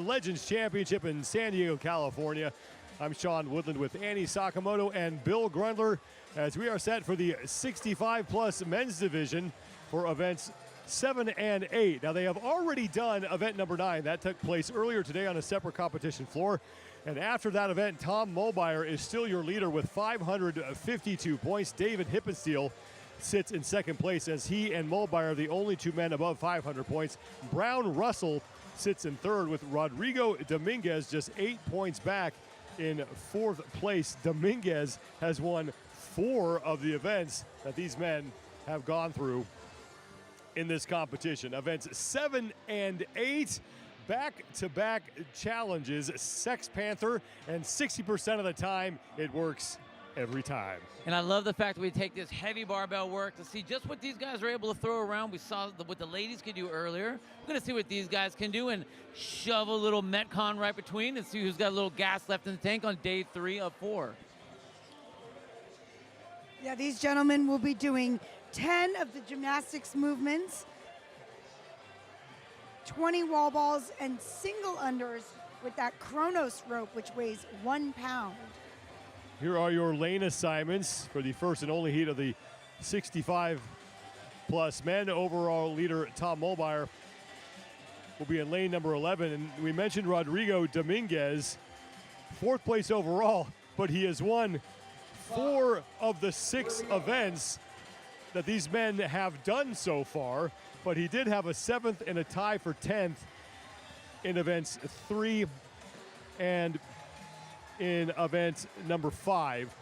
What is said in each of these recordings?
Legends Championship in San Diego, California. I'm Sean Woodland with Annie Sakamoto and Bill Grundler as we are set for the 65 plus men's division for events 7 and 8. Now they have already done event number 9. That took place earlier today on a separate competition floor. And after that event, Tom Mulbauer is still your leader with 552 points. David Hippensteel sits in second place as he and Mulbauer are the only two men above 500 points. Brown Russell sits in third with Rodrigo Dominguez just 8 points back in fourth place. Dominguez has won 4 of the events that these men have gone through in this competition. Events 7 and 8, back-to-back challenges, Sex Panther, and 60% of the time it works every time. And I love the fact that we take this heavy barbell work to see just what these guys are able to throw around. We saw what the ladies could do earlier. We're going to see what these guys can do and shove a little Metcon right between and see who's got a little gas left in the tank on day 3 of 4. Yeah, these gentlemen will be doing 10 of the gymnastics movements, 20 wall balls, and single unders with that Kronos rope, which weighs 1 pound. Here are your lane assignments for the first and only heat of the 65 plus men. Overall leader Tom Mulbauer will be in lane number 11. And we mentioned Rodrigo Dominguez, 4th place overall, but he has won 4 of the 6 events that these men have done so far. But he did have a 7th and a tie for 10th in events 3 and in event number 5.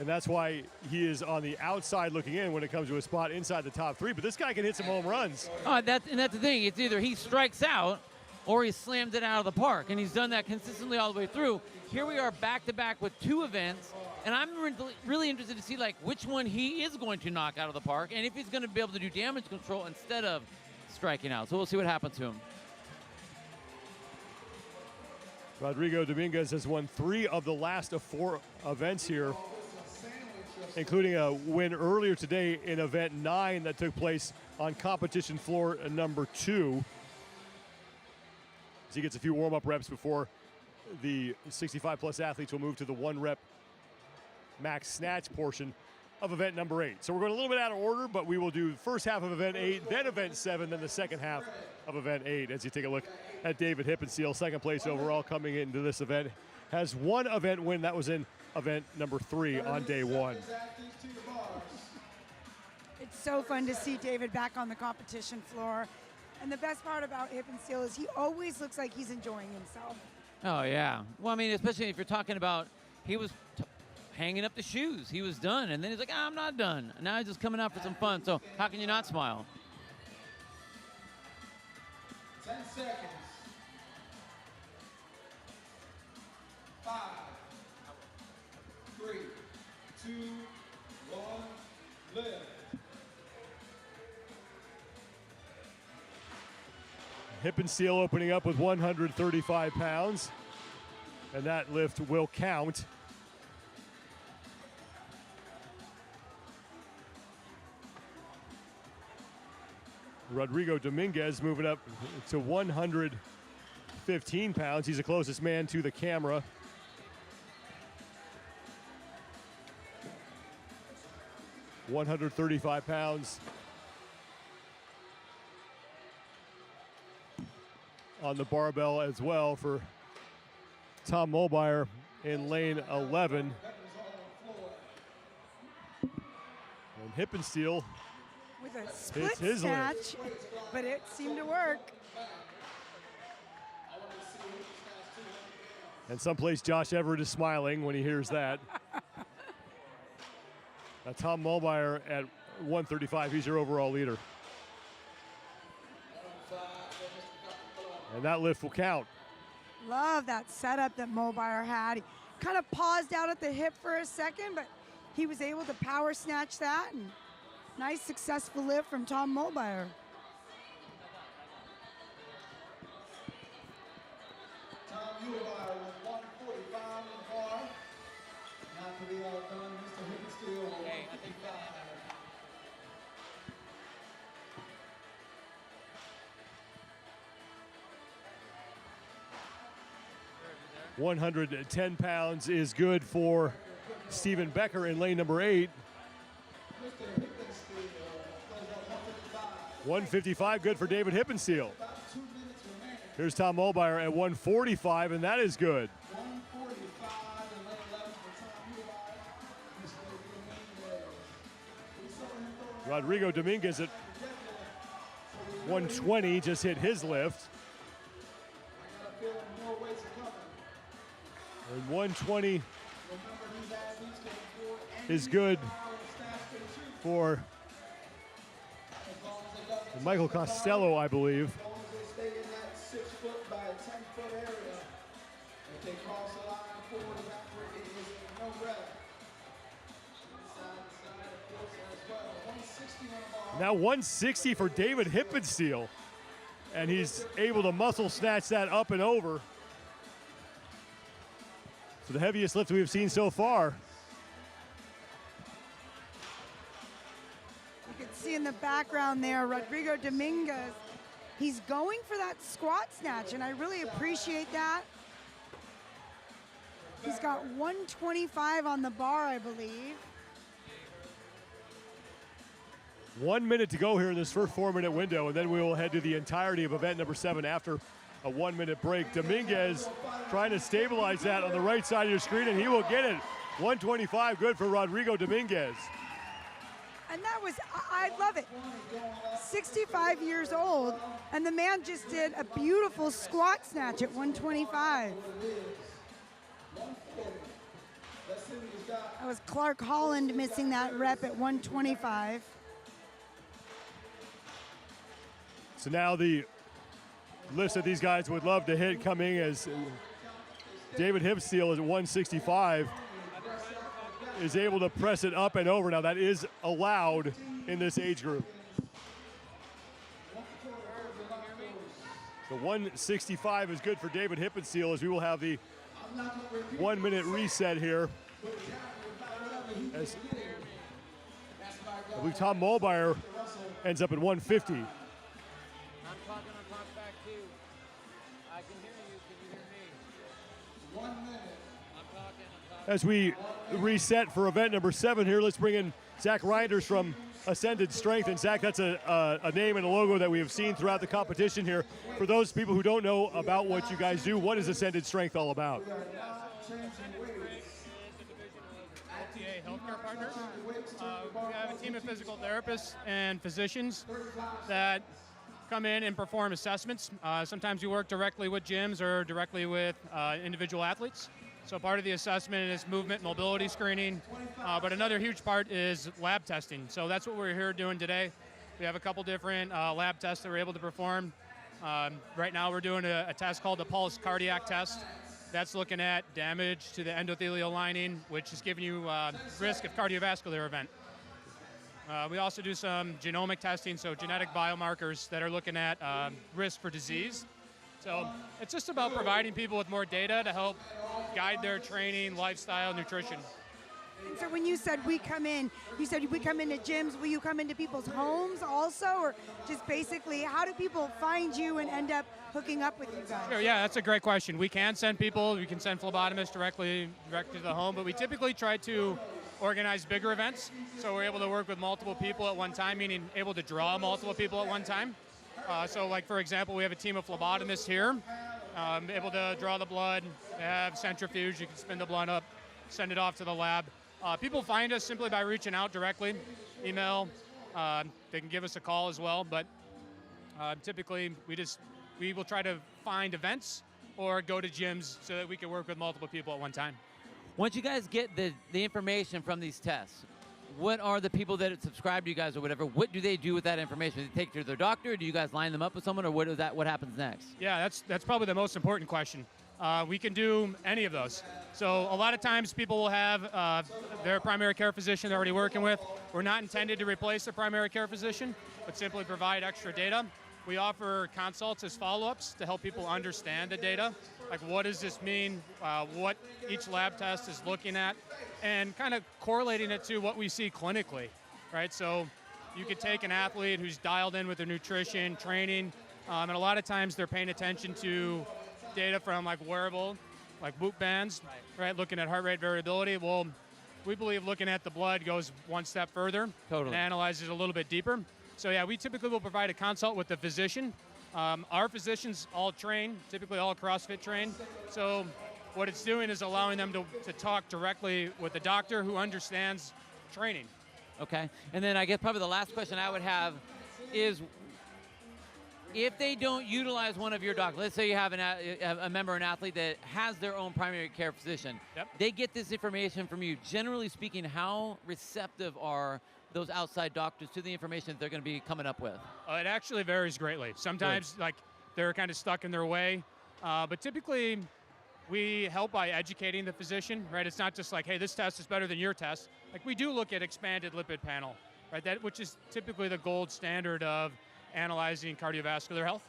And that's why he is on the outside looking in when it comes to a spot inside the top 3. But this guy can hit some home runs. That's the thing. It's either he strikes out or he slams it out of the park. And he's done that consistently all the way through. Here we are back-to-back with 2 events. And I'm really interested to see which one he is going to knock out of the park and if he's going to be able to do damage control instead of striking out. So we'll see what happens to him. Rodrigo Dominguez has won 3 of the last of 4 events here, including a win earlier today in event 9 that took place on competition floor number 2. As he gets a few warm-up reps before the 65 plus athletes will move to the 1 rep max snatch portion of event number 8. So we're going a little bit out of order, but we will do the first half of event 8, then event 7, then the second half of event 8. As you take a look at David Hippensteel, 2nd place overall coming into this event, has 1 event win. That was in event number 3 on day 1. It's so fun to see David back on the competition floor. And the best part about Hippensteel is he always looks like he's enjoying himself. Oh, yeah. Well, I mean, especially if you're talking about he was hanging up the shoes. He was done. And then he's like, I'm not done. Now he's just coming out for some fun. So how can you not smile? 10 seconds. 5, 3, 2, 1, lift. Hippensteel opening up with 135 pounds, and that lift will count. Rodrigo Dominguez moving up to 115 pounds. He's the closest man to the camera. $135 pounds on the barbell as well for Tom Mulbauer in lane 11. And Hippensteel with a split his snatch, but it seemed to work. And someplace Josh Everett is smiling when he hears that. Now Tom Mulbauer at 135, he's your overall leader. And that lift will count. Love that setup that Mulbauer had. He kind of paused out at the hip for a second, but he was able to power snatch that. And nice successful lift from Tom Mulbauer. Tom Mulbauer with 145 in the bar. Not to be outdone, Mr. Hippensteel with 155. 110 pounds is good for Stephen Becker in lane number 8. 155 good for David Hippensteel. Here's Tom Mulbauer at 145, and that is good. 145 and lane 11 for Tom Mulbauer. Rodrigo Dominguez at 120 just hit his lift. And 120 is good for Michael Costello, I believe. Now 160 for David Hippensteel, and he's able to muscle snatch that up and over. So the heaviest lift we've seen so far. You can see in the background there, Rodrigo Dominguez. He's going for that squat snatch, and I really appreciate that. He's got 125 on the bar, I believe. 1 minute to go here in this first 4-minute window, and then we will head to the entirety of event number 7 after a 1-minute break. Dominguez trying to stabilize that on the right side of your screen, and he will get it. 125 good for Rodrigo Dominguez. And that was, I love it. 65 years old, and the man just did a beautiful squat snatch at 125. That was Clark Holland missing that rep at 125. So now the list that these guys would love to hit coming as David Hippensteel is at 165, is able to press it up and over. Now that is allowed in this age group. So 165 is good for David Hippensteel, as we will have the 1 minute reset here. As I believe Tom Mulbauer ends up at 150. I'm talking on talk back too. I can hear you. Can you hear me? 1 minute. I'm talking. As we reset for event number 7 here, let's bring in Zach Reinders from Ascended Strength. And Zach, that's a name and a logo that we have seen throughout the competition here. For those people who don't know about what you guys do, what is Ascended Strength all about? Healthcare partners. We have a team of physical therapists and physicians that come in and perform assessments. Sometimes we work directly with gyms or directly with individual athletes. So part of the assessment is movement, mobility screening, but another huge part is lab testing. So that's what we're here doing today. We have a couple different lab tests that we're able to perform. Right now we're doing a test called the pulse cardiac test. That's looking at damage to the endothelial lining, which is giving you risk of cardiovascular event. We also do some genomic testing, so genetic biomarkers that are looking at risk for disease. So it's just about providing people with more data to help guide their training, lifestyle, nutrition. And so when you said we come in, you said we come into gyms, will you come into people's homes also? Or just basically, how do people find you and end up hooking up with you guys? Sure, yeah, that's a great question. We can send people, we can send phlebotomists directly to the home, but we typically try to organize bigger events, so we're able to work with multiple people at one time, meaning able to draw multiple people at one time. So like, for example, we have a team of phlebotomists here, able to draw the blood. They have centrifuge, you can spin the blood up, send it off to the lab. People find us simply by reaching out directly, email, they can give us a call as well, but typically we will try to find events or go to gyms so that we can work with multiple people at one time. Once you guys get the information from these tests, what are the people that subscribe to you guys or whatever, what do they do with that information? Do they take it to their doctor? Do you guys line them up with someone, or what happens next? Yeah, that's probably the most important question. We can do any of those. So a lot of times people will have their primary care physician they're already working with. We're not intended to replace the primary care physician, but simply provide extra data. We offer consults as follow-ups to help people understand the data. Like, what does this mean? What each lab test is looking at, and kind of correlating it to what we see clinically, right? So you could take an athlete who's dialed in with their nutrition, training, and a lot of times they're paying attention to data from like wearable like Whoop bands, right? Looking at heart rate variability. Well, we believe looking at the blood goes one step further Totally. and analyzes it a little bit deeper. So yeah, we typically will provide a consult with the physician. Our physicians all train, typically all CrossFit train. So what it's doing is allowing them to talk directly with the doctor who understands training. Okay. And then I guess probably the last question I would have is, if they don't utilize one of your doctors, let's say you have a member, an athlete that has their own primary care physician, they get this information from you. Generally speaking, how receptive are those outside doctors to the information that they're going to be coming up with? It actually varies greatly. Sometimes like they're kind of stuck in their way, but typically we help by educating the physician, right? It's not just like, hey, this test is better than your test. Like we do look at expanded lipid panel, right? That which is typically the gold standard of analyzing cardiovascular health.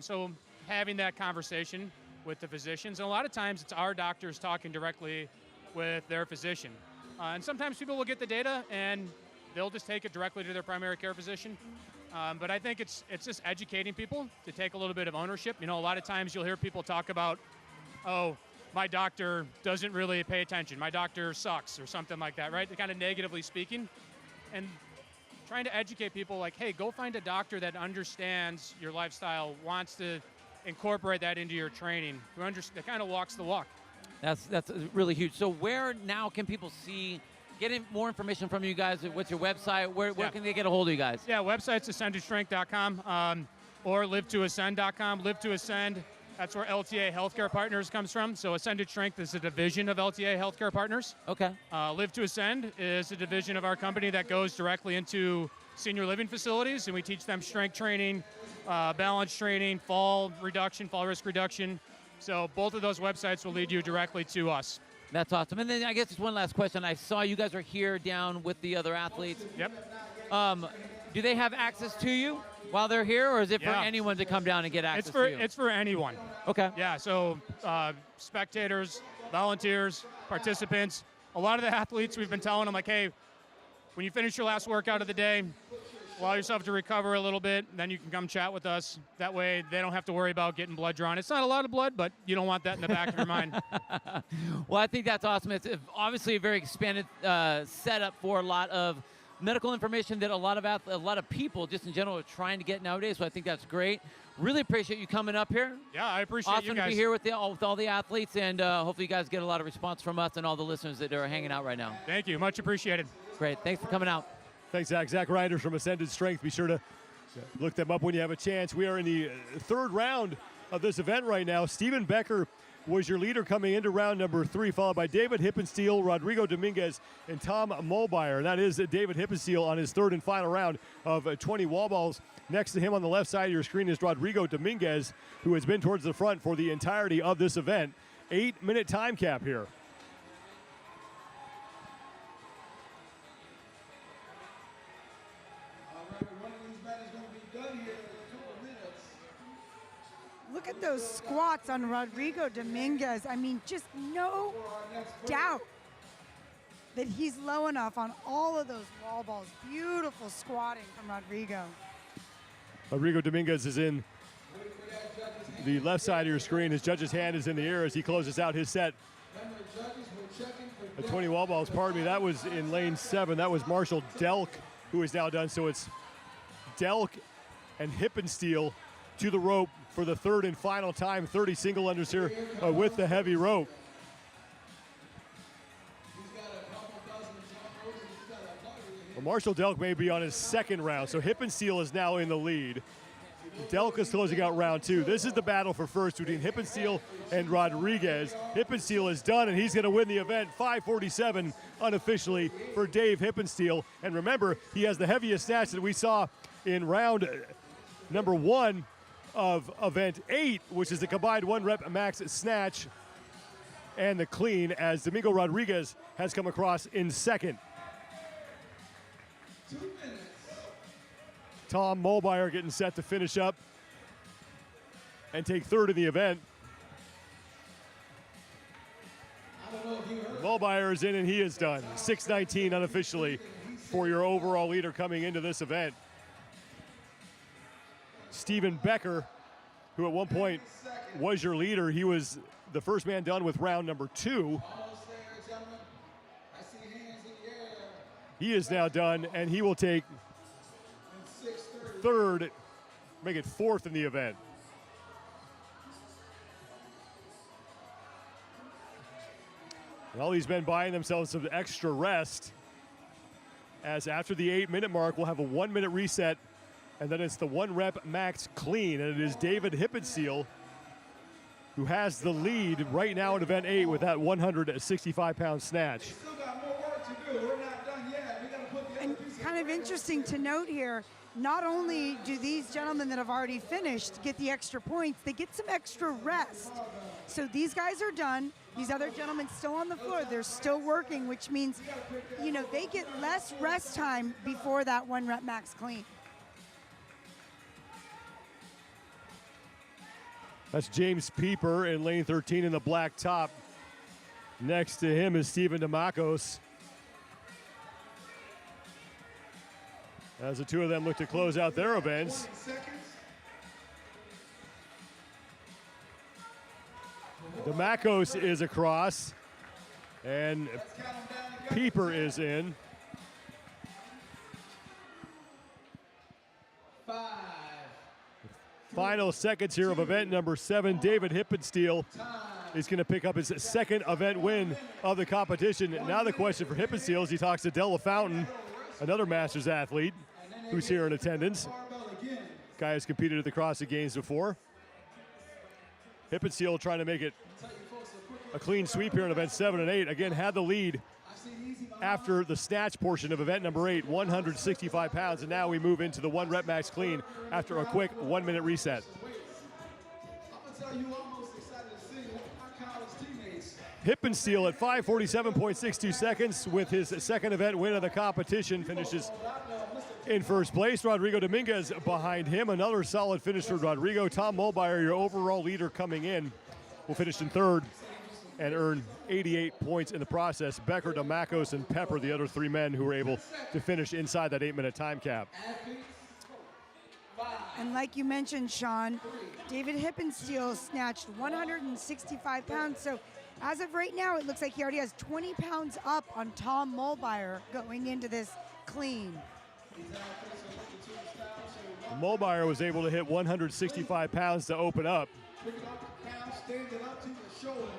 So having that conversation with the physicians, and a lot of times it's our doctors talking directly with their physician. And sometimes people will get the data and they'll just take it directly to their primary care physician. But I think it's just educating people to take a little bit of ownership. You know, a lot of times you'll hear people talk about, oh, my doctor doesn't really pay attention. My doctor sucks or something like that, right? They're kind of negatively speaking. And trying to educate people like, hey, go find a doctor that understands your lifestyle, wants to incorporate that into your training, that kind of walks the walk. That's really huge. So where now can people getting more information from you guys? What's your website? Where can they get a hold of you guys? Yeah, website's ascendedstrength.com or live2ascend.com. Live to Ascend, that's where LTA Healthcare Partners comes from. So Ascended Strength is a division of LTA Healthcare Partners. Okay. Live to Ascend is a division of our company that goes directly into senior living facilities, and we teach them strength training, balance training, fall risk reduction. So both of those websites will lead you directly to us. That's awesome. And then I guess just one last question. I saw you guys are here down with the other athletes. Yep. Do they have access to you while they're here, or is it for anyone to come down and get access to you? It's for anyone. Okay. Yeah, so spectators, volunteers, participants. A lot of the athletes, we've been telling them, like, hey, when you finish your last workout of the day, allow yourself to recover a little bit, then you can come chat with us. That way they don't have to worry about getting blood drawn. It's not a lot of blood, but you don't want that in the back of your mind. Well, I think that's awesome. It's obviously a very expanded setup for a lot of medical information that a lot of people just in general are trying to get nowadays. So I think that's great. Really appreciate you coming up here. Yeah, I appreciate you guys. Awesome to be here with all the athletes, and hopefully you guys get a lot of response from us and all the listeners that are hanging out right now. Thank you. Much appreciated. Great. Thanks for coming out. Thanks, Zach. Zach Reinders from Ascended Strength. Be sure to look them up when you have a chance. We are in the third round of this event right now. Stephen Becker was your leader coming into round number 3, followed by David Hippensteel, Rodrigo Dominguez, and Tom Mulbauer. That is David Hippensteel on his third and final round of 20 wall balls. Next to him on the left side of your screen is Rodrigo Dominguez, who has been towards the front for the entirety of this event. 8-minute time cap here. Look at those squats on Rodrigo Dominguez. I mean, just no doubt that he's low enough on all of those wall balls. Beautiful squatting from Rodrigo. Rodrigo Dominguez is in the left side of your screen. His judge's hand is in the air as he closes out his set. The 20 wall balls, pardon me, that was in lane 7. That was Marshall Delk, who is now done. So it's Delk and Hippensteel to the rope for the third and final time. 30 single unders here with the heavy rope. Well, Marshall Delk may be on his second round, so Hippensteel is now in the lead. Delk is closing out round 2. This is the battle for first between Hippensteel and Rodriguez. Hippensteel is done, and he's going to win the event. 5:47 unofficially for Dave Hippensteel. And remember, he has the heaviest snatch that we saw in round number 1 of event 8, which is the combined 1-rep max snatch and the clean, as Domingo Rodriguez has come across in second. Tom Mulbauer getting set to finish up and take third in the event. Mulbauer is in and he is done. 6:19 unofficially for your overall leader coming into this event. Stephen Becker, who at one point was your leader, he was the first man done with round number 2. Almost there, gentlemen. I see hands in the air. He is now done, and he will take And 6:30. third, make it fourth in the event. And all these men buying themselves some extra rest, as after the 8-minute mark, we'll have a 1-minute reset, and then it's the 1-rep max clean, and it is David Hippensteel who has the lead right now in event 8 with that 165-pound snatch. Still got more work to do. We're not done yet. We got to put the And other piece kind of interesting to note here, not only do these gentlemen that have already finished get the extra points, they get some extra rest. So these guys are done. These other gentlemen still on the floor. They're still working, which means, you know, they get less rest time before that 1-rep max clean. That's James Pieper in lane 13 in the black top. Next to him is Steven Demakos. As the two of them look to close out their events. 20 seconds. Demakos is across, and Let's count them down together. Pieper is in. 5. Final seconds here of event number 7. David Hippensteel is going to pick up his second event win of the competition. Now the question for Hippensteel is he talks to Della Fountain, another Masters athlete who's here in attendance. Barbell again. Guy has competed at the CrossFit Games before. Hippensteel trying to make it a clean sweep here in event 7 and 8. Again, had the lead I see easy behind. after the snatch portion of event number 8, 165 pounds. And now we move into the 1-rep max clean after a quick 1-minute reset. I'm going to tell you, almost excited to see our college teammates. Hippensteel at 5:47.62 seconds with his second event win of the competition finishes in first place. Rodrigo Dominguez behind him. Another solid finish for Rodrigo. Tom Mulbauer, your overall leader coming in, will finish in third and earn 88 points in the process. Becker, Demakos, and Pepper, the other 3 men who were able to finish inside that 8-minute time cap. And like you mentioned, Sean, David Hippensteel snatched 165 pounds. So as of right now, it looks like he already has 20 pounds up on Tom Mulbauer going into this clean. Mulbauer was able to hit 165 pounds to open up. Pick it up the calf, stand it up to the shoulders.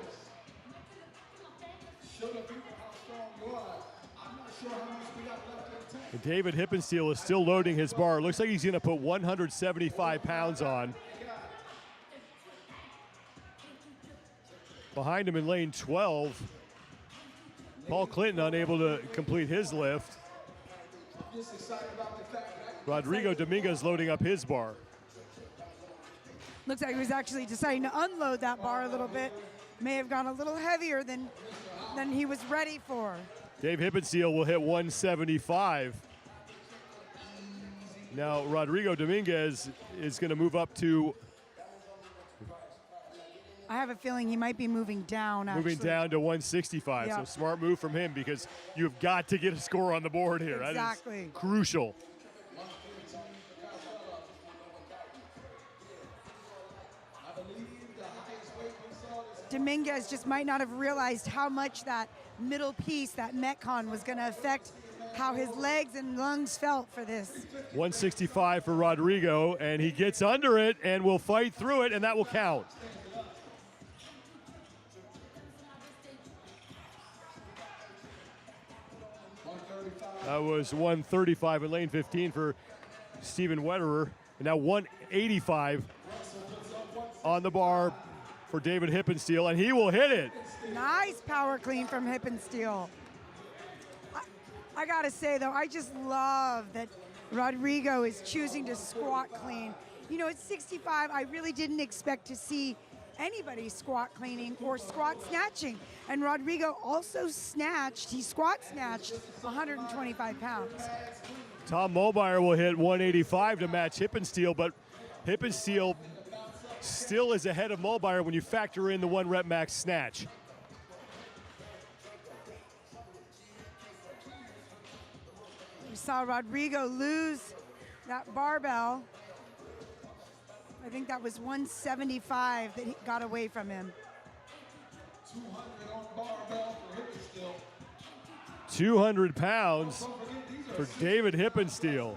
Show the people how strong you are. I'm not sure how much we got left in the tank. David Hippensteel is still loading his bar. Looks like he's going to put 175 pounds on. Behind him in lane 12, Paul Clinton unable to complete his lift. I'm just excited about the fact that Rodrigo Dominguez loading up his bar. Looks like he was actually deciding to unload that bar a little bit. May have gone a little heavier than he was ready for. Dave Hippensteel will hit 175. Now Rodrigo Dominguez is going to move up to I have a feeling he might be moving down, actually. moving down to 165. Yeah. So smart move from him because you've got to get a score on the board here. Exactly. That is crucial. Dominguez just might not have realized how much that middle piece, that Metcon, was going to affect how his legs and lungs felt for this. 165 for Rodrigo, and he gets under it and will fight through it, and that will count. That was 135 in lane 15 for Steven Wetterer, and now 185 on the bar for David Hippensteel, and he will hit it. Nice power clean from Hippensteel. I gotta say though, I just love that Rodrigo is choosing to squat clean. You know, at 65, I really didn't expect to see anybody squat cleaning or squat snatching. And Rodrigo also snatched, he squat snatched 125 pounds. Tom Mulbauer will hit 185 to match Hippensteel, but Hippensteel still is ahead of Mulbauer when you factor in the 1-rep max snatch. We saw Rodrigo lose that barbell. I think that was 175 that he got away from him. 200 on barbell for Hippensteel. 200 pounds for David Hippensteel.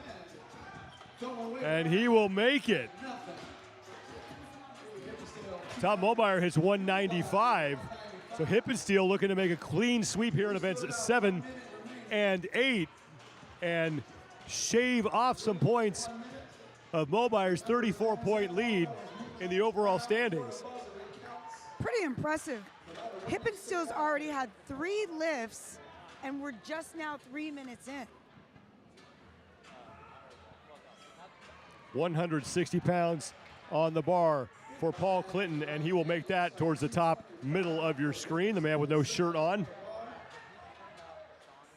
And he will make it. Tom Mulbauer hits 195. So Hippensteel looking to make a clean sweep here in events 7 and 8 and shave off some points of Mulbauer's 34-point lead in the overall standings. Pretty impressive. Hippensteel's already had 3 lifts, and we're just now 3 minutes in. 160 pounds on the bar for Paul Clinton, and he will make that towards the top middle of your screen, the man with no shirt on.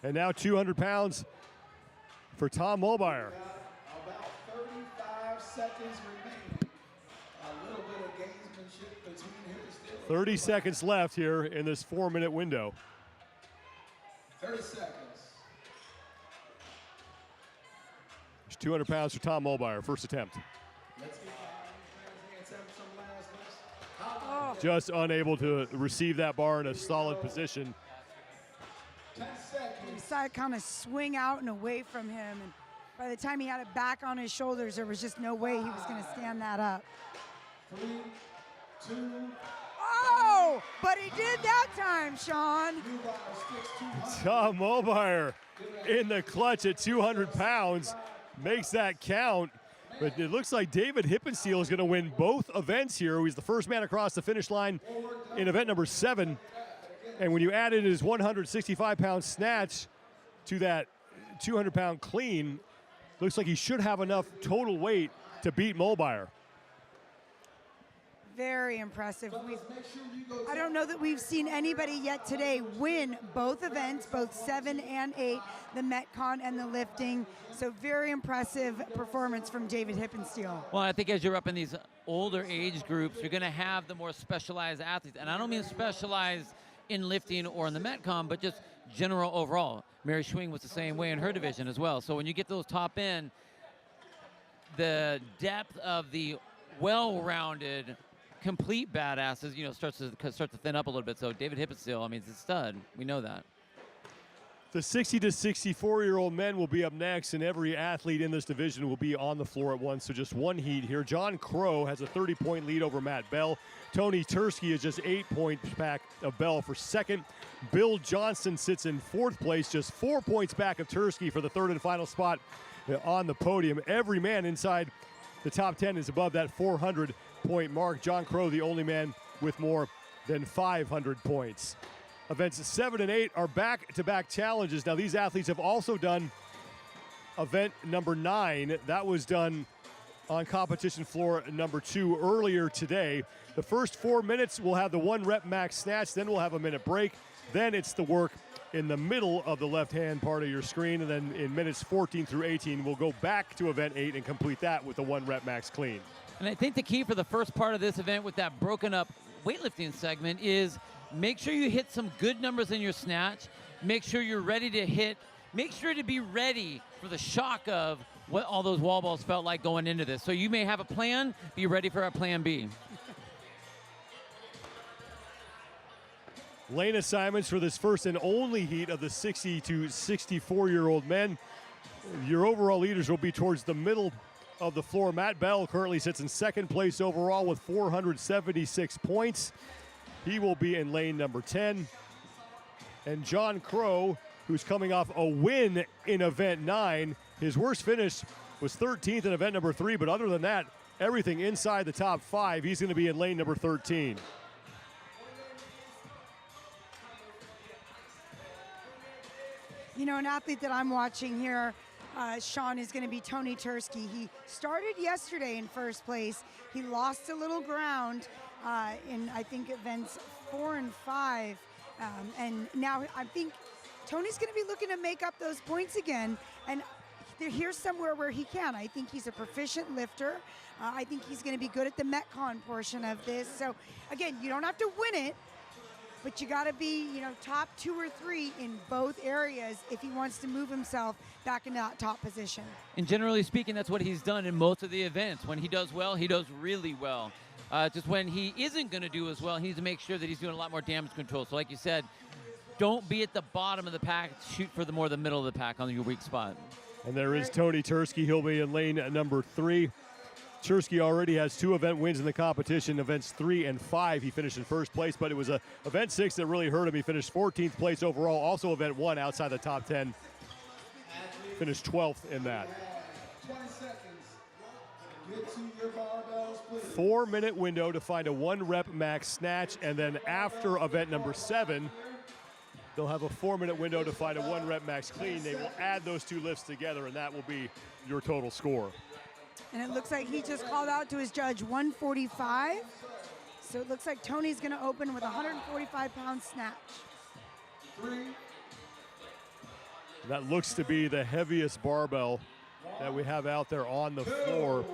And now 200 pounds for Tom Mulbauer. About 35 seconds remaining. A little bit of gamesmanship between Hippensteel. 30 seconds left here in this 4-minute window. 30 seconds. There's 200 pounds for Tom Mulbauer, first attempt. Let's get hands have some last lifts. Just unable to receive that bar in a solid position. 10 seconds. He decided to kind of swing out and away from him, and by the time he had it back on his shoulders, there was just no way he was going to stand that up. 3, 2, Oh, but he did that time, Sean. Tom Mulbauer in the clutch at 200 pounds makes that count. But it looks like David Hippensteel is going to win both events here. He's the first man across the finish line in event number 7. And when you add in his 165-pound snatch to that 200-pound clean, looks like he should have enough total weight to beat Mulbauer. Very impressive. I don't know that we've seen anybody yet today win both events, both 7 and 8, the Metcon and the lifting. So very impressive performance from David Hippensteel. Well, I think as you're up in these older age groups, you're going to have the more specialized athletes. And I don't mean specialized in lifting or in the Metcon, but just general overall. Mary Schwing was the same way in her division as well. So when you get those top end, the depth of the well-rounded, complete badasses, you know, starts to thin up a little bit. So David Hippensteel, I mean, he's a stud. We know that. The 60 to 64-year-old men will be up next, and every athlete in this division will be on the floor at once. So just one heat here. John Crow has a 30-point lead over Matt Bell. Tony Tursky is just 8 points back of Bell for second. Bill Johnston sits in 4th place, just 4 points back of Tursky for the third and final spot on the podium. Every man inside the top 10 is above that 400-point mark. John Crow, the only man with more than 500 points. Events 7 and 8 are back-to-back challenges. Now, these athletes have also done event number 9. That was done on competition floor number 2 earlier today. The first 4 minutes, we'll have the 1-rep max snatch. Then we'll have a minute break. Then it's the work in the middle of the left-hand part of your screen. And then in minutes 14 through 18, we'll go back to event 8 and complete that with the 1-rep max clean. And I think the key for the first part of this event with that broken up weightlifting segment is make sure you hit some good numbers in your snatch. Make sure you're ready to hit. Make sure to be ready for the shock of what all those wall balls felt like going into this. So you may have a plan, be ready for a plan B. Lane assignments for this first and only heat of the 60 to 64-year-old men. Your overall leaders will be towards the middle of the floor. Matt Bell currently sits in 2nd place overall with 476 points. He will be in lane number 10. And John Crow, who's coming off a win in event 9, his worst finish was 13th in event number 3, but other than that, everything inside the top 5, he's going to be in lane number 13. You know, an athlete that I'm watching here, Sean, is going to be Tony Tursky. He started yesterday in 1st place. He lost a little ground in, I think, events 4 and 5. And now I think Tony's going to be looking to make up those points again. And here's somewhere where he can. I think he's a proficient lifter. I think he's going to be good at the Metcon portion of this. So, again, you don't have to win it, but you got to be, you know, top 2 or 3 in both areas if he wants to move himself back into that top position. And generally speaking, that's what he's done in most of the events. When he does well, he does really well. Just when he isn't going to do as well, he needs to make sure that he's doing a lot more damage control. So like you said, don't be at the bottom of the pack. Shoot for the middle of the pack on your weak spot. And there is Tony Tursky. He'll be in lane number 3. Tursky already has 2 event wins in the competition. Events 3 and 5, he finished in first place, but it was event 6 that really hurt him. He finished 14th place overall. Also event 1 outside the top 10. Finished 12th in that. 20 seconds. Get to your barbells, please. 4-minute window to find a 1-rep max snatch, and then after event number 7, they'll have a 4-minute window to find a 1-rep max clean. They will add those 2 lifts together, and that will be your total score. And it looks like he just called out to his judge 145. So it looks like Tony's going to open with a 145-pound snatch. That looks to be the heaviest barbell that we have out there on the floor.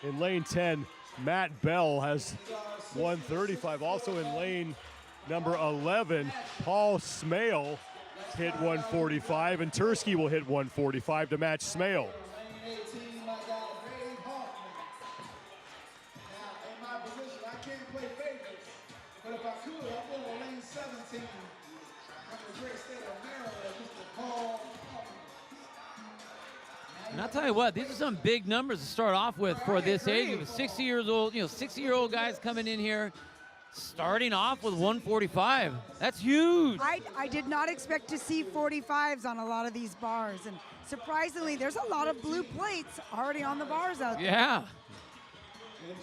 In lane 10, Matt Bell has 135. Also in lane number 11, Paul Smale hit 145, and Tursky will hit 145 to match Smale. But if I could, I'd go to lane 17 from the great state of Maryland, Mr. Paul. And I'll tell you what, these are some big numbers to start off with for this age. It was 60 years old, 60-year-old guys coming in here, starting off with 145. That's huge. I did not expect to see 45s on a lot of these bars. And surprisingly, there's a lot of blue plates already on the bars out there. Yeah.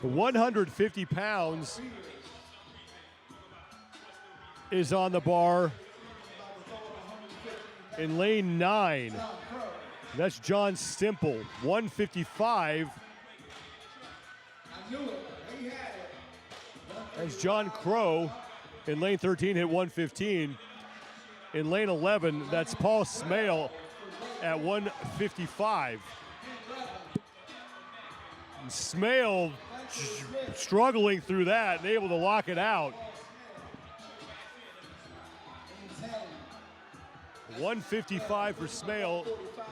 So 150 pounds is on the bar in lane 9. That's John Stimple, 155. As John Crow in lane 13 hit 115. In lane 11, that's Paul Smale at 155. And Smale struggling through that and able to lock it out. 155 for Smale,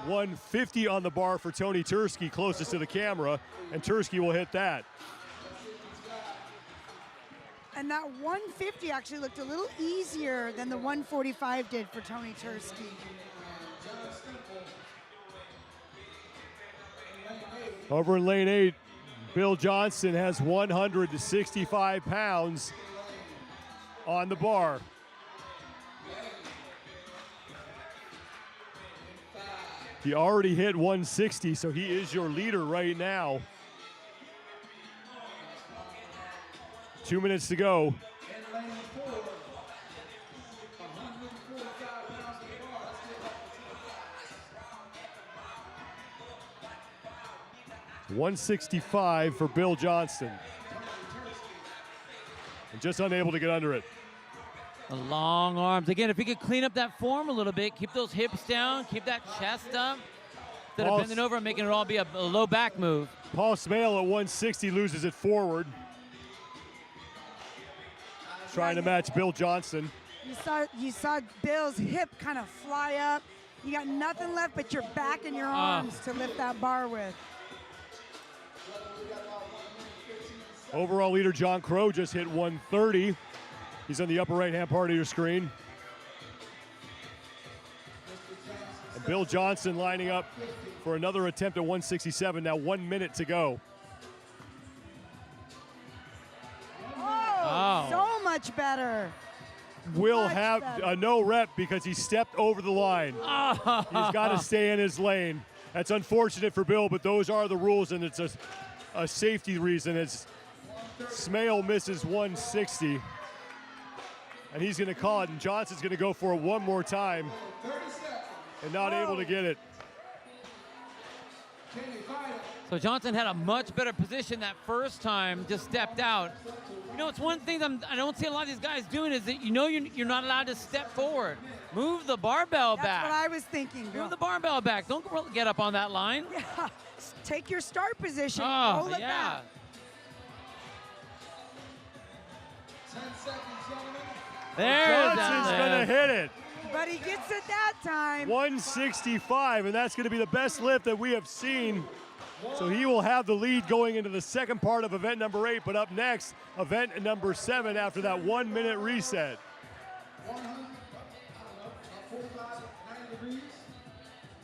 150 on the bar for Tony Tursky, closest to the camera, and Tursky will hit that. And that 150 actually looked a little easier than the 145 did for Tony Tursky. Over in lane 8, Bill Johnson has 165 pounds on the bar. He already hit 160, so he is your leader right now. 2 minutes to go. 165 for Bill Johnston. And just unable to get under it. The long arms. Again, if he could clean up that form a little bit, keep those hips down, keep that chest up, instead of bending over and making it all be a low back move. Paul Smale at 160 loses it forward. Trying to match Bill Johnston. You saw Bill's hip kind of fly up. You got nothing left but your back and your arms to lift that bar with. Overall leader John Crow just hit 130. He's on the upper right-hand part of your screen. And Bill Johnson lining up for another attempt at 167. Now 1 minute to go. So much better. Will have a no rep because he stepped over the line. He's got to stay in his lane. That's unfortunate for Bill, but those are the rules, and it's a safety reason. As Smale misses 160. And he's going to call it, and Johnson's going to go for it one more time and not able to get it. So Johnson had a much better position that first time, just stepped out. You know, it's one thing I don't see a lot of these guys doing is that you're not allowed to step forward. Move the barbell back. That's what I was thinking, Bill. Move the barbell back. Don't get up on that line. Yeah. Take your start position. Roll it back. 10 seconds, gentlemen. Johnson's going to hit it. But he gets it that time. 165, and that's going to be the best lift that we have seen So he will have the lead going into the second part of event number 8, but up next, event number 7 after that 1 minute reset. 100, 45, 90 degrees.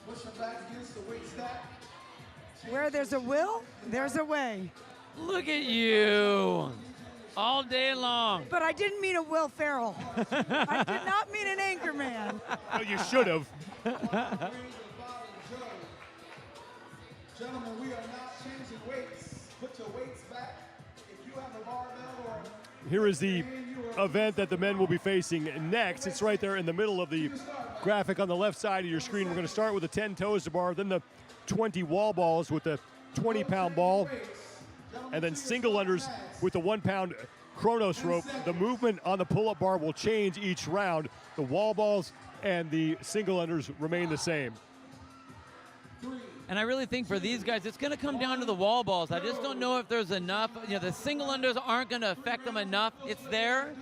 Push them back against the weight stack. Where there's a will, there's a way. Look at you. All day long. But I didn't mean a Will Ferrell. I did not mean an anchor man. Well, you should have. Gentlemen, we are not changing weights. Put your weights back. If you have a barbell or Here is the event that the men will be facing next. It's right there in the middle of the graphic on the left side of your screen. We're going to start with the 10 toes to bar, then the 20 wall balls with the 20-pound ball, and then single unders with the 1-pound Chronos rope. The movement on the pull-up bar will change each round. The wall balls and the single unders remain the same. And I really think for these guys, it's going to come down to the wall balls. I just don't know if there's enough. You know, the single unders aren't going to affect them enough. It's there.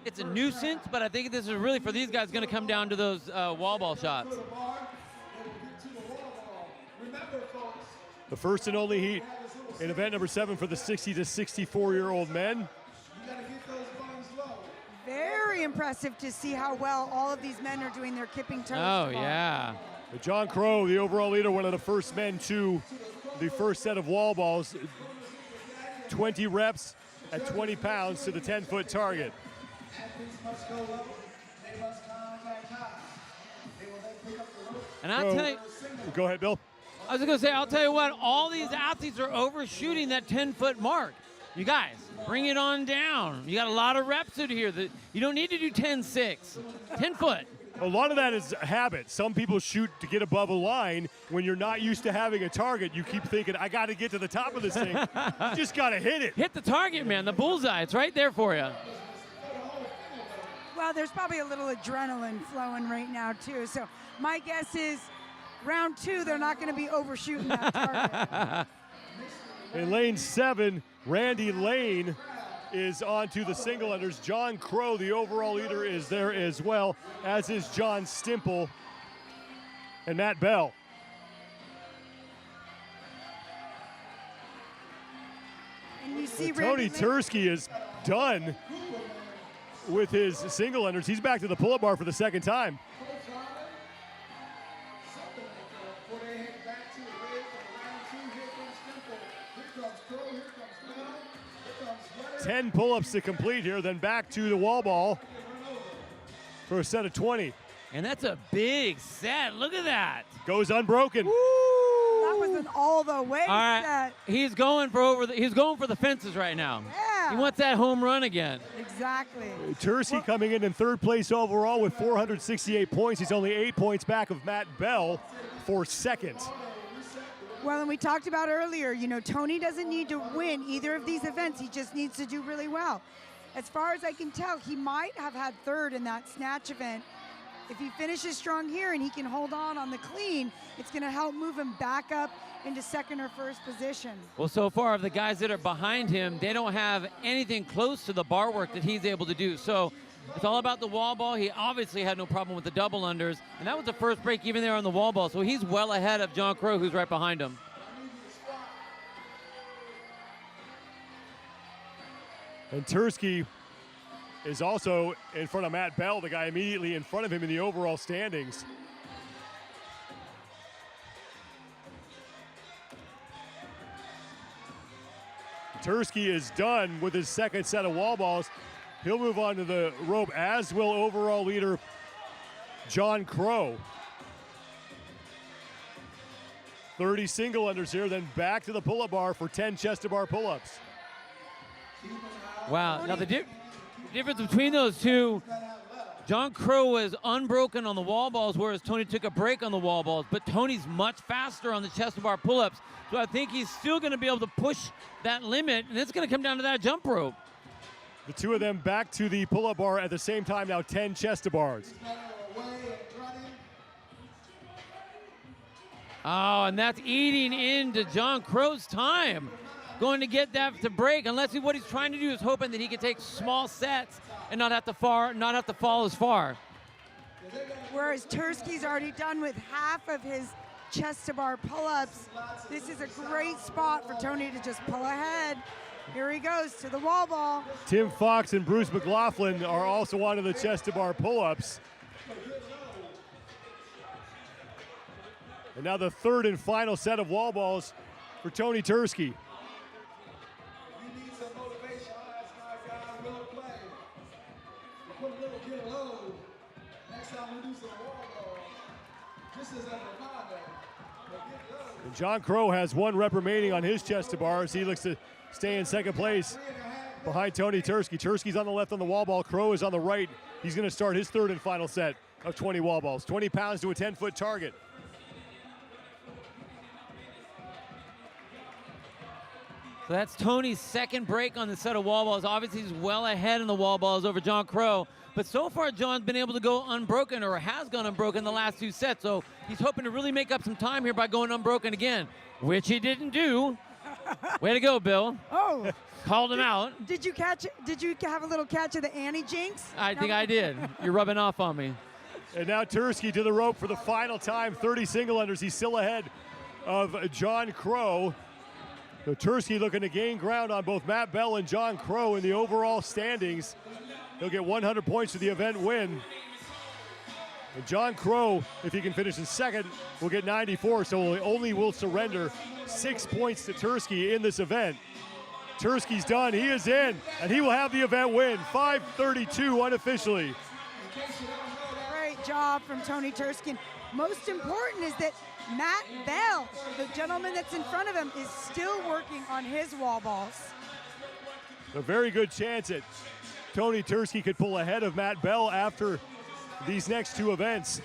It's a nuisance, but I think this is really, for these guys, going to come down to those wall ball shots. The first and only heat in event number 7 for the 60 to 64-year-old men. Very impressive to see how well all of these men are doing their kipping toes. Oh, to bar. yeah. John Crow, the overall leader, one of the first men to the first set of wall balls. 20 reps at 20 pounds to the 10-foot target. And I'll tell you, Go ahead, Bill. I was going to say, I'll tell you what, all these athletes are overshooting that 10-foot mark. You guys, bring it on down. You got a lot of reps in here. You don't need to do 10-6, 10 foot. A lot of that is habit. Some people shoot to get above a line. When you're not used to having a target, you keep thinking, I got to get to the top of this thing. You just got to hit it. Hit the target, man, the bullseye. It's right there for you. Well, there's probably a little adrenaline flowing right now, too. So my guess is round 2, they're not going to be overshooting that target. In lane 7, Randy Lane is on to the single unders. John Crow, the overall leader, is there as well, as is John Stimple and Matt Bell. And you see Tony Randy Tursky is done with his single unders. He's back to the pull-up bar for the second time. before they head back to the rig for round 2. Here comes Stemple. Here comes Crow. Here comes Bell. Here comes Sweater. 10 pull-ups to complete here, then back to the wall ball for a set of 20. And that's a big set. Look at that. Goes unbroken. That was an all-the-way All right, set. he's going for he's going for the fences right now. Yeah. He wants that home run again. Exactly. Tursky coming in third place overall with 468 points. He's only 8 points back of Matt Bell for second. Well, and we talked about earlier, you know, Tony doesn't need to win either of these events. He just needs to do really well. As far as I can tell, he might have had third in that snatch event. If he finishes strong here and he can hold on the clean, it's going to help move him back up into second or first position. Well, so far, of the guys that are behind him, they don't have anything close to the bar work that he's able to do. So it's all about the wall ball. He obviously had no problem with the double unders, and that was the first break even there on the wall ball. So he's well ahead of John Crow, who's right behind him. And Tursky is also in front of Matt Bell, the guy immediately in front of him in the overall standings. Tursky is done with his second set of wall balls. He'll move on to the rope, as will overall leader John Crow. 30 single unders here, then back to the pull-up bar for 10 chest-to-bar pull-ups. Wow. Now the difference between those two, John Crow was unbroken on the wall balls, whereas Tony took a break on the wall balls. But Tony's much faster on the chest-to-bar pull-ups, so I think he's still going to be able to push that limit, and it's going to come down to that jump rope. The two of them back to the pull-up bar at the same time now, 10 chest-to-bars. Oh, and that's eating into John Crow's time. Going to get that to break, unless what he's trying to do is hoping that he can take small sets and not have to fall as far. Whereas Tursky's already done with half of his chest to bar pull-ups. This is a great spot for Tony to just pull ahead. Here he goes to the wall ball. Tim Fox and Bruce McLaughlin are also onto the chest to bar pull-ups. And now the third and final set of wall balls for Tony Tursky. You need some motivation. That's my guy, will play. You put a little kid low. Next time we do some wall ball, just as a reminder, get low. And John Crow has 1 rep remaining on his chest to bar as he looks to stay in second place behind Tony Tursky. Tursky's on the left on the wall ball. Crow is on the right. He's going to start his third and final set of 20 wall balls. 20 pounds to a 10-foot target. So that's Tony's second break on the set of wall balls. Obviously, he's well ahead in the wall balls over John Crow. But so far, John's been able to go unbroken, or has gone unbroken the last 2 sets. So he's hoping to really make up some time here by going unbroken again, which he didn't do. Way to go, Bill. Oh. Called him out. Did you have a little catch of the Annie Jinx? I think I did. You're rubbing off on me. And now Tursky to the rope for the final time. 30 single unders. He's still ahead of John Crow. So Tursky looking to gain ground on both Matt Bell and John Crow in the overall standings. He'll get 100 points for the event win. And John Crow, if he can finish in second, will get 94, so he only will surrender 6 points to Tursky in this event. Tursky's done, he is in, and he will have the event win, 5:32 unofficially. Great job from Tony Tursky. Most important is that Matt Bell, the gentleman that's in front of him, is still working on his wall balls. A very good chance that Tony Tursky could pull ahead of Matt Bell after these next 2 events.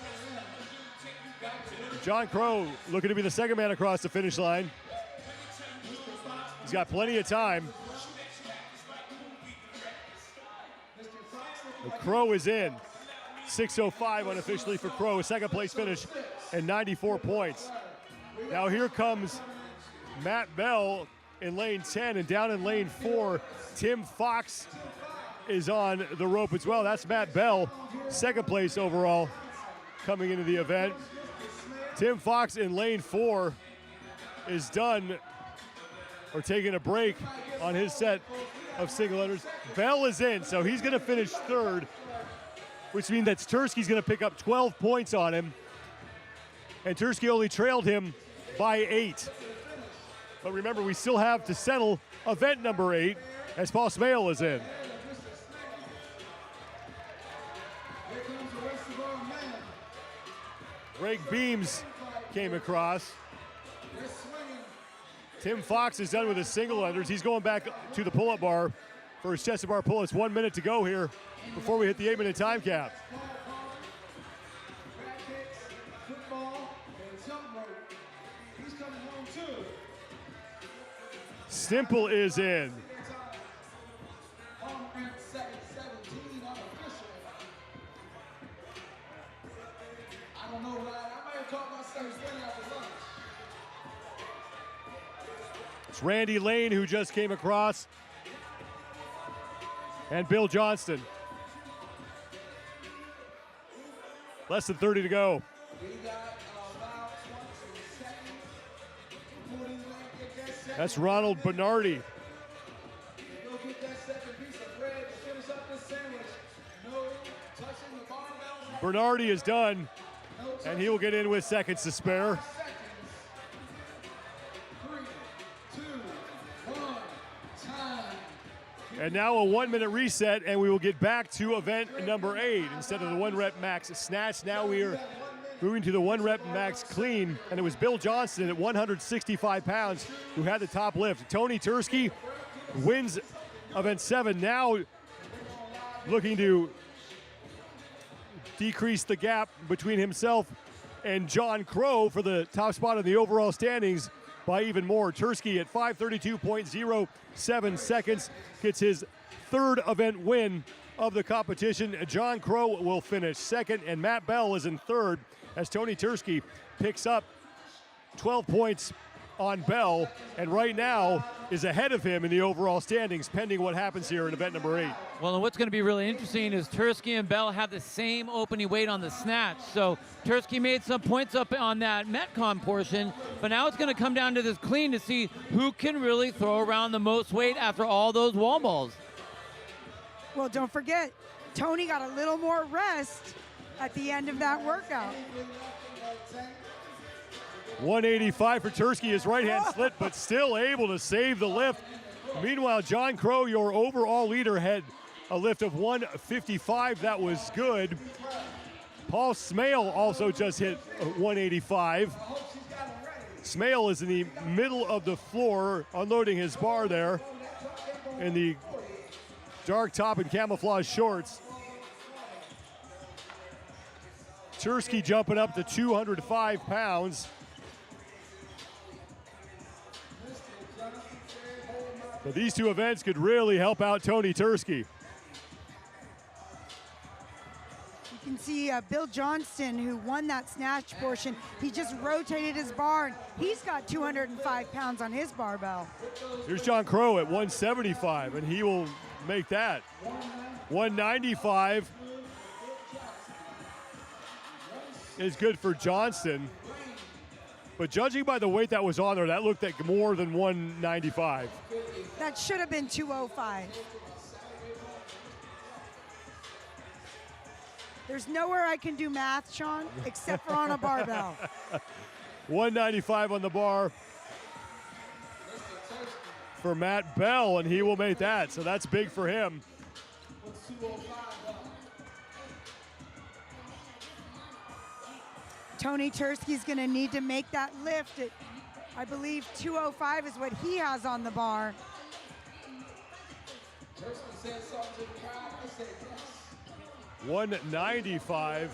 John Crow looking to be the second man across the finish line. He's got plenty of time. The Crow is in. 6:05 unofficially for Crow, a second place finish and 94 points. Now here comes Matt Bell in lane 10, and down in lane 4, Tim Fox is on the rope as well. That's Matt Bell, second place overall coming into the event. Tim Fox in lane 4 is done, or taking a break on his set of single unders. Bell is in, so he's going to finish third, which means that Tursky's going to pick up 12 points on him, and Tursky only trailed him by 8. But remember, we still have to settle event number 8 as Paul Smale is in. Greg Beams came across. Tim Fox is done with his single unders. He's going back to the pull-up bar for his chest to bar pull-ups. 1 minute to go here before we hit the 8-minute time cap. Stimple is in. It's Randy Lane who just came across, and Bill Johnston. Less than 30 to go. That's Ronald Bernardi. Bernardi is done, and he will get in with seconds to spare. And now a 1-minute reset, and we will get back to event number 8 instead of the 1-rep max snatch. Now we are moving to the 1-rep max clean, and it was Bill Johnston at 165 pounds who had the top lift. Tony Tursky wins event 7, now looking to decrease the gap between himself and John Crow for the top spot in the overall standings by even more. Tursky at 5:32.07 seconds gets his third event win of the competition. John Crow will finish second, and Matt Bell is in third as Tony Tursky picks up 12 points on Bell, and right now is ahead of him in the overall standings, pending what happens here in event number 8. Well, and what's going to be really interesting is Tursky and Bell have the same opening weight on the snatch. So Tursky made some points up on that Metcon portion, but now it's going to come down to this clean to see who can really throw around the most weight after all those wall balls. Well, don't forget, Tony got a little more rest at the end of that workout. 185 for Tursky, his right hand slit, but still able to save the lift. Meanwhile, John Crow, your overall leader, had a lift of 155. That was good. Paul Smale also just hit 185. Smale is in the middle of the floor, unloading his bar there in the dark top and camouflage shorts. Tursky jumping up to 205 pounds. So these two events could really help out Tony Tursky. You can see Bill Johnston, who won that snatch portion. He just rotated his bar, and he's got 205 pounds on his barbell. Here's John Crow at 175, and he will make that. 195 is good for Johnston. But judging by the weight that was on there, that looked like more than 195. That should have been 205. There's nowhere I can do math, Sean, except for on a barbell. 195 on the bar for Matt Bell, and he will make that. So that's big for him. Tony Tursky's going to need to make that lift at, I believe, 205 is what he has on the bar. 195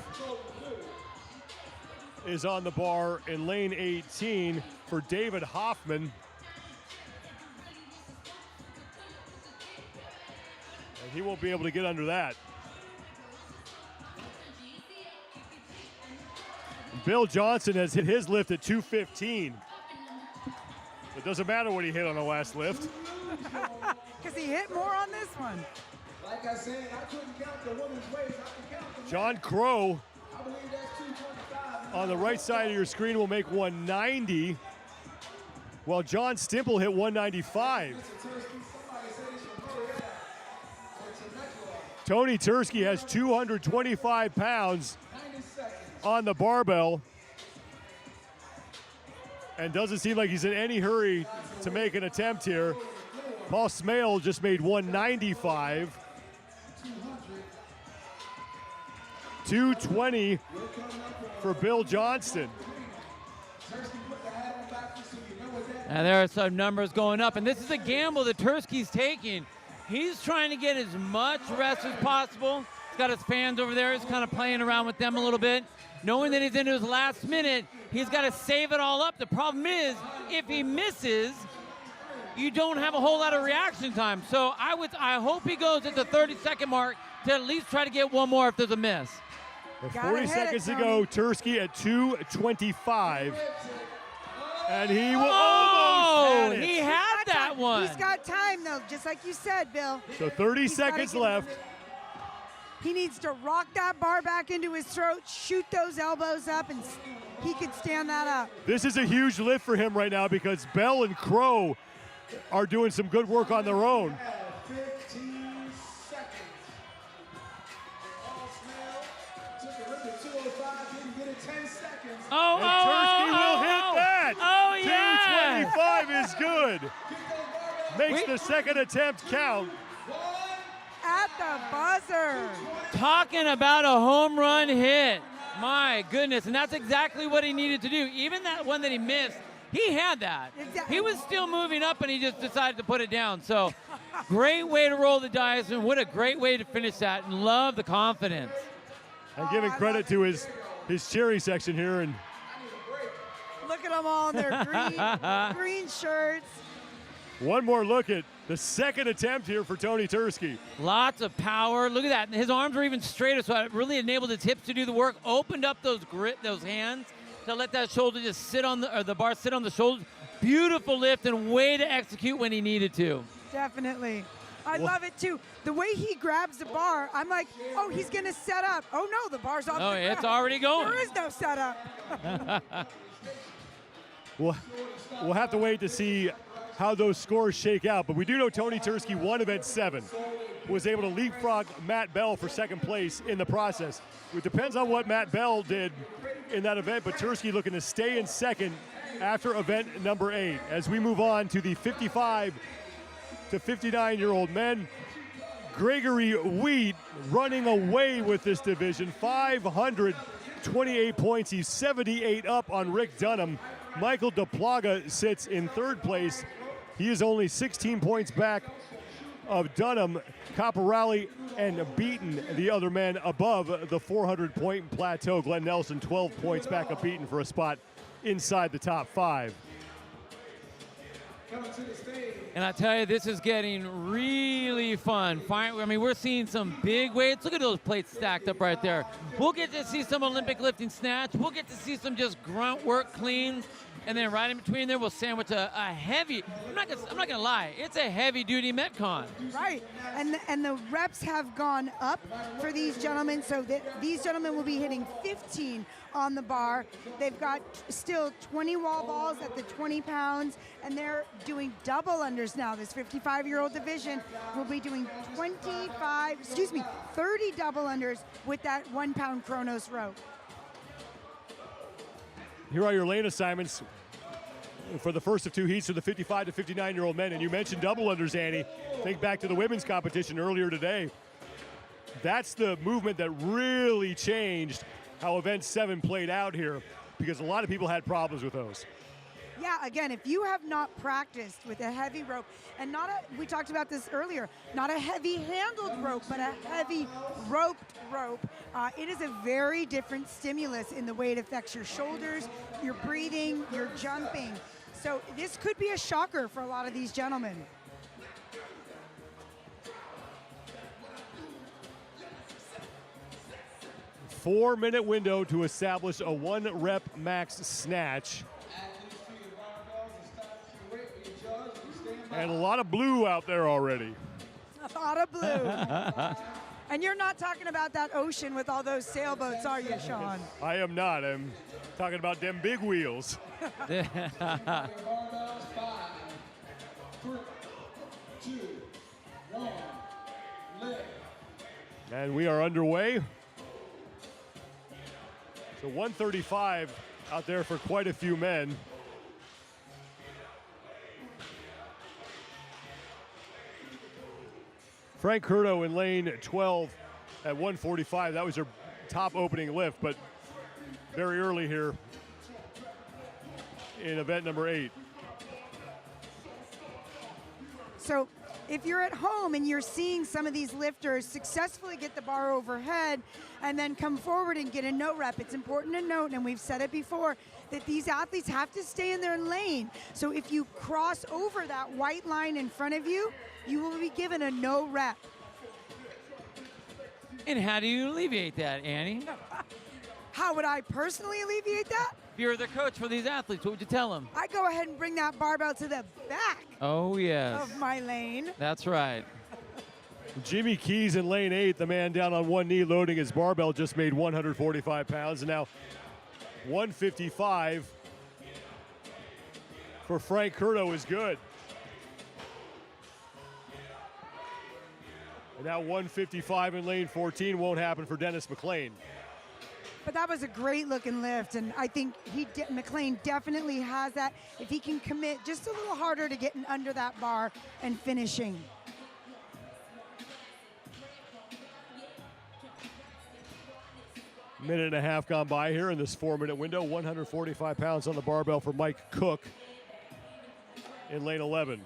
is on the bar in lane 18 for David Hoffman. And he won't be able to get under that. Bill Johnson has hit his lift at 215. It doesn't matter what he hit on the last lift. Because he hit more on this one. Like I said, I couldn't count the women's waist. I can count the John Crow I believe that's 225. on the right side of your screen will make 190, while John Stimple hit 195. Tony Tursky has 225 pounds on the barbell and doesn't seem like he's in any hurry to make an attempt here. Paul Smale just made 195. 220 for Bill Johnston. And there are some numbers going up, and this is a gamble that Tursky's taking. He's trying to get as much rest as possible. He's got his fans over there. He's kind of playing around with them a little bit. Knowing that he's into his last minute, he's got to save it all up. The problem is, if he misses, you don't have a whole lot of reaction time. So I hope he goes at the 30-second mark to at least try to get one more if there's a miss. 40 seconds to go, Tursky at 225. And he will almost had it. He had that one. He's got time, though, just like you said, Bill. So 30 seconds left. He needs to rock that bar back into his throat, shoot those elbows up, and he can stand that up. This is a huge lift for him right now because Bell and Crow are doing some good work on their own. 15 seconds. Paul Smale took a rip at 205, didn't get it 10 seconds. Oh, And Tursky will hit that. Oh, yeah. 225 is good. Makes the second attempt count. At the buzzer. Talking about a home run hit. My goodness, and that's exactly what he needed to do. Even that one that he missed, he had that. Exactly. He was still moving up, and he just decided to put it down. So great way to roll the dice, and what a great way to finish that, and love the confidence. And giving credit to his cheering section here. And Look at them all in their green shirts. one more look at the second attempt here for Tony Tursky. Lots of power. Look at that. His arms were even straighter, so it really enabled his hips to do the work. Opened up those hands to let that shoulder just sit on the bar sit on the shoulders. Beautiful lift and way to execute when he needed to. Definitely. I love it too. The way he grabs the bar, I'm like, oh, he's going to set up. Oh, no, the bar's off Oh, the ground. it's already going. There is no setup. We'll have to wait to see how those scores shake out. But we do know Tony Tursky won event 7, was able to leapfrog Matt Bell for second place in the process. It depends on what Matt Bell did in that event, but Tursky looking to stay in second after event number 8. As we move on to the 55 to 59-year-old men, Gregory Wheat running away with this division, 528 points. He's 78 up on Rick Dunham. Michael DePlaga sits in third place. He is only 16 points back of Dunham, Caporelli, and Beaton, the other man above the 400-point plateau. Glenn Nelson, 12 points back of Beaton for a spot inside the top 5. And I tell you, this is getting really fun. I mean, we're seeing some big weights. Look at those plates stacked up right there. We'll get to see some Olympic lifting snatch. We'll get to see some just grunt work cleans. And then right in between there, we'll sandwich a heavy, I'm not gonna lie, it's a heavy duty Metcon. Right, and the reps have gone up for these gentlemen, so that these gentlemen will be hitting 15 on the bar. They've got still 20 wall balls at the 20 pounds, and they're doing double unders now. This 55-year-old division will be doing 30 double unders with that 1 pound Kronos rope. Here are your lane assignments for the first of 2 heats for the 55 to 59-year-old men. And you mentioned double unders, Annie. Think back to the women's competition earlier today. That's the movement that really changed how event 7 played out here, because a lot of people had problems with those. Yeah, again, if you have not practiced with a heavy rope, and we talked about this earlier, not a heavy handled rope, but a heavy roped rope, it is a very different stimulus in the way it affects your shoulders, your breathing, your jumping. So this could be a shocker for a lot of these gentlemen. Four-minute window to establish a 1-rep max snatch. And a lot of blue out there already. A lot of blue. And you're not talking about that ocean with all those sailboats, are you, Sean? I am not. I'm talking about them big wheels. 5, 3, 2, 1, lift. And we are underway. So 135 out there for quite a few men. Frank Curto in lane 12 at 145. That was her top opening lift, but very early here in event number 8. So if you're at home and you're seeing some of these lifters successfully get the bar overhead and then come forward and get a no rep, it's important to note, and we've said it before, that these athletes have to stay in their lane. So if you cross over that white line in front of you, you will be given a no rep. And how do you alleviate that, Annie? How would I personally alleviate that? If you're the coach for these athletes, what would you tell them? I go ahead and bring that barbell to the back Oh, yes. of my lane. That's right. Jimmy Keys in lane 8, the man down on one knee loading his barbell, just made 145 pounds. And now 155 for Frank Curto is good. And now 155 in lane 14 won't happen for Dennis McLean. But that was a great looking lift, and I think McLean definitely has that. If he can commit just a little harder to getting under that bar and finishing. Minute and a half gone by here in this 4-minute window. 145 pounds on the barbell for Mike Cook in lane 11.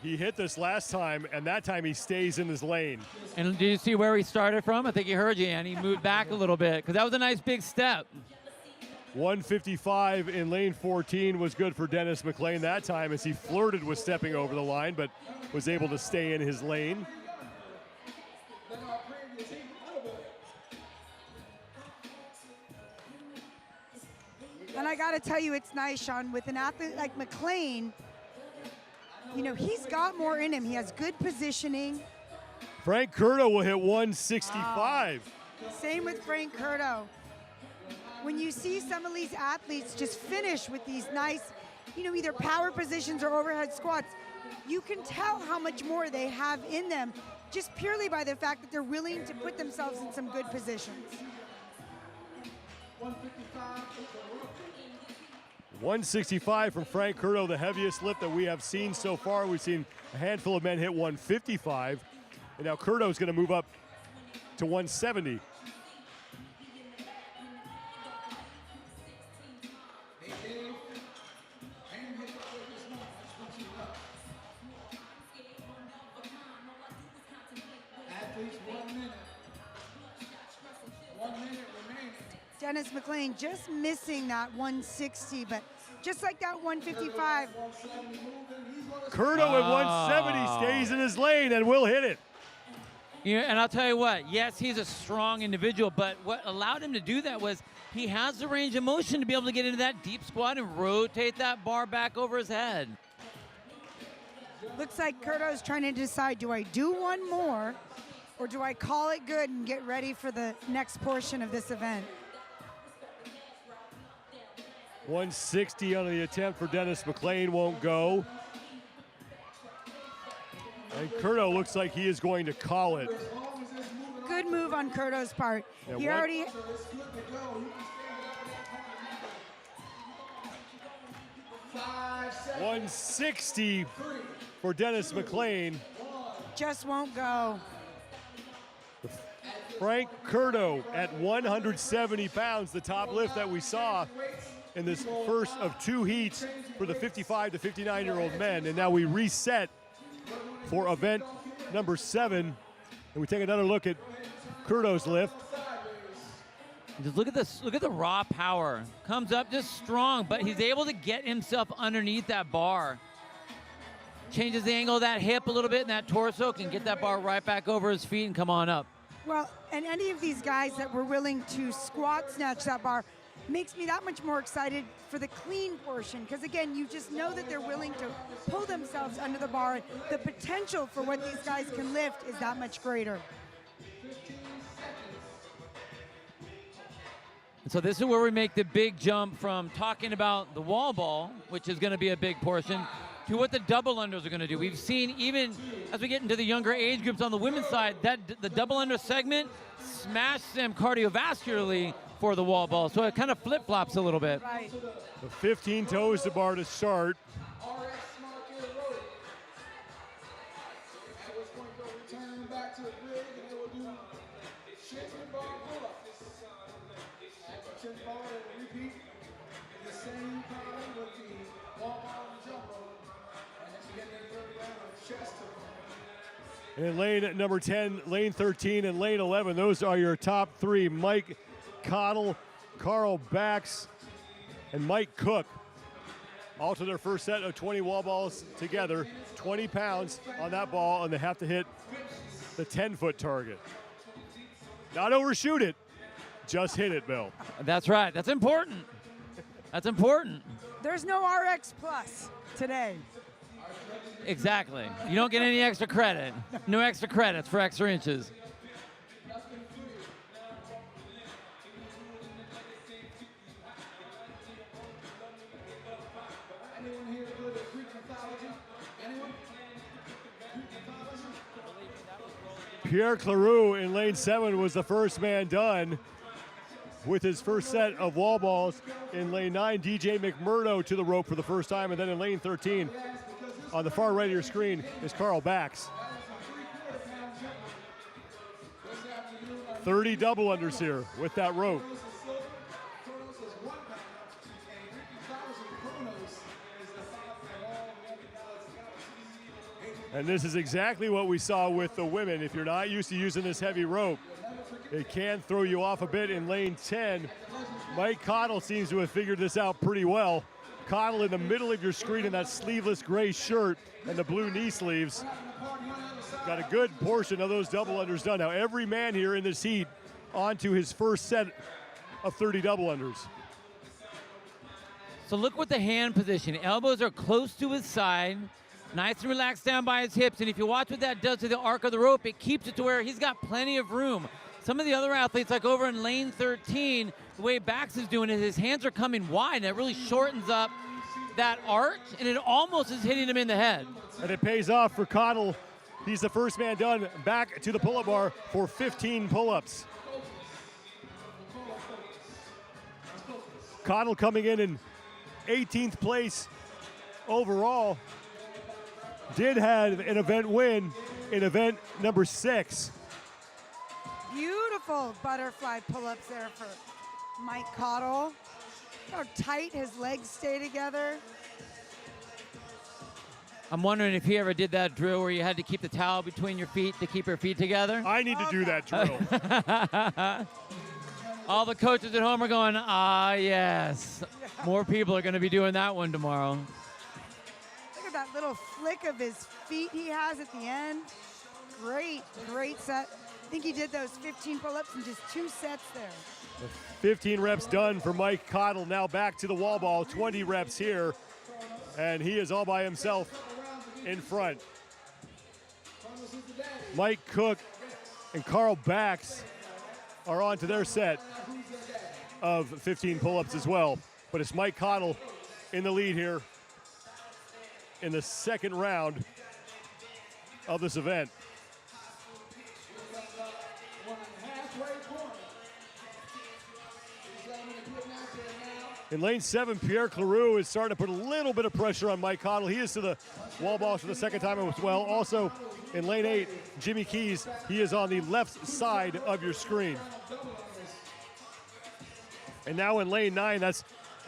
He hit this last time, and that time he stays in his lane. And do you see where he started from? I think he heard you, and he moved back a little bit, because that was a nice big step. 155 in lane 14 was good for Dennis McLean that time, as he flirted with stepping over the line, but was able to stay in his lane. And I got to tell you, it's nice, Sean, with an athlete like McLean, you know, he's got more in him. He has good positioning. Frank Curto will hit 165. Same with Frank Curto. When you see some of these athletes just finish with these nice, you know, either power positions or overhead squats, you can tell how much more they have in them just purely by the fact that they're willing to put themselves in some good positions. 165 from Frank Curto, the heaviest lift that we have seen so far. We've seen a handful of men hit 155, and now Curto's going to move up to 170. Athletes, 1 minute. 1 minute remaining. Dennis McLean just missing that 160, but just like that 155. Curto at 170 stays in his lane and will hit it. Yeah, and I'll tell you what, yes, he's a strong individual, but what allowed him to do that was he has the range of motion to be able to get into that deep squat and rotate that bar back over his head. Looks like Curto's trying to decide, do I do one more or do I call it good and get ready for the next portion of this event? 160 on the attempt for Dennis McLean won't go. And Curto looks like he is going to call it. Good move on Curto's part. Yeah, He already 160 for Dennis McLean. just won't go. Frank Curto at 170 pounds, the top lift that we saw in this first of two heats for the 55 to 59-year-old men. And now we reset for event number 7. And we take another look at Curto's lift. Just look at this. Look at the raw power. Comes up just strong, but he's able to get himself underneath that bar. Changes the angle of that hip a little bit, and that torso can get that bar right back over his feet and come on up. Well, and any of these guys that were willing to squat snatch that bar makes me that much more excited for the clean portion, because again, you just know that they're willing to pull themselves under the bar. The potential for what these guys can lift is that much greater. And so this is where we make the big jump from talking about the wall ball, which is going to be a big portion, to what the double unders are going to do. We've seen, even as we get into the younger age groups on the women's side, that the double under segment smashed them cardiovascularly for the wall ball. So it kind of flip-flops a little bit. Right. The 15 toes to bar to start. Smartgear road. At which point they'll return back to the grid and they will do chin bar pull-ups. At the chin bar, they will repeat the same pattern with the wall bar and jump rope. And then you get their third round of chest to In lane number 10, lane 13, and lane 11, those are your top three. Mike Cottle, Carl Bax, and Mike Cook. All to their first set of 20 wall balls together. 20 pounds on that ball, and they have to hit the 10-foot target. Not overshoot it, just hit it, Bill. That's right. That's important. That's important. There's no RX Plus today. Exactly. You don't get any extra credit. No extra credits for extra inches. anyone here good at Greek mythology? Anyone? Greek mythology? Pierre Claroux in lane 7 was the first man done with his first set of wall balls. In lane 9, DJ McMurdo to the rope for the first time, and then in lane 13, on the far right of your screen, is Carl Bax. 30 double unders here with that rope. And this is exactly what we saw with the women. If you're not used to using this heavy rope, it can throw you off a bit. In lane 10, Mike Cottle seems to have figured this out pretty well. Cottle in the middle of your screen in that sleeveless gray shirt and the blue knee sleeves. Got a good portion of those double unders done. Now every man here in this heat onto his first set of 30 double unders. So look what the hand position. Elbows are close to his side, nice and relaxed down by his hips. And if you watch what that does to the arc of the rope, it keeps it to where he's got plenty of room. Some of the other athletes, like over in lane 13, the way Bax is doing it, his hands are coming wide, and it really shortens up that arch, and it almost is hitting him in the head. And it pays off for Cottle. He's the first man done back to the pull-up bar for 15 pull-ups. Cottle coming in 18th place overall. Did have an event win in event number 6. Beautiful butterfly pull-ups there for Mike Cottle. How tight his legs stay together. I'm wondering if he ever did that drill where you had to keep the towel between your feet to keep your feet together. I need to do that drill. All the coaches at home are going, yes. More people are going to be doing that one tomorrow. Look at that little flick of his feet he has at the end. Great set. I think he did those 15 pull-ups in just 2 sets there. 15 reps done for Mike Cottle. Now back to the wall ball, 20 reps here. And he is all by himself in front. Mike Cook and Carl Bax are on to their set of 15 pull-ups as well. But it's Mike Cottle in the lead here in the second round of this event. In lane 7, Pierre Cleroux is starting to put a little bit of pressure on Mike Cottle. He is to the wall ball for the second time as well. Also, in lane 8, Jimmy Keys, he is on the left side of your screen. And now in lane 9, that's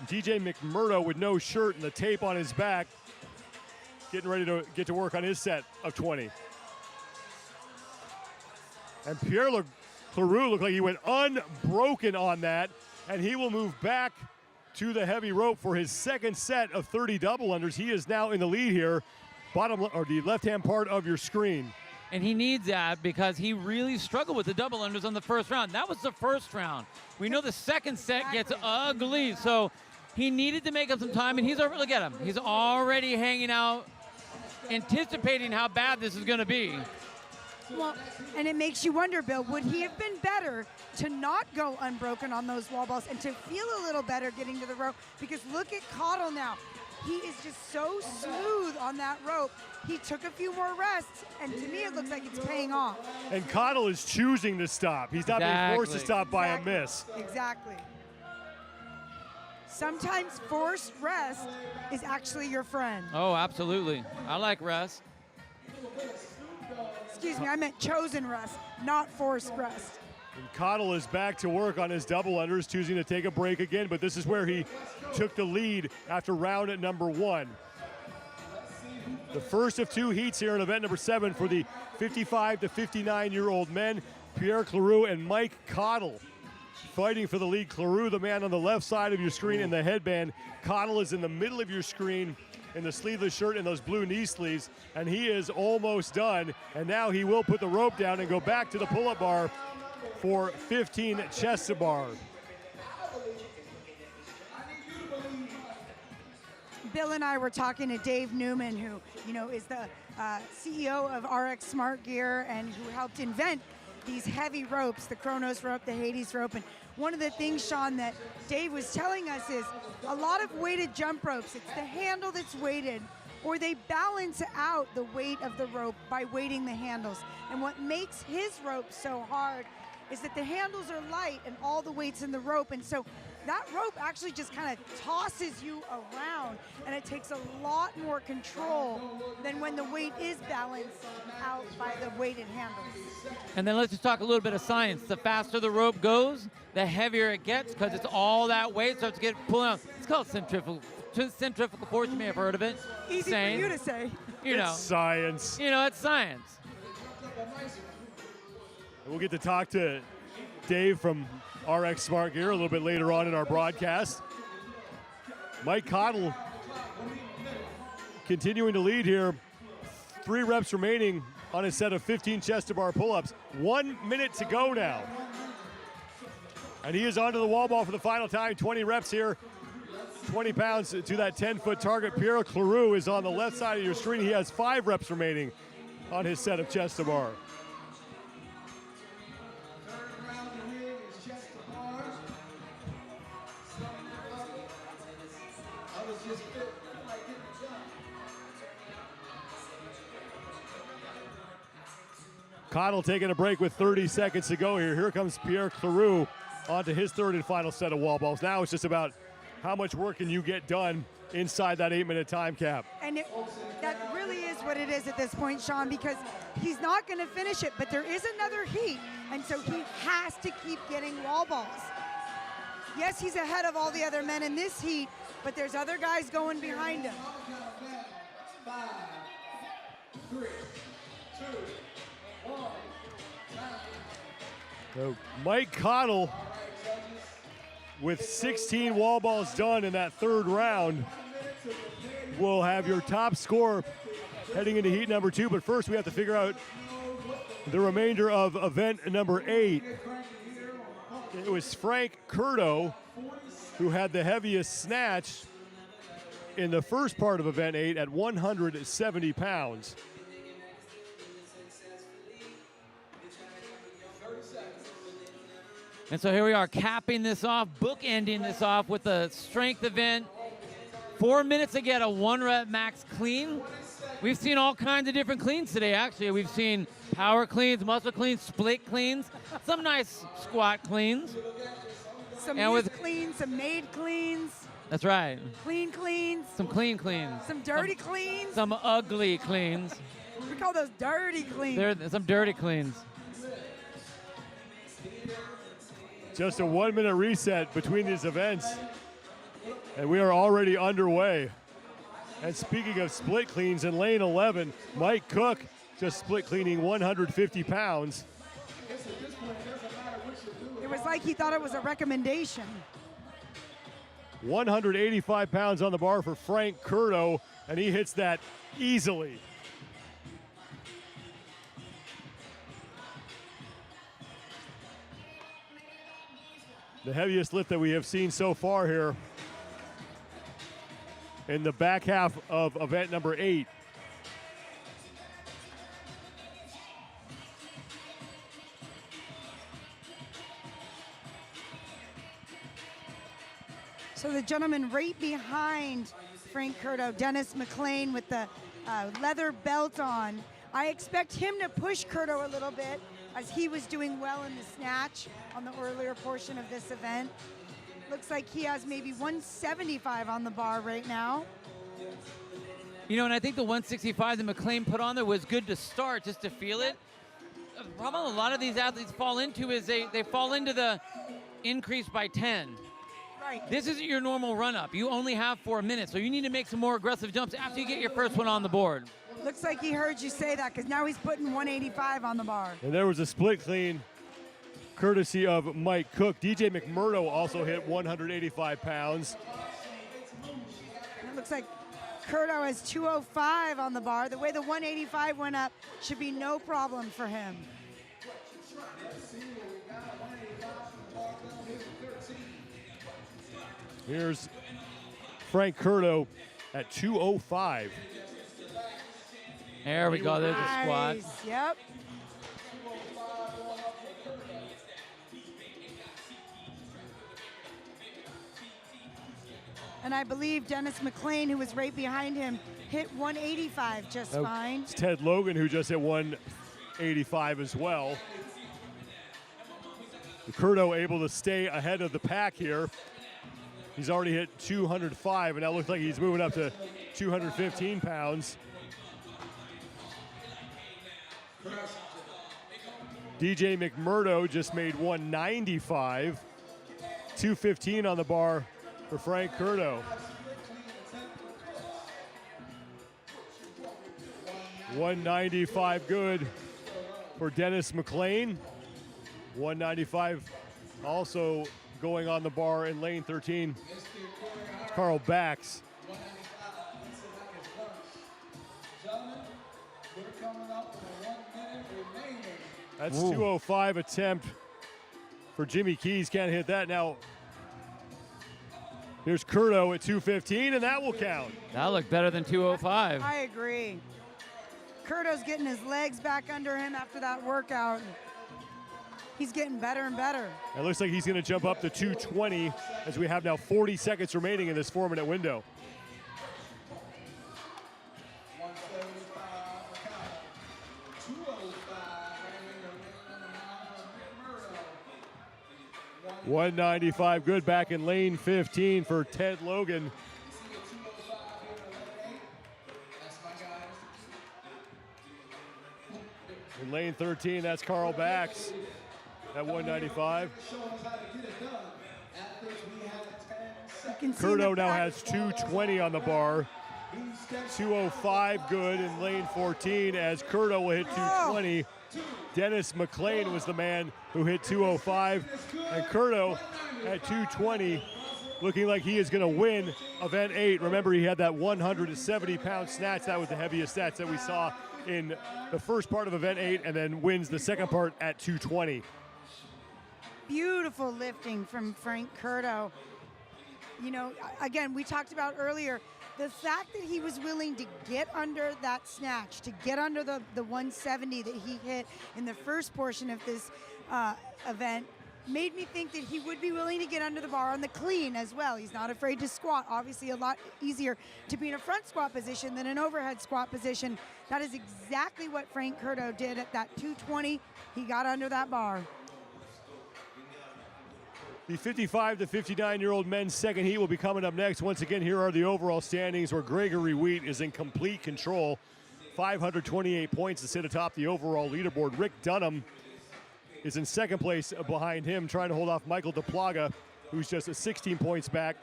DJ McMurdo with no shirt and the tape on his back, getting ready to get to work on his set of 20. And Pierre Cleroux looked like he went unbroken on that, and he will move back to the heavy rope for his second set of 30 double unders. He is now in the lead here, the left-hand part of your screen. And he needs that because he really struggled with the double unders on the first round. That was the first round. We know the second set gets ugly, so he needed to make up some time, and look at him. He's already hanging out, anticipating how bad this is going to be. Well, and it makes you wonder, Bill, would he have been better to not go unbroken on those wall balls and to feel a little better getting to the rope? Because look at Cottle now. He is just so smooth on that rope. He took a few more rests, and to me it looks like it's paying off. And Cottle is choosing to stop. He's not being forced to stop by a miss. Exactly. Sometimes forced rest is actually your friend. Oh, absolutely. I like rest. Excuse me, I meant chosen rest, not forced rest. And Cottle is back to work on his double unders, choosing to take a break again, but this is where he took the lead after round at number 1. The first of 2 heats here in event number 7 for the 55 to 59-year-old men, Pierre Cleroux and Mike Cottle fighting for the lead. Cleroux, the man on the left side of your screen in the headband. Cottle is in the middle of your screen in the sleeveless shirt and those blue knee sleeves, and he is almost done. And now he will put the rope down and go back to the pull-up bar for 15 chest to bar. Bill and I were talking to Dave Newman, who is the CEO of RX Smartgear and who helped invent these heavy ropes, the Kronos rope, the Hades rope. And one of the things, Sean, that Dave was telling us is a lot of weighted jump ropes, it's the handle that's weighted, or they balance out the weight of the rope by weighting the handles. And what makes his rope so hard is that the handles are light and all the weight's in the rope. And so that rope actually just kind of tosses you around, and it takes a lot more control than when the weight is balanced out by the weighted handles. And then let's just talk a little bit of science. The faster the rope goes, the heavier it gets because it's all that weight starts to get pulled out. It's called centrifugal force. You may have heard of it. Easy for you to say. It's science. It's science. We'll get to talk to Dave from RX Smartgear a little bit later on in our broadcast. Mike Cottle continuing to lead here. 3 reps remaining on his set of 15 chest to bar pull-ups. 1 minute to go now. And he is onto the wall ball for the final time. 20 reps here 20 pounds to that 10-foot target. Pierre Cleroux is on the left side of your screen. He has 5 reps remaining on his set of chest to bar. Third round of the ring is chest to bar. Others just feel like getting it done. Connell taking a break with 30 seconds to go here. Here comes Pierre Cleroux onto his third and final set of wall balls. Now it's just about how much work can you get done inside that 8-minute time cap. And that really is what it is at this point, Sean, because he's not going to finish it, but there is another heat, and so he has to keep getting wall balls. Yes, he's ahead of all the other men in this heat, but there's other guys going behind him. 5, 3, 2, 1. So Mike Connell with 16 wall balls done in that third round will have your top score heading into heat number 2. But first we have to figure out the remainder of event number 8. It was Frank Curto who had the heaviest snatch in the first part of event 8 at 170 pounds. And so here we are, capping this off, bookending this off with the strength event. 4 minutes to get a 1-rep max clean. We've seen all kinds of different cleans today, actually. We've seen power cleans, muscle cleans, split cleans, some nice squat cleans. Some And used cleans, some made cleans, That's right. clean cleans, Some clean cleans. some dirty cleans. Some ugly cleans. We call those dirty cleans. There's some dirty cleans. Just a 1-minute reset between these events, and we are already underway. And speaking of split cleans, in lane 11, Mike Cook just split cleaning 150 pounds. It was like he thought it was a recommendation. 185 pounds on the bar for Frank Curto, and he hits that easily. The heaviest lift that we have seen so far here in the back half of event number 8. So the gentleman right behind Frank Curto, Dennis McLean with the leather belt on. I expect him to push Curto a little bit as he was doing well in the snatch on the earlier portion of this event. Looks like he has maybe 175 on the bar right now. You know, and I think the 165 that McLean put on there was good to start, just to feel it. The problem a lot of these athletes fall into is they fall into the increase by 10. Right. This isn't your normal run-up. You only have 4 minutes, so you need to make some more aggressive jumps after you get your first one on the board. Looks like he heard you say that because now he's putting 185 on the bar. And there was a split clean courtesy of Mike Cook. DJ McMurdo also hit 185 pounds. And it looks like Curto has 205 on the bar. The way the 185 went up should be no problem for him. Here's Frank Curto at 205. There we go, there's the squat. Nice. Yep. And I believe Dennis McLean, who was right behind him, hit 185 just fine. It's Ted Logan who just hit 185 as well. Curto able to stay ahead of the pack here. He's already hit 205, and that looks like he's moving up to 215 pounds. DJ McMurdo just made 195. 215 on the bar for Frank Curto. 195 good for Dennis McLean. 195 also going on the bar in lane 13. Carl Bax. That's 205 attempt for Jimmy Keys. Can't hit that now. Here's Curto at 215, and that will count. That looked better than 205. I agree. Curto's getting his legs back under him after that workout. He's getting better and better. It looks like he's going to jump up to 220 as we have now 40 seconds remaining in this 4-minute window. 195 good back in lane 15 for Ted Logan. In lane 13, that's Carl Bax at 195. Curto now has 220 on the bar. 205 good in lane 14 as Curto will hit 220. Dennis McLean was the man who hit 205, and Curto at 220, looking like he is going to win event 8. Remember, he had that 170-pound snatch. That was the heaviest snatch that we saw in the first part of event 8, and then wins the second part at 220. Beautiful lifting from Frank Curto. You know, again, we talked about earlier, the fact that he was willing to get under that snatch, to get under the 170 that he hit in the first portion of this event, made me think that he would be willing to get under the bar on the clean as well. He's not afraid to squat. Obviously, a lot easier to be in a front squat position than an overhead squat position. That is exactly what Frank Curto did at that 220. He got under that bar. The 55 to 59-year-old men's second heat will be coming up next. Once again, here are the overall standings where Gregory Wheat is in complete control. 528 points to sit atop the overall leaderboard. Rick Dunham is in second place behind him, trying to hold off Michael DePlaga, who's just 16 points back.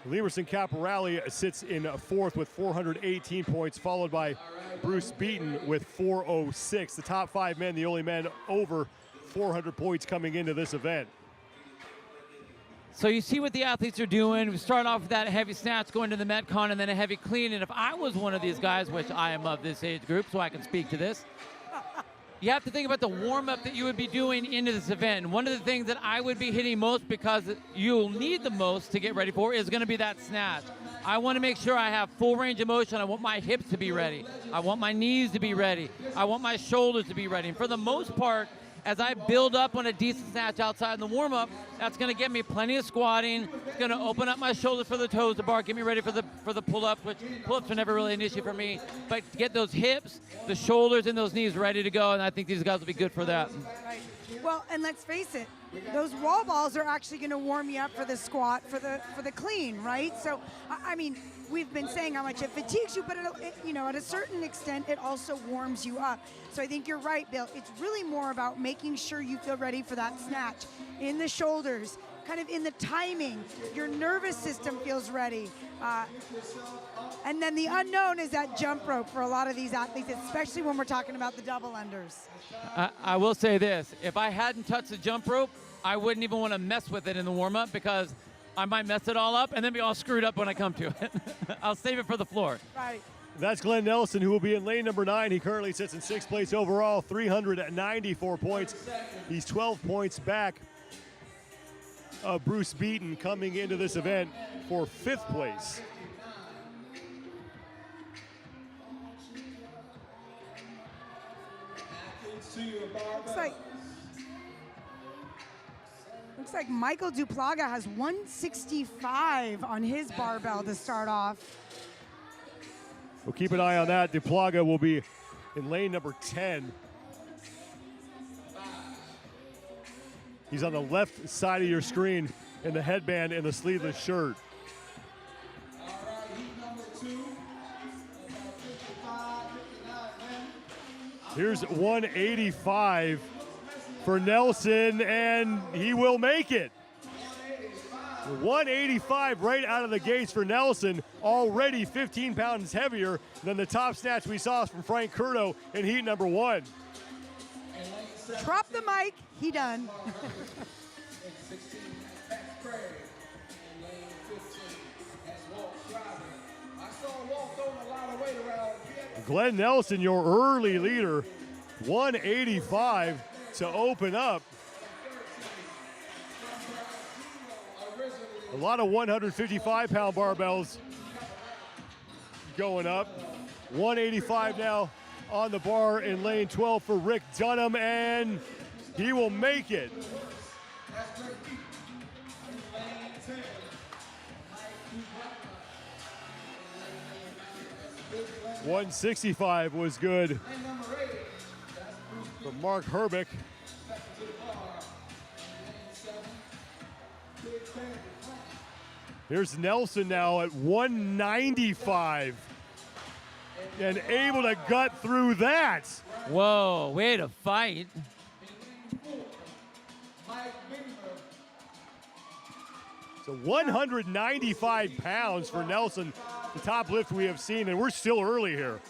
Lemerson Caporale sits in fourth with 418 points, followed by Bruce Beaton with 406. The top 5 men, the only men over 400 points coming into this event. So you see what the athletes are doing. We start off with that heavy snatch going to the Metcon and then a heavy clean. And if I was one of these guys, which I am of this age group, so I can speak to this, you have to think about the warm-up that you would be doing into this event. And one of the things that I would be hitting most, because you'll need the most to get ready for, is going to be that snatch. I want to make sure I have full range of motion. I want my hips to be ready. I want my knees to be ready. I want my shoulders to be ready. And for the most part, as I build up on a decent snatch outside in the warm-up, that's going to get me plenty of squatting. It's going to open up my shoulders for the toes to bar, get me ready for the pull-ups, which pull-ups are never really an issue for me. But get those hips, the shoulders, and those knees ready to go, and I think these guys will be good for that. Right. Well, and let's face it, those wall balls are actually going to warm you up for the squat, for the clean, right? So, I mean, we've been saying how much it fatigues you, but at a certain extent, it also warms you up. So I think you're right, Bill. It's really more about making sure you feel ready for that snatch in the shoulders, kind of in the timing. Your nervous system feels ready. And then the unknown is that jump rope for a lot of these athletes, especially when we're talking about the double unders. I will say this. If I hadn't touched the jump rope, I wouldn't even want to mess with it in the warm-up because I might mess it all up and then be all screwed up when I come to it. I'll save it for the floor. Right. That's Glenn Nelson, who will be in lane number 9. He currently sits in 6th place overall, 394 points. He's 12 points back of Bruce Beaton coming into this event for 5th place. Looks like Michael DePlaga has 165 on his barbell to start off. We'll keep an eye on that. DePlaga will be in lane number 10. He's on the left side of your screen in the headband and the sleeveless shirt. Here's 185 for Nelson, and he will make it. 185 right out of the gates for Nelson, already 15 pounds heavier than the top snatch we saw from Frank Curto in heat number 1. Drop the mic, he done. Glenn Nelson, your early leader, 185 to open up. A lot of 155-pound barbells going up. 185 now on the bar in lane 12 for Rick Dunham, and he will make it. 165 was good for Mark Herbick. Here's Nelson now at 195 and able to gut through that. Whoa, way to fight. So 195 pounds for Nelson, the top lift we have seen, and we're still early here.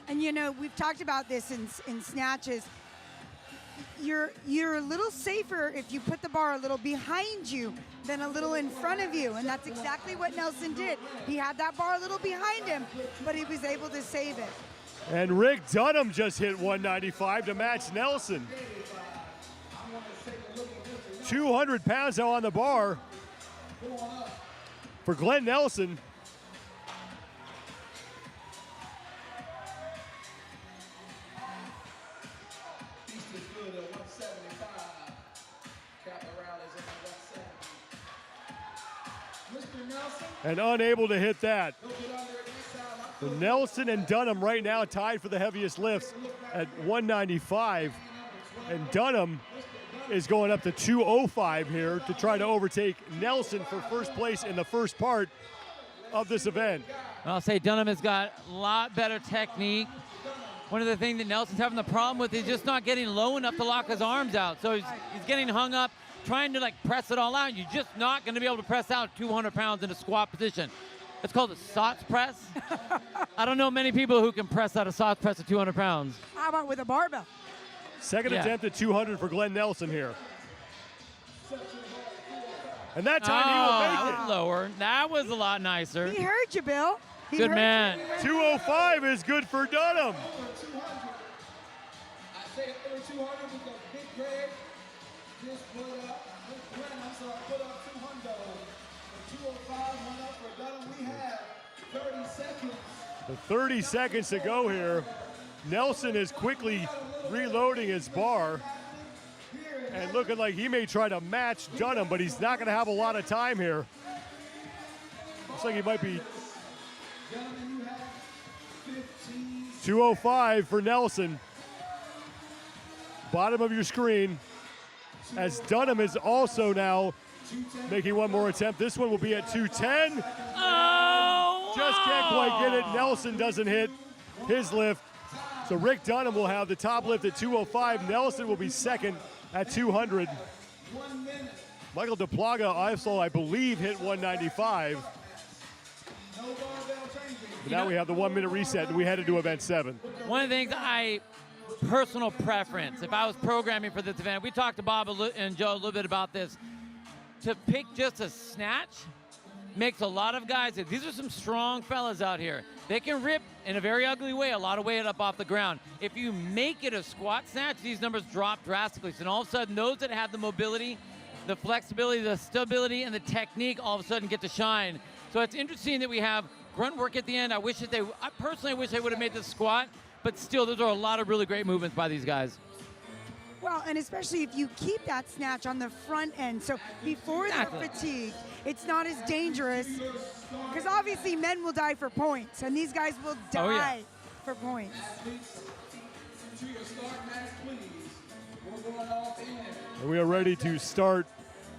And you know, we've talked about this in snatches. You're a little safer if you put the bar a little behind you than a little in front of you, and that's exactly what Nelson did. He had that bar a little behind him, but he was able to save it. And Rick Dunham just hit 195 to match Nelson. 200 pounds now on the bar for Glenn Nelson. And unable to hit that. So Nelson and Dunham right now tied for the heaviest lifts at 195. And Dunham is going up to 205 here to try to overtake Nelson for first place in the first part of this event. I'll say Dunham has got a lot better technique. One of the things that Nelson's having the problem with is just not getting low enough to lock his arms out. So he's getting hung up, trying to like press it all out. You're just not going to be able to press out 200 pounds in a squat position. It's called a SOTS press. I don't know many people who can press out a SOTS press at 200 pounds. How about with a barbell? Second attempt at 200 for Glenn Nelson here. And that time he will make that was lower. That was a lot nicer. He heard you, Bill. Good man. 205 is good for Dunham. I say over 200 because Big Greg just put up, put up 200. The 205 went up for Dunham. We have 30 seconds. The 30 seconds to go here. Nelson is quickly reloading his bar and looking like he may try to match Dunham, but he's not going to have a lot of time here. Looks like he might be 205 for Nelson. Bottom of your screen, as Dunham is also now making one more attempt. This one will be at 210. Oh! Just can't quite get it. Nelson doesn't hit his lift. So Rick Dunham will have the top lift at 205. Nelson will be second at 200. Michael DePlaga also, I believe, hit 195. But now we have the 1 minute reset and we headed to event 7. One of the things personal preference, if I was programming for this event, we talked to Bob and Joe a little bit about this, to pick just a snatch makes a lot of guys, these are some strong fellas out here. They can rip in a very ugly way, a lot of weight up off the ground. If you make it a squat snatch, these numbers drop drastically. So all of a sudden, those that have the mobility, the flexibility, the stability, and the technique all of a sudden get to shine. So it's interesting that we have grunt work at the end. I personally wish they would have made this squat, but still, those are a lot of really great movements by these guys. Well, and especially if you keep that snatch on the front end, so before they're fatigued, it's not as dangerous, because obviously men will die for points, and these guys will die for points. And we are ready to start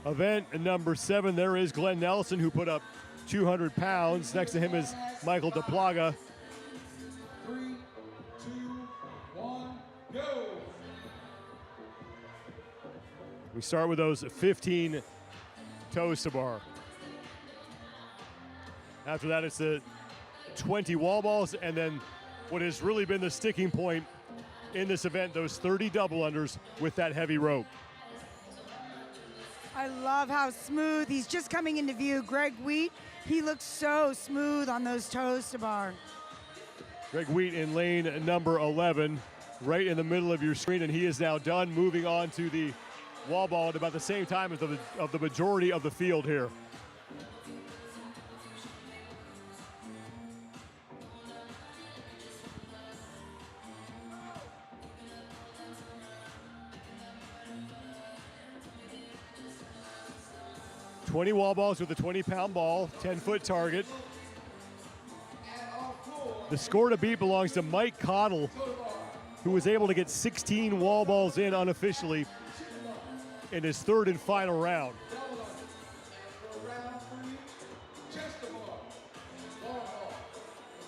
event number 7. There is Glenn Nelson, who put up 200 pounds. Next to him is Michael DePlaga. 3, 2, 1, go! We start with those 15 toes to bar. After that, it's the 20 wall balls, and then what has really been the sticking point in this event, those 30 double unders with that heavy rope. I love how smooth he's just coming into view. Greg Wheat, he looks so smooth on those toes to bar. Greg Wheat in lane number 11, right in the middle of your screen, and he is now done, moving on to the wall ball at about the same time as the majority of the field here. "20 wall balls with a 20-pound ball, 10-foot target. The score to beat belongs to Mike Connell, who was able to get 16 wall balls in unofficially in his third and final round.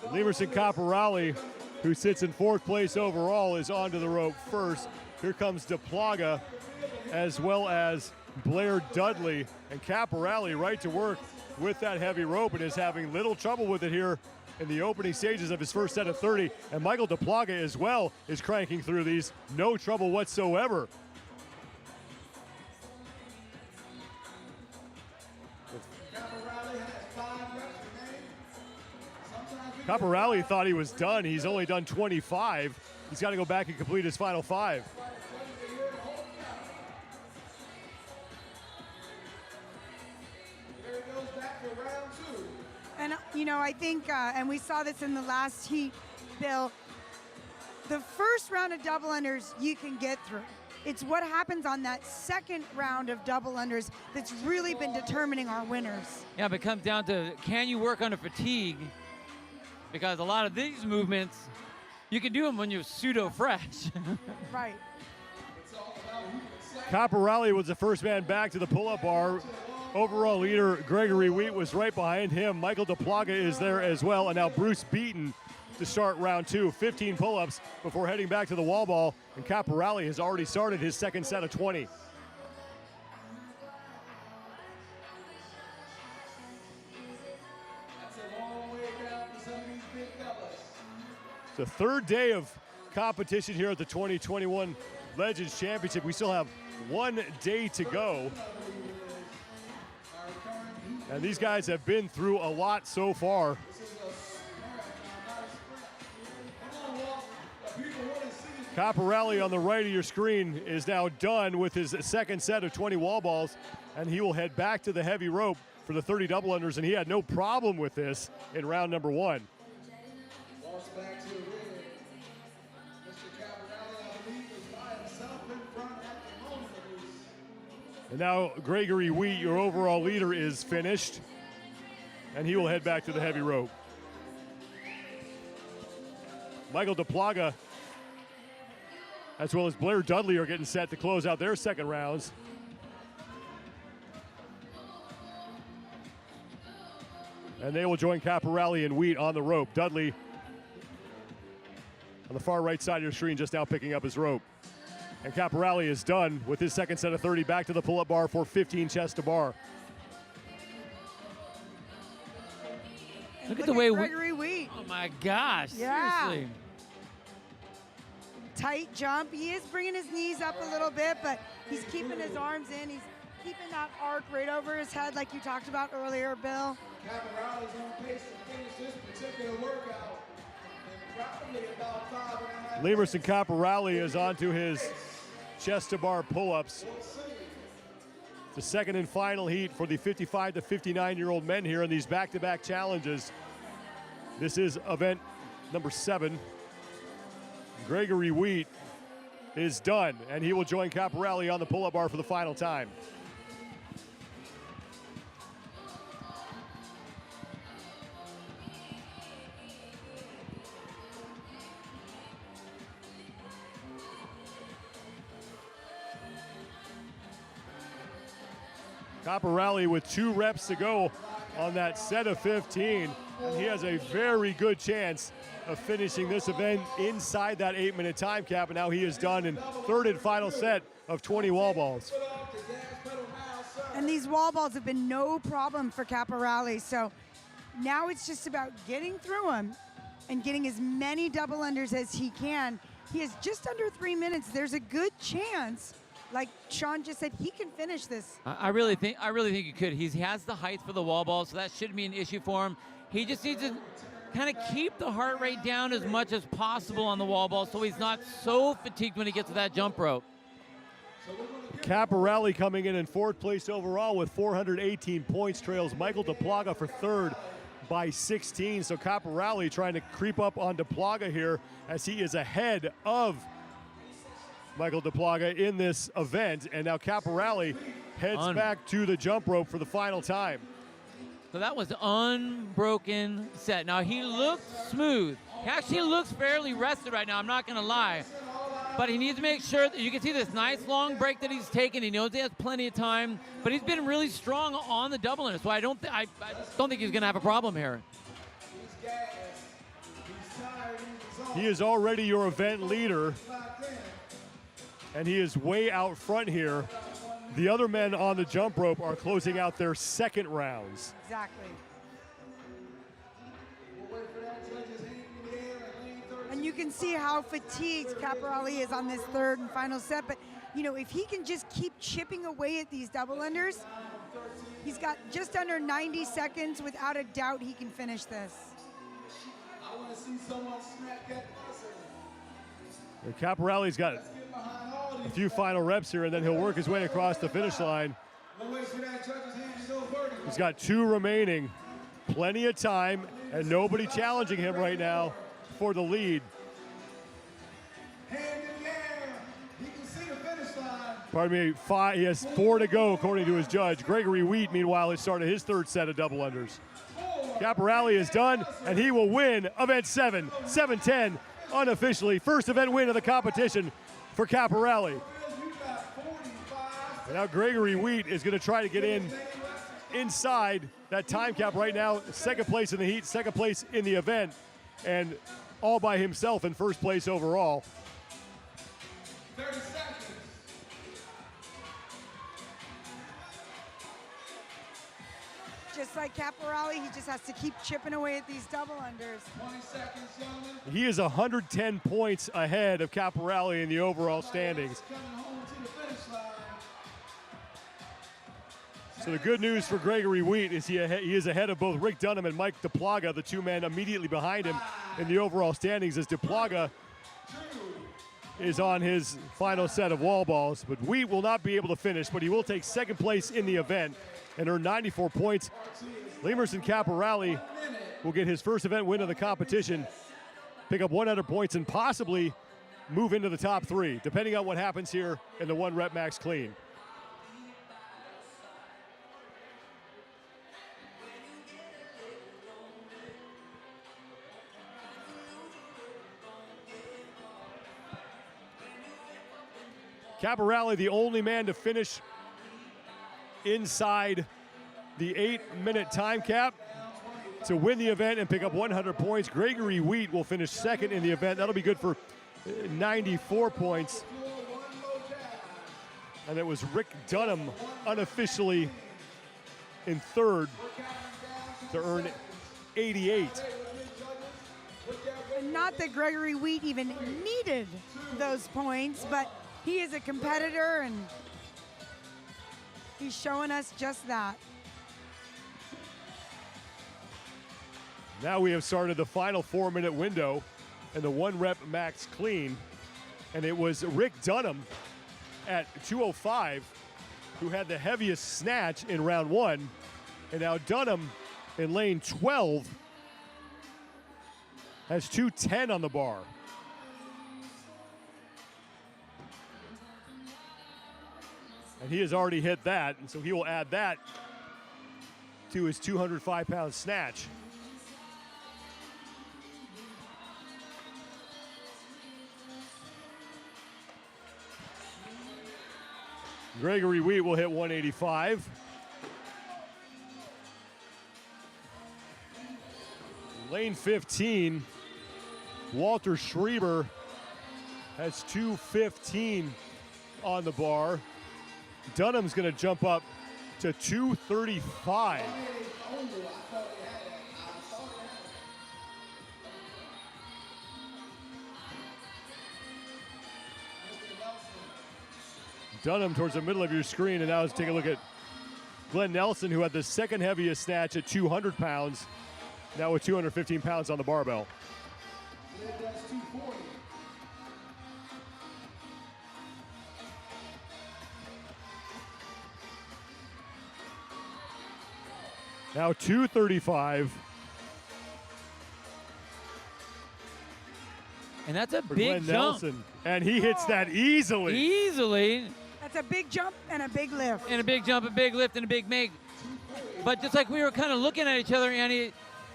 Lemerson Caporale, who sits in fourth place overall, is onto the rope first. Here comes DePlaga, as well as Blair Dudley, and Caporale right to work with that heavy rope and is having little trouble with it here in the opening stages of his first set of 30. And Michael DePlaga as well is cranking through these, no trouble whatsoever. Caporale thought he was done. He's only done 25. He's got to go back and complete his final 5. And, you know, I think, and we saw this in the last heat, Bill, the first round of double unders you can get through. It's what happens on that second round of double unders that's really been determining our winners. Yeah, but it comes down to, can you work under fatigue? Because a lot of these movements, you can do them when you're pseudo-fresh. Right. Caporale was the first man back to the pull-up bar. Overall leader Gregory Wheat was right behind him. Michael DePlaga is there as well. And now Bruce Beaton to start round 2. 15 pull-ups before heading back to the wall ball. And Caporale has already started his second set of 20. It's the third day of competition here at the 2021 Legends Championship. We still have one day to go. And these guys have been through a lot so far. Caporale on the right of your screen is now done with his second set of 20 wall balls, and he will head back to the heavy rope for the 30 double unders, and he had no problem with this in round number 1. And now Gregory Wheat, your overall leader, is finished, and he will head back to the heavy rope. Michael DePlaga, as well as Blair Dudley, are getting set to close out their second rounds. And they will join Caporale and Wheat on the rope. Dudley on the far right side of your screen, just now picking up his rope. And Caporale is done with his second set of 30, back to the pull-up bar for 15 chest to bar. Look at the way Gregory Wheat. Oh my gosh, Yeah. seriously. Tight jump. He is bringing his knees up a little bit, but he's keeping his arms in. He's keeping that arc right over his head like you talked about earlier, Bill. Caporale is on pace to finish this particular workout in probably about 5.5 minutes. Lemerson Caporale is onto his chest to bar pull-ups. The second and final heat for the 55 to 59-year-old men here in these back-to-back challenges. This is event number 7. Gregory Wheat is done, and he will join Caporale on the pull-up bar for the final time. Caporale with 2 reps to go on that set of 15, and he has a very good chance of finishing this event inside that 8-minute time cap, and now he is done in third and final set of 20 wall balls. And these wall balls have been no problem for Caporale, so now it's just about getting through them and getting as many double unders as he can. He has just under 3 minutes. There's a good chance, like Sean just said, he can finish this. I really think he could. He has the height for the wall ball, so that shouldn't be an issue for him. He just needs to kind of keep the heart rate down as much as possible on the wall ball so he's not so fatigued when he gets to that jump rope. Caporelli coming in fourth place overall with 418 points, trails Michael DePlaga for third by 16. So Caporelli trying to creep up on DePlaga here as he is ahead of Michael DePlaga in this event. And now Caporelli heads back to the jump rope for the final time. So that was unbroken set. Now he looked smooth. He actually looks fairly rested right now, I'm not gonna lie. But he needs to make sure that you can see this nice long break that he's taken. He knows he has plenty of time, but he's been really strong on the double under. So I don't think he's gonna have a problem here. He is already your event leader, and he is way out front here. The other men on the jump rope are closing out their second rounds. Exactly. And you can see how fatigued Caporelli is on this third and final set. But, you know, if he can just keep chipping away at these double unders, he's got just under 90 seconds. Without a doubt, he can finish this. I want to see someone smack that person. Caporelli's got a few final reps here, and then he'll work his way across the finish line. He's got 2 remaining. Plenty of time, and nobody challenging him right now for the lead. Hand in the air. He can see the finish line. Pardon me, 5. He has 4 to go, according to his judge. Gregory Wheat, meanwhile, has started his third set of double unders. Caporelli is done, and he will win event 7, 7-10, unofficially. First event win of the competition for Caporelli. And now Gregory Wheat is going to try to get inside that time cap right now. Second place in the heat, second place in the event, and all by himself in first place overall. 30 seconds. Just like Caporelli, he just has to keep chipping away at these double unders. 20 seconds, gentlemen. He is 110 points ahead of Caporelli in the overall standings. Coming home to the finish line. So the good news for Gregory Wheat is he is ahead of both Rick Dunham and Mike DePlaga, the 2 men immediately behind him in the overall standings, as DePlaga is on his final set of wall balls. But Wheat will not be able to finish, but he will take second place in the event and earn 94 points. Lemerson Caporelli will get his first event win of the competition, pick up 100 points, and possibly move into the top 3, depending on what happens here in the 1 rep max clean. Caporelli, the only man to finish inside the 8-minute time cap to win the event and pick up 100 points. Gregory Wheat will finish second in the event. That'll be good for 94 points. And it was Rick Dunham unofficially in third to earn 88. Not that Gregory Wheat even needed those points, but he is a competitor, and he's showing us just that. Now we have started the final 4-minute window and the 1 rep max clean. And it was Rick Dunham at 205 who had the heaviest snatch in round 1. And now Dunham in lane 12 has 210 on the bar. And he has already hit that, and so he will add that to his 205-pound snatch. Gregory Wheat will hit 185. Lane 15, Walter Schreiber has 215 on the bar. Dunham's going to jump up to 235. Dunham towards the middle of your screen, and now let's take a look at Glenn Nelson, who had the second heaviest snatch at 200 pounds. Now with 215 pounds on the barbell. Leg press 240. Now 235. And that's a For big Glenn jump. Nelson. And he hits that easily. Easily. That's a big jump and a big lift. And a big jump, a big lift, and a big make. But just like we were kind of looking at each other, Annie,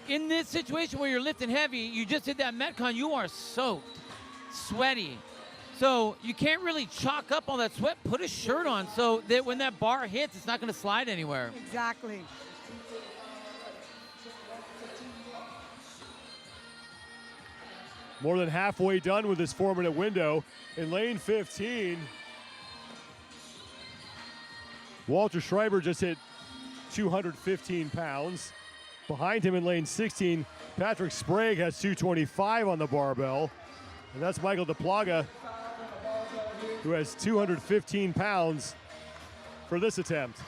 in this situation where you're lifting heavy, you just did that Metcon, you are soaked, sweaty. So you can't really chalk up all that sweat. Put a shirt on so that when that bar hits, it's not going to slide anywhere. Exactly. More than halfway done with this 4-minute window. In lane 15, Walter Schreiber just hit 215 pounds. Behind him in lane 16, Patrick Sprague has 225 on the barbell. And that's Michael DePlaga, who has 215 pounds for this attempt.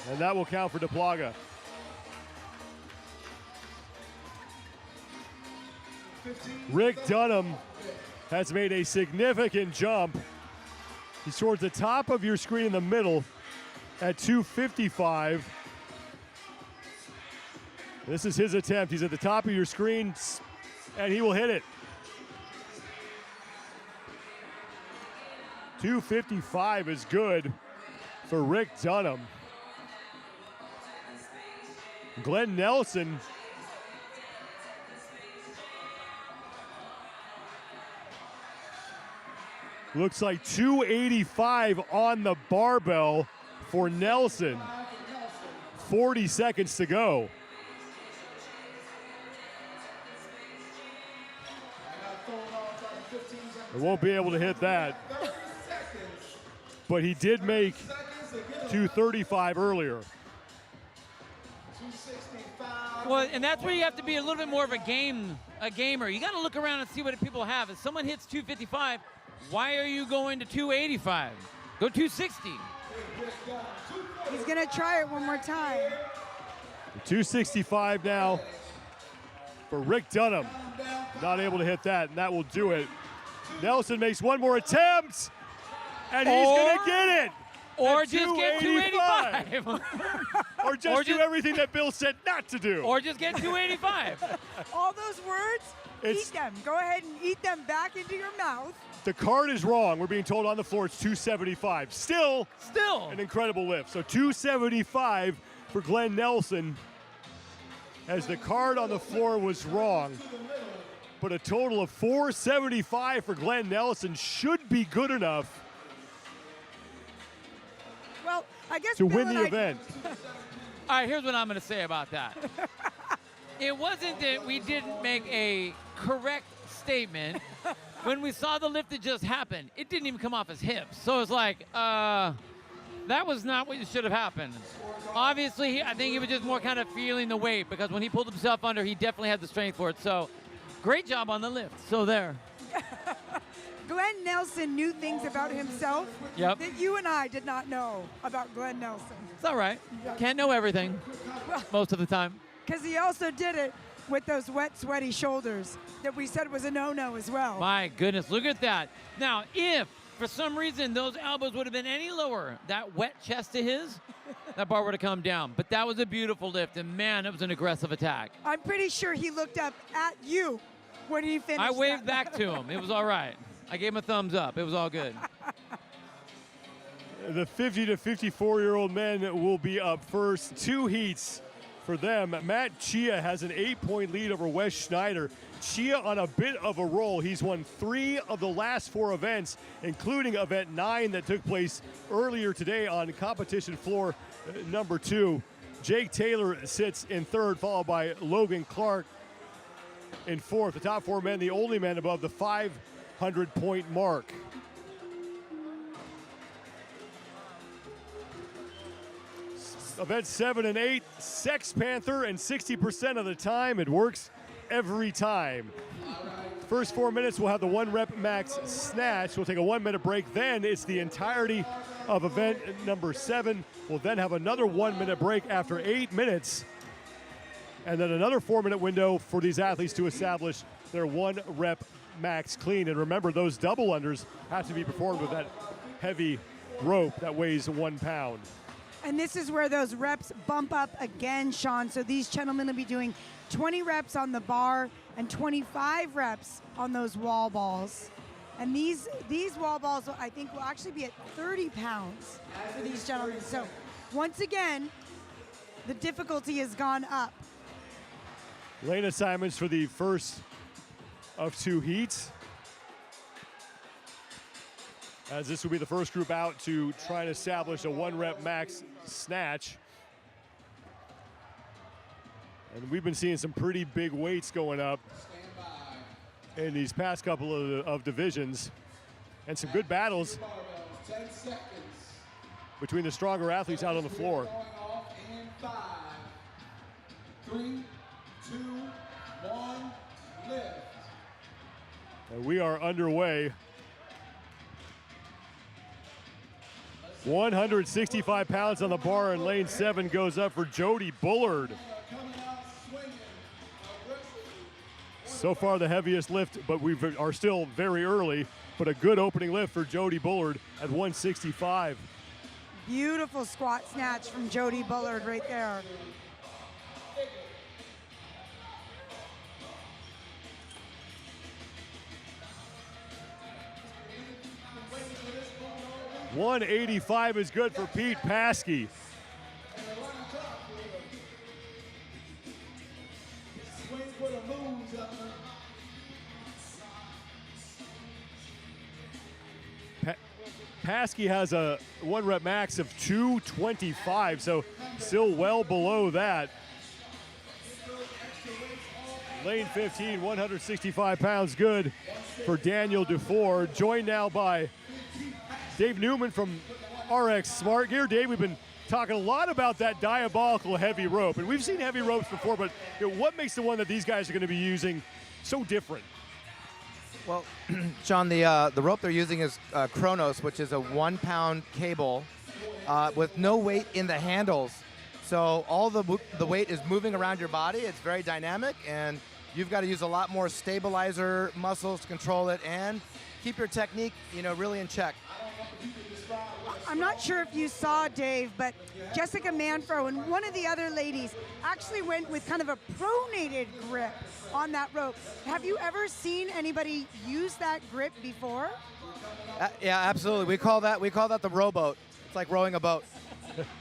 And that will count for DePlaga. Rick Dunham has made a significant jump. He's towards the top of your screen in the middle at 255. This is his attempt. He's at the top of your screen, and he will hit it. 255 is good for Rick Dunham. Glenn Nelson looks like 285 on the barbell for Nelson. 40 seconds to go. He won't be able to hit that. But he did make 235 earlier. Well, and that's where you have to be a little bit more of a gamer. You got to look around and see what people have. If someone hits 255, why are you going to 285? Go 260. He's going to try it one more time. 265 now for Rick Dunham. Not able to hit that, and that will do it. Nelson makes one more attempt, and he's going to get it. Or at just get 285. Or just do everything that Bill said not to do. Or just get 285. All those words, eat them. Go ahead and eat them back into your mouth. The card is wrong. We're being told on the floor it's 275. Still an incredible lift. So 275 for Glenn Nelson, as the card on the floor was wrong. But a total of 475 for Glenn Nelson should be good enough Well, I guess to Bill win and the I- event. All right, here's what I'm going to say about that. It wasn't that we didn't make a correct statement. When we saw the lift that just happened, it didn't even come off his hips. So it's like, that was not what should have happened. Obviously, I think he was just more kind of feeling the weight, because when he pulled himself under, he definitely had the strength for it. So great job on the lift. So there. Glenn Nelson knew things about himself Yep. that you and I did not know about Glenn Nelson. It's all right. Can't know everything most of the time. Because he also did it with those wet, sweaty shoulders that we said was a no-no as well. My goodness, look at that. Now, if for some reason those elbows would have been any lower, that wet chest of his, that bar would have come down. But that was a beautiful lift, and man, it was an aggressive attack. I'm pretty sure he looked up at you when he finished. I waved that. back to him. It was all right. I gave him a thumbs up. It was all good. The 50 to 54-year-old men will be up first. 2 heats for them. Matt Chia has an 8-point lead over Wes Schneider. Chia on a bit of a roll. He's won 3 of the last 4 events, including event 9 that took place earlier today on competition floor number 2. Jake Taylor sits in 3rd, followed by Logan Clark in 4th. The top 4 men, the only men above the 500-point mark. Event 7 and 8, Sex Panther, and 60% of the time it works every time. First 4 minutes, we'll have the 1 rep max snatch. We'll take a 1-minute break. Then it's the entirety of event number 7. We'll then have another 1-minute break after 8 minutes, and then another 4-minute window for these athletes to establish their 1 rep max clean. And remember, those double unders have to be performed with that heavy rope that weighs 1 pound. And this is where those reps bump up again, Sean. So these gentlemen will be doing 20 reps on the bar and 25 reps on those wall balls. And these wall balls, I think, will actually be at 30 pounds for these gentlemen. So once again, the difficulty has gone up. Lane assignments for the first of 2 heats, as this will be the first group out to try and establish a 1 rep max snatch. And we've been seeing some pretty big weights going up in these past couple of divisions, and some good battles between the stronger athletes out on the floor. 5, 3, 2, 1, lift. And we are underway. 165 pounds on the bar, and lane 7 goes up for Jody Bullard. So far the heaviest lift, but we are still very early, but a good opening lift for Jody Bullard at 165. Beautiful squat snatch from Jody Bullard right there. $185 is good for Pete Paskey. Paskey has a 1 rep max of 225, so still well below that. Lane 15, 165 pounds, good for Daniel Dufour. Joined now by Dave Newman from RX Smartgear. Dave, we've been talking a lot about that diabolical heavy rope, and we've seen heavy ropes before, but what makes the one that these guys are going to be using so different? Well, Sean, the rope they're using is Kronos, which is a 1 pound cable with no weight in the handles. So all the weight is moving around your body. It's very dynamic, and you've got to use a lot more stabilizer muscles to control it and keep your technique, really in check. I'm not sure if you saw, Dave, but Jessica Manfro and one of the other ladies actually went with kind of a pronated grip on that rope. Have you ever seen anybody use that grip before? Yeah, absolutely. We call that the rowboat. It's like rowing a boat.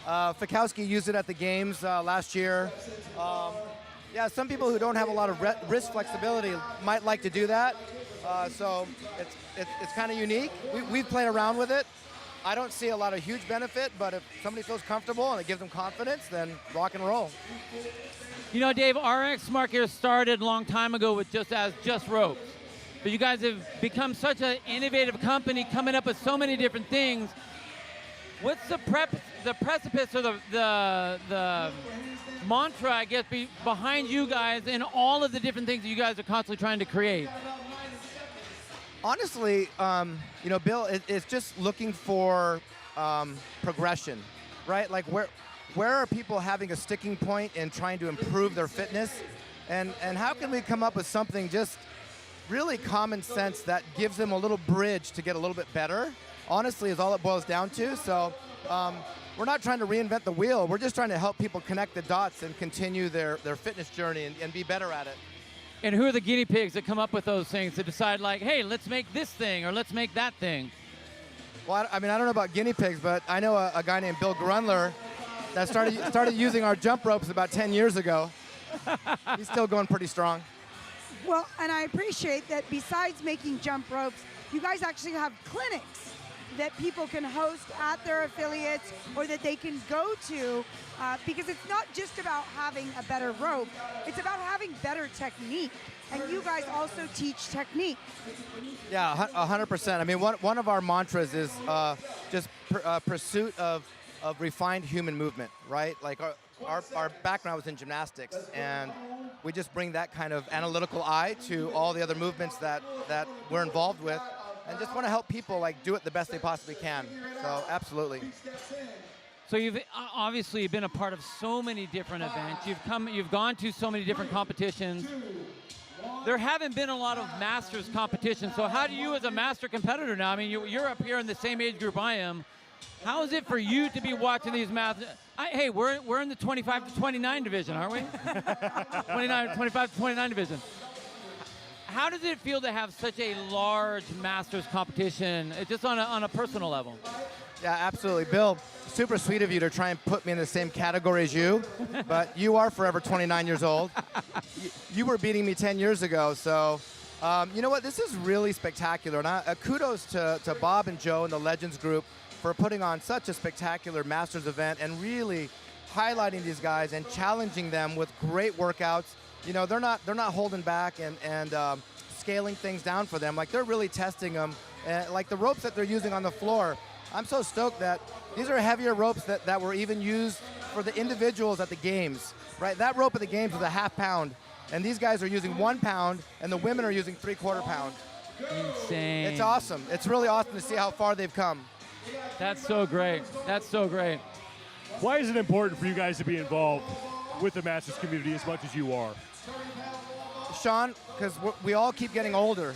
Fikowski used it at the games last year. Yeah, some people who don't have a lot of wrist flexibility might like to do that. So it's kind of unique. We've played around with it. I don't see a lot of huge benefit, but if somebody feels comfortable and it gives them confidence, then rock and roll. Dave, RX Smartgear started a long time ago with just ropes. But you guys have become such an innovative company, coming up with so many different things. What's the precipice or the mantra, I guess, behind you guys and all of the different things that you guys are constantly trying to create? Honestly, Bill, it's just looking for progression, right? Like where are people having a sticking point and trying to improve their fitness? And how can we come up with something just really common sense that gives them a little bridge to get a little bit better? Honestly, is all it boils down to. So we're not trying to reinvent the wheel. We're just trying to help people connect the dots and continue their fitness journey and be better at it. And who are the guinea pigs that come up with those things to decide, like, hey, let's make this thing or let's make that thing? Well, I don't know about guinea pigs, but I know a guy named Bill Grundler that started using our jump ropes about 10 years ago. He's still going pretty strong. Well, and I appreciate that besides making jump ropes, you guys actually have clinics that people can host at their affiliates or that they can go to because it's not just about having a better rope, it's about having better technique. And you guys also teach technique. Yeah, 100%. I mean, one of our mantras is just pursuit of refined human movement, right? Like our background was in gymnastics, and we just bring that kind of analytical eye to all the other movements that we're involved with. and just want to help people like do it the best they possibly can. So absolutely. So you've obviously been a part of so many different events. You've gone to so many different competitions. There haven't been a lot of masters competitions. So how do you, as a master competitor now, I mean, you're up here in the same age group I am. How is it for you to be watching these masters? Hey, we're in the 25 to 29 division, aren't we? 25 to 29 division. How does it feel to have such a large masters competition, just on a personal level? Yeah, absolutely. Bill, super sweet of you to try and put me in the same category as you, but you are forever 29 years old. You were beating me 10 years ago, so you know what? This is really spectacular. And kudos to Bob and Joe and the Legends group for putting on such a spectacular Masters event and really highlighting these guys and challenging them with great workouts. You know, they're not holding back and scaling things down for them. Like, they're really testing them. Like the ropes that they're using on the floor, I'm so stoked that these are heavier ropes that were even used for the individuals at the games, right? That rope at the games was a ½ pound, and these guys are using 1 pound, and the women are using 3/4 pound. Insane. It's awesome. It's really awesome to see how far they've come. That's so great. That's so great. Why is it important for you guys to be involved with the Masters community as much as you are? Sean, because we all keep getting older,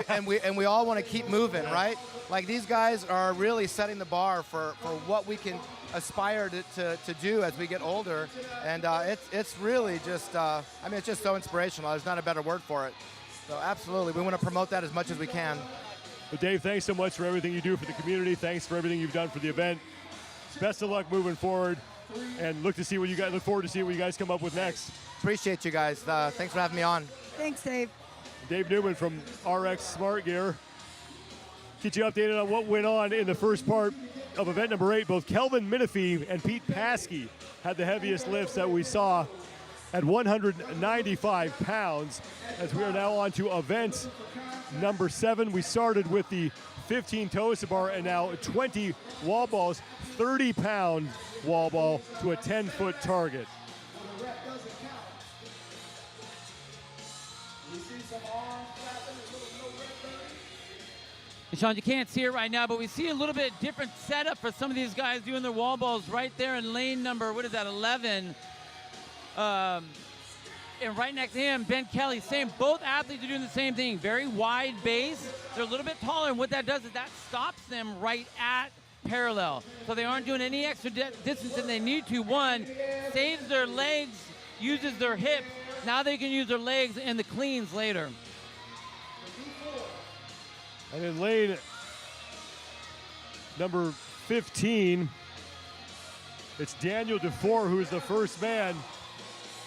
and we all want to keep moving, right? Like, these guys are really setting the bar for what we can aspire to do as we get older, and it's really just, I mean, it's just so inspirational. There's not a better word for it. So absolutely, we want to promote that as much as we can. Well, Dave, thanks so much for everything you do for the community. Thanks for everything you've done for the event. Best of luck moving forward, and look forward to seeing what you guys come up with next. Appreciate you guys. Thanks for having me on. Thanks, Dave. Dave Newman from RX Smartgear. Get you updated on what went on in the first part of event number 8. Both Kelvin Minifee and Pete Paskey had the heaviest lifts that we saw at 195 pounds. As we are now on to event number 7. We started with the 15 toes to bar and now 20 wall balls, 30-pound wall ball to a 10-foot target. Sean, you can't see it right now, but we see a little bit different setup for some of these guys doing their wall balls right there in lane number, 11. And right next to him, Ben Kelly, same. Both athletes are doing the same thing. Very wide base. They're a little bit taller, and what that does is that stops them right at parallel. So they aren't doing any extra distance than they need to. One, saves their legs, uses their hips. Now they can use their legs and the cleans later. And in lane number 15, it's Daniel DeFore who is the first man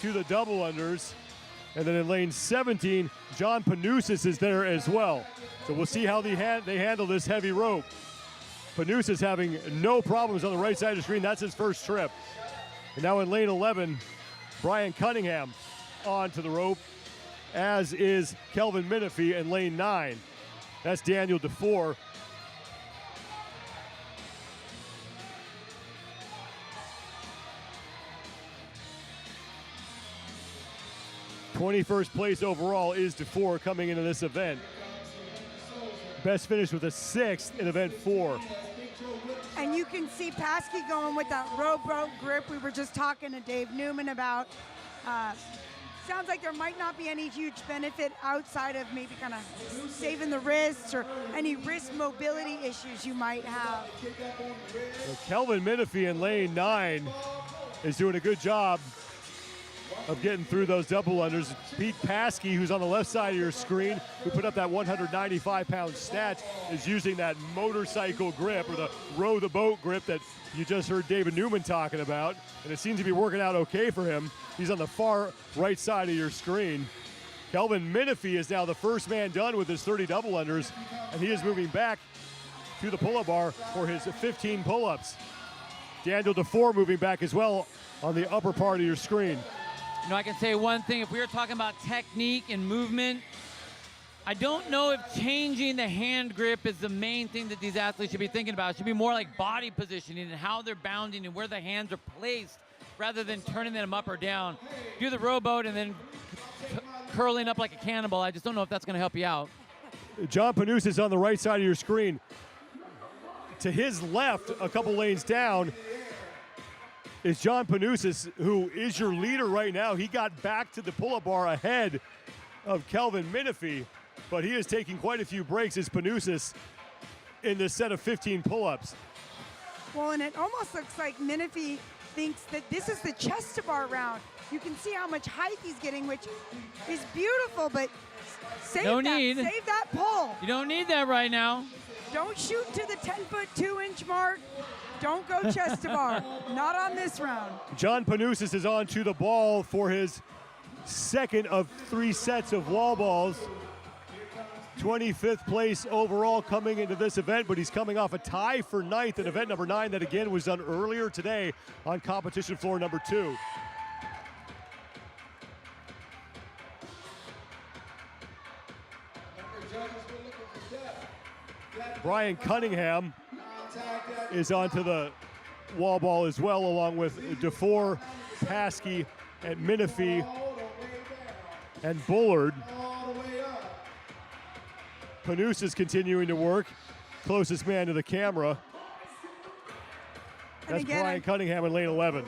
to the double unders. And then in lane 17, John Panousis is there as well. So we'll see how they handle this heavy rope. Panousis having no problems on the right side of the screen. That's his first trip. And now in lane 11, Brian Cunningham onto the rope, as is Kelvin Minifee in lane 9. That's Daniel DeFore. '21st place overall is DeFore coming into this event. Best finish with a 6th in event 4. And you can see Paskey going with that rowboat grip we were just talking to Dave Newman about. Sounds like there might not be any huge benefit outside of maybe kind of saving the wrists or any wrist mobility issues you might have. So Kelvin Minifee in lane 9 is doing a good job of getting through those double unders. Pete Paskey, who's on the left side of your screen, who put up that 195-pound snatch, is using that motorcycle grip, or the row the boat grip that you just heard David Newman talking about, and it seems to be working out okay for him. He's on the far right side of your screen. Kelvin Minifee is now the first man done with his 30 double unders, and he is moving back to the pull-up bar for his 15 pull-ups. Daniel DeFore moving back as well on the upper part of your screen. You know, I can say one thing. If we were talking about technique and movement, I don't know if changing the hand grip is the main thing that these athletes should be thinking about. It should be more like body positioning and how they're bounding and where the hands are placed rather than turning them up or down. Do the rowboat and then curling up like a cannonball. I just don't know if that's going to help you out. John Panousis is on the right side of your screen. To his left, a couple lanes down, is John Panousis, who is your leader right now. He got back to the pull-up bar ahead of Kelvin Minifee, but he is taking quite a few breaks as Panousis in this set of 15 pull-ups. Well, and it almost looks like Minifee thinks that this is the chest-to-bar round. You can see how much height he's getting, which is beautiful, but save that pull. You don't need that right now. Don't shoot to the 10-foot 2-inch mark. Don't go chest to bar. Not on this round. John Panousis is on to the ball for his second of 3 sets of wall balls. 25th place overall coming into this event, but he's coming off a tie for 9th in event number 9 that again was done earlier today on competition floor number 2. Brian Cunningham is onto the wall ball as well, along with DeFore, Paskey, and Minifee, and Bullard. Panousis is continuing to work. Closest man to the camera. That's Brian Cunningham in lane 11.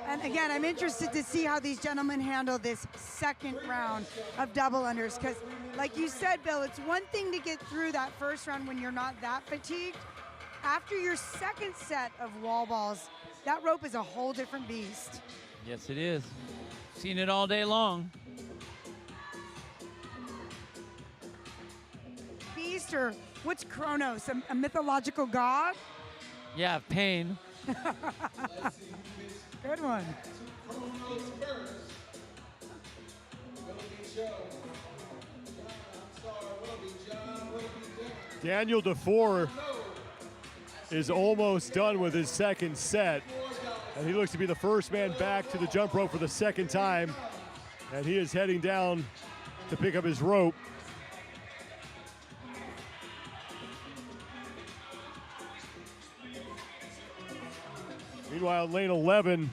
And again, I'm interested to see how these gentlemen handle this second round of double unders, because like you said, Bill, it's one thing to get through that first round when you're not that fatigued. After your second set of wall balls, that rope is a whole different beast. Yes, it is. Seen it all day long. Beast, or what's Kronos, a mythological god? Yeah, pain. Good one. Daniel DeFore is almost done with his second set, and he looks to be the first man back to the jump rope for the second time, and he is heading down to pick up his rope. Meanwhile, lane 11,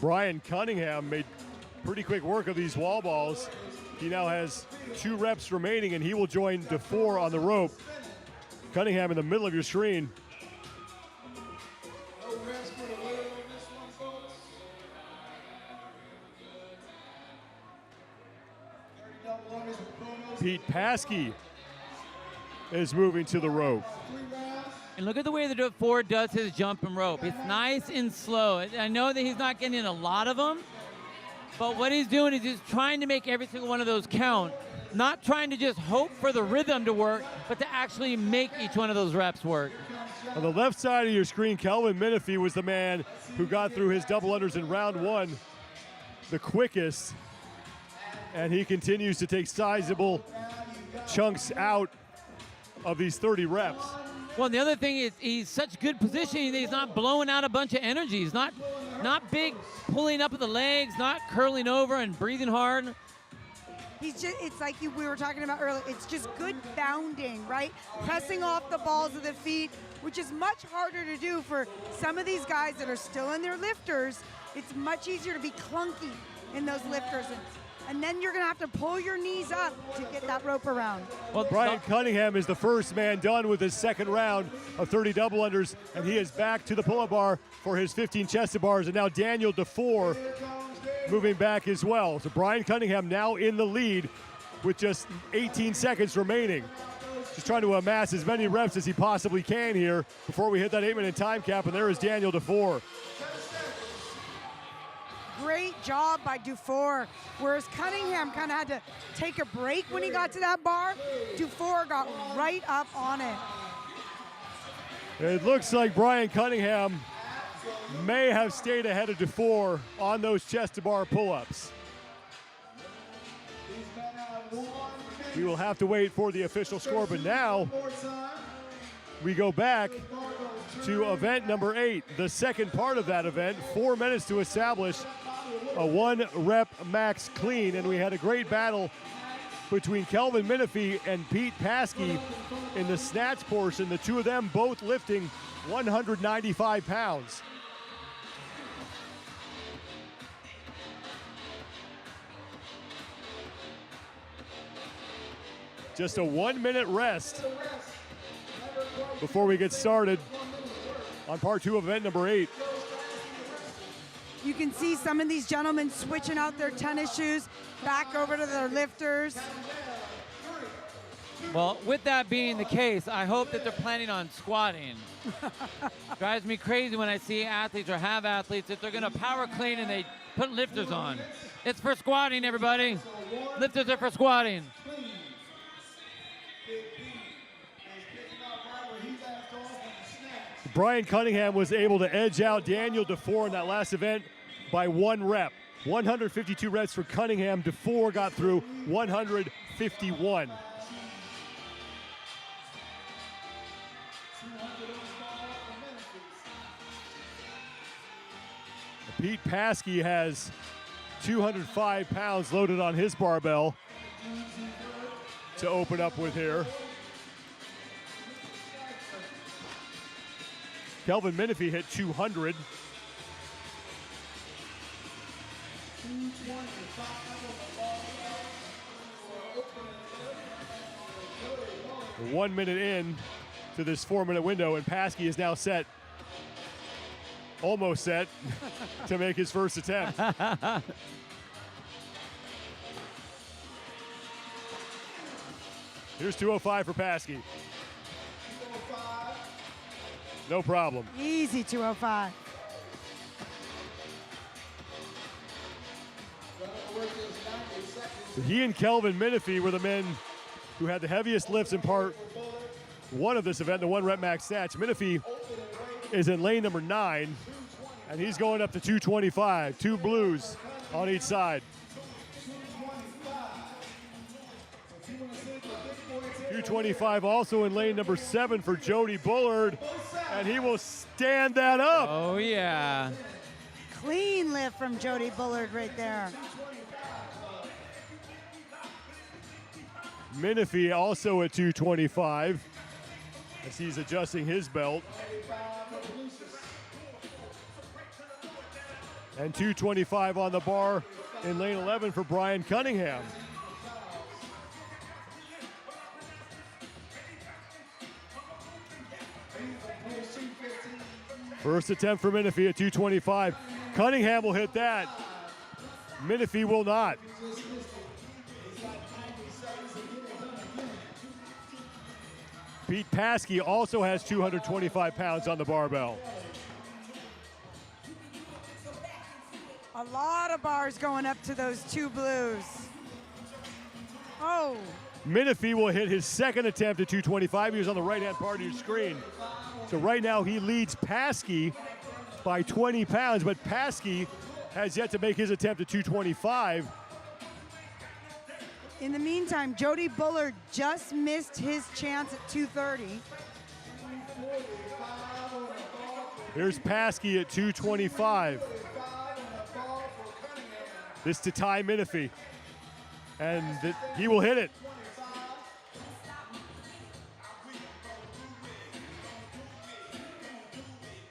Brian Cunningham made pretty quick work of these wall balls. He now has 2 reps remaining, and he will join DeFore on the rope. Cunningham in the middle of your screen. Pete Paskey is moving to the rope. And look at the way the DeFore does his jump and rope. It's nice and slow. I know that he's not getting a lot of them, but what he's doing is he's trying to make every single one of those count. Not trying to just hope for the rhythm to work, but to actually make each one of those reps work. On the left side of your screen, Kelvin Minifee was the man who got through his double unders in round 1 the quickest, and he continues to take sizable chunks out of these 30 reps. Well, the other thing is he's such good positioning that he's not blowing out a bunch of energy. He's not big pulling up with the legs, not curling over and breathing hard. He's just, it's like we were talking about earlier, it's just good bounding, right? Pressing off the balls of the feet, which is much harder to do for some of these guys that are still in their lifters. It's much easier to be clunky in those lifters. And then you're going to have to pull your knees up to get that rope around. Well, Brian Cunningham is the first man done with his second round of 30 double unders, and he is back to the pull-up bar for his 15 chested bars. And now Daniel DeFore moving back as well. So Brian Cunningham now in the lead with just 18 seconds remaining. Just trying to amass as many reps as he possibly can here before we hit that 8-minute time cap, and there is Daniel DeFore. Great job by DeFore. Whereas Cunningham kind of had to take a break when he got to that bar, DeFore got right up on it. It looks like Brian Cunningham may have stayed ahead of DeFore on those chest-to-bar pull-ups. We will have to wait for the official score, but now we go back to event number 8, the second part of that event. 4 minutes to establish a 1-rep max clean, and we had a great battle between Kelvin Minifee and Pete Paskey in the snatch portion, the two of them both lifting 195 pounds. Just a 1-minute rest before we get started on part 2 of event number 8. You can see some of these gentlemen switching out their tennis shoes back over to their lifters. Well, with that being the case, I hope that they're planning on squatting. Drives me crazy when I see athletes or have athletes that they're going to power clean and they put lifters on. It's for squatting, everybody. Lifters are for squatting. Brian Cunningham was able to edge out Daniel DeFore in that last event by 1 rep. 152 reps for Cunningham. DeFore got through 151. Pete Paskey has 205 pounds loaded on his barbell to open up with here. Kelvin Menifee hit 200. We're 1 minute in to this 4-minute window, and Paskey is now set, almost set, to make his first attempt. Here's 205 for Paskey. No problem. Easy 205. So he and Kelvin Menifee were the men who had the heaviest lifts in part 1 of this event, the 1-rep max snatch. Menifee is in lane number 9, and he's going up to 225, 2 blues on each side. 225 also in lane number 7 for Jody Bullard, and he will stand that up. Oh, yeah. Clean lift from Jody Bullard right there. Menifee also at 225 as he's adjusting his belt. And 225 on the bar in lane 11 for Brian Cunningham. First attempt for Menifee at 225. Cunningham will hit that. Menifee will not. Pete Paskey also has 225 pounds on the barbell. A lot of bars going up to those 2 blues. Oh. Menifee will hit his second attempt at 225. He was on the right-hand part of your screen. So right now he leads Paskey by 20 pounds, but Paskey has yet to make his attempt at 225. In the meantime, Jody Bullard just missed his chance at 230. Here's Paskey at 225. This to tie Menifee. And he will hit it.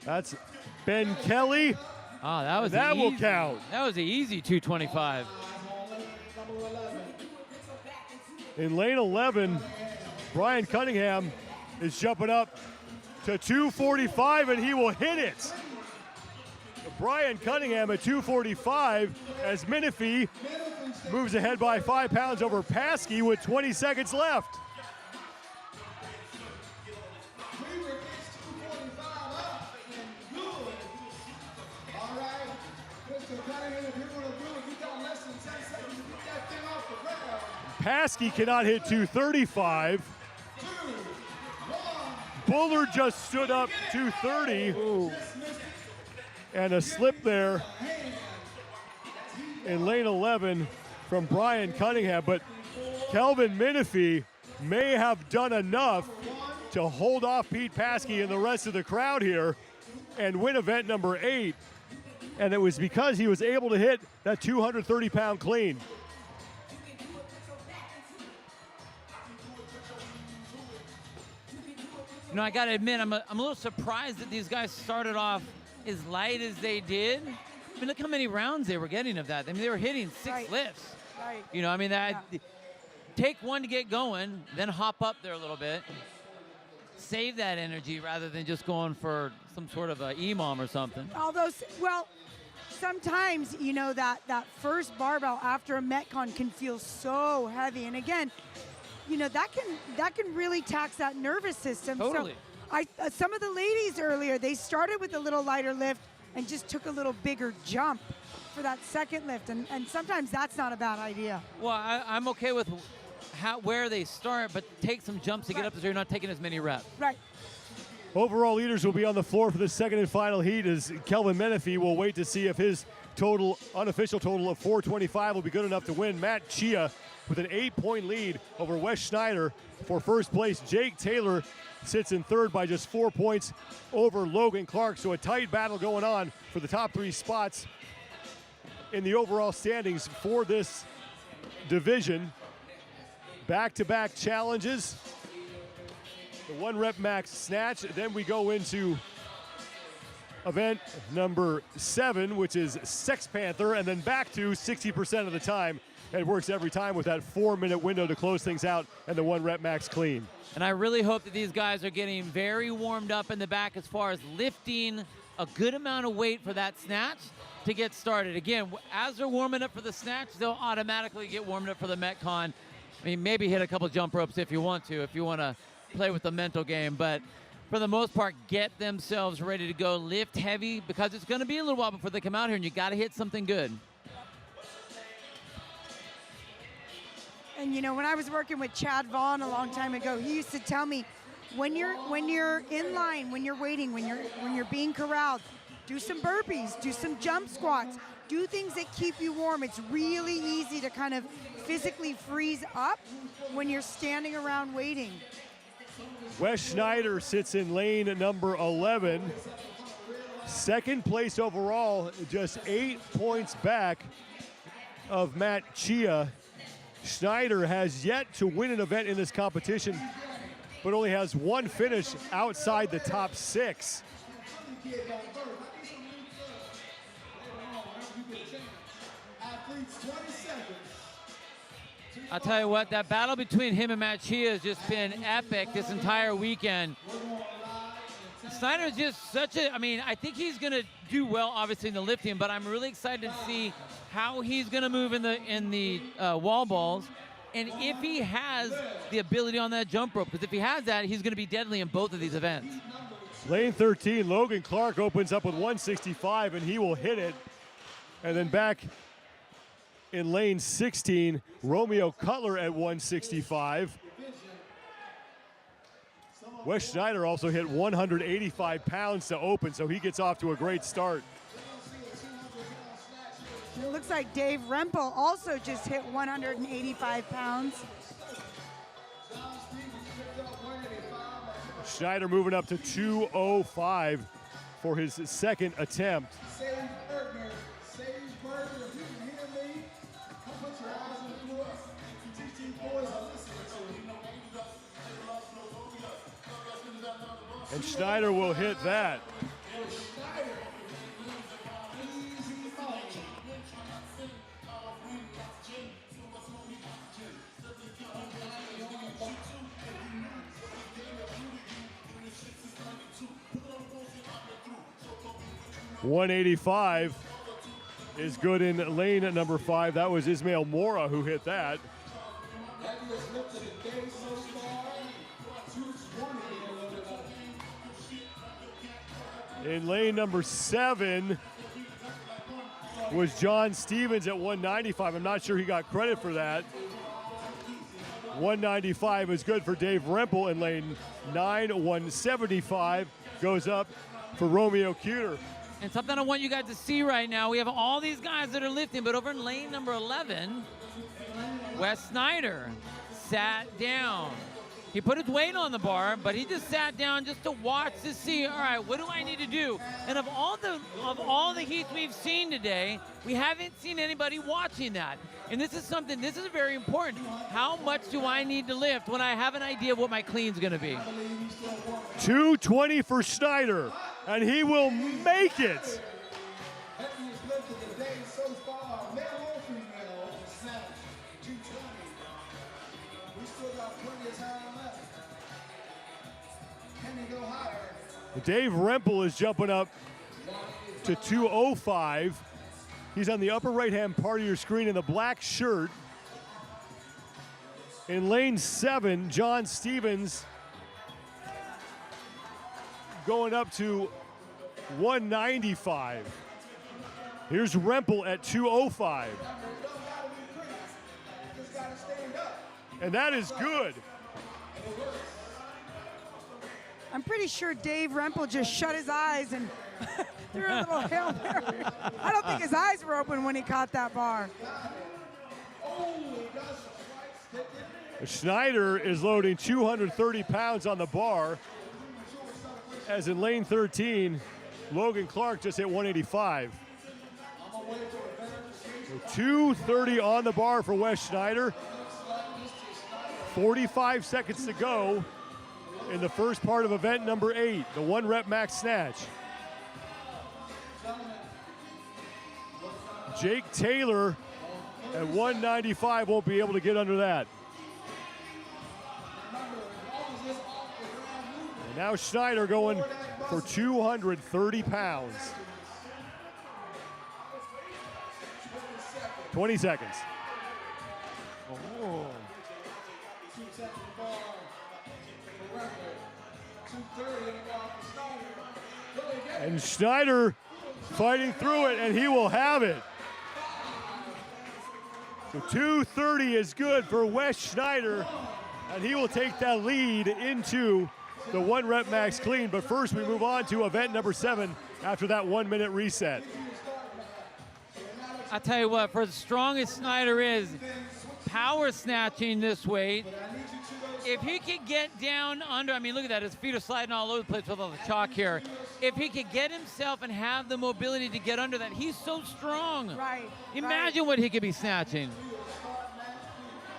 That's Ben Kelly. Oh, that was that easy. Will count. That was an easy 225. In lane 11, Brian Cunningham is jumping up to 245, and he will hit it. Brian Cunningham at 245 as Menifee moves ahead by 5 pounds over Paskey with 20 seconds left. Paskey cannot hit 235. Bullard just stood up 230. Ooh. And a slip there in lane 11 from Brian Cunningham. But Kelvin Menifee may have done enough to hold off Pete Paskey and the rest of the crowd here and win event number 8. And it was because he was able to hit that 230-pound clean. You know, I got to admit, I'm a little surprised that these guys started off as light as they did. I mean, look how many rounds they were getting of that. I mean, they were hitting 6 lifts. Right. You know, I mean, that take one to get going, then hop up there a little bit. Save that energy rather than just going for some sort of a EMOM or something. Although, well, sometimes, you know, that first barbell after a Metcon can feel so heavy. And again, you know, that can really tax that nervous system. Totally. So some of the ladies earlier, they started with a little lighter lift and just took a little bigger jump for that second lift. And sometimes that's not a bad idea. Well, I'm okay with where they start, but take some jumps to get up so you're not taking as many reps. Right. Overall leaders will be on the floor for the second and final heat as Kelvin Menifee will wait to see if his unofficial total of 425 will be good enough to win. Matt Chia with an 8-point lead over Wes Schneider for first place. Jake Taylor sits in third by just 4 points over Logan Clark. So a tight battle going on for the top 3 spots in the overall standings for this division. Back-to-back challenges. The 1-rep max snatch. Then we go into event number 7, which is Sex Panther, and then back to 60% of the time. It works every time with that 4-minute window to close things out and the 1-rep max clean. And I really hope that these guys are getting very warmed up in the back as far as lifting a good amount of weight for that snatch to get started. Again, as they're warming up for the snatch, they'll automatically get warmed up for the Metcon. I mean, maybe hit a couple jump ropes if you want to play with the mental game. But for the most part, get themselves ready to go. Lift heavy because it's going to be a little while before they come out here, and you got to hit something good. And you know, when I was working with Chad Vaughn a long time ago, he used to tell me, when you're in line, when you're waiting, when you're being corralled, do some burpees, do some jump squats, do things that keep you warm. It's really easy to kind of physically freeze up when you're standing around waiting. Wes Schneider sits in lane number 11. Second place overall, just 8 points back of Matt Chia. Schneider has yet to win an event in this competition, but only has one finish outside the top 6. I'll tell you what, that battle between him and Matt Chia has just been epic this entire weekend. Snyder's just I think he's going to do well, obviously, in the lifting, but I'm really excited to see how he's going to move in the wall balls, and if he has the ability on that jump rope, because if he has that, he's going to be deadly in both of these events. Lane 13, Logan Clark opens up with 165, and he will hit it. And then back in lane 16, Romeo Cutler at 165. Wes Schneider also hit 185 pounds to open, so he gets off to a great start. It looks like Dave Rempel also just hit 185 pounds. Schneider moving up to 205 for his second attempt. And Schneider will hit that. .185 is good in lane number 5. That was Ismail Mora who hit that. In lane number 7 was John Stevens at 195. I'm not sure he got credit for that. 195 is good for Dave Rempel in lane 9. 175 goes up for Romeo Cuter. And something I want you guys to see right now, we have all these guys that are lifting, but over in lane number 11, Wes Snyder sat down. He put his weight on the bar, but he just sat down just to watch to see, all right, what do I need to do? And of all the heats we've seen today, we haven't seen anybody watching that. And this is very important. How much do I need to lift when I have an idea of what my clean's gonna be? 220 for Schneider, and he will make it. Dave Rempel is jumping up to 205. He's on the upper right-hand part of your screen in the black shirt. In lane 7, John Stevens going up to 195. Here's Rempel at 205. And that is good. I'm pretty sure Dave Rempel just shut his eyes and threw a little Hail Mary. I don't think his eyes were open when he caught that bar. Schneider is loading 230 pounds on the bar. As in lane 13, Logan Clark just hit 185. So 230 on the bar for Wes Schneider. 45 seconds to go in the first part of event number 8, the 1 rep max snatch. Jake Taylor at 195 won't be able to get under that. And now Schneider going for 230 pounds. 20 seconds. Oh. And Schneider fighting through it, and he will have it. So 230 is good for Wes Schneider, and he will take that lead into the 1 rep max clean. But first we move on to event number 7 after that 1 minute reset. I tell you what, for as strong as Snyder is, power snatching this weight, if he could get down under, I mean, look at that, his feet are sliding all over the place with all the chalk here. If he could get himself and have the mobility to get under that, he's so strong. Right. Imagine what he could be snatching.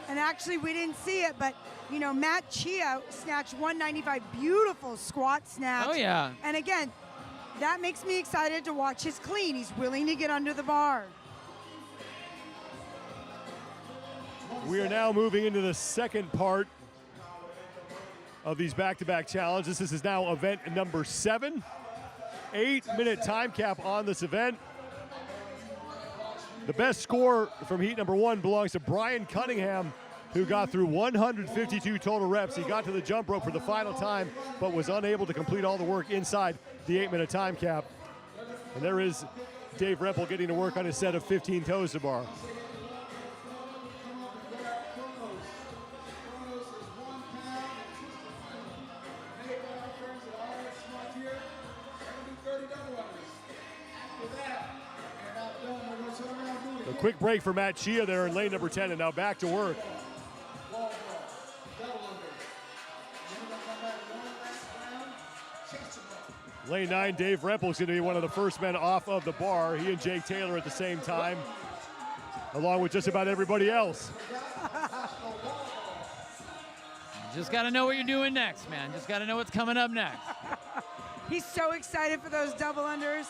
And actually, we didn't see it, but, you know, Matt Chia snatched 195, beautiful squat snatch. Oh, yeah. And again, that makes me excited to watch his clean. He's willing to get under the bar. We are now moving into the second part of these back-to-back challenges. This is now event number 7. 8-minute time cap on this event. The best score from heat number 1 belongs to Brian Cunningham, who got through 152 total reps. He got to the jump rope for the final time, but was unable to complete all the work inside the 8-minute time cap. And there is Dave Rempel getting to work on his set of 15 toes to bar. A quick break for Matt Chia there in lane number 10, and now back to work. Lane 9, Dave Rempel is going to be one of the first men off of the bar. He and Jake Taylor at the same time, along with just about everybody else. Just got to know what you're doing next, man. Just got to know what's coming up next. He's so excited for those double unders.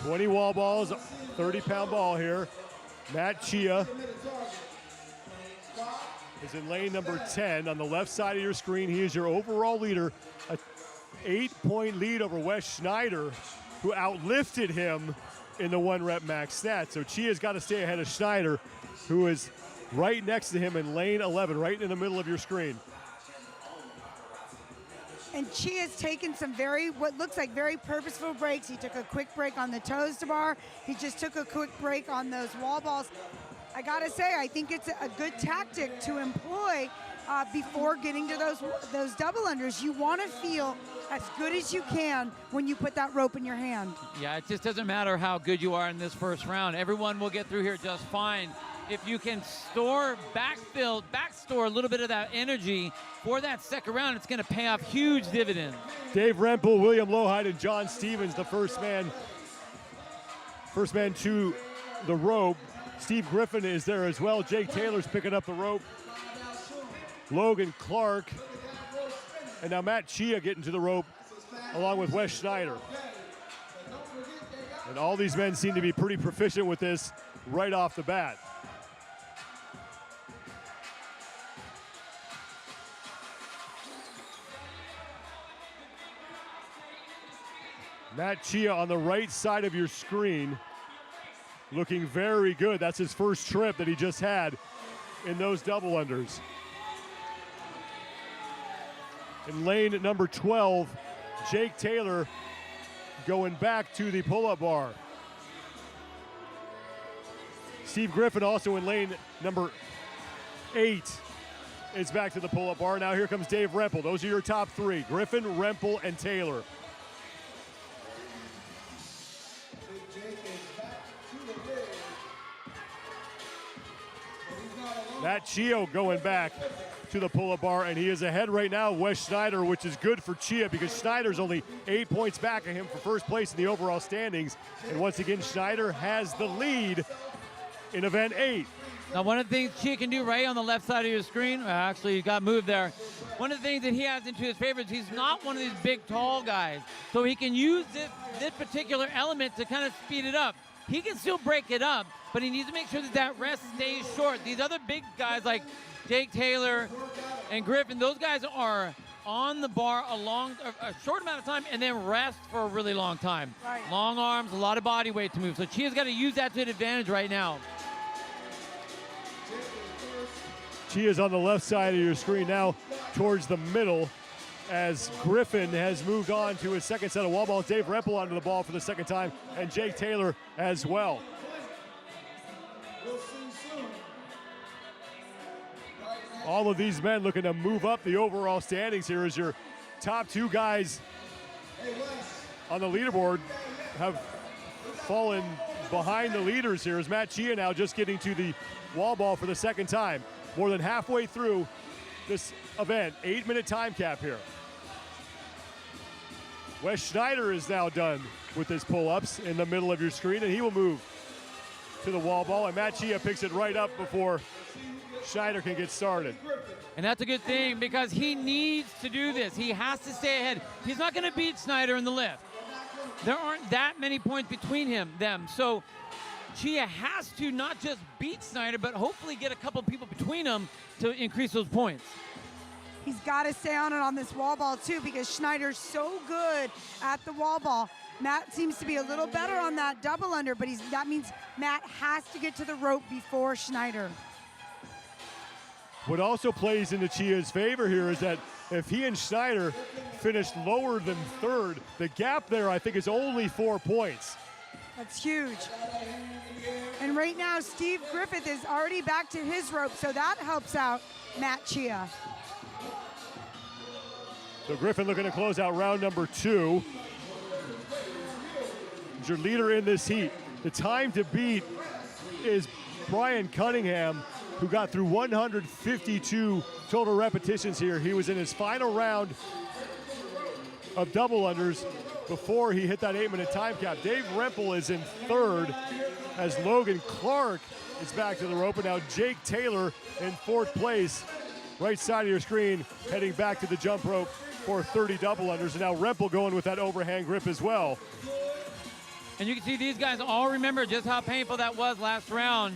20 wall balls, 30-pound ball here. Matt Chia is in lane number 10 on the left side of your screen. He is your overall leader, a 8-point lead over Wes Schneider, who outlifted him in the 1 rep max snatch. So Chia's got to stay ahead of Schneider, who is right next to him in lane 11, right in the middle of your screen. And Chia's taken some what looks like very purposeful breaks. He took a quick break on the toes to bar. He just took a quick break on those wall balls. I gotta say, I think it's a good tactic to employ before getting to those double unders. You want to feel as good as you can when you put that rope in your hand. Yeah, it just doesn't matter how good you are in this first round. Everyone will get through here just fine. If you can backstore a little bit of that energy for that second round, it's going to pay off huge dividends. Dave Rempel, William Lohide, and John Stevens, the first man to the rope. Steve Griffin is there as well. Jake Taylor's picking up the rope. Logan Clark, and now Matt Chia getting to the rope along with Wes Schneider. And all these men seem to be pretty proficient with this right off the bat. Matt Chia on the right side of your screen, looking very good. That's his first trip that he just had in those double unders. In lane number 12, Jake Taylor going back to the pull-up bar. Steve Griffin also in lane number 8 is back to the pull-up bar. Now here comes Dave Rempel. Those are your top 3, Griffin, Rempel, and Taylor. Matt Chia going back to the pull-up bar, and he is ahead right now of Wes Schneider, which is good for Chia because Schneider's only 8 points back of him for first place in the overall standings. And once again, Schneider has the lead in event 8. Now, one of the things Chia can do right on the left side of your screen, actually, you got moved there. One of the things that he has into his favor is he's not one of these big, tall guys. So he can use this particular element to kind of speed it up. He can still break it up, but he needs to make sure that that rest stays short. These other big guys like Jake Taylor and Griffin, those guys are on the bar a short amount of time and then rest for a really long time. Right. Long arms, a lot of body weight to move. So Chia's got to use that to his advantage right now. Chia's on the left side of your screen now towards the middle as Griffin has moved on to his second set of wall balls. Dave Rempel onto the ball for the second time, and Jake Taylor as well. All of these men looking to move up the overall standings here as your top 2 guys on the leaderboard have fallen behind the leaders here as Matt Chia now just getting to the wall ball for the second time. More than halfway through this event, 8-minute time cap here. Wes Schneider is now done with his pull-ups in the middle of your screen, and he will move to the wall ball, and Matt Chia picks it right up before Schneider can get started. And that's a good thing because he needs to do this. He has to stay ahead. He's not going to beat Schneider in the lift. There aren't that many points between them. So Chia has to not just beat Schneider, but hopefully get a couple people between them to increase those points. He's got to stay on it on this wall ball too because Schneider's so good at the wall ball. Matt seems to be a little better on that double under, but that means Matt has to get to the rope before Schneider. What also plays into Chia's favor here is that if he and Schneider finish lower than third, the gap there I think is only 4 points. That's huge. And right now, Steve Griffith is already back to his rope, so that helps out Matt Chia. So Griffin looking to close out round number 2. He's your leader in this heat. The time to beat is Brian Cunningham, who got through 152 total repetitions here. He was in his final round of double unders before he hit that 8-minute time cap. Dave Rempel is in third as Logan Clark is back to the rope. And now Jake Taylor in 4th place, right side of your screen, heading back to the jump rope for 30 double unders. And now Rempel going with that overhand grip as well. And you can see these guys all remember just how painful that was last round.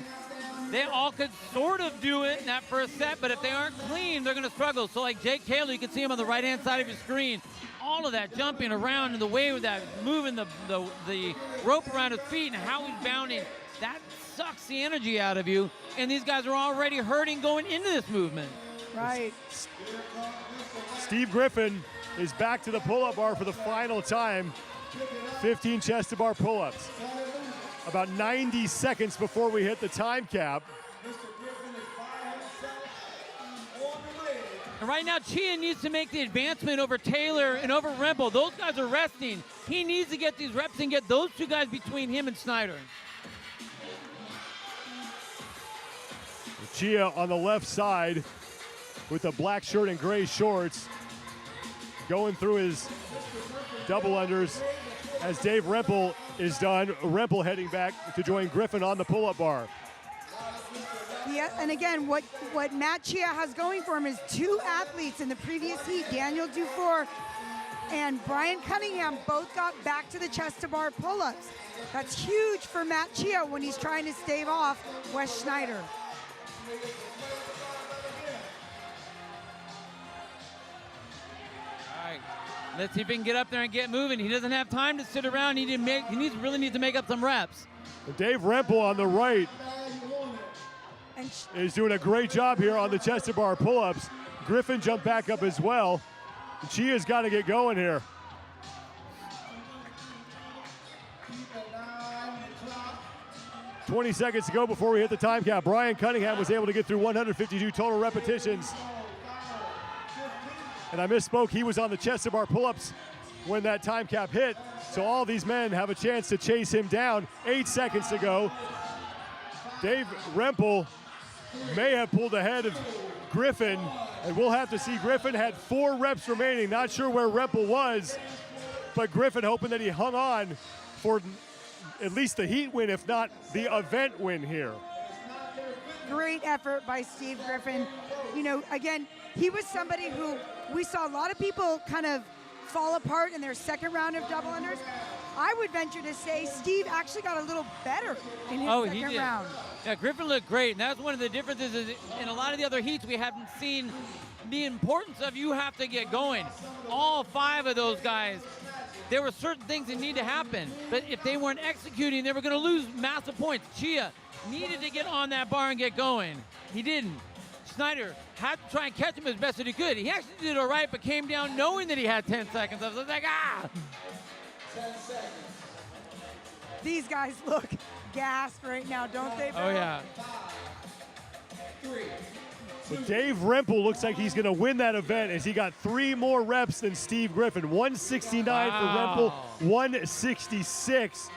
They all could sort of do it in that first set, but if they aren't clean, they're going to struggle. So like Jake Taylor, you can see him on the right-hand side of your screen. All of that jumping around in the way with that, moving the rope around his feet and how he's bounding, that sucks the energy out of you. And these guys are already hurting going into this movement. Right. Steve Griffin is back to the pull-up bar for the final time. 15 chest-to-bar pull-ups. About 90 seconds before we hit the time cap. And right now, Chia needs to make the advancement over Taylor and over Rempel. Those guys are resting. He needs to get these reps and get those 2 guys between him and Schneider. Chia on the left side with the black shirt and gray shorts, going through his double unders as Dave Rempel is done. Rempel heading back to join Griffin on the pull-up bar. Yeah, and again, what Matt Chia has going for him is 2 athletes in the previous heat, Daniel Dufour and Brian Cunningham, both got back to the chest-to-bar pull-ups. That's huge for Matt Chia when he's trying to stave off Wes Schneider. All right, Let's see if he can get up there and get moving. He doesn't have time to sit around. He really needs to make up some reps. Dave Rempel on the right And is doing a great job here on the chest to bar pull-ups. Griffin jumped back up as well. Chia's got to get going here. Keep an eye on the clock. 20 seconds to go before we hit the time cap. Brian Cunningham was able to get through 152 total repetitions. And I misspoke, he was on the chest to bar pull-ups when that time cap hit. So all these men have a chance to chase him down. 8 seconds to go. Dave Rempel may have pulled ahead of Griffin, and we'll have to see. Griffin had 4 reps remaining. Not sure where Rempel was, but Griffin hoping that he hung on for at least the heat win, if not the event win here. great effort by Steve Griffin. You know, again, he was somebody who we saw a lot of people kind of fall apart in their second round of double unders. I would venture to say Steve actually got a little better in his second round. Yeah, Griffin looked great, and that's one of the differences is in a lot of the other heats we haven't seen the importance of you have to get going. All 5 of those guys, there were certain things that need to happen, but if they weren't executing, they were going to lose massive points. Chia needed to get on that bar and get going. He didn't. Snyder had to try and catch him as best that he could. He actually did all right, but came down knowing that he had 10 seconds. I was like, ah! 10 seconds. These guys look gassed right now, don't they, Bill? Oh, yeah. 5, 3. So Dave Rempel looks like he's going to win that event as he got 3 more reps than Steve Griffin. 169 for Rempel, 166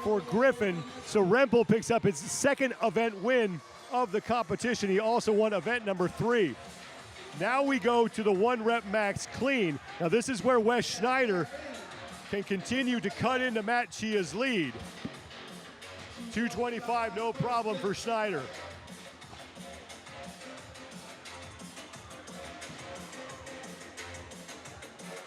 for Griffin. So Rempel picks up his second event win of the competition. He also won event number 3. Now we go to the 1 rep max clean. Now this is where Wes Schneider can continue to cut into Matt Chia's lead. 225, no problem for Schneider.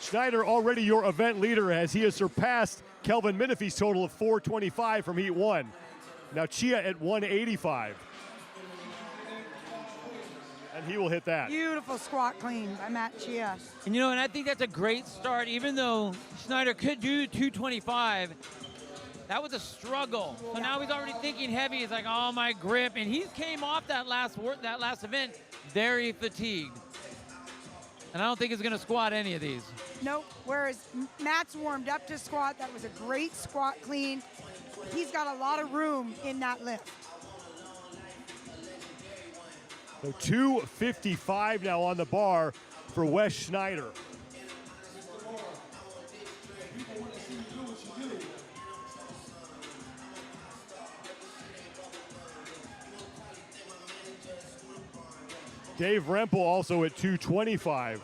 Schneider already your event leader as he has surpassed Kelvin Minife's total of 425 from Heat 1. Now Chia at 185. And he will hit that. Beautiful squat clean by Matt Chia. And you know, and I think that's a great start, even though Schneider could do 225. That was a struggle. So now he's already thinking heavy. He's like, oh, my grip. And he came off that last event very fatigued. And I don't think he's going to squat any of these. Nope. Whereas Matt's warmed up to squat. That was a great squat clean. He's got a lot of room in that lift. So 255 now on the bar for Wes Schneider. Dave Rempel also at 225.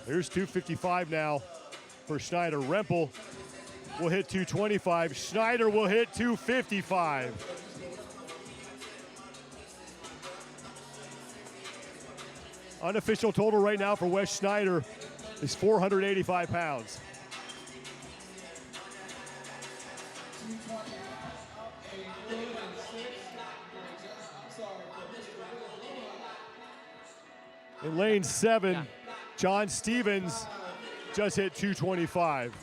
Here's 255 now for Schneider. Rempel will hit 225. Schneider will hit 255. Unofficial total right now for Wes Schneider is 485 pounds. In lane 7, John Stevens just hit 225.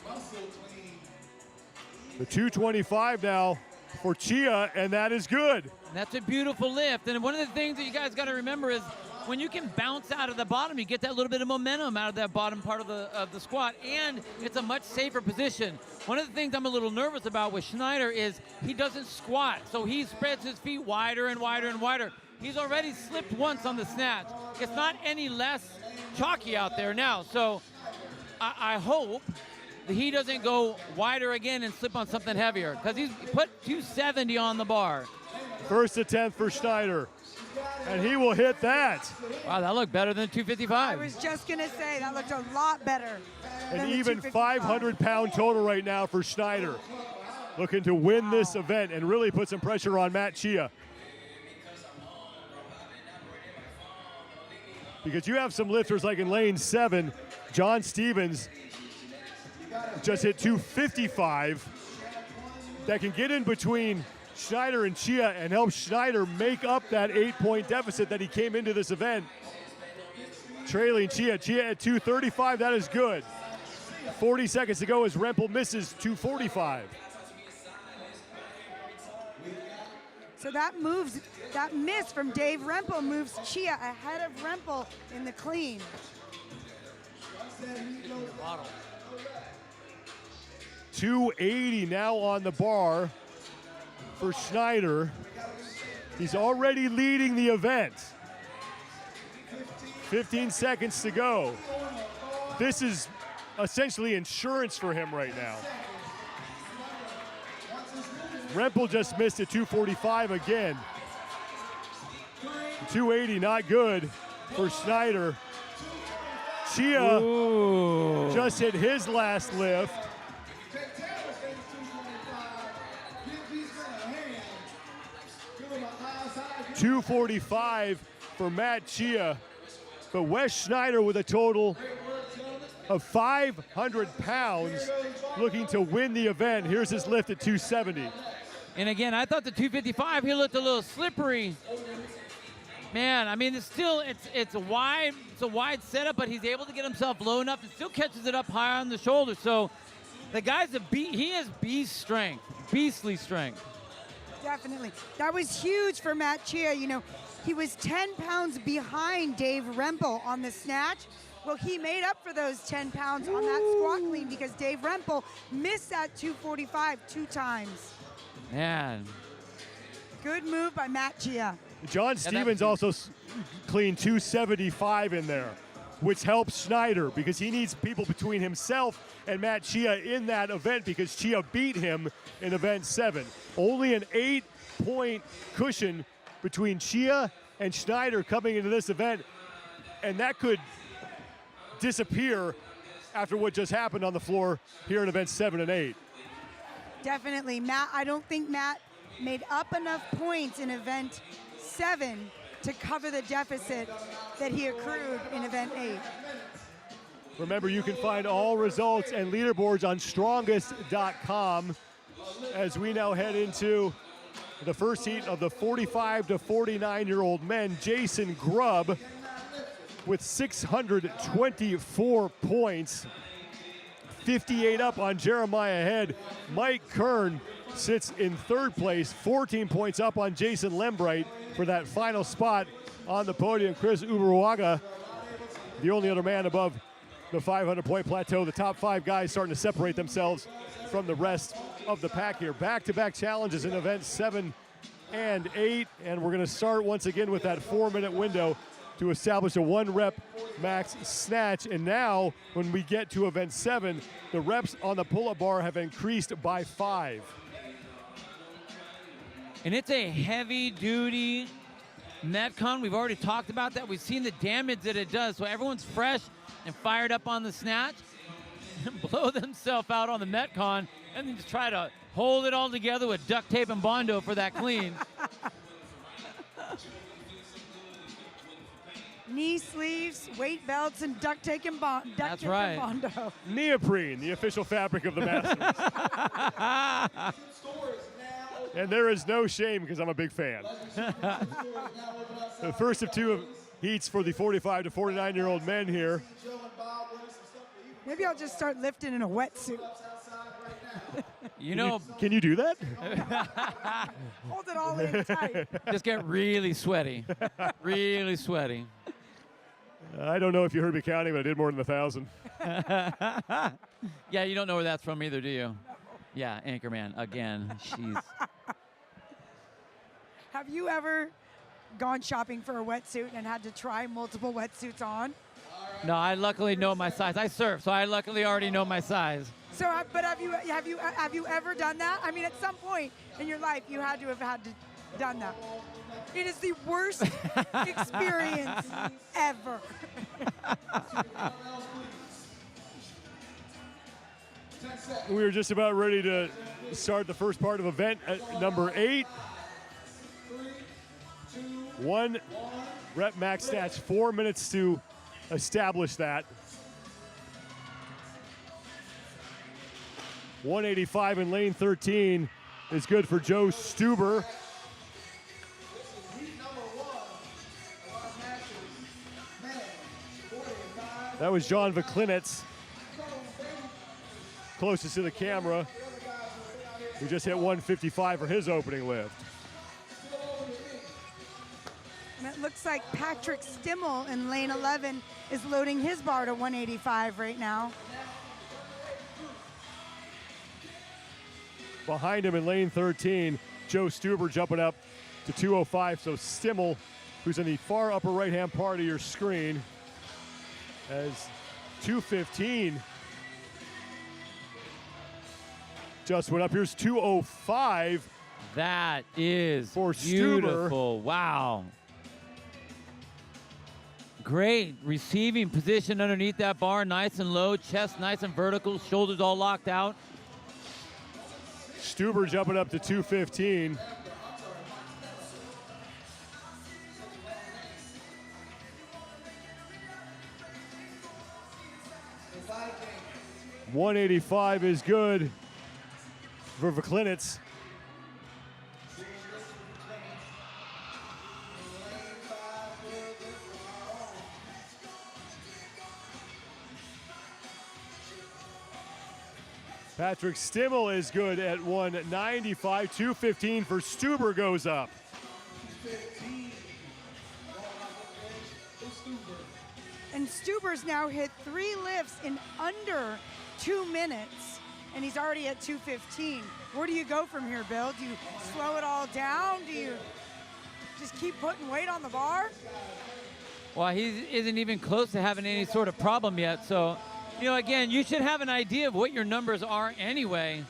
The 225 now for Chia, and that is good. And that's a beautiful lift. And one of the things that you guys got to remember is when you can bounce out of the bottom, you get that little bit of momentum out of that bottom part of the squat, and it's a much safer position. One of the things I'm a little nervous about with Schneider is he doesn't squat, so he spreads his feet wider and wider and wider. He's already slipped once on the snatch. It's not any less chalky out there now, so I hope that he doesn't go wider again and slip on something heavier, because he's put 270 on the bar. First attempt for Schneider, and he will hit that. Wow, that looked better than 255. I was just going to say, that looked a lot better. An even 500-pound total right now for Schneider. Looking to win this event and really put some pressure on Matt Chia. Because you have some lifters like in lane 7, John Stevens just hit 255 that can get in between Schneider and Chia and help Schneider make up that 8-point deficit that he came into this event. trailing Chia. Chia at 235, that is good. 40 seconds to go as Rempel misses 245. So that miss from Dave Rempel moves Chia ahead of Rempel in the clean. 280 now on the bar for Schneider. He's already leading the event. 15 seconds to go. This is essentially insurance for him right now. Rempel just missed at 245 again. 280, not good for Schneider. Chia just hit his last lift. 245 for Matt Chia. But Wes Schneider with a total of 500 pounds looking to win the event. Here's his lift at 270. And again, I thought the 255 he looked a little slippery. Man, I mean, it's a wide setup, but he's able to get himself low enough and still catches it up high on the shoulder. So the guy's he has beast strength, beastly strength. Definitely. That was huge for Matt Chia. You know, he was 10 pounds behind Dave Rempel on the snatch. Well, he made up for those 10 pounds on that squat clean because Dave Rempel missed that 245 2 times. Man. Good move by Matt Chia. John Stevens also cleaned 275 in there, which helps Schneider because he needs people between himself and Matt Chia in that event because Chia beat him in event 7. Only an 8-point cushion between Chia and Schneider coming into this event, and that could disappear after what just happened on the floor here in events 7 and 8. Definitely. Matt, I don't think Matt made up enough points in event 7 to cover the deficit that he accrued in event 8. Remember, you can find all results and leaderboards on strongest.com as we now head into the first heat of the 45 to 49-year-old men. Jason Grubb with 624 points, 58 up on Jeremiah Head. Mike Kern sits in third place, 14 points up on Jason Lembright for that final spot on the podium. Chris Uberuaga, the only other man above the 500-point plateau. The top 5 guys starting to separate themselves from the rest of the pack here. Back-to-back challenges in events 7 and 8, and we're going to start once again with that 4-minute window to establish a 1-rep max snatch. And now, when we get to event 7, the reps on the pull-up bar have increased by 5. And it's a heavy-duty Metcon. We've already talked about that. We've seen the damage that it does. So everyone's fresh and fired up on the snatch, blow themselves out on the Metcon, and then just try to hold it all together with duct tape and Bondo for that clean. Knee sleeves, weight belts, and duct tape and Bondo. That's right. Neoprene, the official fabric of the Masters. And there is no shame because I'm a big fan. The first of 2 heats for the 45 to 49-year-old men here. Maybe I'll just start lifting in a wetsuit. You know, can you do that? Hold it all in tight. Just get really sweaty. Really sweaty. I don't know if you heard me counting, but I did more than 1,000. Yeah, you don't know where that's from either, do you? Yeah, Anchorman, again. Jeez. Have you ever gone shopping for a wetsuit and had to try multiple wetsuits on? No, I luckily know my size. I surf, so I luckily already know my size. So, but have you ever done that? I mean, at some point in your life, you had to have done that. It is the worst experience ever. We are just about ready to start the first part of event at number 8. 1 rep max snatch, 4 minutes to establish that. 185 in lane 13 is good for Joe Stuber. That was John Veklinitz, closest to the camera, who just hit 155 for his opening lift. And it looks like Patrick Stimmel in lane 11 is loading his bar to 185 right now. Behind him in lane 13, Joe Stuber jumping up to 205. So Stimmel, who's in the far upper right-hand part of your screen, has 215. Just went up. Here's 205. That is For Stuber. beautiful. Wow. Great receiving position underneath that bar, nice and low, chest nice and vertical, shoulders all locked out. Stuber jumping up to 215. $185 is good for Veklinitz. Patrick Stimmel is good at 195. 215 for Stuber goes up. And Stuber's now hit 3 lifts in under 2 minutes, and he's already at 215. Where do you go from here, Bill? Do you slow it all down? Do you just keep putting weight on the bar? Well, he isn't even close to having any sort of problem yet. So, you know, again, you should have an idea of what your numbers are anyway.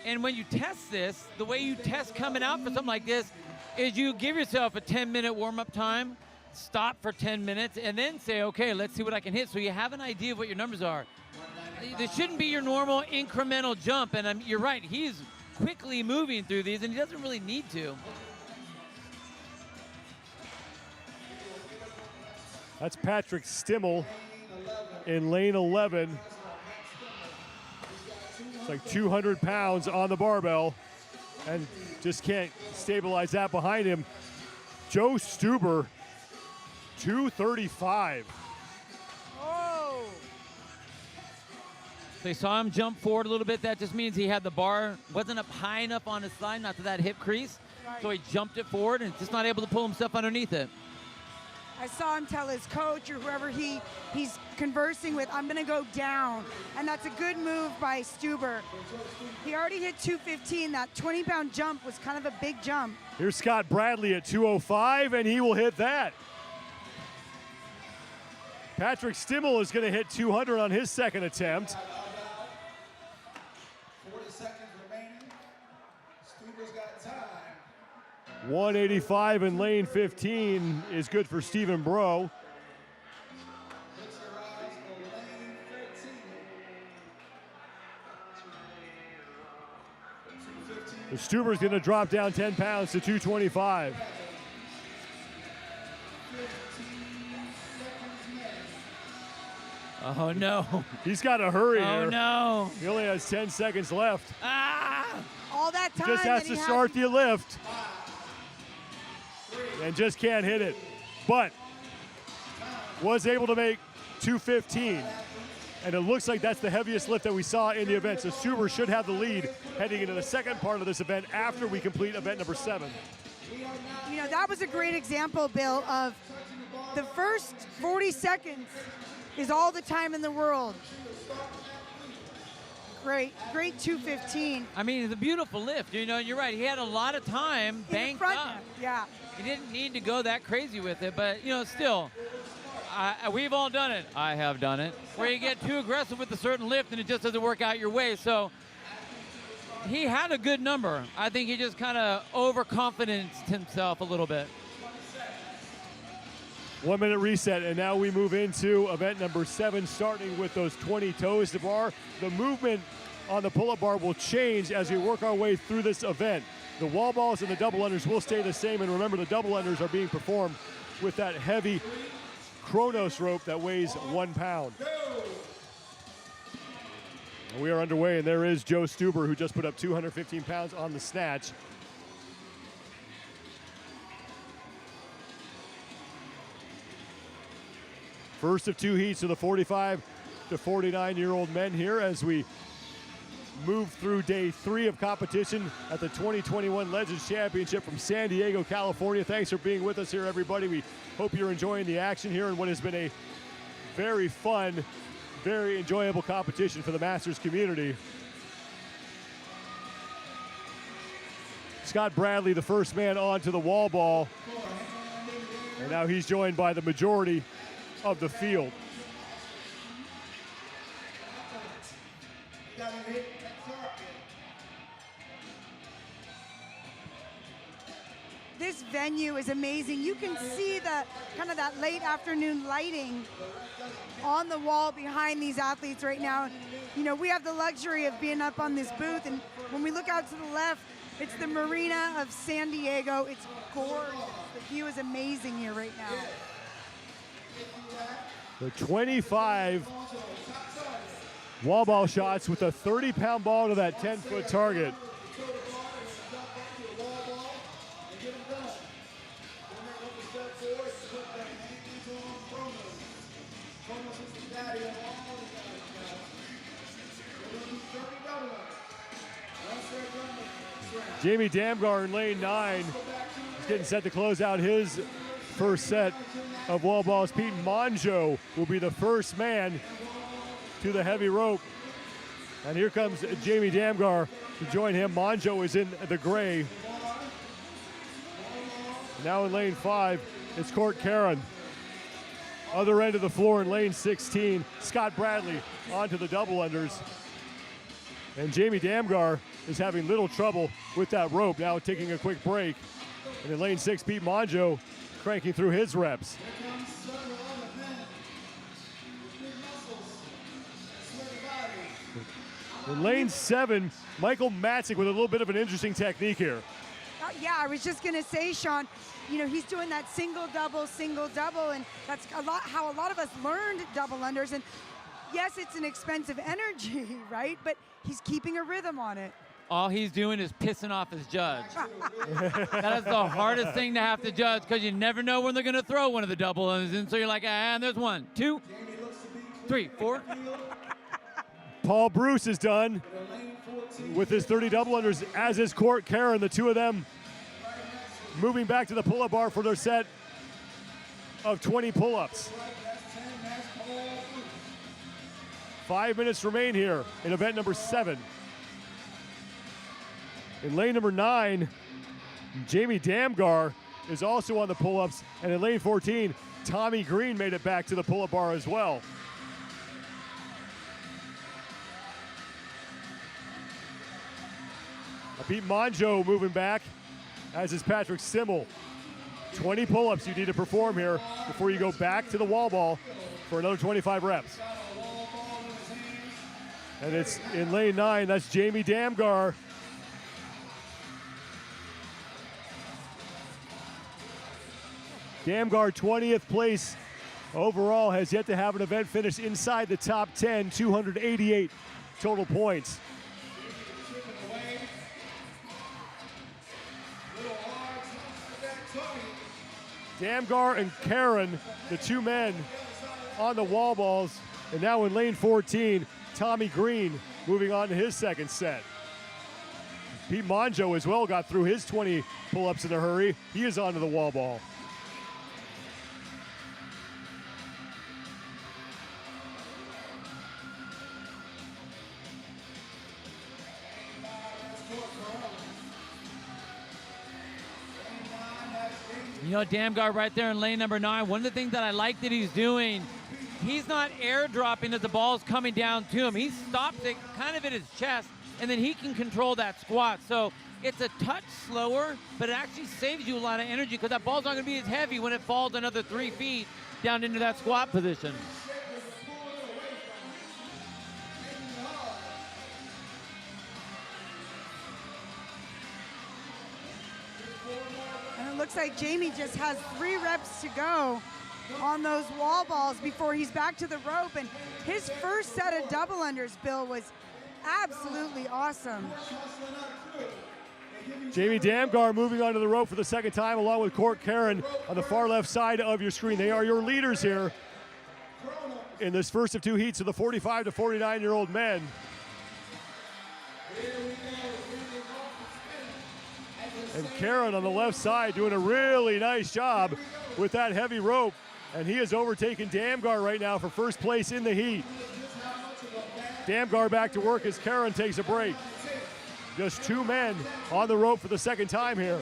And when you test this, the way you test coming out for something like this is you give yourself a 10-minute warm-up time, stop for 10 minutes, and then say, okay, let's see what I can hit. So you have an idea of what your numbers are. This shouldn't be your normal incremental jump. And you're right, he's quickly moving through these, and he doesn't really need to. That's Patrick Stimmel in lane 11. It's like 200 pounds on the barbell and just can't stabilize that behind him. Joe Stuber, 235. Oh! So you saw him jump forward a little bit. That just means he had the bar, wasn't up high enough on his side, not to that hip crease. Right. So he jumped it forward and just not able to pull himself underneath it. I saw him tell his coach or whoever he's conversing with, I'm going to go down. And that's a good move by Stuber. He already hit 215. That 20-pound jump was kind of a big jump. Here's Scott Bradley at 205, and he will hit that. Patrick Stimmel is going to hit 200 on his second attempt. 40 seconds remaining. Stuber's got time. 185 in lane 15 is good for Stephen Bro. Fix your eyes on lane 13. 215. The Stuber's going to drop down 10 pounds to 225. 15 seconds left. Oh, no. He's got to hurry Oh, here. no. He only has 10 seconds left. Ah! All that time. Just has that to he start the lift. And just can't hit it. But was able to make 215. And it looks like that's the heaviest lift that we saw in the event. So Stuber should have the lead heading into the second part of this event after we complete event number 7. You know, that was a great example, Bill, of the first 40 seconds is all the time in the world. Great 215. I mean, it's a beautiful lift. You know, you're right. He had a lot of time In the banked front up. neck, yeah. He didn't need to go that crazy with it, but, you know, still, we've all done it. I have done it. Where you get too aggressive with a certain lift and it just doesn't work out your way. So he had a good number. I think he just kind of overconfidenced himself a little bit. 1 minute reset, and now we move into event number 7, starting with those 20 toes to bar. The movement on the pull-up bar will change as we work our way through this event. The wall balls and the double unders will stay the same, and remember the double unders are being performed with that heavy Kronos rope that weighs 1 pound. And we are underway, and there is Joe Stuber, who just put up 215 pounds on the snatch. First of 2 heats of the 45 to 49-year-old men here as we move through day 3 of competition at the 2021 Legends Championship from San Diego, California. Thanks for being with us here, everybody. We hope you're enjoying the action here in what has been a very fun, very enjoyable competition for the Masters community. Scott Bradley, the first man onto the wall ball. And now he's joined by the majority of the field. This venue is amazing. You can see the kind of that late afternoon lighting on the wall behind these athletes right now. You know, we have the luxury of being up on this booth, and when we look out to the left, it's the Marina of San Diego. It's gorgeous. The view is amazing here right now. The 25 wall ball shots with a 30-pound ball to that 10-foot target. Jamie Damgar in lane 9 is getting set to close out his first set of wall balls. Pete Monjo will be the first man to the heavy rope. And here comes Jamie Damgar to join him. Monjo is in the gray. Now in lane 5, it's Court Karen. Other end of the floor in lane 16, Scott Bradley onto the double unders. And Jamie Damgar is having little trouble with that rope, now taking a quick break. And in lane 6, Pete Monjo cranking through his reps. In lane 7, Michael Matzik with a little bit of an interesting technique here. Yeah, I was just going to say, Sean, you know, he's doing that single, double, and that's how a lot of us learned double unders. And yes, it's an expensive energy, right? But he's keeping a rhythm on it. All he's doing is pissing off his judge. That is the hardest thing to have to judge, because you never know when they're going to throw one of the double unders. And so you're like, and there's 1, 2, 3, 4. Paul Bruce is done with his 30 double unders, as is Court Karen. The two of them moving back to the pull-up bar for their set of 20 pull-ups. 5 minutes remain here in event number 7. In lane number 9, Jamie Damgar is also on the pull-ups. And in lane 14, Tommy Green made it back to the pull-up bar as well. Pete Monjo moving back, as is Patrick Simmel. 20 pull-ups you need to perform here before you go back to the wall ball for another 25 reps. And it's in lane 9, that's Jamie Damgar. Damgar, 20th place overall, has yet to have an event finish inside the top 10, 288 total points. Damgar and Karen, the two men on the wall balls. And now in lane 14, Tommy Green moving on to his second set. Pete Monjo as well got through his 20 pull-ups in a hurry. He is onto the wall ball. You know, Damgar right there in lane number 9, one of the things that I like that he's doing, he's not airdropping as the ball's coming down to him. He stops it kind of at his chest, and then he can control that squat. So it's a touch slower, but it actually saves you a lot of energy, because that ball's not going to be as heavy when it falls another 3 feet down into that squat position. Looks like Jamie just has 3 reps to go on those wall balls before he's back to the rope. And his first set of double unders, Bill, was absolutely awesome. Jamie Damgar moving onto the rope for the second time, along with Court Karen on the far left side of your screen. They are your leaders here in this first of two heats of the 45 to 49-year-old men. And Karen on the left side doing a really nice job with that heavy rope. And he has overtaken Damgar right now for first place in the heat. Damgar back to work as Karen takes a break. Just two men on the rope for the second time here.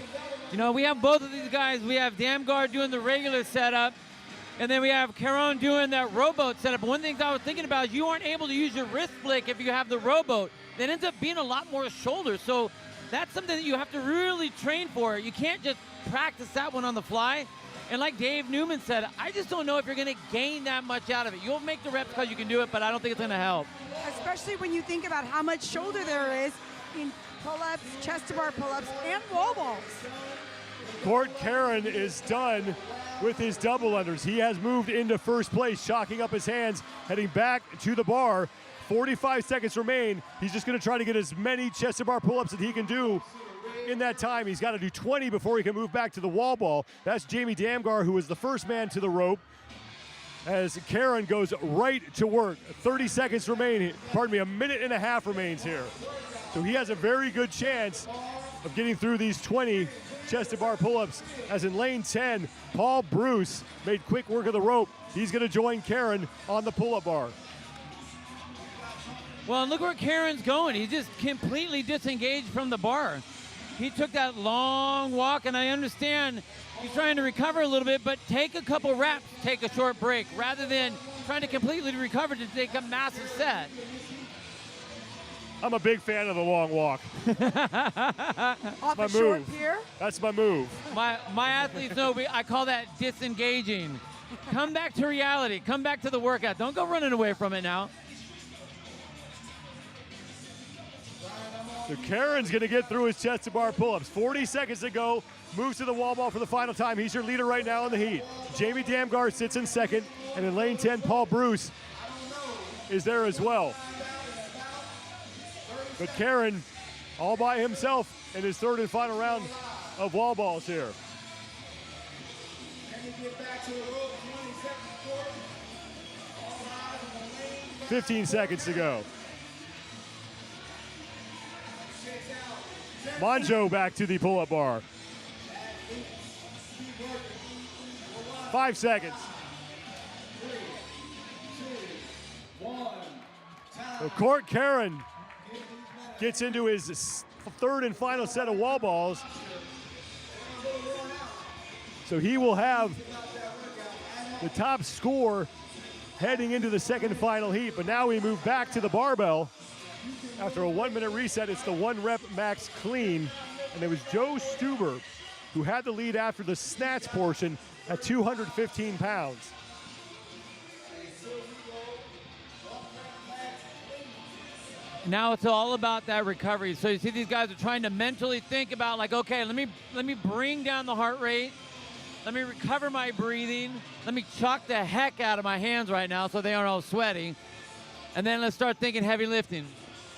You know, we have both of these guys. We have Damgar doing the regular setup, and then we have Karen doing that rowboat setup. One thing I was thinking about is you aren't able to use your wrist flick if you have the rowboat. That ends up being a lot more shoulder. So that's something that you have to really train for. You can't just practice that one on the fly. And like Dave Newman said, I just don't know if you're going to gain that much out of it. You'll make the reps because you can do it, but I don't think it's going to help. Especially when you think about how much shoulder there is in pull-ups, chest-to-bar pull-ups, and wall balls. Court Karen is done with his double unders. He has moved into first place, chalking up his hands, heading back to the bar. 45 seconds remain. He's just going to try to get as many chest-to-bar pull-ups that he can do in that time. He's got to do 20 before he can move back to the wall ball. That's Jamie Damgar, who was the first man to the rope, as Karen goes right to work. 30 seconds remain. Pardon me, a minute and a half remains here. So he has a very good chance of getting through these 20 chest-to-bar pull-ups. As in lane 10, Paul Bruce made quick work of the rope. He's going to join Karen on the pull-up bar. Well, look where Karen's going. He's just completely disengaged from the bar. He took that long walk, and I understand he's trying to recover a little bit, but take a couple reps, take a short break, rather than trying to completely recover to take a massive set. I'm a big fan of the long walk. Off my a short move. pier? That's my move. My athletes know I call that disengaging. Come back to reality. Come back to the workout. Don't go running away from it now. So Karen's going to get through his chest-to-bar pull-ups. 40 seconds to go. Moves to the wall ball for the final time. He's your leader right now in the heat. Jamie Damgar sits in second. And in lane 10, Paul Bruce is there as well. But Karen all by himself in his third and final round of wall balls here. 15 seconds to go. Monjo back to the pull-up bar. 5 seconds. So Court Karen gets into his third and final set of wall balls. So he will have the top score heading into the second final heat. But now we move back to the barbell. After a 1 minute reset, it's the one rep max clean. And it was Joe Stuber who had the lead after the snatch portion at 215 pounds. Now it's all about that recovery. So you see these guys are trying to mentally think about, like, okay, let me bring down the heart rate. Let me recover my breathing. Let me chalk the heck out of my hands right now so they aren't all sweaty. And then let's start thinking heavy lifting.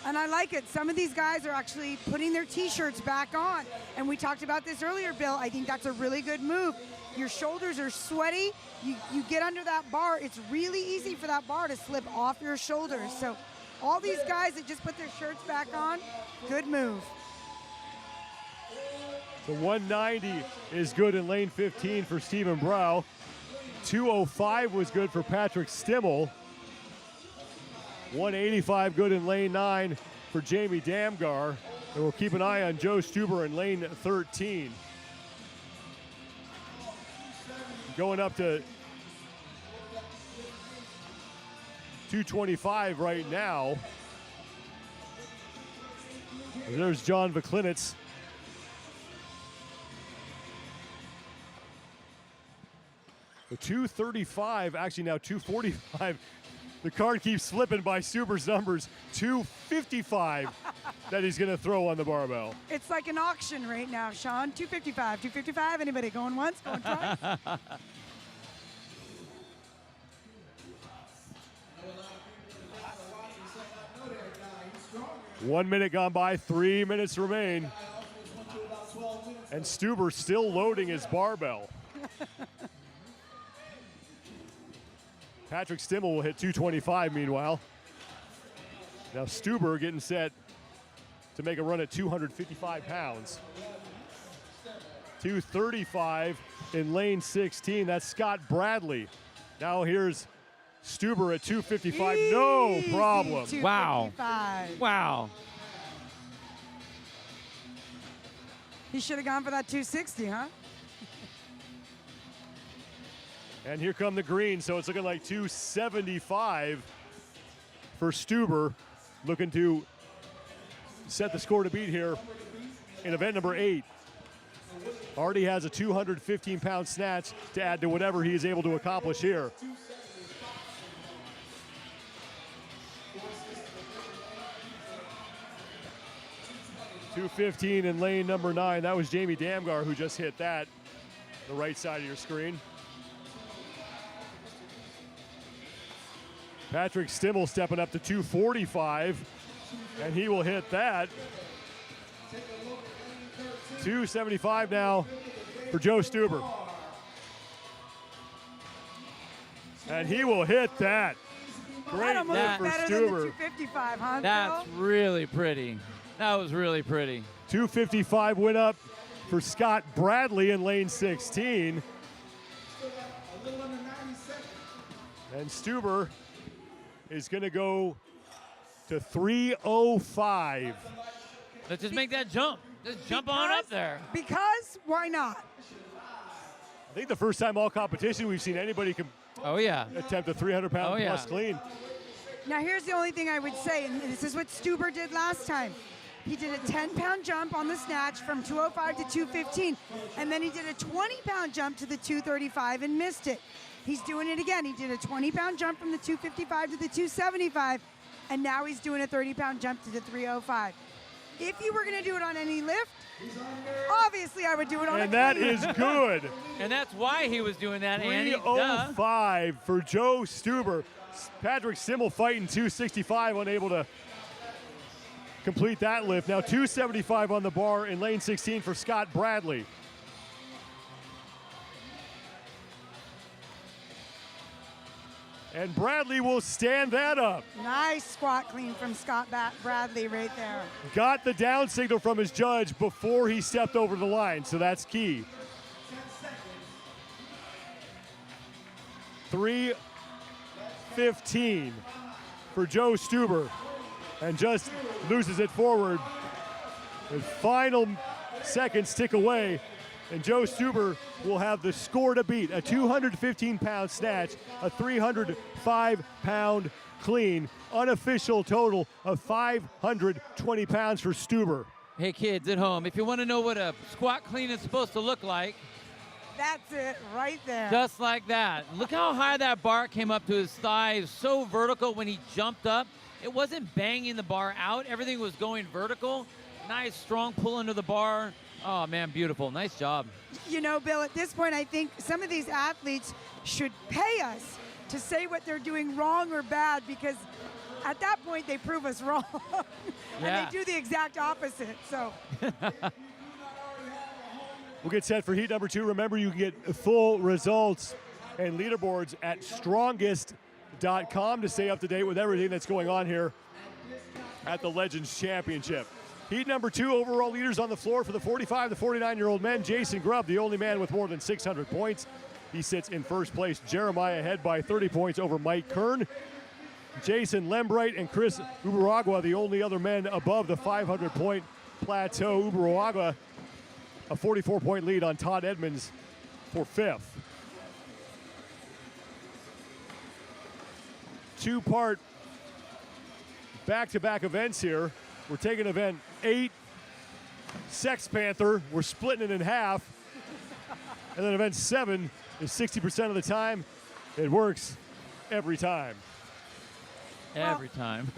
And I like it. Some of these guys are actually putting their T-shirts back on. And we talked about this earlier, Bill. I think that's a really good move. Your shoulders are sweaty. You get under that bar. It's really easy for that bar to slip off your shoulders. So all these guys that just put their shirts back on, good move. The 190 is good in lane 15 for Stephen Brow. 205 was good for Patrick Stimmel. 185 good in lane 9 for Jamie Damgar. And we'll keep an eye on Joe Stuber in lane 13. Going up to 225 right now. There's John Veklinitz. The 235, actually now 245. The card keeps slipping by Stuber's numbers. 255 that he's going to throw on the barbell. It's like an auction right now, Sean. 255, 255. Anybody going once, going twice? 1 minute gone by, 3 minutes remain. And Stuber still loading his barbell. Patrick Stimmel will hit 225 meanwhile. Now Stuber getting set to make a run at 255 pounds. 235 in lane 16. That's Scott Bradley. Now here's Stuber at 255. No problem. Wow. 255. Wow. He should have gone for that 260, huh? And here come the greens, so it's looking like 275 for Stuber, looking to set the score to beat here in event number 8. Already has a 215-pound snatch to add to whatever he is able to accomplish here. .215 in lane number 9. That was Jamie Damgar who just hit that, the right side of your screen. Patrick Stimmel stepping up to 245, and he will hit that. 275 now for Joe Stuber. And he will hit that. Great That almost lift for better than the Stuber. 255, huh? That's Bill? really pretty. That was really pretty. 255 win up for Scott Bradley in lane 16. And Stuber is going to go to 305. Let's just make that jump. Just jump on up there. Because why not? I think the first time all competition we've seen anybody Oh, yeah. attempt a 300-pound Oh, yeah. plus clean. Now here's the only thing I would say, and this is what Stuber did last time. He did a 10-pound jump on the snatch from 205 to 215, and then he did a 20-pound jump to the 235 and missed it. He's doing it again. He did a 20-pound jump from the 255 to the 275, and now he's doing a 30-pound jump to the 305. If you were going to do it on any lift, obviously I would do it on a And that clean. is good. And that's why he was doing that, Annie. Duh. 305 for Joe Stuber. Patrick Stimmel fighting 265, unable to complete that lift. Now 275 on the bar in lane 16 for Scott Bradley. And Bradley will stand that up. Nice squat clean from Scott Bradley right there. Got the down signal from his judge before he stepped over the line, so that's key. 3:15 for Joe Stuber, and just loses it forward. The final seconds tick away, and Joe Stuber will have the score to beat: a 215-pound snatch, a 305-pound clean, unofficial total of 520 pounds for Stuber. Hey, kids at home, if you want to know what a squat clean is supposed to look like, That's it right there. just like that. Look how high that bar came up to his thighs, so vertical when he jumped up. It wasn't banging the bar out. Everything was going vertical. Nice, strong pull into the bar. Oh, man, beautiful. Nice job. You know, Bill, at this point, I think some of these athletes should pay us to say what they're doing wrong or bad, because at that point, they prove us wrong. Yeah. And they do the exact opposite, so. We'll get set for heat number 2. Remember, you can get full results and leaderboards at strongest.com to stay up to date with everything that's going on here at the Legends Championship. Heat number 2, overall leaders on the floor for the 45 to 49-year-old men. Jason Grubb, the only man with more than 600 points. He sits in first place. Jeremiah ahead by 30 points over Mike Kern. Jason Lembright and Chris Ubaragua, the only other men above the 500-point plateau. Ubaragua, a 44-point lead on Todd Edmonds for 5th. Two-part back-to-back events here. We're taking event 8, Sex Panther. We're splitting it in half. And then event 7 is 60% of the time. It works every time. Every time.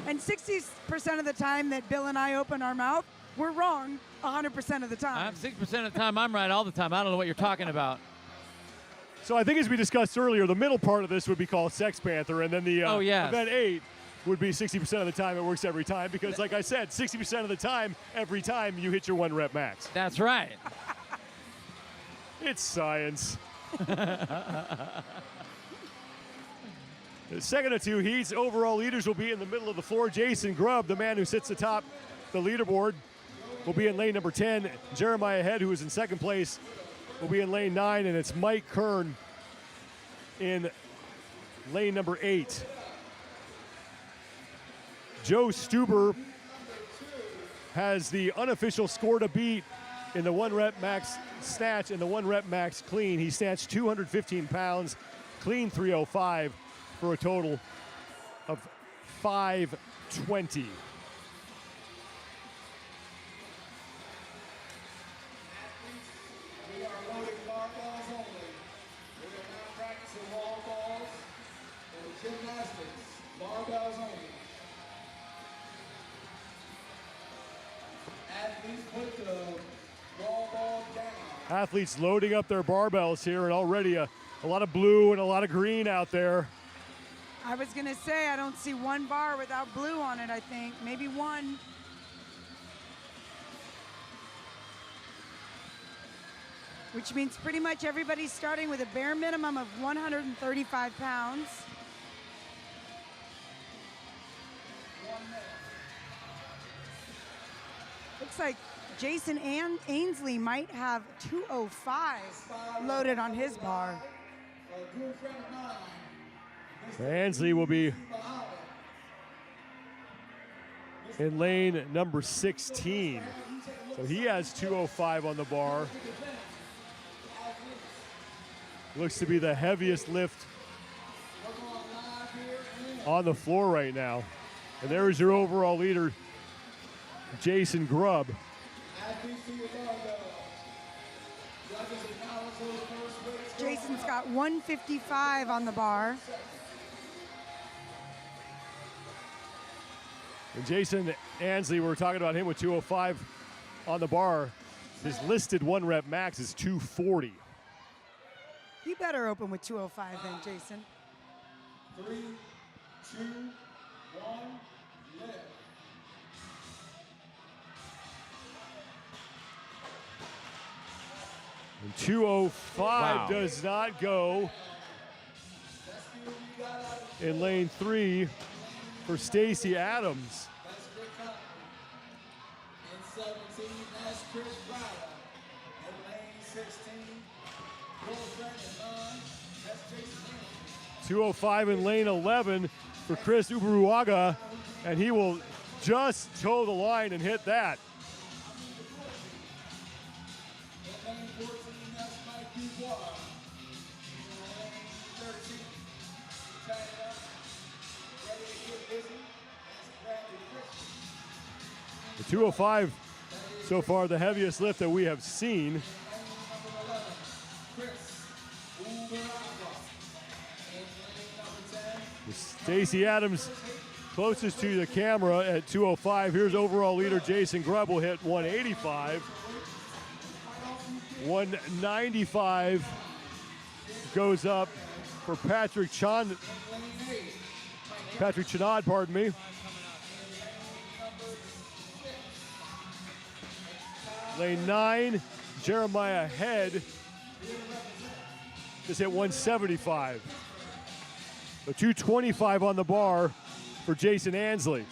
And 60% of the time that Bill and I open our mouth, we're wrong 100% of the time. I'm 6% of the time. I'm right all the time. I don't know what you're talking about. So I think as we discussed earlier, the middle part of this would be called Sex Panther, and then the yes. event 8 would be 60% of the time. It works every time because, like I said, 60% of the time, every time you hit your 1 rep max. That's right. It's science. The second of 2 heats, overall leaders will be in the middle of the floor. Jason Grubb, the man who sits atop the leaderboard, will be in lane number 10. Jeremiah Head, who is in second place, will be in lane 9, and it's Mike Kern in lane number 8. Joe Stuber has the unofficial score to beat in the 1 rep max snatch and the 1 rep max clean. He snatched 215 pounds, clean 305 for a total of 520. We are loading barbells only. We are not practicing wall balls or gymnastics. Barbells only. Athletes put the wall ball down. Athletes loading up their barbells here, and already a lot of blue and a lot of green out there. I was going to say, I don't see one bar without blue on it, I think. Maybe one. Which means pretty much everybody's starting with a bare minimum of 135 pounds. Looks like Jason Ainsley might have 205 loaded on his bar. A good friend of mine. Ainsley will be in lane number 16. So he has 205 on the bar. Looks to be the heaviest lift on the floor right now. And there is your overall leader, Jason Grubb. Jason's got 155 on the bar. And Jason Ainsley, we're talking about him with 205 on the bar. His listed 1 rep max is 240. You better open with 205 then, Jason. 3, 2, 1, lift. And 205 does not go in lane 3 for Stacy Adams. That's Rick Hunt. In 17, that's Chris Ryder. In lane 16, girlfriend and none, that's Jason Anderson. 205 in lane 11 for Chris Uberuaga, and he will just toe the line and hit that. In lane 14, that's Mike Dubois. In lane 13, tied up, ready to get busy, that's Bradley Christian. The 205 so far the heaviest lift that we have seen. Number 11, Chris Uberuaga. In lane number 10, Stacy Adams closest to the camera at 205. Here's overall leader Jason Grubb will hit 185. 195 goes up for Patrick Chenard, pardon me. Lane 9, Jeremiah Head just hit 175. So 225 on the bar for Jason Ainsley.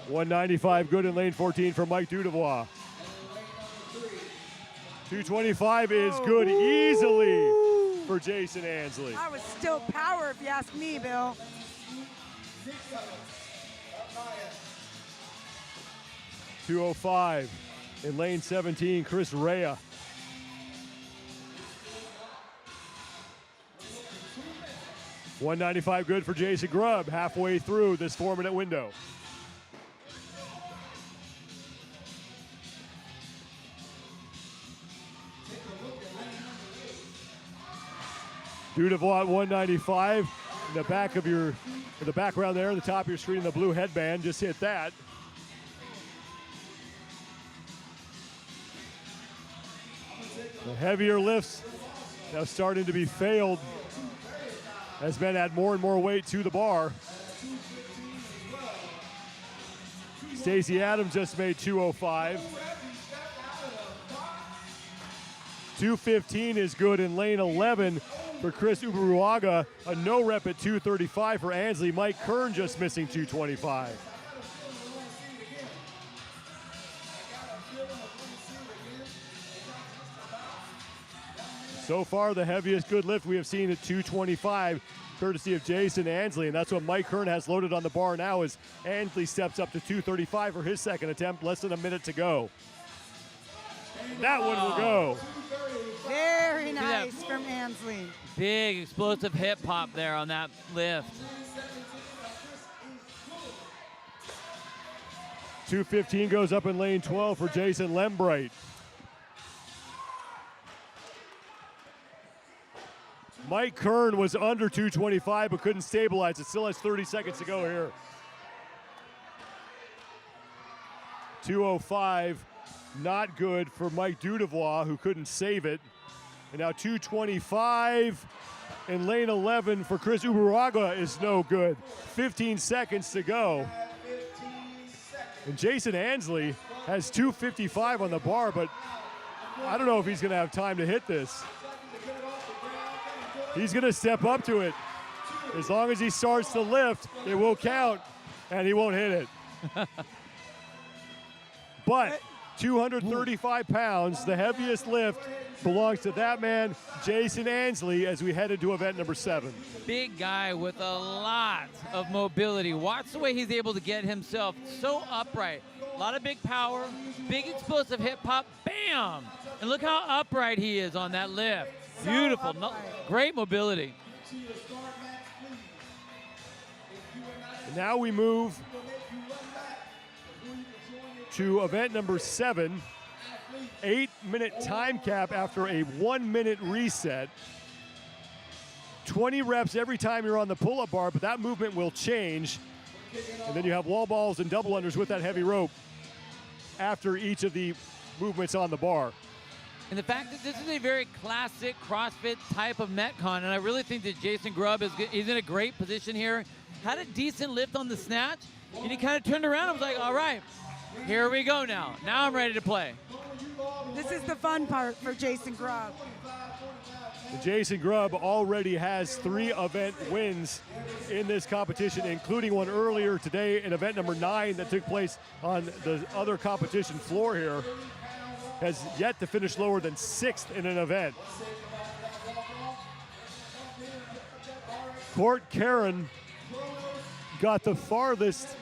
195 good in lane 14 for Mike Dubois. 225 is good easily for Jason Ainsley. That was still power if you ask me, Bill. 205 in lane 17, Chris Rea. $195 good for Jason Grubb halfway through this 4-minute window. Dubois at 195. In the back of in the background there, the top of your screen, the blue headband, just hit that. The heavier lifts now starting to be failed as men add more and more weight to the bar. Stacy Adams just made 205. 215 is good in lane 11 for Chris Uberuaga, a no rep at 235 for Ansley. Mike Kern just missing 225. So far, the heaviest good lift we have seen at 225, courtesy of Jason Ansley, and that's what Mike Kern has loaded on the bar now as Ansley steps up to 235 for his second attempt, less than a minute to go. That one will go. Very nice from Ansley. Big explosive hip hop there on that lift. 215 goes up in lane 12 for Jason Lembright. Mike Kern was under 225 but couldn't stabilize. It still has 30 seconds to go here. 205, not good for Mike Dudevois, who couldn't save it. And now 225 in lane 11 for Chris Uberuaga is no good. 15 seconds to go. And Jason Ansley has 255 on the bar, but I don't know if he's going to have time to hit this. He's going to step up to it. As long as he starts to lift, it will count, and he won't hit it. But 235 pounds, the heaviest lift, belongs to that man, Jason Ansley, as we head into event number 7. Big guy with a lot of mobility. Watch the way he's able to get himself so upright. A lot of big power, big explosive hip hop, bam! And look how upright he is on that lift. Beautiful, great mobility. And now we move to event number 7. 8-minute time cap after a 1-minute reset. 20 reps every time you're on the pull-up bar, but that movement will change. And then you have wall balls and double unders with that heavy rope after each of the movements on the bar. And the fact that this is a very classic CrossFit type of Metcon, and I really think that Jason Grubb he's in a great position here. Had a decent lift on the snatch, and he kind of turned around and was like, all right, here we go now. Now I'm ready to play. This is the fun part for Jason Grubb. Jason Grubb already has 3 event wins in this competition, including one earlier today in event number 9 that took place on the other competition floor here. Has yet to finish lower than 6th in an event. Court Karen got the farthest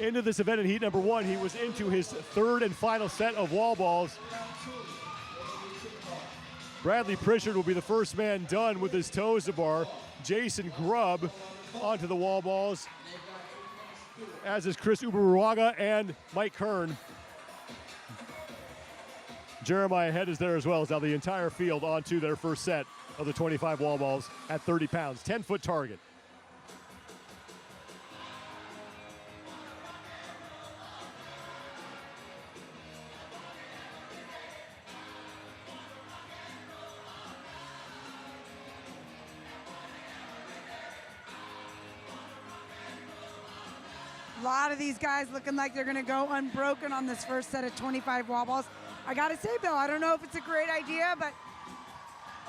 into this event in heat number 1. He was into his 3rd and final set of wall balls. Bradley Pritchard will be the first man done with his toes to bar. Jason Grubb onto the wall balls, as is Chris Uberuaga and Mike Kern. Jeremiah Head is there as well, as now the entire field onto their first set of the 25 wall balls at 30 pounds, 10-foot target. A lot of these guys looking like they're going to go unbroken on this first set of 25 wall balls. I got to say, Bill, I don't know if it's a great idea, but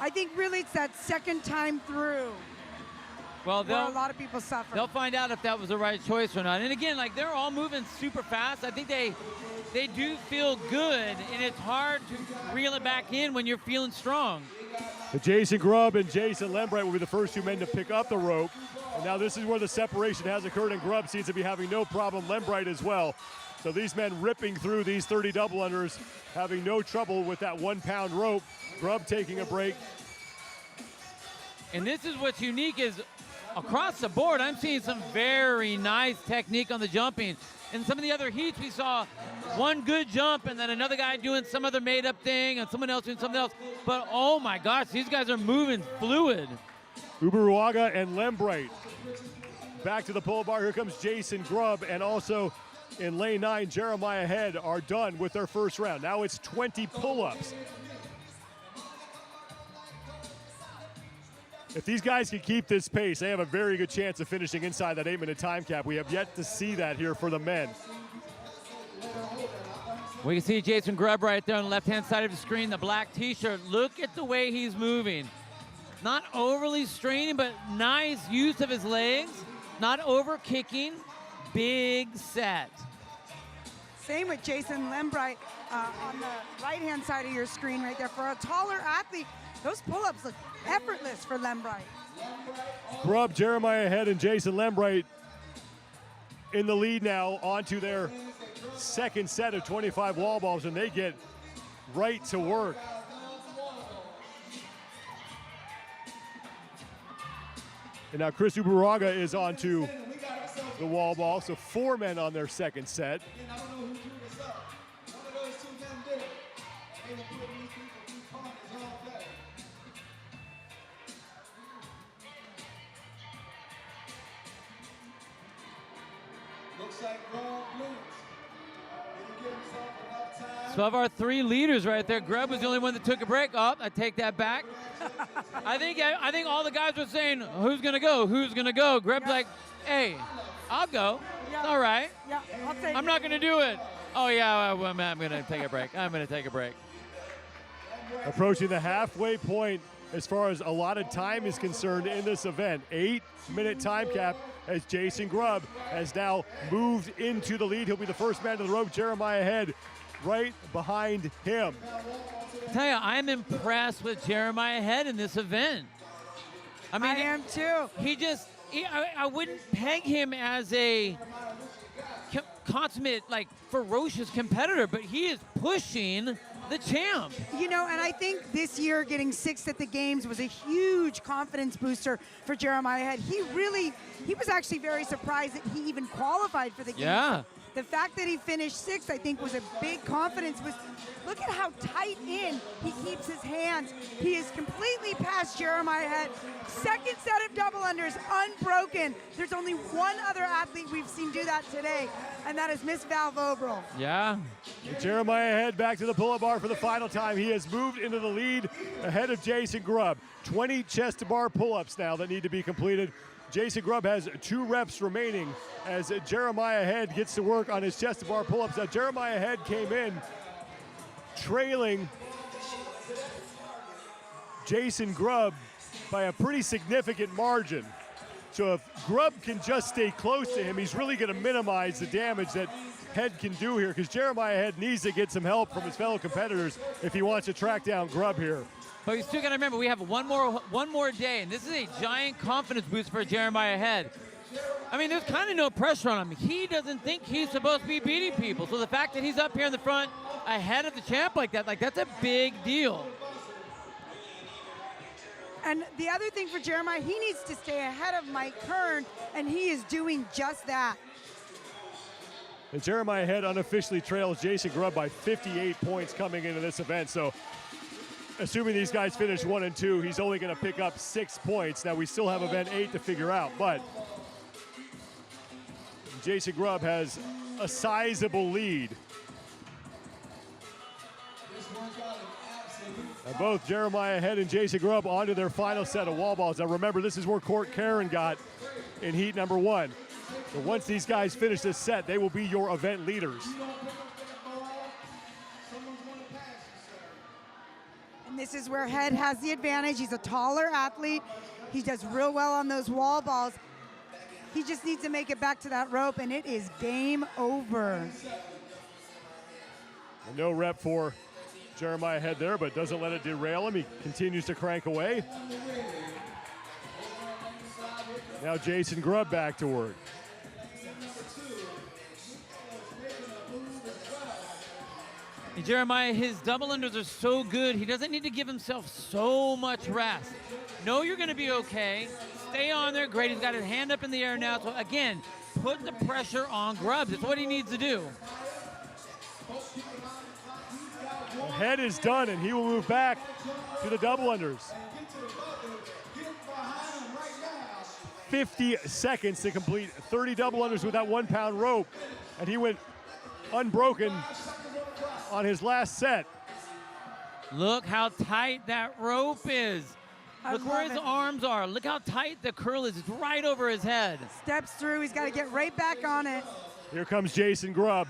I think really it's that second time through where a lot of people suffer. They'll find out if that was the right choice or not. And again, like, they're all moving super fast. I think they do feel good, and it's hard to reel it back in when you're feeling strong. Jason Grubb and Jason Lembright will be the first 2 men to pick up the rope. And now this is where the separation has occurred, and Grubb seems to be having no problem. Lembright as well. So these men ripping through these 30 double unders, having no trouble with that 1-pound rope. Grubb taking a break. And this is what's unique is across the board, I'm seeing some very nice technique on the jumping. In some of the other heats, we saw one good jump and then another guy doing some other made-up thing and someone else doing something else. But, oh, my gosh, these guys are moving fluid. Uberuaga and Lembright. Back to the pull bar. Here comes Jason Grubb, and also in lane 9, Jeremiah Head are done with their first round. Now it's 20 pull-ups. If these guys can keep this pace, they have a very good chance of finishing inside that 8-minute time cap. We have yet to see that here for the men. We can see Jason Grubb right there on the left-hand side of the screen, the black T-shirt. Look at the way he's moving. Not overly straining, but nice use of his legs. Not over kicking. Big set. Same with Jason Lembright on the right-hand side of your screen right there. For a taller athlete, those pull-ups look effortless for Lembright. Grubb, Jeremiah Head, and Jason Lembright in the lead now onto their second set of 25 wall balls, and they get right to work. And now Chris Uburaga is onto the wall ball, so 4 men on their second set. I don't know who drew this up. One of those 2 men did it. They were putting these people through corners all day. Looks like Grubb Blues. Did he give himself enough time? So of our 3 leaders right there, Grubb was the only one that took a break. Oh, I take that back. I think all the guys were saying, who's going to go? Who's going to go? Grubb's like, hey, I'll go. Yeah. It's all right. Yeah, I'll take I'm it. not going to do it. Oh, yeah, I'm going to take a break. I'm going to take a break. Approaching the halfway point as far as allotted time is concerned in this event. 8-minute time cap as Jason Grubb has now moved into the lead. He'll be the first man to the rope. Jeremiah Head right behind him. I tell you, I'm impressed with Jeremiah Head in this event. I mean, I am too. I wouldn't peg him as a consummate, like, ferocious competitor, but he is pushing the champ. You know, and I think this year getting 6th at the games was a huge confidence booster for Jeremiah Head. He was actually very surprised that he even qualified for the games. Yeah. The fact that he finished 6th, I think, was a big confidence boost. Look at how tight in he keeps his hands. He is completely past Jeremiah Head. Second set of double unders, unbroken. There's only one other athlete we've seen do that today, and that is Miss Val Vobril. Yeah. Jeremiah Head back to the pull-up bar for the final time. He has moved into the lead ahead of Jason Grubb. 20 chest to bar pull-ups now that need to be completed. Jason Grubb has 2 reps remaining as Jeremiah Head gets to work on his chest to bar pull-ups. Now Jeremiah Head came in trailing Jason Grubb by a pretty significant margin. So if Grubb can just stay close to him, he's really going to minimize the damage that Head can do here, because Jeremiah Head needs to get some help from his fellow competitors if he wants to track down Grubb here. But you still got to remember, we have one more day, and this is a giant confidence boost for Jeremiah Head. I mean, there's kind of no pressure on him. He doesn't think he's supposed to be beating people. So the fact that he's up here in the front ahead of the champ like that's a big deal. And the other thing for Jeremiah, he needs to stay ahead of Mike Kern, and he is doing just that. And Jeremiah Head unofficially trails Jason Grubb by 58 points coming into this event. So assuming these guys finish 1 and 2, he's only going to pick up 6 points. Now we still have event 8 to figure out, but Jason Grubb has a sizable lead. And both Jeremiah Head and Jason Grubb onto their final set of wall balls. Now remember, this is where Court Karen got in heat number 1. So once these guys finish this set, they will be your event leaders. And this is where Head has the advantage. He's a taller athlete. He does real well on those wall balls. He just needs to make it back to that rope, and it is game over. And no rep for Jeremiah Head there, but doesn't let it derail him. He continues to crank away. Now Jason Grubb back to work. And Jeremiah, his double unders are so good, he doesn't need to give himself so much rest. Know you're going to be okay. Stay on there. Great. He's got his hand up in the air now. So, again, put the pressure on Grubb. That's what he needs to do. The Head is done, and he will move back to the double unders. 50 seconds to complete 30 double unders with that 1-pound rope. And he went unbroken on his last set. Look how tight that rope is. Look where his arms are. Look how tight the curl is. It's right over his head. Steps through. He's got to get right back on it. Here comes Jason Grubb.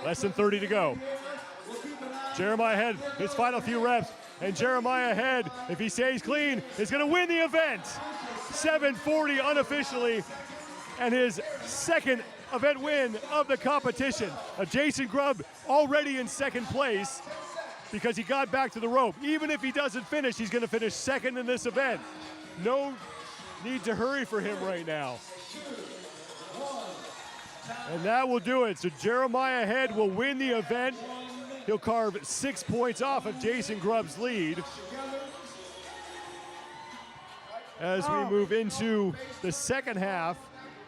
Less than 30 to go. Jeremiah Head, his final few reps. And Jeremiah Head, if he stays clean, is going to win the event. 7:40 unofficially, and his second event win of the competition. Jason Grubb already in second place because he got back to the rope. Even if he doesn't finish, he's going to finish second in this event. No need to hurry for him right now. And that will do it. So Jeremiah Head will win the event. He'll carve 6 points off of Jason Grubb's lead. As we move into the second half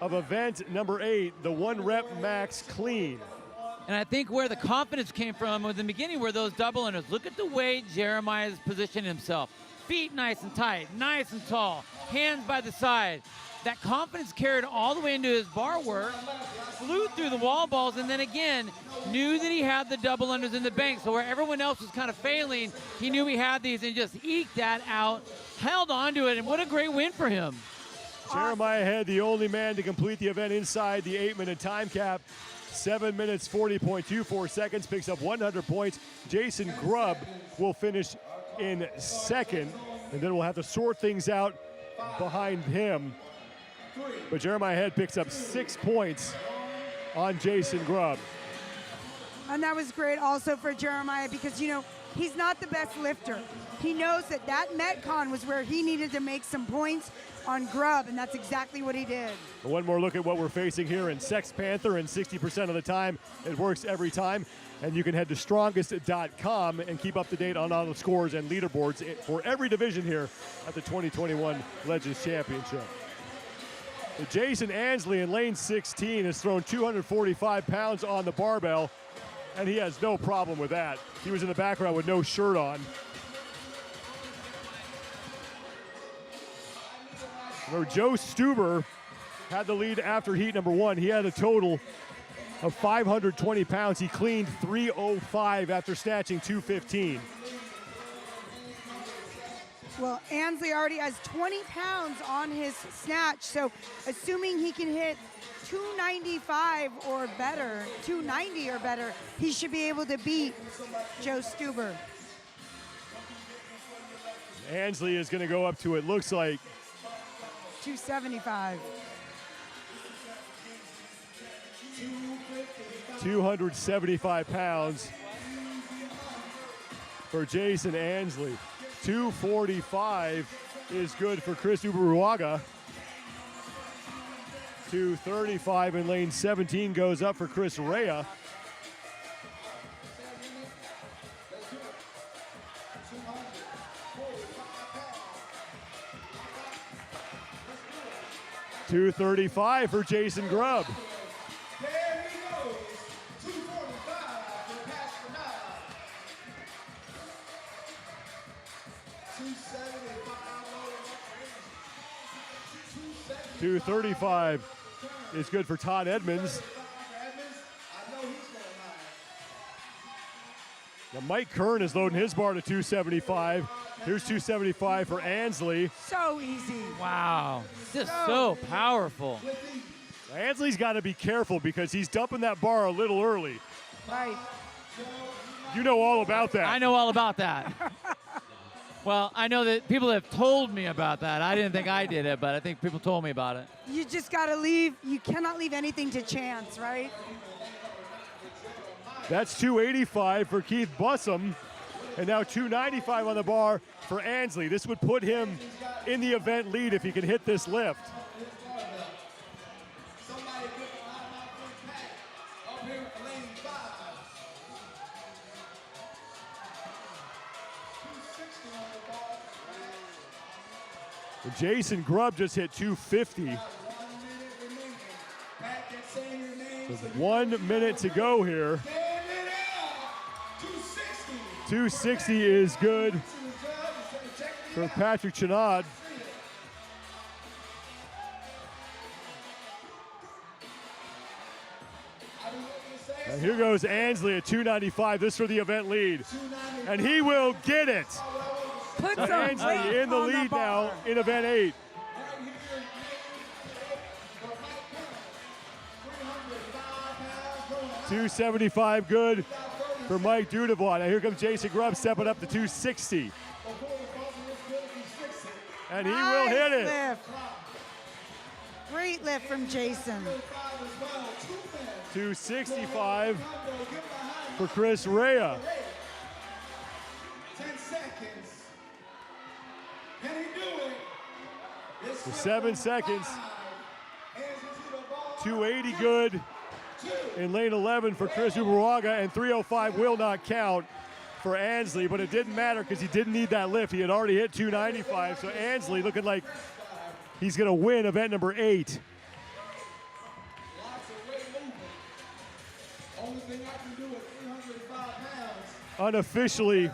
of event number 8, the 1-rep max clean. And I think where the confidence came from in the beginning were those double unders. Look at the way Jeremiah's positioned himself. Feet nice and tight, nice and tall, hands by the side. That confidence carried all the way into his bar work, flew through the wall balls, and then again, knew that he had the double unders in the bank. So where everyone else was kind of failing, he knew he had these and just eked that out, held on to it, and what a great win for him. Jeremiah Head, the only man to complete the event inside the 8-minute time cap. 7 minutes, 40.24 seconds, picks up 100 points. Jason Grubb will finish in second, and then we'll have to sort things out behind him. But Jeremiah Head picks up 6 points on Jason Grubb. And that was great also for Jeremiah because, you know, he's not the best lifter. He knows that Metcon was where he needed to make some points on Grubb, and that's exactly what he did. One more look at what we're facing here in Sex Panther, and 60% of the time, it works every time. And you can head to strongest.com and keep up to date on all the scores and leaderboards for every division here at the 2021 Legends Championship. Jason Ansley in lane 16 has thrown 245 pounds on the barbell, and he has no problem with that. He was in the background with no shirt on. Remember, Joe Stuber had the lead after heat number 1. He had a total of 520 pounds. He cleaned 305 after snatching 215. Well, Ansley already has 20 pounds on his snatch, so assuming he can hit 295 or better, 290 or better, he should be able to beat Joe Stuber. Ansley is going to go up to, it looks like, 275. 275 pounds for Jason Ansley. 245 is good for Chris Uberuaga. 235 in lane 17 goes up for Chris Rea. $235 for Jason Grubb. There he goes. 245 for Pastor Knob. 275. 235 is good for Todd Edmonds. I know he's going high. Now Mike Kern is loading his bar to 275. Here's 275 for Ansley. So easy. Wow, just so powerful. Ansley's got to be careful because he's dumping that bar a little early. Right. You know all about that. I know all about that. Well, I know that people have told me about that. I didn't think I did it, but I think people told me about it. You just got to leave. You cannot leave anything to chance, right? That's 285 for Keith Bussum. And now 295 on the bar for Ansley. This would put him in the event lead if he can hit this lift. Jason Grubb just hit 250. With 1 minute to go here. 260 is good for Patrick Chenard. And here goes Ansley at 295. This for the event lead. And he will get it. Put some Ansley weight in the on lead bar. now in event 8. $275 good for Mike Dudavois. Now here comes Jason Grubb stepping up to 260. And he will hit it. Lift. Great lift from Jason. 265 for Chris Rea. 10 seconds. Can he do it? For 7 seconds. 280 good in lane 11 for Chris Ubuaga, and 305 will not count for Ansley, but it didn't matter because he didn't need that lift. He had already hit 295, so Ansley looking like he's going to win event number 8. Lots of weight movement. Only thing I can do at 305 pounds. Unofficially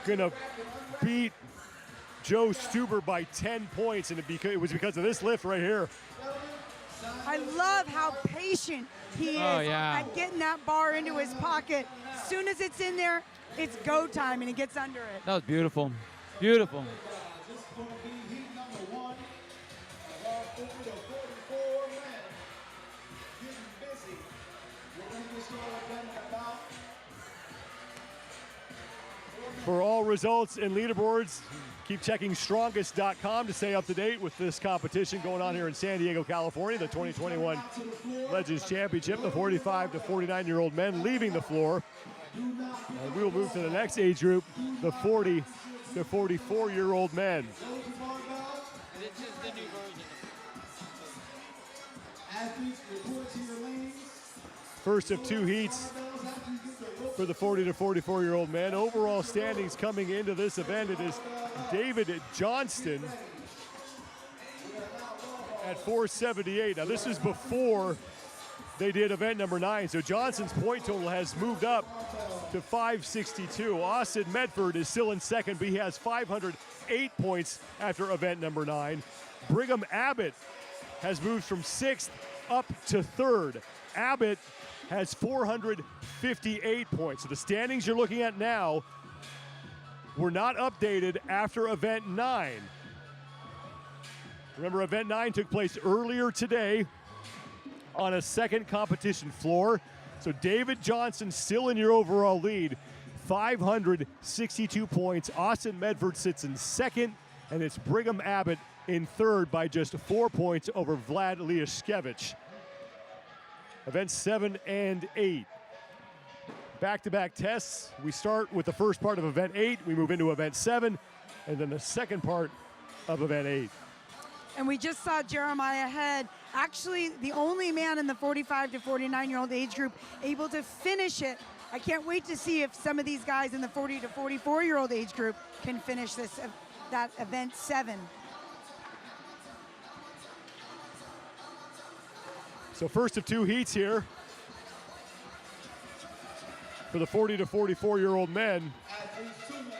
going to beat Joe Stuber by 10 points, and it was because of this lift right here. I love how patient he is at getting that bar into his pocket. As soon as it's in there, it's go time, and he gets under it. That was beautiful. Beautiful. This is going to be heat number 1 of our 40 to 44 men. Getting busy. We're going to get started then in about. For all results and leaderboards, keep checking strongest.com to stay up to date with this competition going on here in San Diego, California, the 2021 Legends Championship. The 45 to 49-year-old men leaving the floor. And we will move to the next age group, the 40 to 44-year-old men. This is the new version. Athletes report to your lanes. First of 2 heats for the 40 to 44-year-old men. Overall standings coming into this event, it is David Johnston at 478. Now this is before they did event number 9, so Johnston's point total has moved up to 562. Austin Medford is still in second, but he has 508 points after event number 9. Brigham Abbott has moved from 6th up to 3rd. Abbott has 458 points. So the standings you're looking at now were not updated after event 9. Remember, event 9 took place earlier today on a second competition floor. So David Johnson still in your overall lead, 562 points. Austin Medford sits in second, and it's Brigham Abbott in third by just 4 points over Vlad Liashkevich. Events 7 and 8. Back-to-back tests. We start with the first part of event 8. We move into event 7, and then the second part of event 8. And we just saw Jeremiah Head, actually the only man in the 45 to 49-year-old age group able to finish it. I can't wait to see if some of these guys in the 40 to 44-year-old age group can finish that event 7. So first of 2 heats here for the 40 to 44-year-old men. Athletes, 2 minutes.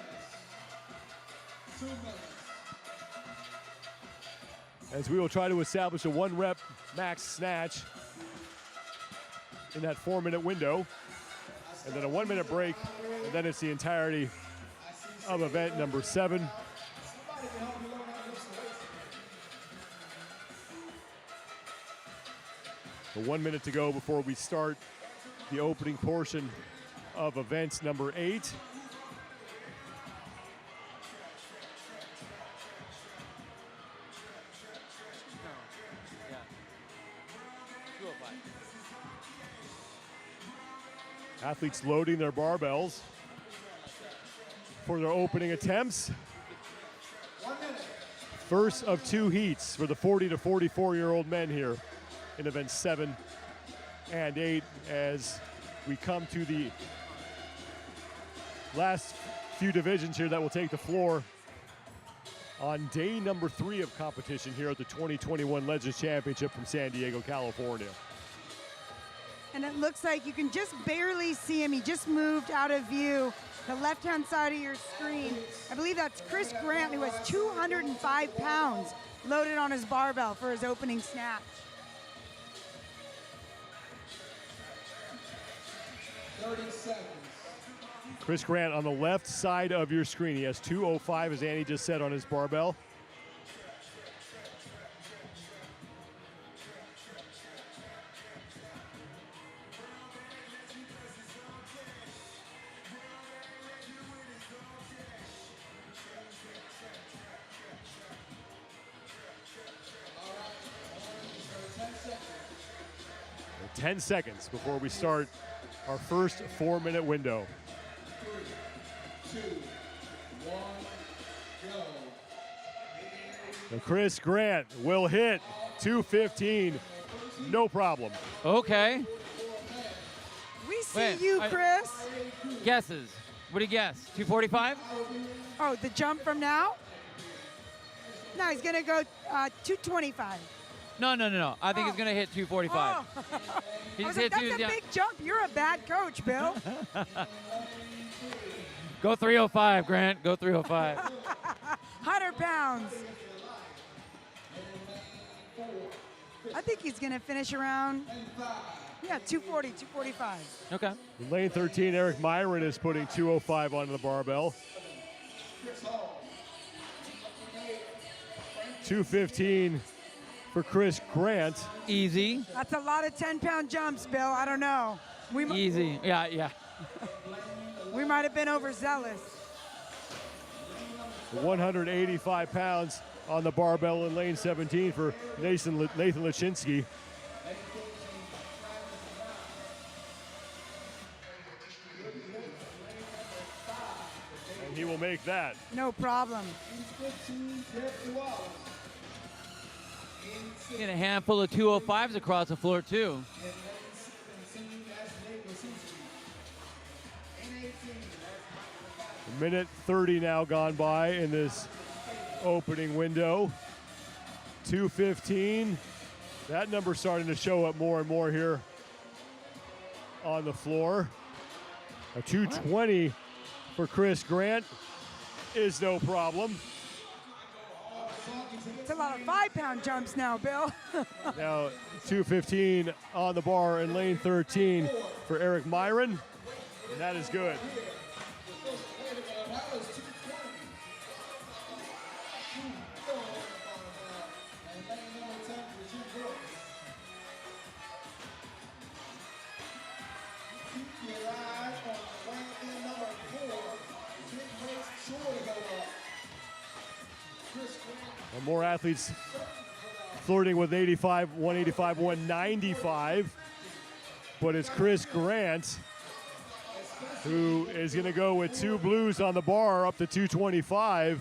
2 minutes. As we will try to establish a 1-rep max snatch in that 4-minute window. And then a 1-minute break, and then it's the entirety of event number 7. So 1 minute to go before we start the opening portion of events number 8. Athletes loading their barbells for their opening attempts. First of 2 heats for the 40 to 44-year-old men here in events 7 and 8 as we come to the last few divisions here that will take the floor on day number 3 of competition here at the 2021 Legends Championship from San Diego, California. And it looks like you can just barely see him. He just moved out of view. The left-hand side of your screen, I believe that's Chris Grant, who has 205 pounds loaded on his barbell for his opening snatch. 30 seconds. Chris Grant on the left side of your screen. He has 205, as Annie just said, on his barbell. 10 seconds before we start our first 4-minute window. 3, 2, 1, go. And Chris Grant will hit 215, no problem. Okay. We see Wait, you, Chris. Guesses. What do you guess? 245? Oh, the jump from now? No, he's going to go 225. No. I think Oh. he's going to hit 245. Oh. He I was just like, hit that's two- a yeah. big jump. You're a bad coach, Bill. Go 305, Grant. Go 305. 100 pounds. I think he's going to finish around, 240, 245. Okay. In lane 13, Eric Myron is putting 205 onto the barbell. 215 for Chris Grant. Easy. That's a lot of 10-pound jumps, Bill. I don't know. Easy. Yeah. We might have been overzealous. 185 pounds on the barbell in lane 17 for Nathan Lachinsky. And he will make that. No problem. Get a handful of 205s across the floor, too. A minute 30 now gone by in this opening window. 215. That number starting to show up more and more here on the floor. A 220 for Chris Grant is no problem. It's a lot of 5-pound jumps now, Bill. Now 215 on the bar in lane 13 for Eric Myron, and that is good. And more athletes flirting with 85, 185, 195. But it's Chris Grant who is going to go with 2 blues on the bar up to 225.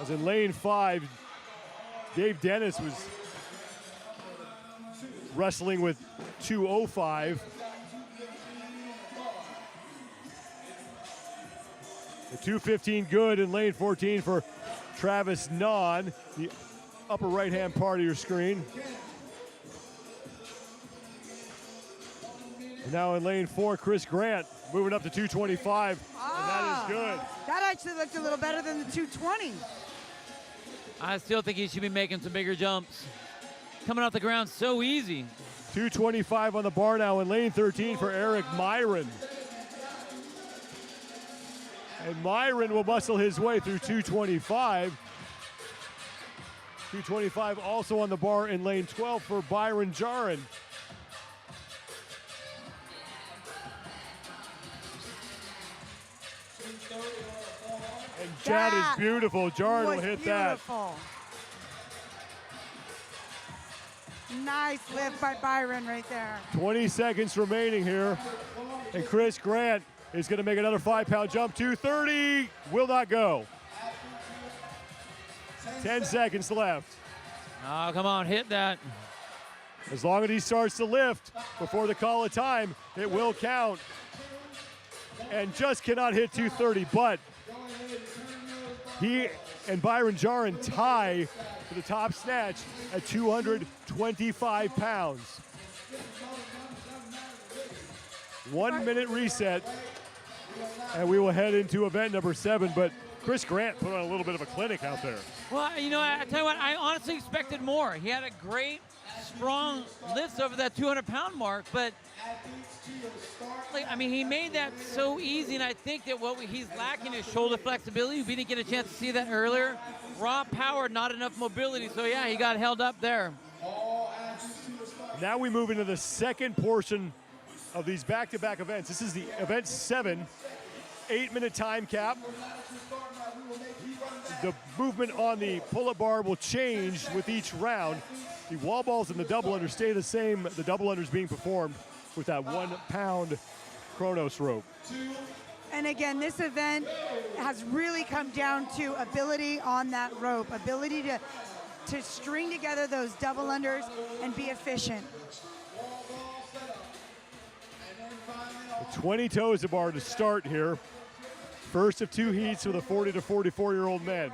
As in lane 5, Dave Dennis was wrestling with 205. The 215 good in lane 14 for Travis Nahn, the upper right-hand part of your screen. And now in lane 4, Chris Grant moving up to 225, and that is good. That actually looked a little better than the 220. I still think he should be making some bigger jumps. Coming off the ground so easy. 225 on the bar now in lane 13 for Eric Myron. And Myron will muscle his way through 225. 225 also on the bar in lane 12 for Byron Jarin. And that is beautiful. Jarin will hit beautiful. that. Nice lift by Byron right there. 20 seconds remaining here. And Chris Grant is going to make another 5-pound jump. 230 will not go. 10 seconds left. Oh, come on, hit that. As long as he starts to lift before the call of time, it will count. And just cannot hit 230, but he and Byron Jarin tie for the top snatch at 225 pounds. 1 minute reset, and we will head into event number 7, but Chris Grant put on a little bit of a clinic out there. Well, you know, I tell you what, I honestly expected more. He had a great, strong lift over that 200-pound mark, but he made that so easy, and I think that what he's lacking is shoulder flexibility. We didn't get a chance to see that earlier. Raw power, not enough mobility, so yeah, he got held up there. Now we move into the second portion of these back-to-back events. This is the event 7, 8-minute time cap. the movement on the pull-up bar will change with each round. The wall balls and the double unders stay the same. The double unders being performed with that 1 pound Kronos rope. And again, this event has really come down to ability on that rope, ability to string together those double unders and be efficient. 20 toes a bar to start here. First of 2 heats for the 40 to 44-year-old men.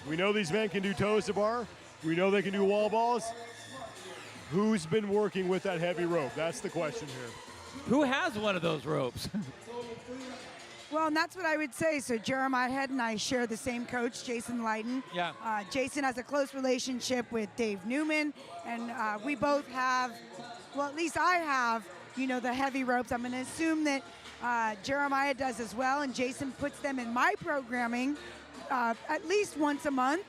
We know these men can do toes to bar. We know they can do wall balls. Who's been working with that heavy rope? That's the question here. Who has one of those ropes? Well, and that's what I would say. So Jeremiah Head and I share the same coach, Jason Leiden. Yeah. Jason has a close relationship with Dave Newman, and we both have, well, at least I have, you know, the heavy ropes. I'm going to assume that Jeremiah does as well, and Jason puts them in my programming at least once a month.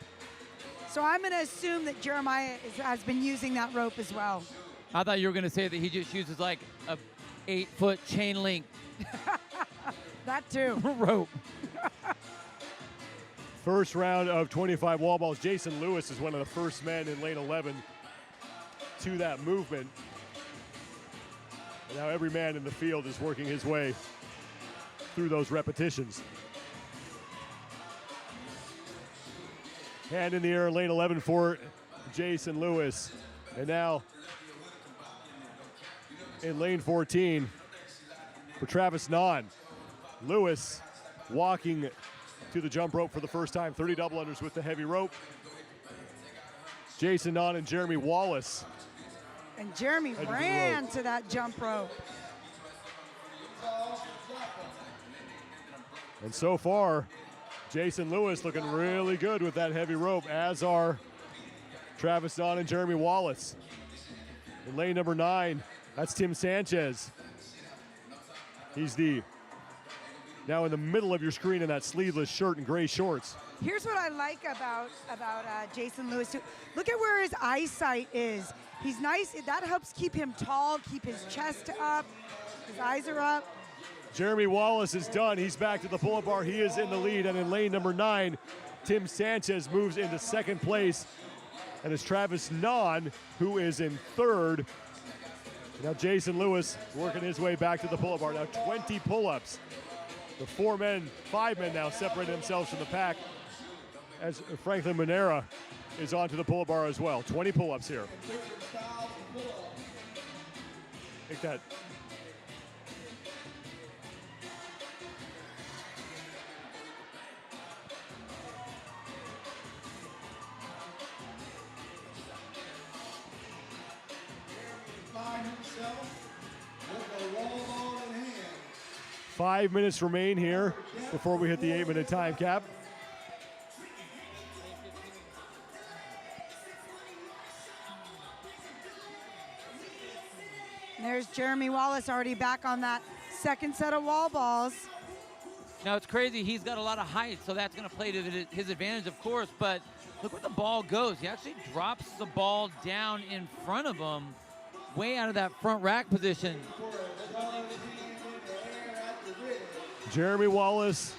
So I'm going to assume that Jeremiah has been using that rope as well. I thought you were going to say that he just uses like a 8-foot chain link That too. rope. First round of 25 wall balls. Jason Lewis is one of the first men in lane 11 to that movement. And now every man in the field is working his way through those repetitions. Hand in the air, lane 11 for Jason Lewis. And now in lane 14 for Travis Nahn. Lewis walking to the jump rope for the first time. 30 double unders with the heavy rope. Jason Nahn and Jeremy Wallace. And Jeremy Head to the ran rope. to that jump rope. And so far, Jason Lewis looking really good with that heavy rope, as are Travis Nahn and Jeremy Wallace. In lane number 9, that's Tim Sanchez. He's now in the middle of your screen in that sleeveless shirt and gray shorts. Here's what I like about Jason Lewis too. Look at where his eyesight is. He's nice. That helps keep him tall, keep his chest up. His eyes are up. Jeremy Wallace is done. He's back to the pull-up bar. He is in the lead. And in lane number 9, Tim Sanchez moves into second place. And it's Travis Nahn who is in third. Now Jason Lewis working his way back to the pull-up bar. Now 20 pull-ups. The 5 men now separate themselves from the pack as Franklin Monera is onto the pull-up bar as well. 20 pull-ups here. Take that. Find himself with a wall ball in hand. 5 minutes remain here before we hit the 8-minute time cap. There's Jeremy Wallace already back on that second set of wall balls. Now it's crazy. He's got a lot of height, so that's going to play to his advantage, of course. But look where the ball goes. He actually drops the ball down in front of him, way out of that front rack position. Jeremy Wallace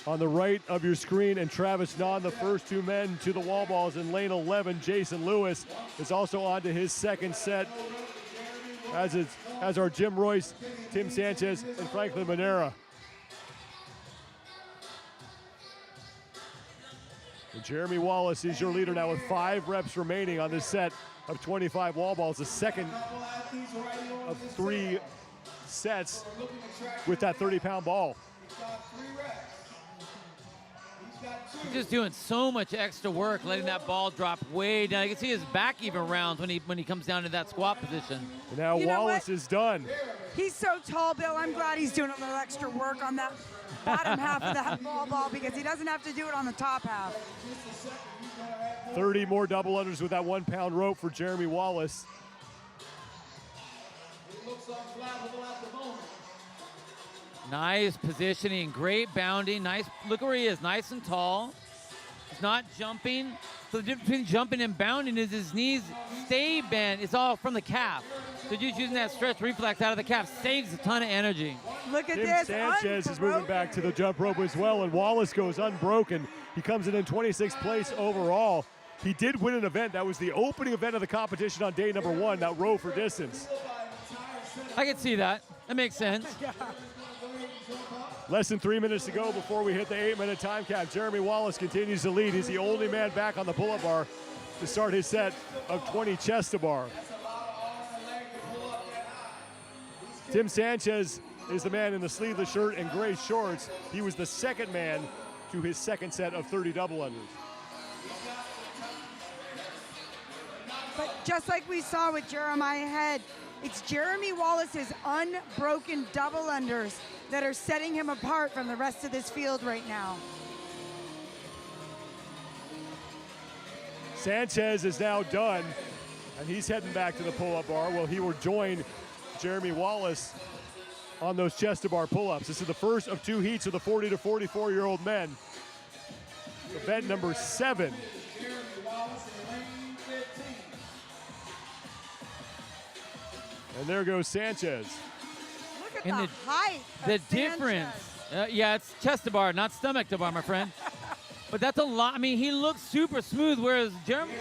on the right of your screen, and Travis Nahn, the first 2 men to the wall balls in lane 11. Jason Lewis is also on to his second set, as are Jim Royce, Tim Sanchez, and Franklin Monera. And Jeremy Wallace is your leader now with 5 reps remaining on this set of 25 wall balls, the second of 3 sets with that 30-pound ball. He's just doing so much extra work, letting that ball drop way down. You can see his back even rounds when he comes down to that squat position. And now You know Wallace what? is done. He's so tall, Bill. I'm glad he's doing a little extra work on that bottom half of that ball because he doesn't have to do it on the top half. 30 more double unders with that 1-pound rope for Jeremy Wallace. Nice positioning, great bounding, nice. Look where he is, nice and tall. He's not jumping. So the difference between jumping and bounding is his knees stay bent. It's all from the calf. So just using that stretch reflex out of the calf saves a ton of energy. Look at Tim this. Sanchez is moving back to the jump rope as well, and Wallace goes unbroken. He comes in 26th place overall. He did win an event. That was the opening event of the competition on day number 1, that row for distance. I can see that. That makes sense. Less than 3 minutes to go before we hit the 8-minute time cap. Jeremy Wallace continues to lead. He's the only man back on the pull-up bar to start his set of 20 chest to bar. Tim Sanchez is the man in the sleeveless shirt and gray shorts. He was the second man to his second set of 30 double unders. But just like we saw with Jeremiah Head, it's Jeremy Wallace's unbroken double unders that are setting him apart from the rest of this field right now. Sanchez is now done, and he's heading back to the pull-up bar. Well, he will join Jeremy Wallace on those chest-to-bar pull-ups. This is the first of 2 heats of the 40 to 44-year-old men. Event number 7. And there goes Sanchez. Look at And the height The of difference. Sanchez. Yeah, it's chest to bar, not stomach to bar, my friend. But that's a lot. I mean, he looks super smooth, whereas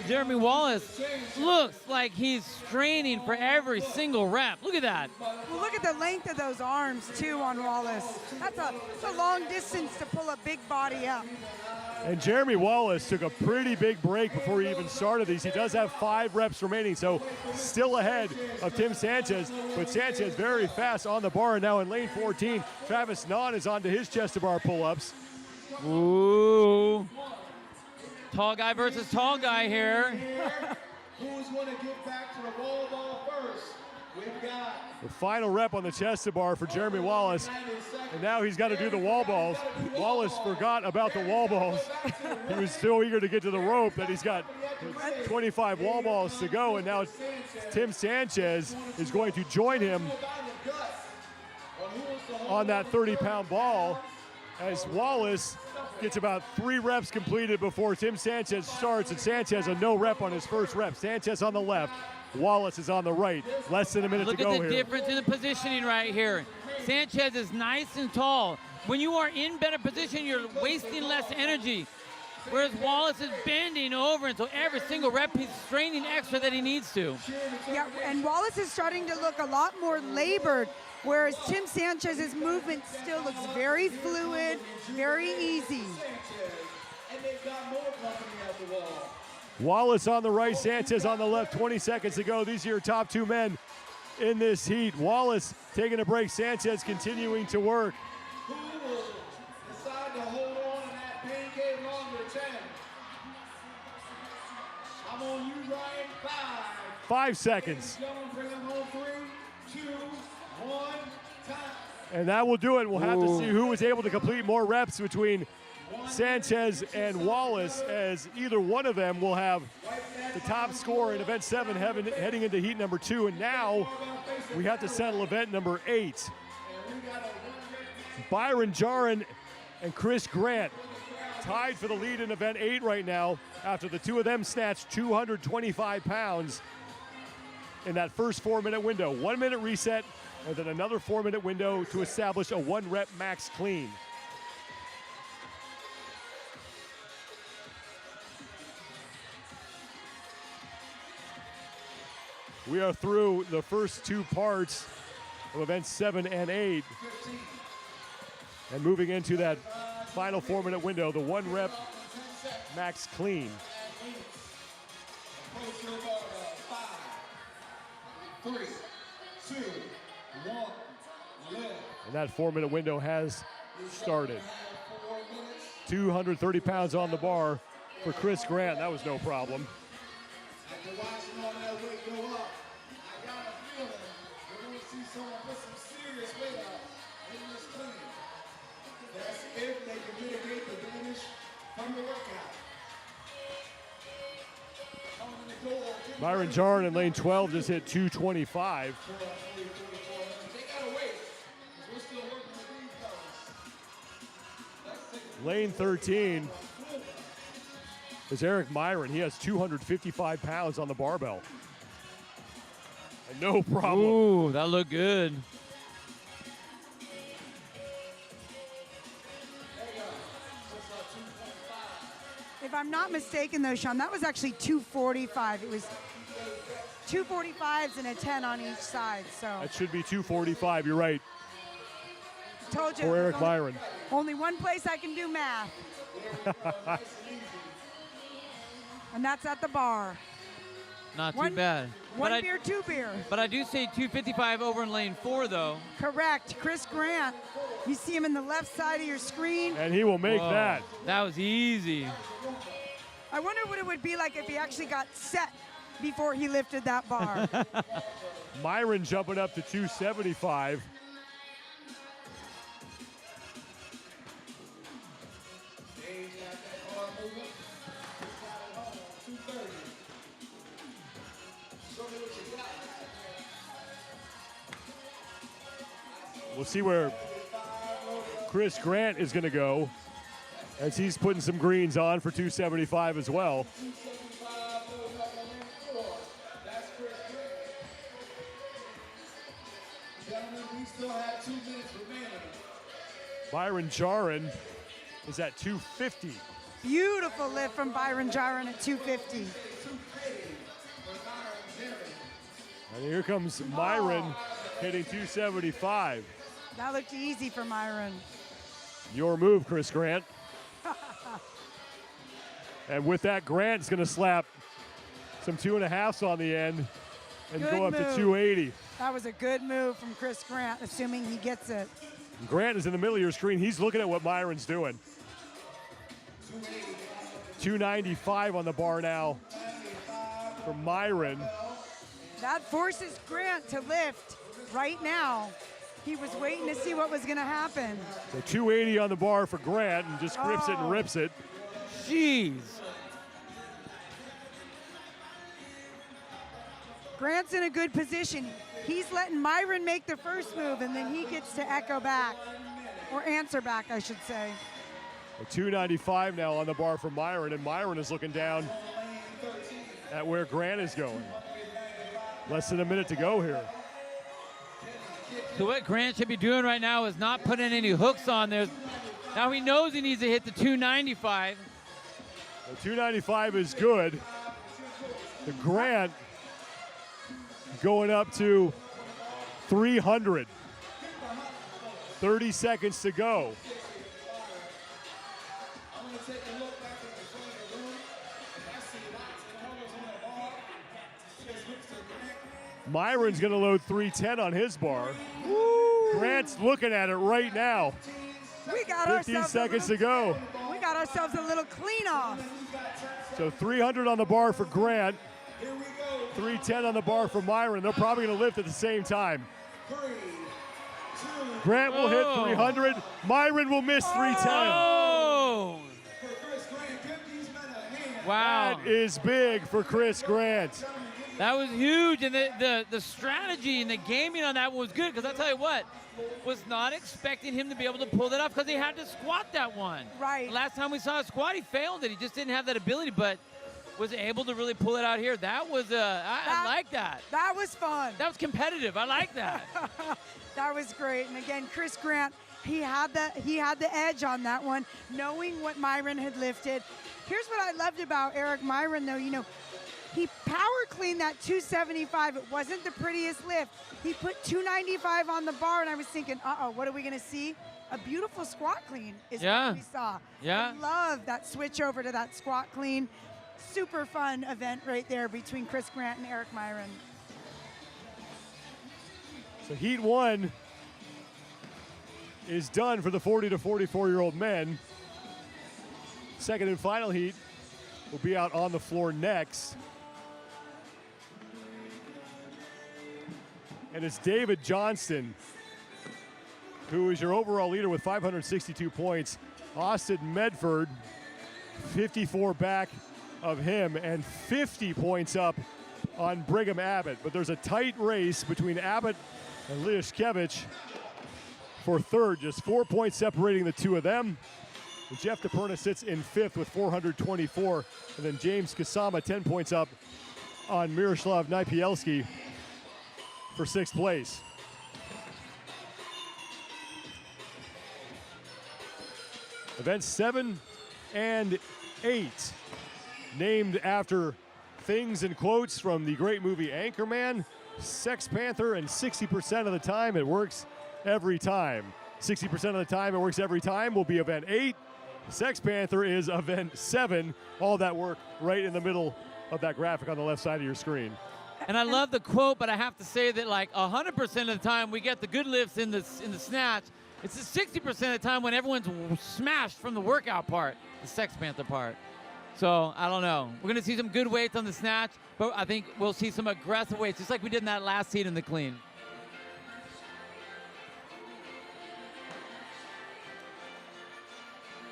Jeremy Wallace looks like he's straining for every single rep. Look at that. Well, look at the length of those arms, too, on Wallace. That's a long distance to pull a big body up. And Jeremy Wallace took a pretty big break before he even started these. He does have 5 reps remaining, so still ahead of Tim Sanchez. But Sanchez very fast on the bar. Now in lane 14, Travis Nahn is onto his chest-to-bar pull-ups. Ooh. Tall guy versus tall guy here. Who's going to get back to the wall ball first? We've got The final rep on the chest-to-bar for Jeremy Wallace. And now he's got to do the wall balls. Wallace forgot about the wall balls. He was so eager to get to the rope that he's got 25 wall balls to go. And now Tim Sanchez is going to join him on that 30-pound ball as Wallace gets about 3 reps completed before Tim Sanchez starts. And Sanchez a no rep on his first rep. Sanchez on the left. Wallace is on the right. Less than a minute to go here. Look at the difference in the positioning right here. Sanchez is nice and tall. When you are in better position, you're wasting less energy. Whereas Wallace is bending over, and so every single rep he's straining extra that he needs to. Yeah, and Wallace is starting to look a lot more labored, whereas Tim Sanchez's movement still looks very fluid, very easy. and they've got more company at the wall. Wallace on the right, Sanchez on the left, 20 seconds to go. These are your top 2 men in this heat. Wallace taking a break, Sanchez continuing to work. Who will decide to hold on in that pancake longer 10? I'm on you, Ryan. 5 seconds. Gentlemen, bring them home. 3, 2, 1, time. And that will do it. We'll have to see who was able to complete more reps between Sanchez and Wallace, as either one of them will have the top score in event 7 heading into heat number 2. And now we have to settle event number 8. Byron Jarin and Chris Grant tied for the lead in event 8 right now after the 2 of them snatched 225 pounds in that first 4-minute window. 1 minute reset and then another 4-minute window to establish a 1-rep max clean. We are through the first 2 parts of events 7 and 8. And moving into that final 4-minute window, the 1-rep max clean. 5, 3, 2, 1, lift. And that 4-minute window has started. 230 pounds on the bar for Chris Grant. That was no problem. After watching all that weight go up, I got a feeling we're going to see someone put some serious weight up in this clean. That's if they can mitigate the damage from the workout. Coming in the door, Byron Jarin in lane 12 just hit 225. they got to wait, because we're still working with these fellas. Let's take a Lane 13 is Eric Myron. He has 255 pounds on the barbell. No problem. Ooh, that looked good. If I'm not mistaken, though, Sean, that was actually 245. It was 245s and a 10 on each side. So That should be 245. You're right. told you. For Eric Myron. Only one place I can do math. And that's at the bar. Not too One- bad. One beer, two beer. But I do say 255 over in lane 4, though. Correct. Chris Grant. You see him in the left side of your screen. And he will make Whoa, that. That was easy. I wonder what it would be like if he actually got set before he lifted that bar. Myron jumping up to 275. We'll see where Chris Grant is going to go as he's putting some greens on for 275 as well. Gentlemen, we still have 2 minutes remaining. Byron Jarin is at 250. Beautiful lift from Byron Jarin at 250. And here comes Myron hitting 275. That looked easy for Myron. Your move, Chris Grant. And with that, Grant's going to slap some 2.5s on the end and Good go up to move. 280. That was a good move from Chris Grant, assuming he gets it. Grant is in the middle of your screen. He's looking at what Myron's doing. 295 on the bar now for Myron. That forces Grant to lift right now. He was waiting to see what was going to happen. So 280 on the bar for Grant and just grips it and rips it. Jeez. Grant's in a good position. He's letting Myron make the first move, and then he gets to echo back, or answer back, I should say. A 295 now on the bar for Myron, and Myron is looking down at where Grant is going. Less than a minute to go here. So what Grant should be doing right now is not putting any hooks on there. Now he knows he needs to hit the 295. The 295 is good. The Grant going up to 300. 30 seconds to go. I'm going to take a look back at the front of the room. I see lots of colors on the bar. Just looks to Grant. Myron's going to load 310 on his bar. Grant's looking at it right now. We got 15 ourselves seconds to go. We got ourselves a little clean off. So 300 on the bar for Grant. Here we go. 310 on the bar for Myron. They're probably going to lift at the same time. 3, 2, Grant will hit 300. Myron will miss 310. Oh! for Chris Grant. Give these men a hand. Wow. That is big for Chris Grant. That was huge, and the strategy and the gaming on that one was good, because I'll tell you what, was not expecting him to be able to pull that off because he had to squat that one. Right. Last time we saw a squat, he failed it. He just didn't have that ability, but was able to really pull it out here. That was, I like that. That was fun. That was competitive. I like that. That was great. And again, Chris Grant, he had the edge on that one, knowing what Myron had lifted. Here's what I loved about Eric Myron, though. You know, he power cleaned that 275. It wasn't the prettiest lift. He put 295 on the bar, and I was thinking, what are we going to see? A beautiful squat clean is what we saw. Yeah. I love that switch over to that squat clean. Super fun event right there between Chris Grant and Eric Myron. So heat one is done for the 40 to 44-year-old men. Second and final heat will be out on the floor next. And it's David Johnston, who is your overall leader with 562 points. Austin Medford, 54 back of him, and 50 points up on Brigham Abbott. But there's a tight race between Abbott and Liashkevich for third, just 4 points separating the two of them. And Jeff DePerna sits in fifth with 424. And then James Kasama, 10 points up on Miroslav Nypielski for 6th place. Events 7 and 8, named after things and quotes from the great movie Anchorman, Sex Panther, and 60% of the time it works every time. 60% of the time it works every time will be event 8. Sex Panther is event 7. All that work right in the middle of that graphic on the left side of your screen. And I love the quote, but I have to say that like 100% of the time we get the good lifts in the snatch. It's the 60% of the time when everyone's smashed from the workout part, the Sex Panther part. So I don't know. We're going to see some good weights on the snatch, but I think we'll see some aggressive weights, just like we did in that last heat in the clean.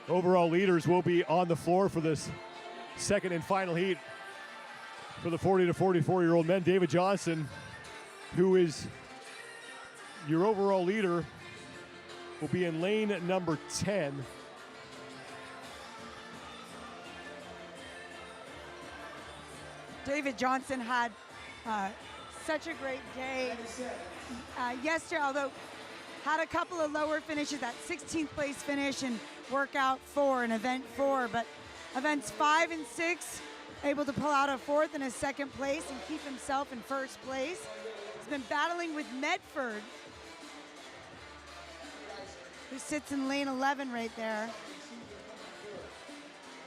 Overall leaders will be on the floor for this second and final heat for the 40 to 44-year-old men. David Johnson, who is your overall leader, will be in lane number 10. David Johnson had such a great day yesterday, although had a couple of lower finishes, that 16th place finish in workout 4 and event 4, but events 5 and 6 able to pull out a 4th and a 2nd place and keep himself in 1st place. He's been battling with Medford, who sits in lane 11 right there.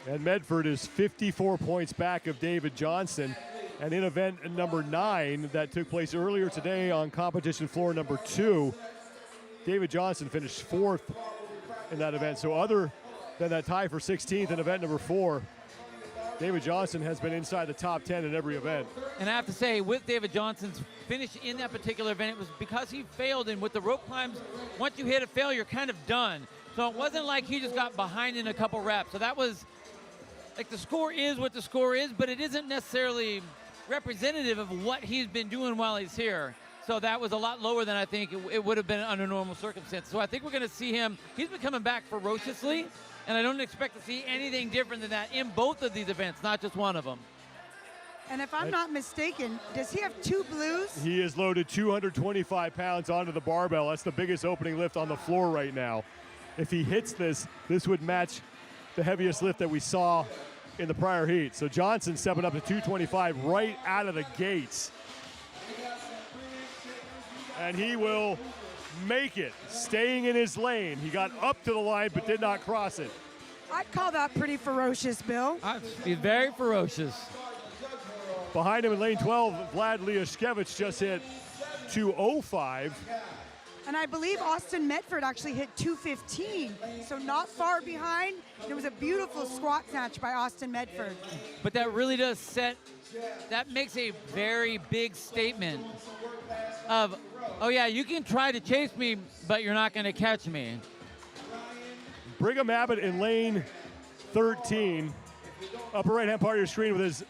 And Medford is 54 points back of David Johnson. And in event number 9 that took place earlier today on competition floor number 2, David Johnson finished 4th in that event. So other than that tie for 16th in event number 4, David Johnson has been inside the top 10 in every event. And I have to say, with David Johnson's finish in that particular event, it was because he failed. And with the rope climbs, once you hit a fail, you're kind of done. So it wasn't like he just got behind in a couple reps. So that was, like, the score is what the score is, but it isn't necessarily representative of what he's been doing while he's here. So that was a lot lower than I think it would have been under normal circumstances. So I think we're going to see him. He's been coming back ferociously, and I don't expect to see anything different than that in both of these events, not just one of them. And if I'm not mistaken, does he have 2 blues? He has loaded 225 pounds onto the barbell. That's the biggest opening lift on the floor right now. If he hits this, this would match the heaviest lift that we saw in the prior heat. So Johnson stepping up to 225 right out of the gates. And he will make it, staying in his lane. He got up to the line but did not cross it. I'd call that pretty ferocious, Bill. He's very ferocious. Behind him in lane 12, Vlad Liashkevich just hit 205. And I believe Austin Medford actually hit 215, so not far behind. It was a beautiful squat snatch by Austin Medford. But that really does that makes a very big statement of, oh yeah, you can try to chase me, but you're not going to catch me. Brigham Abbott in lane 13, upper right-hand part of your screen with his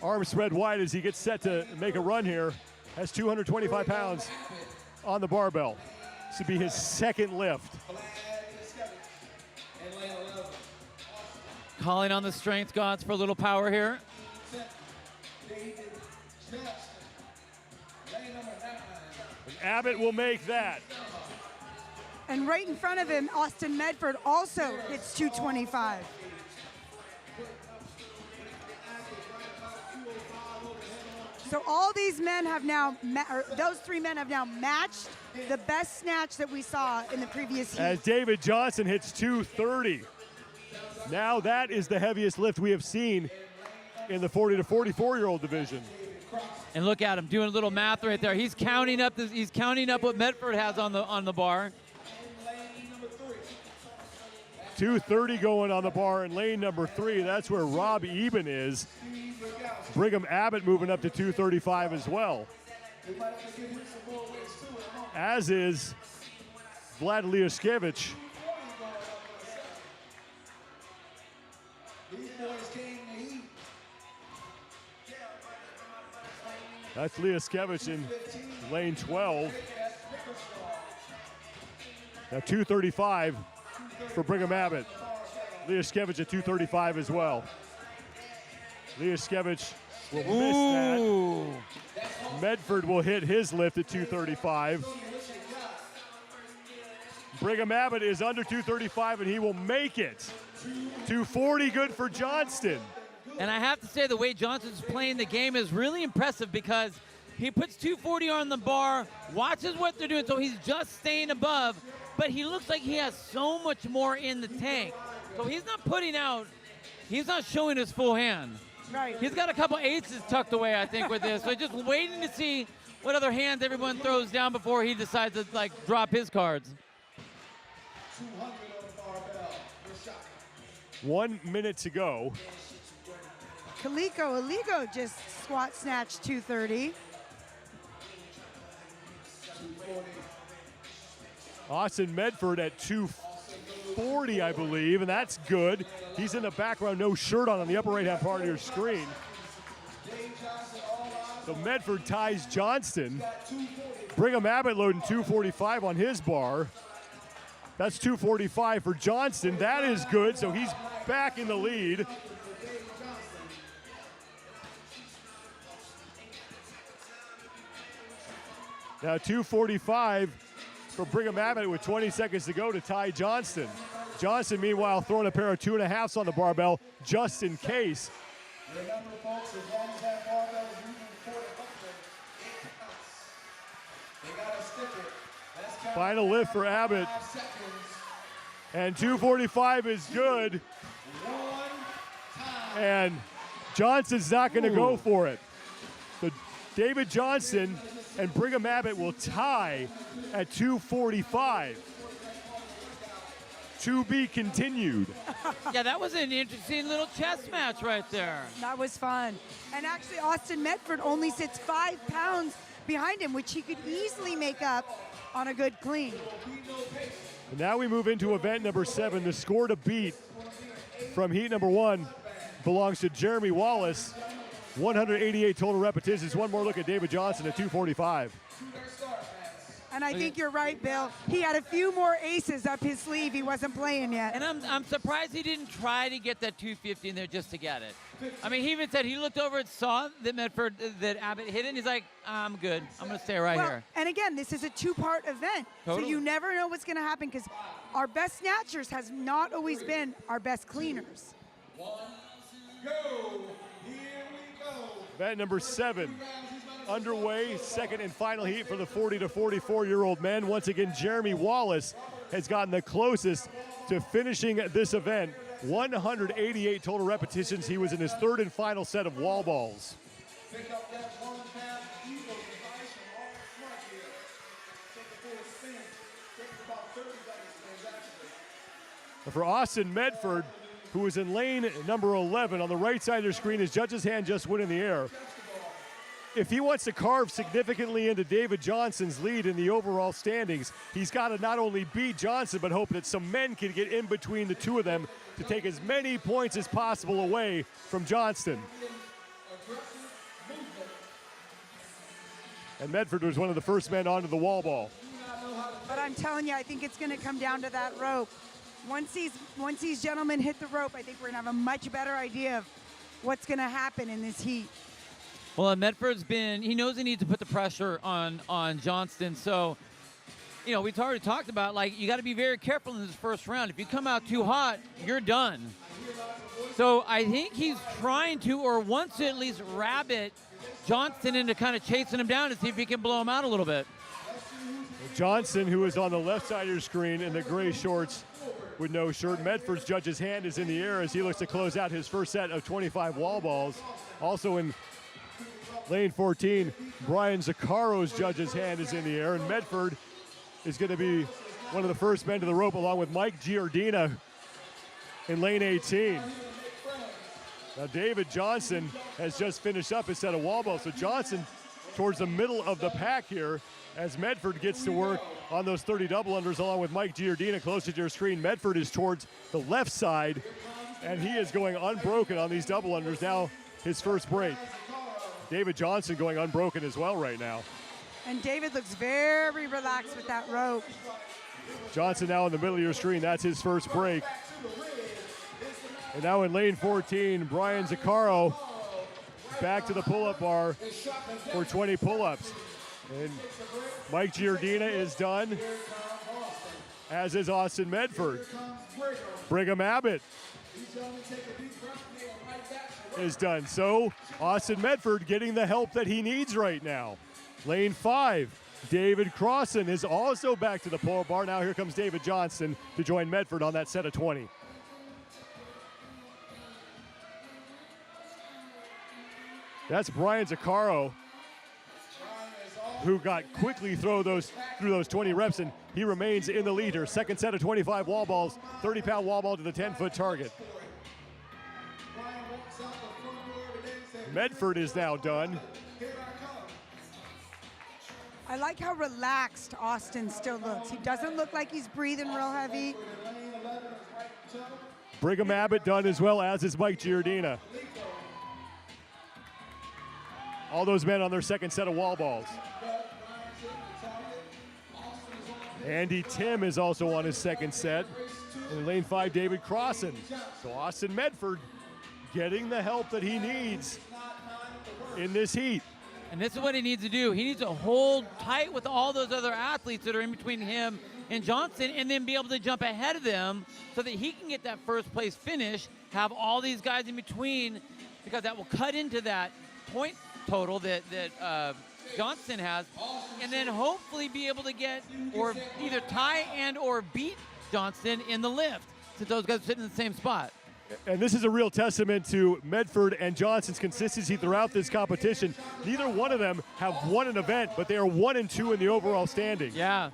arms spread wide as he gets set to make a run here, has 225 pounds on the barbell. This would be his 2nd lift. Calling on the strength gods for a little power here. And Abbott will make that. And right in front of him, Austin Medford also hits 225. So all these men have now, those 3 men have now matched the best snatch that we saw in the previous heat. As David Johnson hits 230. Now that is the heaviest lift we have seen in the 40 to 44-year-old division. And look at him doing a little math right there. He's counting up what Medford has on the bar. 230 going on the bar in lane number 3. That's where Rob Eben is. Brigham Abbott moving up to 235 as well. As is Vlad Liashkevich. That's Liashkevich in lane 12. Now 235 for Brigham Abbott. Liashkevich at 235 as well. Liashkevich will miss that. Medford will hit his lift at 235. Brigham Abbott is under 235, and he will make it. 240, good for Johnston. And I have to say, the way Johnston's playing the game is really impressive because he puts 240 on the bar, watches what they're doing, so he's just staying above, but he looks like he has so much more in the tank. So he's not putting out, he's not showing his full hand. Right. He's got a couple aces tucked away, I think, with this. So just waiting to see what other hands everyone throws down before he decides to, like, drop his cards. 200 on the barbell. Good shot. 1 minute to go. Kaliko Aligo just squat snatched 230. 240. Austin Medford at 240, I believe, and that's good. He's in the background, no shirt on the upper right-hand part of your screen. So Medford ties Johnston. Brigham Abbott loading 245 on his bar. That's 245 for Johnston. That is good, so he's back in the lead. Now 245 for Brigham Abbott with 20 seconds to go to tie Johnston. Johnston, meanwhile, throwing a pair of 2.5s on the barbell just in case. Remember, folks, as long as that barbell is moving forward upward, it counts. They gotta stick it. That's counting. Final lift for Abbott. 5 seconds. And 245 is good. 1 time. And Johnston's not going to go for it. So David Johnston and Brigham Abbott will tie at 245. To be continued. Yeah, that was an interesting little chess match right there. That was fun. And actually, Austin Medford only sits 5 pounds behind him, which he could easily make up on a good clean. And now we move into event number 7. The score to beat from heat number 1 belongs to Jeremy Wallace. 188 total repetitions. One more look at David Johnston at 245. And I think you're right, Bill. He had a few more aces up his sleeve. He wasn't playing yet. And I'm surprised he didn't try to get that 250 in there just to get it. I mean, he even said he looked over and saw that that Abbott hit it, and he's like, I'm good. I'm going to stay right here. And again, this is a 2-part event. Totally. So you never know what's going to happen because our best snatchers has not always been our best cleaners. 1, go. Here we go. Event number 7 underway, second and final heat for the 40 to 44-year-old men. Once again, Jeremy Wallace has gotten the closest to finishing this event. 188 total repetitions. He was in his 3rd and final set of wall balls. Pick up that 1-pound Eagle device from all Smartgear. Take it for a spin. Takes about 30 seconds, actually. For Austin Medford, who is in lane number 11, on the right side of your screen, his judge's hand just went in the air. If he wants to carve significantly into David Johnston's lead in the overall standings, he's got to not only beat Johnston, but hope that some men can get in between the two of them to take as many points as possible away from Johnston. And Medford was one of the first men onto the wall ball. But I'm telling you, I think it's going to come down to that rope. Once these gentlemen hit the rope, I think we're going to have a much better idea of what's going to happen in this heat. Well, Medford's he knows he needs to put the pressure on Johnston. So, you know, we've already talked about, like, you got to be very careful in this first round. If you come out too hot, you're done. So I think he's trying to, or wants to at least rabbit Johnston into kind of chasing him down to see if he can blow him out a little bit. Johnston, who is on the left side of your screen in the gray shorts with no shirt. Medford's judge's hand is in the air as he looks to close out his first set of 25 wall balls. Also in lane 14, Brian Zaccaro's judge's hand is in the air, and Medford is going to be one of the first men to the rope, along with Mike Giordina in lane 18. Now David Johnston has just finished up his set of wall balls, so Johnston towards the middle of the pack here as Medford gets to work on those 30 double unders along with Mike Giordina closer to your screen. Medford is towards the left side, and he is going unbroken on these double unders. Now his first break. David Johnston going unbroken as well right now. And David looks very relaxed with that rope. Johnston now in the middle of your screen. That's his first break. And now in lane 14, Brian Zaccaro back to the pull-up bar for 20 pull-ups. And Mike Giardina is done, as is Austin Medford. Brigham Abbott is done. So Austin Medford getting the help that he needs right now. Lane 5, David Crossan is also back to the pull-up bar. Now here comes David Johnson to join Medford on that set of 20. That's Brian Zaccaro, who got quickly through those 20 reps, and he remains in the lead here. Second set of 25 wall balls, 30-pound wall ball to the 10-foot target. Medford is now done. I like how relaxed Austin still looks. He doesn't look like he's breathing real heavy. Brigham Abbott done as well, as is Mike Giardina. All those men on their second set of wall balls. Andy Tim is also on his second set. In lane 5, David Crossan. So Austin Medford getting the help that he needs in this heat. And this is what he needs to do. He needs to hold tight with all those other athletes that are in between him and Johnson, and then be able to jump ahead of them so that he can get that first place finish, have all these guys in between, because that will cut into that point total that Johnson has, and then hopefully be able to get or either tie and or beat Johnson in the lift, since those guys are sitting in the same spot. And this is a real testament to Medford and Johnson's consistency throughout this competition. Neither one of them have won an event, but they are 1 and 2 in the overall standing. Yeah.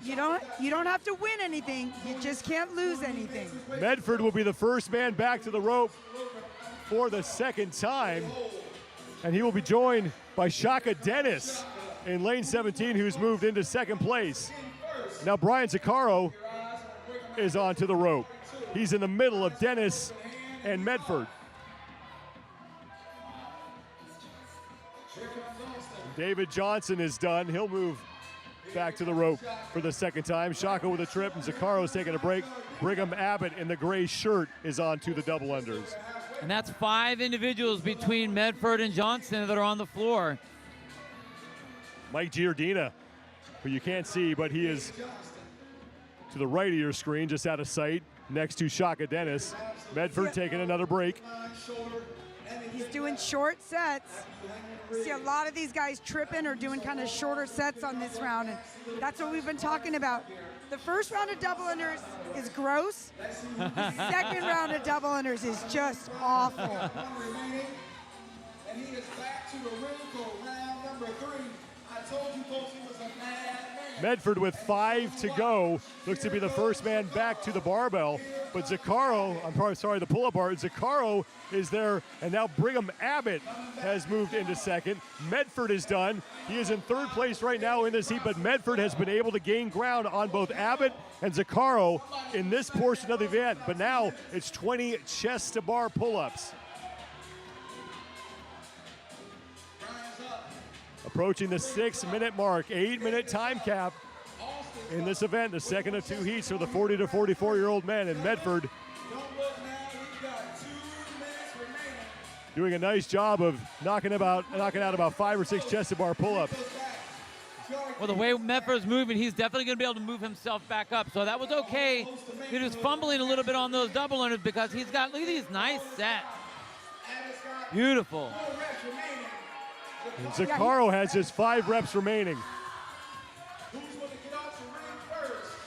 You don't have to win anything. You just can't lose anything. Medford will be the first man back to the rope for the second time, and he will be joined by Shaka Dennis in lane 17, who's moved into second place. Now Brian Zaccaro is onto the rope. He's in the middle of Dennis and Medford. David Johnson is done. He'll move back to the rope for the second time. Shaka with a trip, and Zaccaro's taking a break. Brigham Abbott in the gray shirt is on to the double unders. And that's 5 individuals between Medford and Johnson that are on the floor. Mike Giardina, who you can't see, but he is to the right of your screen, just out of sight, next to Shaka Dennis. Medford taking another break. He's doing short sets. See a lot of these guys tripping or doing kind of shorter sets on this round, and that's what we've been talking about. The first round of double unders is gross. The second round of double unders is just awful. And he is back to the ring round number 3. I told you folks he was a madman. Medford with 5 to go. Looks to be the first man back to the barbell. But Zaccaro, the pull-up bar, Zaccaro is there, and now Brigham Abbott has moved into second. Medford is done. He is in third place right now in this heat, but Medford has been able to gain ground on both Abbott and Zaccaro in this portion of the event. But now it's 20 chest to bar pull-ups. Approaching the 6-minute mark, 8-minute time cap in this event, the second of 2 heats for the 40 to 44-year-old men, and Medford doing a nice job of knocking out about 5 or 6 chest to bar pull-ups. Well, the way Medford's moving, he's definitely going to be able to move himself back up. So that was okay. He was fumbling a little bit on those double unders because he's got, look at these nice sets. Beautiful. And Zaccaro has just 5 reps remaining. Who's going to get out to ring first?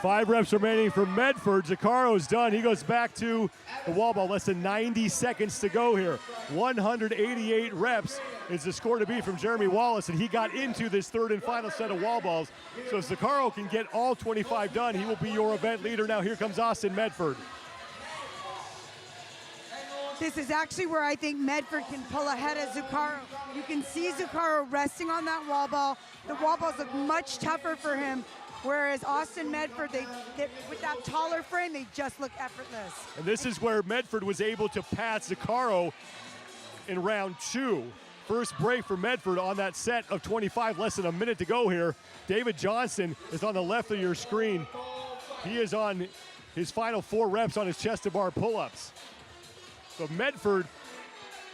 5 reps remaining for Medford. Zaccaro's done. He goes back to the wall ball. Less than 90 seconds to go here. 188 reps is the score to beat from Jeremy Wallace, and he got into this third and final set of wall balls. So if Zaccaro can get all 25 done, he will be your event leader. Now here comes Austin Medford. This is actually where I think Medford can pull ahead of Zaccaro. You can see Zaccaro resting on that wall ball. The wall balls look much tougher for him, whereas Austin Medford, with that taller frame, they just look effortless. And this is where Medford was able to pass Zaccaro in round 2. First break for Medford on that set of 25, less than a minute to go here. David Johnson is on the left of your screen. He is on his final 4 reps on his chest to bar pull-ups. So Medford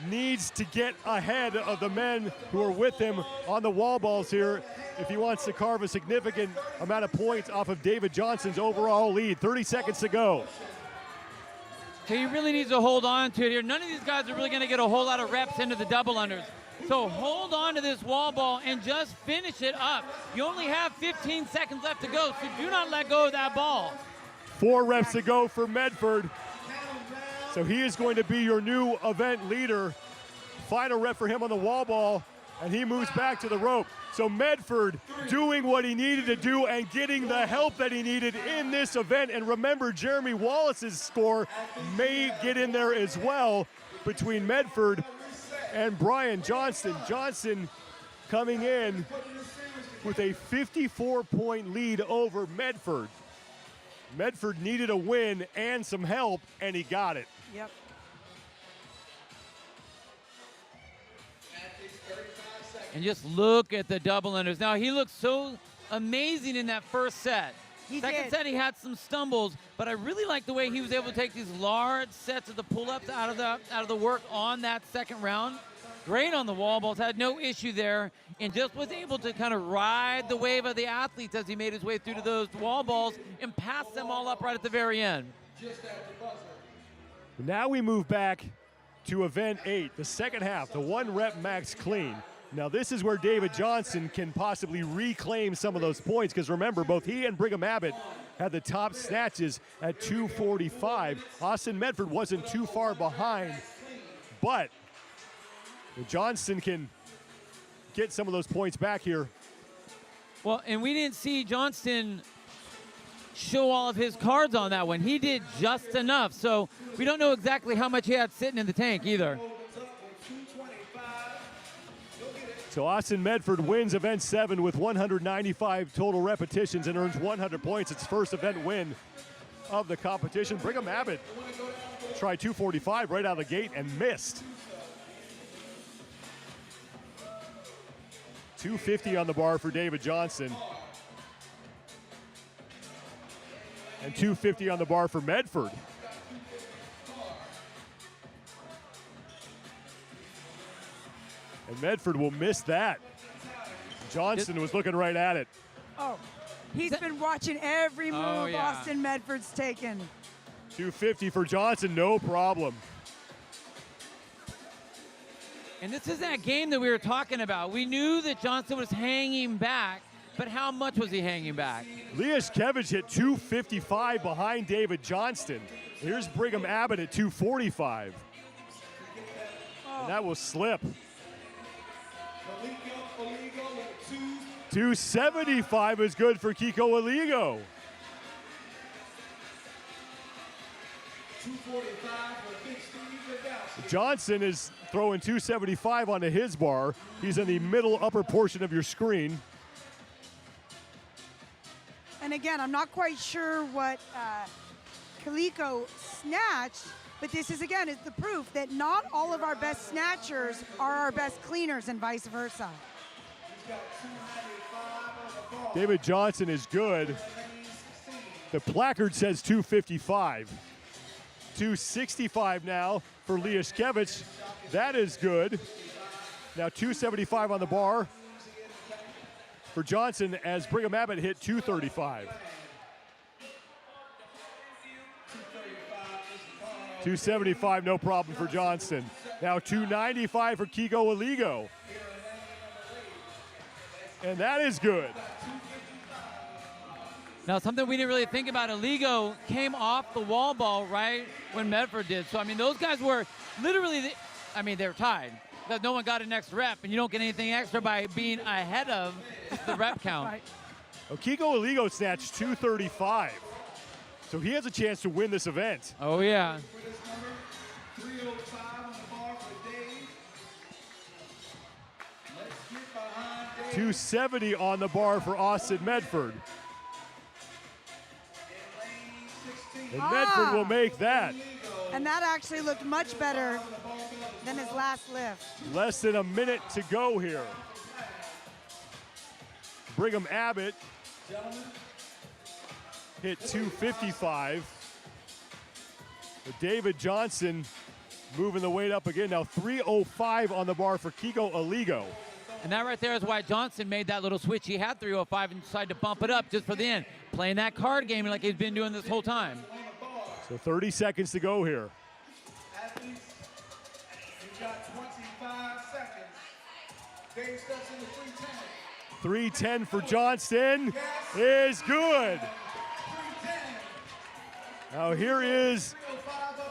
needs to get ahead of the men who are with him on the wall balls here if he wants to carve a significant amount of points off of David Johnson's overall lead. 30 seconds to go. He really needs to hold on to it here. None of these guys are really going to get a whole lot of reps into the double unders. So hold on to this wall ball and just finish it up. You only have 15 seconds left to go, so do not let go of that ball. 4 reps to go for Medford. So he is going to be your new event leader. Final rep for him on the wall ball, and he moves back to the rope. So Medford doing what he needed to do and getting the help that he needed in this event. And remember, Jeremy Wallace's score may get in there as well between Medford and Brian Johnston. Johnston coming in with a 54-point lead over Medford. Medford needed a win and some help, and he got it. Yep. And just look at the double unders. Now, he looked so amazing in that first set. Second set, he had some stumbles, but I really like the way he was able to take these large sets of the pull-ups out of the work on that second round. Great on the wall balls, had no issue there, and just was able to kind of ride the wave of the athletes as he made his way through to those wall balls and pass them all up right at the very end. Now we move back to event 8, the second half, the 1-rep max clean. Now this is where David Johnson can possibly reclaim some of those points, because remember, both he and Brigham Abbott had the top snatches at 245. Austin Medford wasn't too far behind, but Johnston can get some of those points back here. Well, and we didn't see Johnston show all of his cards on that one. He did just enough, so we don't know exactly how much he had sitting in the tank either. So Austin Medford wins event 7 with 195 total repetitions and earns 100 points. It's first event win of the competition. Brigham Abbott tried 245 right out of the gate and missed. 250 on the bar for David Johnson. And 250 on the bar for Medford. And Medford will miss that. Johnston was looking right at it. Oh, he's been watching every move Austin Medford's taken. 250 for Johnson, no problem. And this is that game that we were talking about. We knew that Johnson was hanging back, but how much was he hanging back? Liashkevich hit 255 behind David Johnston. Here's Brigham Abbott at 245. And that will slip. 275 is good for Kiko Aligo. 245 Johnson is throwing 275 onto his bar. He's in the middle upper portion of your screen. And again, I'm not quite sure what Kaliko snatched, but this is, again, is the proof that not all of our best snatchers are our best cleaners and vice versa. David Johnson is good. The placard says 255. 265 now for Liashkevich. That is good. Now 275 on the bar for Johnson as Brigham Abbott hit 235. 275, no problem for Johnston. Now 295 for Kiko Aligo. And that is good. Now, something we didn't really think about, Aligo came off the wall ball right when Medford did. So, I mean, those guys were literally, they were tied. Because no one got an extra rep, and you don't get anything extra by being ahead of the rep count. Right. Well, Kiko Aligo snatched 235. So he has a chance to win this event. Oh, yeah. 270 on the bar for Austin Medford. And Medford will make that. And that actually looked much better than his last lift. Less than a minute to go here. Brigham Abbott hit 255. But David Johnson moving the weight up again. Now 305 on the bar for Kiko Aligo. And that right there is why Johnson made that little switch. He had 305 and decided to bump it up just for the end. Playing that card game like he's been doing this whole time. So 30 seconds to go here. Athletes, you've got 25 seconds. Dave steps into 310. 310 for Johnston is good. 310. Now here is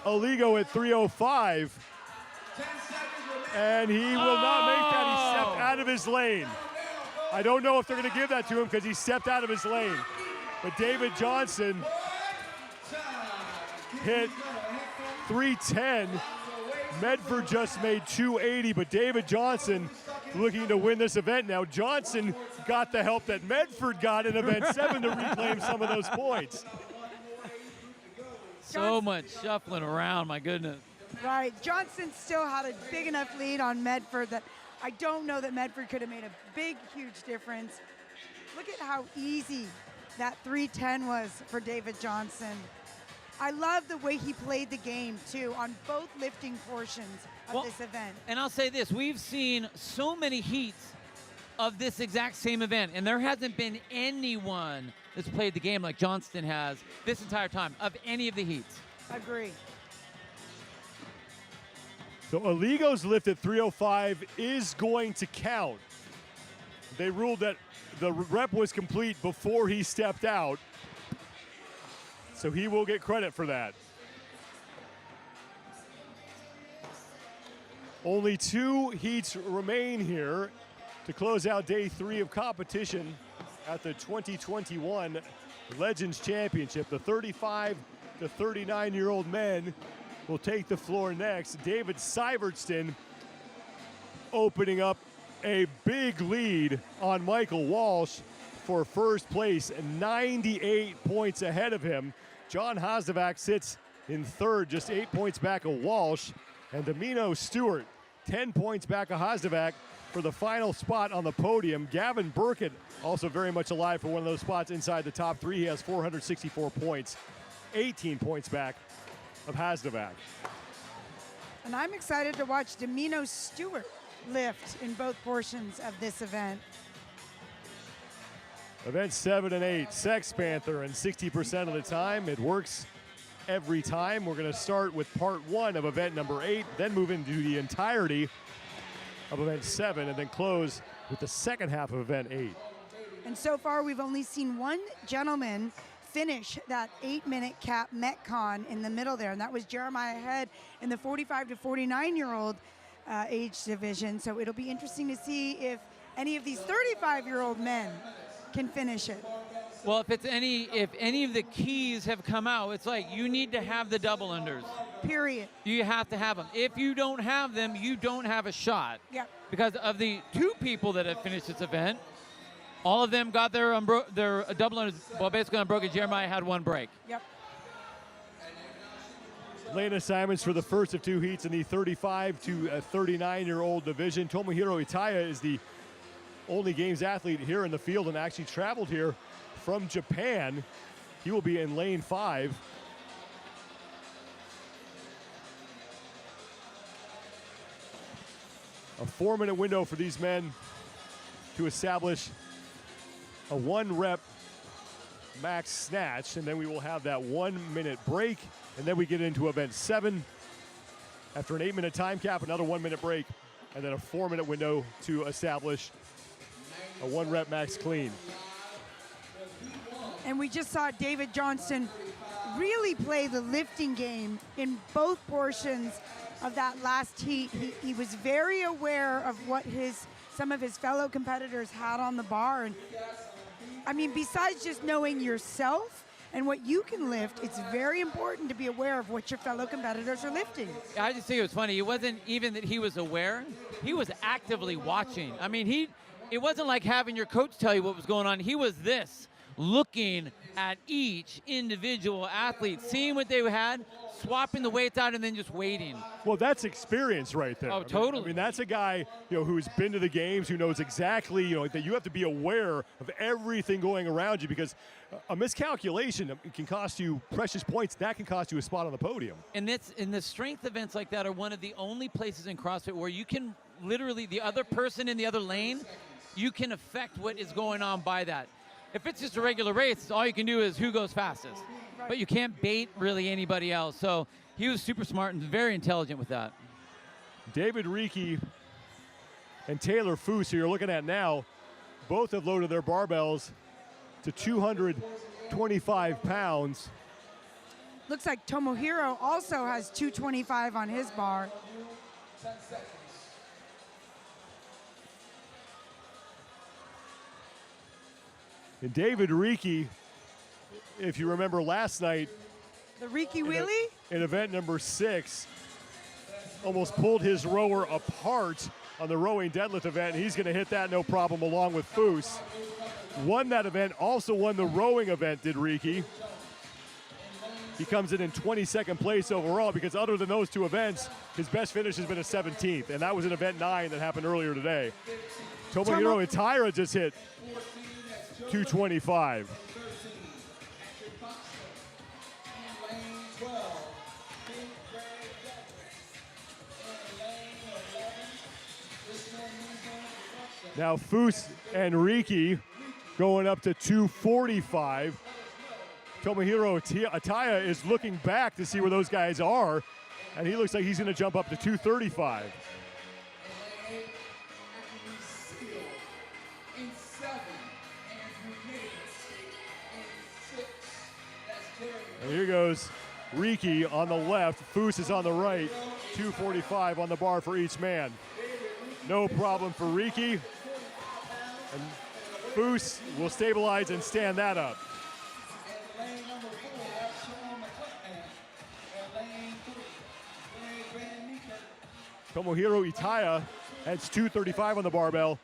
Aligo at 305. 10 seconds remaining. And he will not make that. He stepped out of his lane. I don't know if they're going to give that to him because he stepped out of his lane. But David Johnson hit 310. Medford just made 280, but David Johnson looking to win this event now. Johnson got the help that Medford got in event 7 to reclaim some of those points. So much shuffling around, my goodness. Right. Johnson still had a big enough lead on Medford that I don't know that Medford could have made a big, huge difference. Look at how easy that 310 was for David Johnson. I love the way he played the game, too, on both lifting portions of this event. And I'll say this, we've seen so many heats of this exact same event, and there hasn't been anyone that's played the game like Johnston has this entire time of any of the heats. Agree. So Aligo's lift at 305 is going to count. They ruled that the rep was complete before he stepped out, so he will get credit for that. Only 2 heats remain here to close out day 3 of competition at the 2021 Legends Championship. The 35 to 39-year-old men will take the floor next. David Syvertson opening up a big lead on Michael Walsh for first place, 98 points ahead of him. John Hasdevac sits in third, just 8 points back of Walsh. And Domino Stewart, 10 points back of Hasdevac for the final spot on the podium. Gavin Burkett also very much alive for one of those spots inside the top 3. He has 464 points, 18 points back of Hasdevac. And I'm excited to watch Domino Stewart lift in both portions of this event. Event 7 and 8, Sex Panther, and 60% of the time it works every time. We're going to start with part 1 of event number 8, then move into the entirety of event 7, and then close with the second half of event 8. And so far, we've only seen one gentleman finish that 8-minute cap Metcon in the middle there, and that was Jeremiah Head in the 45 to 49-year-old age division. So it'll be interesting to see if any of these 35-year-old men can finish it. Well, if any of the keys have come out, it's like you need to have the double unders. Period. You have to have them. If you don't have them, you don't have a shot. Yep. Because of the 2 people that have finished this event, all of them got their double unders. Well, basically unbroken. Jeremiah had 1 break. Yep. Lane assignments for the first of 2 heats in the 35 to 39-year-old division. Tomohiro Itaya is the only games athlete here in the field and actually traveled here from Japan. He will be in lane 5. A 4-minute window for these men to establish a 1-rep max snatch, and then we will have that 1-minute break, and then we get into event 7. After an 8-minute time cap, another 1-minute break, and then a 4-minute window to establish a 1-rep max clean. And we just saw David Johnson really play the lifting game in both portions of that last heat. He was very aware of what some of his fellow competitors had on the bar. And I mean, besides just knowing yourself and what you can lift, it's very important to be aware of what your fellow competitors are lifting. I just think it was funny. It wasn't even that he was aware. He was actively watching. I mean, it wasn't like having your coach tell you what was going on. He was looking at each individual athlete, seeing what they had, swapping the weights out, and then just waiting. Well, that's experience right there. Oh, totally. I mean, that's a guy, who's been to the games, who knows exactly, that you have to be aware of everything going around you, because a miscalculation can cost you precious points. That can cost you a spot on the podium. And the strength events like that are one of the only places in CrossFit where you can literally, the other person in the other lane, you can affect what is going on by that. If it's just a regular race, all you can do is who goes fastest. But you can't bait really anybody else. So he was super smart and very intelligent with that. David Reiki and Taylor Foose, who you're looking at now, both have loaded their barbells to 225 pounds. Looks like Tomohiro also has 225 on his bar. 10 seconds. And David Reiki, if you remember last night, The Reiki Wheelie? in event number 6, almost pulled his rower apart on the rowing deadlift event. He's going to hit that no problem along with Foose. Won that event, also won the rowing event, did Reiki. He comes in 22nd place overall, because other than those two events, his best finish has been a 17th, and that was in event 9 that happened earlier today. Tomohiro Itaira just hit 225. Now Foose and Reiki going up to 245. Tomohiro Ataya is looking back to see where those guys are, and he looks like he's going to jump up to 235. And here goes Reiki on the left. Foose is on the right. 245 on the bar for each man. No problem for Reiki. And Foose will stabilize and stand that up. Tomohiro Itaya has 235 on the barbell.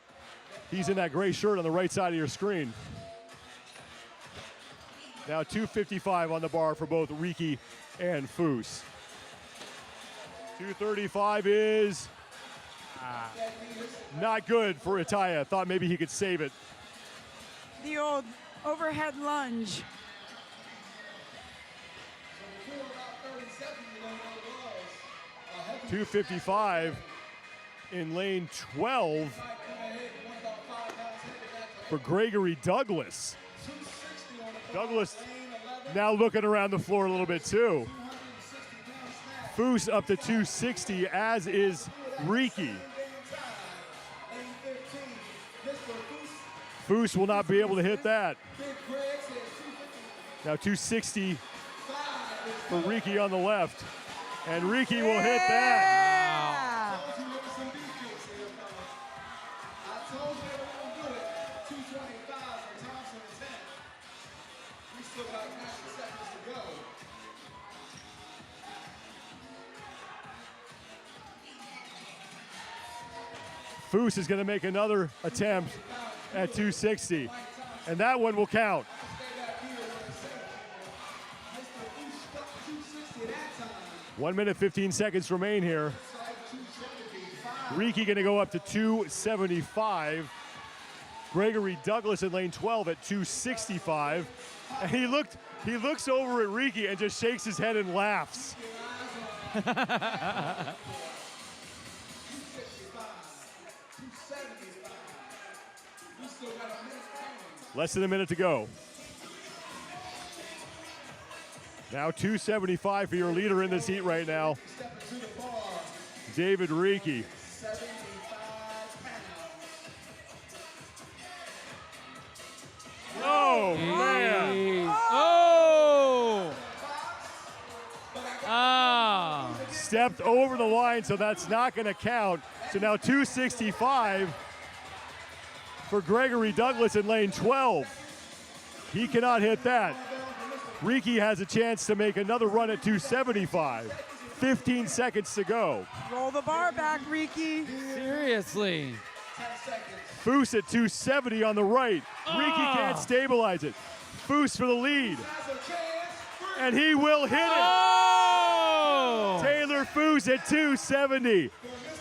He's in that gray shirt on the right side of your screen. Now 255 on the bar for both Reiki and Foose. 235 is not good for Itaya. Thought maybe he could save it. The old overhead lunge. 255 in lane 12 for Gregory Douglas. Douglas now looking around the floor a little bit too. Foose up to 260, as is Reiki. Foose will not be able to hit that. Now 260 for Reiki on the left. And Reiki will hit that. Foose is going to make another attempt at 260, and that one will count. One minute, 15 seconds remain here. Reiki going to go up to 275. Gregory Douglas in lane 12 at 265. And he looks over at Reiki and just shakes his head and laughs. Less than a minute to go. Now 275 for your leader in this heat right now, David Reiki. Oh, man. Oh! Ah. Stepped over the line, so that's not going to count. So now 265 for Gregory Douglas in lane 12. He cannot hit that. Reiki has a chance to make another run at 275. 15 seconds to go. Roll the bar back, Reiki. Seriously. Foose at 270 on the right. Reiki can't stabilize it. Foose for the lead. And he will hit it. Oh! Taylor Foose at 270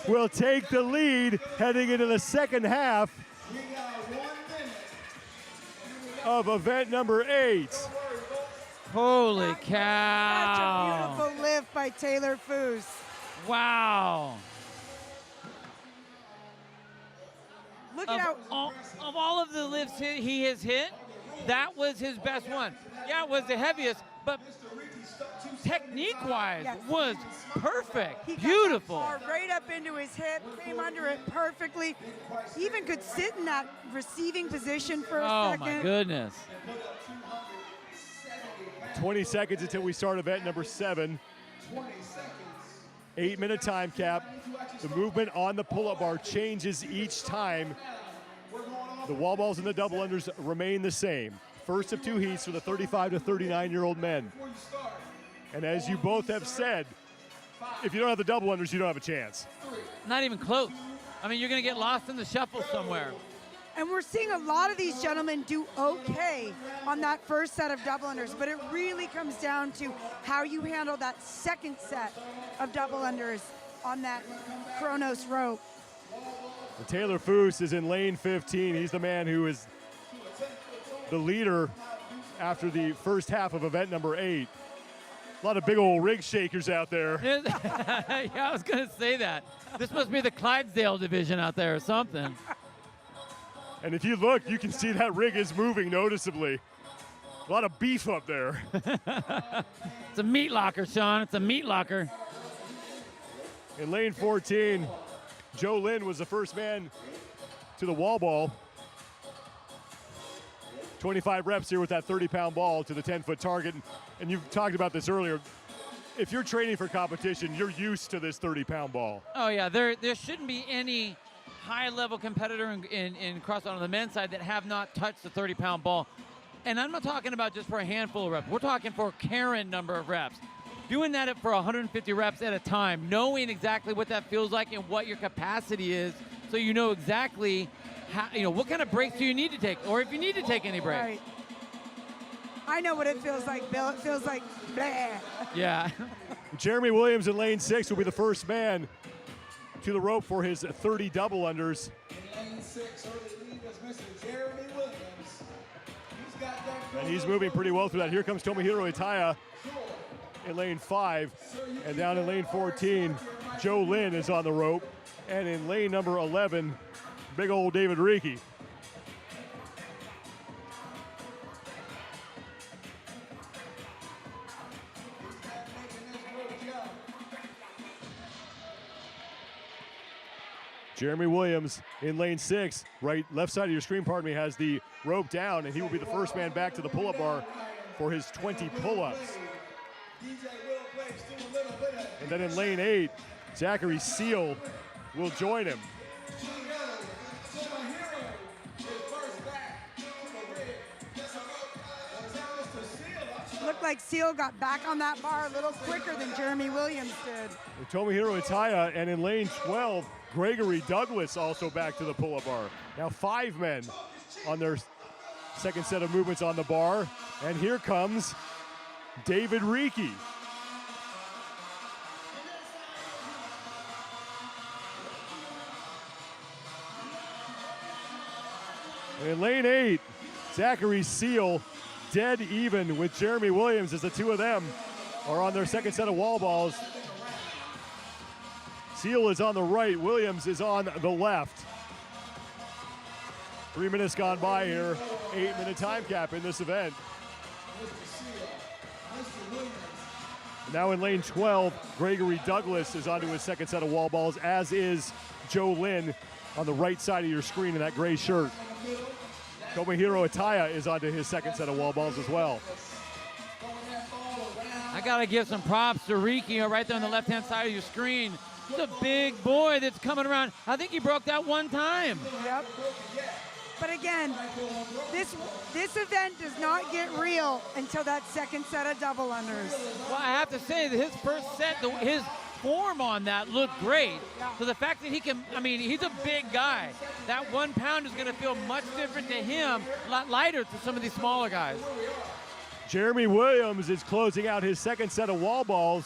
will take the lead heading into the second half of event number 8. Holy Such cow. a beautiful lift by Taylor Foose. Wow. Look at how Of all of the lifts he has hit, that was his best one. Yeah, it was the heaviest, but technique-wise Yes. was perfect. he got Beautiful. that bar right up into his hip, came under it perfectly. He even could sit in that receiving position for a Oh second. my goodness. 20 seconds until we start event number 7. 8-minute time cap. The movement on the pull-up bar changes each time. The wall balls and the double unders remain the same. First of 2 heats for the 35 to 39-year-old men. And as you both have said, if you don't have the double unders, you don't have a chance. Not even close. I mean, you're going to get lost in the shuffle somewhere. And we're seeing a lot of these gentlemen do okay on that first set of double unders, but it really comes down to how you handle that second set of double unders on that Kronos rope. And Taylor Foose is in lane 15. He's the man who is the leader after the first half of event number 8. A lot of big old rig shakers out there. Yeah, I was going to say that. This must be the Clydesdale division out there or something. And if you look, you can see that rig is moving noticeably. A lot of beef up there. It's a meat locker, Sean. It's a meat locker. In lane 14, Joe Lynn was the first man to the wall ball. 25 reps here with that 30-pound ball to the 10-foot target. And you've talked about this earlier. If you're training for competition, you're used to this 30-pound ball. Oh, yeah. There shouldn't be any high-level competitor in CrossFit on the men's side that have not touched the 30-pound ball. And I'm not talking about just for a handful of reps. We're talking for a Karen number of reps. Doing that for 150 reps at a time, knowing exactly what that feels like and what your capacity is, so you know exactly how, what kind of breaks do you need to take, or if you need to take any breaks. Right. I know what it feels like, Bill. It feels like bleh. Yeah. Jeremy Williams in lane 6 will be the first man to the rope for his 30 double unders. In lane 6, early lead is Mr. Jeremy Williams. He's got that. And he's moving pretty well through that. Here comes Tomohiro Itaya in lane 5. And down in lane 14, Joe Lynn is on the rope. And in lane number 11, big old David Reiki. Jeremy Williams in lane 6, left side of your screen, pardon me, has the rope down, and he will be the first man back to the pull-up bar for his 20 pull-ups. And then in lane 8, Zachary Seal will join him. Looked like Seal got back on that bar a little quicker than Jeremy Williams did. Tomohiro Itaya, and in lane 12, Gregory Douglas also back to the pull-up bar. Now 5 men on their second set of movements on the bar. And here comes David Reiki. In lane 8, Zachary Seal dead even with Jeremy Williams as the two of them are on their second set of wall balls. Seal is on the right, Williams is on the left. 3 minutes gone by here, 8-minute time cap in this event. Now in lane 12, Gregory Douglas is onto his second set of wall balls, as is Joe Lynn on the right side of your screen in that gray shirt. Tomohiro Itaya is onto his second set of wall balls as well. I got to give some props to Reiki right there on the left-hand side of your screen. He's a big boy that's coming around. I think he broke that one time. Yep. But again, this event does not get real until that second set of double unders. Well, I have to say that his first set, his form on that looked great. So the fact that he can, I mean, he's a big guy. That 1 pound is going to feel much different to him, a lot lighter to some of these smaller guys. Jeremy Williams is closing out his second set of wall balls,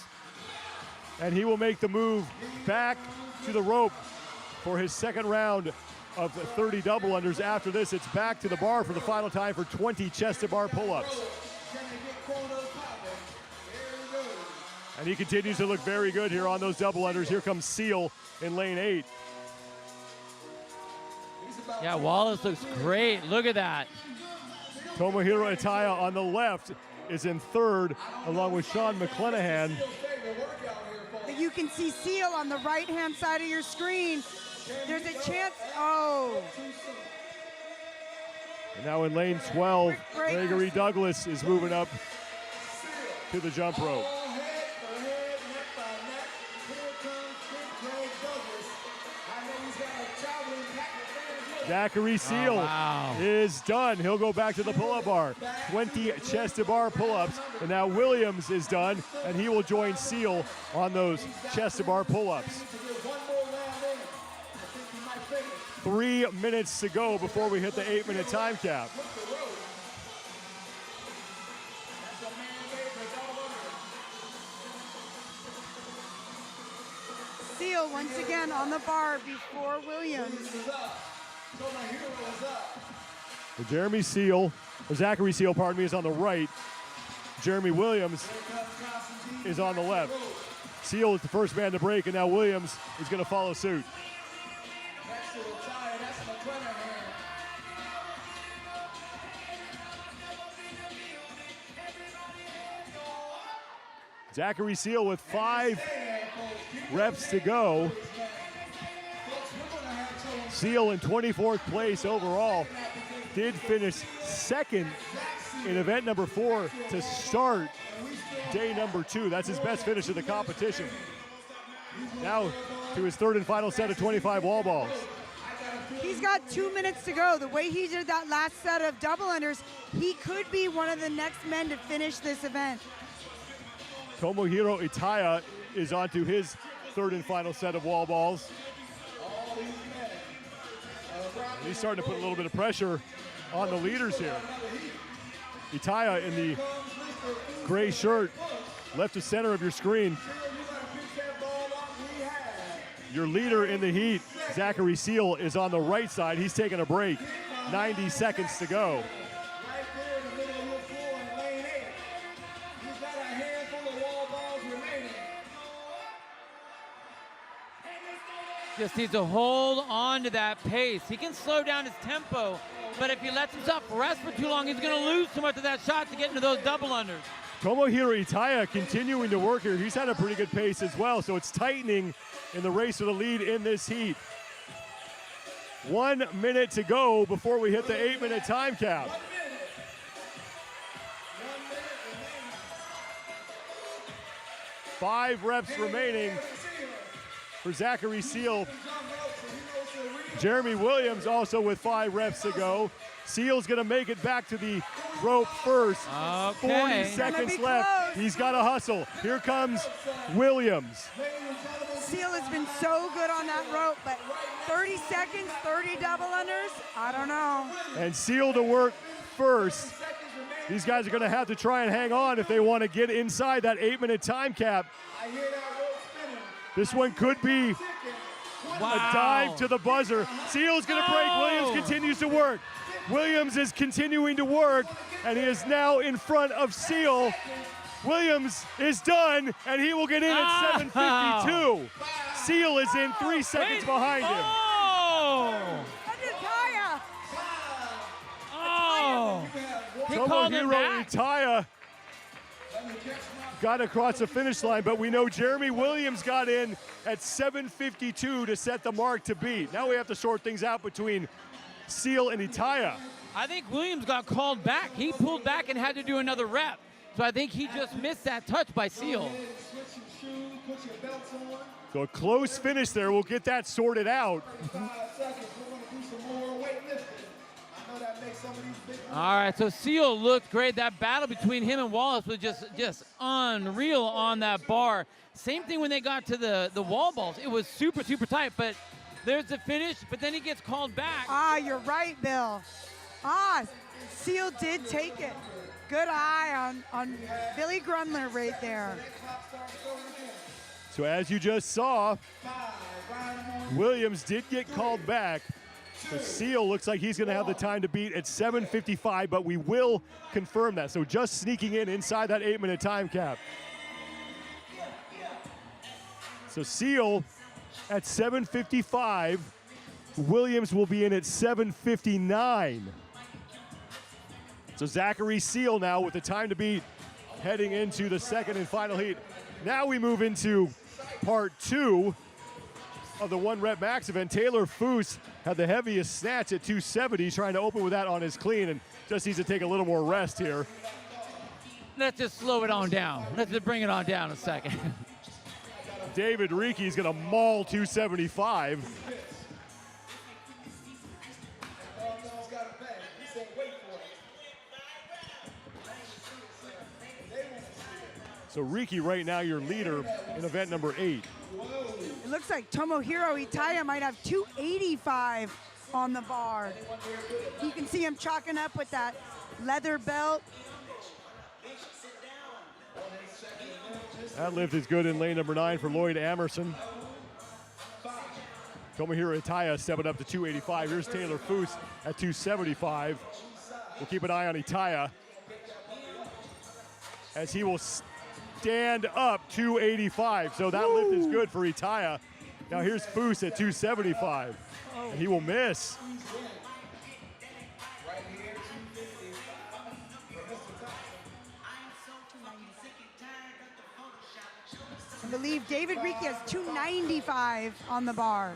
and he will make the move back to the rope for his second round of 30 double unders. After this, it's back to the bar for the final time for 20 chest-to-bar pull-ups. And he continues to look very good here on those double unders. Here comes Seal in lane 8. Yeah, Wallace looks great. Look at that. Tomohiro Itaya on the left is in third, along with Sean McClenahan. You can see Seal on the right-hand side of your screen. There's a chance. Oh. And now in lane 12, Gregory Douglas is moving up to the jump rope. Zachary Seal is done. He'll go back to the pull-up bar. 20 chest-to-bar pull-ups. And now Williams is done, and he will join Seal on those chest-to-bar pull-ups. 3 minutes to go before we hit the 8-minute time cap. Seal once again on the bar before Williams. Jeremy Seal, or Zachary Seal, pardon me, is on the right. Jeremy Williams is on the left. Seal is the first man to break, and now Williams is going to follow suit. Zachary Seal with 5 reps to go. Seal in 24th place overall. Did finish second in event number 4 to start day number 2. That's his best finish of the competition. Now to his third and final set of 25 wall balls. He's got 2 minutes to go. The way he did that last set of double unders, he could be one of the next men to finish this event. Tomohiro Itaya is onto his third and final set of wall balls. And he's starting to put a little bit of pressure on the leaders here. Itaya in the gray shirt, left to center of your screen. Your leader in the heat, Zachary Seal, is on the right side. He's taking a break. 90 seconds to go. Just needs to hold on to that pace. He can slow down his tempo, but if he lets himself rest for too long, he's going to lose too much of that shot to get into those double unders. Tomohiro Itaya continuing to work here. He's had a pretty good pace as well, so it's tightening in the race for the lead in this heat. 1 minute to go before we hit the 8-minute time cap. Five reps remaining for Zachary Seal. Jeremy Williams also with 5 reps to go. Seal's gonna make it back to the rope first. Okay. 40 seconds left. He's gotta hustle. Here comes Williams. Seal has been so good on that rope, but 30 seconds, 30 double unders, I don't know. And Seal to work first. These guys are gonna have to try and hang on if they want to get inside that 8-minute time cap. This one could be a dive to the buzzer. Seal's gonna break. Williams continues to work. Williams is continuing to work, and he is now in front of Seal. Williams is done, and he will get in at 7:52. Seal is in 3 seconds behind him. Tomohiro Itaya got across the finish line, but we know Jeremy Williams got in at 7:52 to set the mark to beat. Now we have to sort things out between Seal and Itaya. I think Williams got called back. He pulled back and had to do another rep. So I think he just missed that touch by Seal. So a close finish there. We'll get that sorted out. All right, so Seal looked great. That battle between him and Wallace was just unreal on that bar. Same thing when they got to the wall balls. It was super, super tight, but there's the finish, but then he gets called back. You're right, Bill. Seal did take it. Good eye on Billy Grundler right there. So as you just saw, Williams did get called back. The Seal looks like he's going to have the time to beat at 7:55, but we will confirm that. So just sneaking in inside that 8-minute time cap. So Seal at 7:55. Williams will be in at 7:59. So Zachary Seal now with the time to beat heading into the second and final heat. Now we move into part 2 of the 1-rep max event. Taylor Foose had the heaviest snatch at 270, trying to open with that on his clean, and just needs to take a little more rest here. Let's just slow it on down. Let's just bring it on down a second. David Reeke's gonna maul 275. So Rieke right now your leader in event number 8. It looks like Tomohiro Itaya might have 285 on the bar. You can see him chalking up with that leather belt. That lift is good in lane number 9 for Lloyd Amerson. Tomohiro Itaya stepping up to 285. Here's Taylor Foose at 275. We'll keep an eye on Itaya as he will stand up 285. So that lift is good for Itaya. Now here's Foose at 275. And he will miss. I believe David Rieke has 295 on the bar.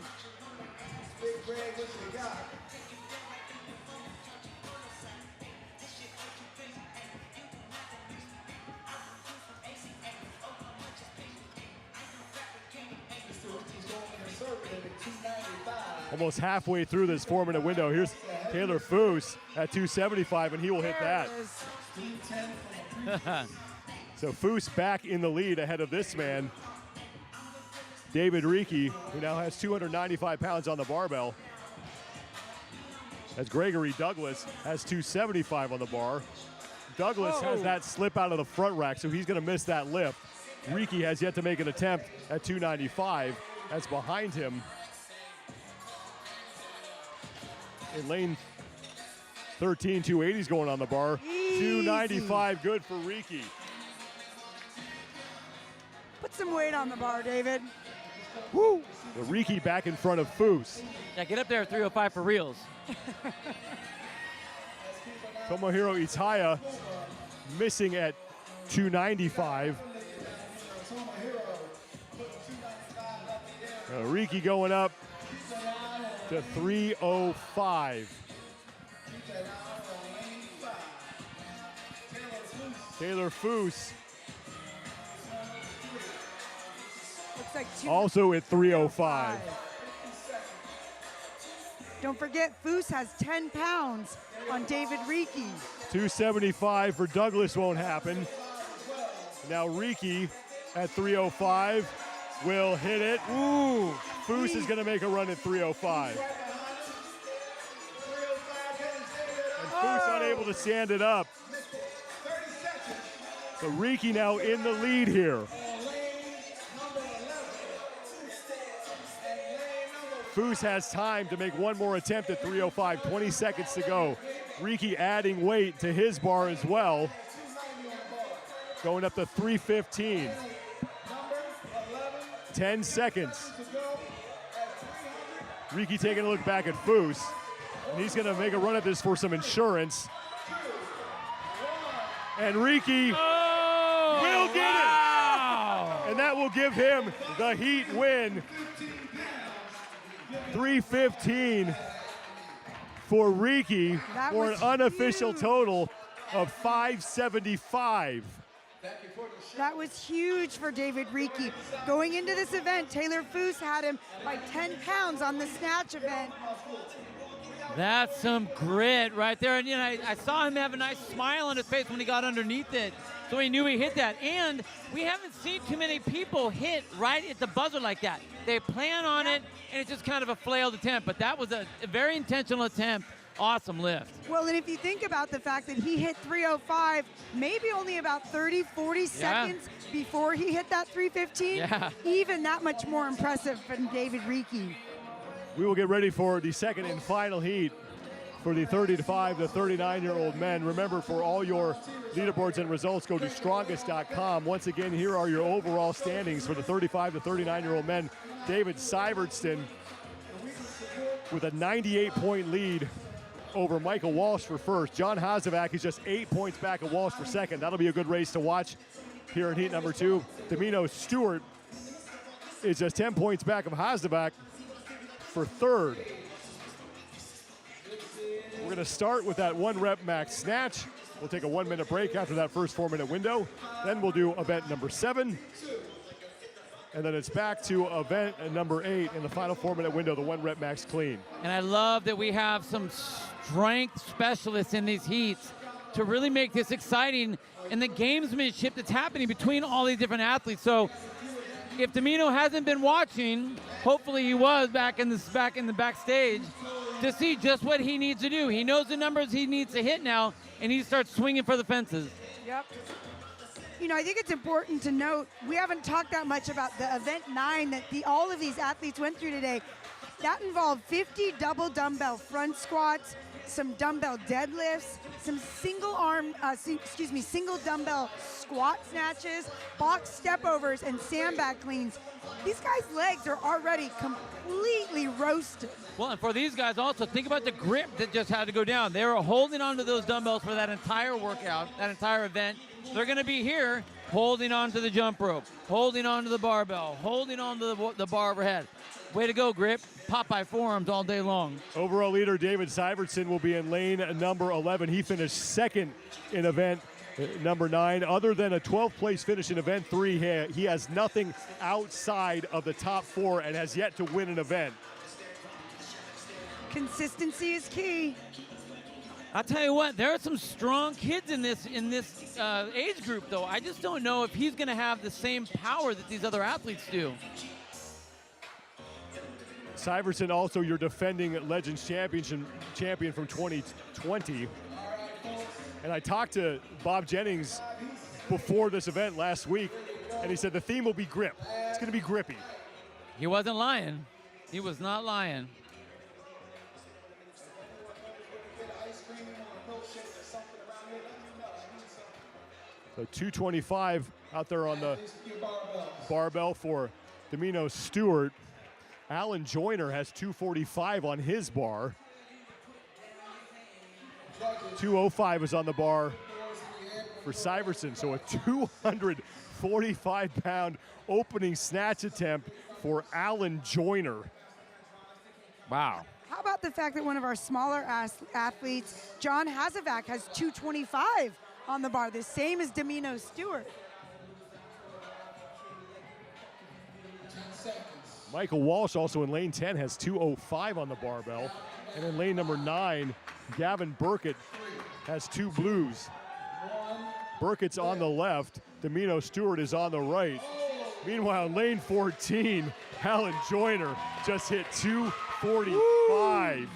Almost halfway through this 4-minute window. Here's Taylor Foose at 275, and he will hit that. So Foose back in the lead ahead of this man, David Rieke, who now has 295 pounds on the barbell. As Gregory Douglas has 275 on the bar. Douglas has that slip out of the front rack, so he's going to miss that lift. Rieke has yet to make an attempt at 295. That's behind him. In lane 13, 280's going on the bar. Easy. 295, good for Rieke. Put some weight on the bar, David. Woo! The Rieke back in front of Foose. Yeah, get up there at 305 for reals. Tomohiro Itaya missing at 295. Rieke going up to 305. Taylor Foose Looks like also at 305. Don't forget, Foose has 10 pounds on David Rieke. 275 for Douglas won't happen. Now Rieke at 305 will hit it. Ooh, Foose is going to make a run at 305. And Foose unable to stand it up. So Rieke now in the lead here. Foose has time to make one more attempt at 305, 20 seconds to go. Rieke adding weight to his bar as well. Going up to 315. 10 seconds. Rieke taking a look back at Foose. And he's gonna make a run at this for some insurance. And Rieke will get it! And that will give him the heat win. 315 for Rieke for an unofficial total of 575. That was huge for David Ricci. Going into this event, Taylor Foose had him by 10 pounds on the snatch event. That's some grit right there. And I saw him have a nice smile on his face when he got underneath it. So he knew he hit that. And we haven't seen too many people hit right at the buzzer like that. They plan on it, and it's just kind of a flailed attempt. But that was a very intentional attempt. Awesome lift. Well, and if you think about the fact that he hit 305, maybe only about 30, 40 seconds before he hit that 315, even that much more impressive than David Ricci. We will get ready for the second and final heat for the 35 to 39-year-old men. Remember, for all your leaderboards and results, go to strongest.com. Once again, here are your overall standings for the 35 to 39-year-old men. David Syvertson with a 98-point lead over Michael Walsh for first. John Hazovac is just 8 points back of Walsh for second. That'll be a good race to watch here in heat number 2. Domino Stewart is just 10 points back of Hazovac for third. We're going to start with that 1 rep max snatch. We'll take a 1-minute break after that first 4-minute window. Then we'll do event number 7. And then it's back to event number 8 in the final 4-minute window, the 1 rep max clean. And I love that we have some strength specialists in these heats to really make this exciting, and the gamesmanship that's happening between all these different athletes. So if Domino hasn't been watching, hopefully he was back in the backstage to see just what he needs to do. He knows the numbers he needs to hit now, and he starts swinging for the fences. Yep. You know, I think it's important to note, we haven't talked that much about the event 9 that all of these athletes went through today. That involved 50 double dumbbell front squats, some dumbbell deadlifts, some single dumbbell squat snatches, box step overs, and sandbag cleans. These guys' legs are already completely roasted. Well, and for these guys also, think about the grip that just had to go down. They were holding onto those dumbbells for that entire workout, that entire event. They're going to be here holding onto the jump rope, holding onto the barbell, holding onto the bar overhead. Way to go, grip. Popeye forearms all day long. Overall leader David Syvertson will be in lane number 11. He finished second in event number 9. Other than a 12th place finish in event 3, he has nothing outside of the top 4 and has yet to win an event. Consistency is key. I'll tell you what, there are some strong kids in this age group, though. I just don't know if he's going to have the same power that these other athletes do. Syvertson, also your defending Legends champion from 2020. And I talked to Bob Jennings before this event last week, and he said the theme will be grip. It's going to be grippy. He wasn't lying. He was not lying. So 225 out there on the barbell for Domino Stewart. Alan Joyner has 245 on his bar. 205 is on the bar for Syvertson. So a 245-pound opening snatch attempt for Alan Joyner. Wow. How about the fact that one of our smaller athletes, John Hazovac, has 225 on the bar, the same as Domino Stewart. Michael Walsh, also in lane 10, has 205 on the barbell. And in lane number 9, Gavin Burkett has 2 blues. Burkett's on the left, Domino Stewart is on the right. Meanwhile, in lane 14, Alan Joyner just hit 245.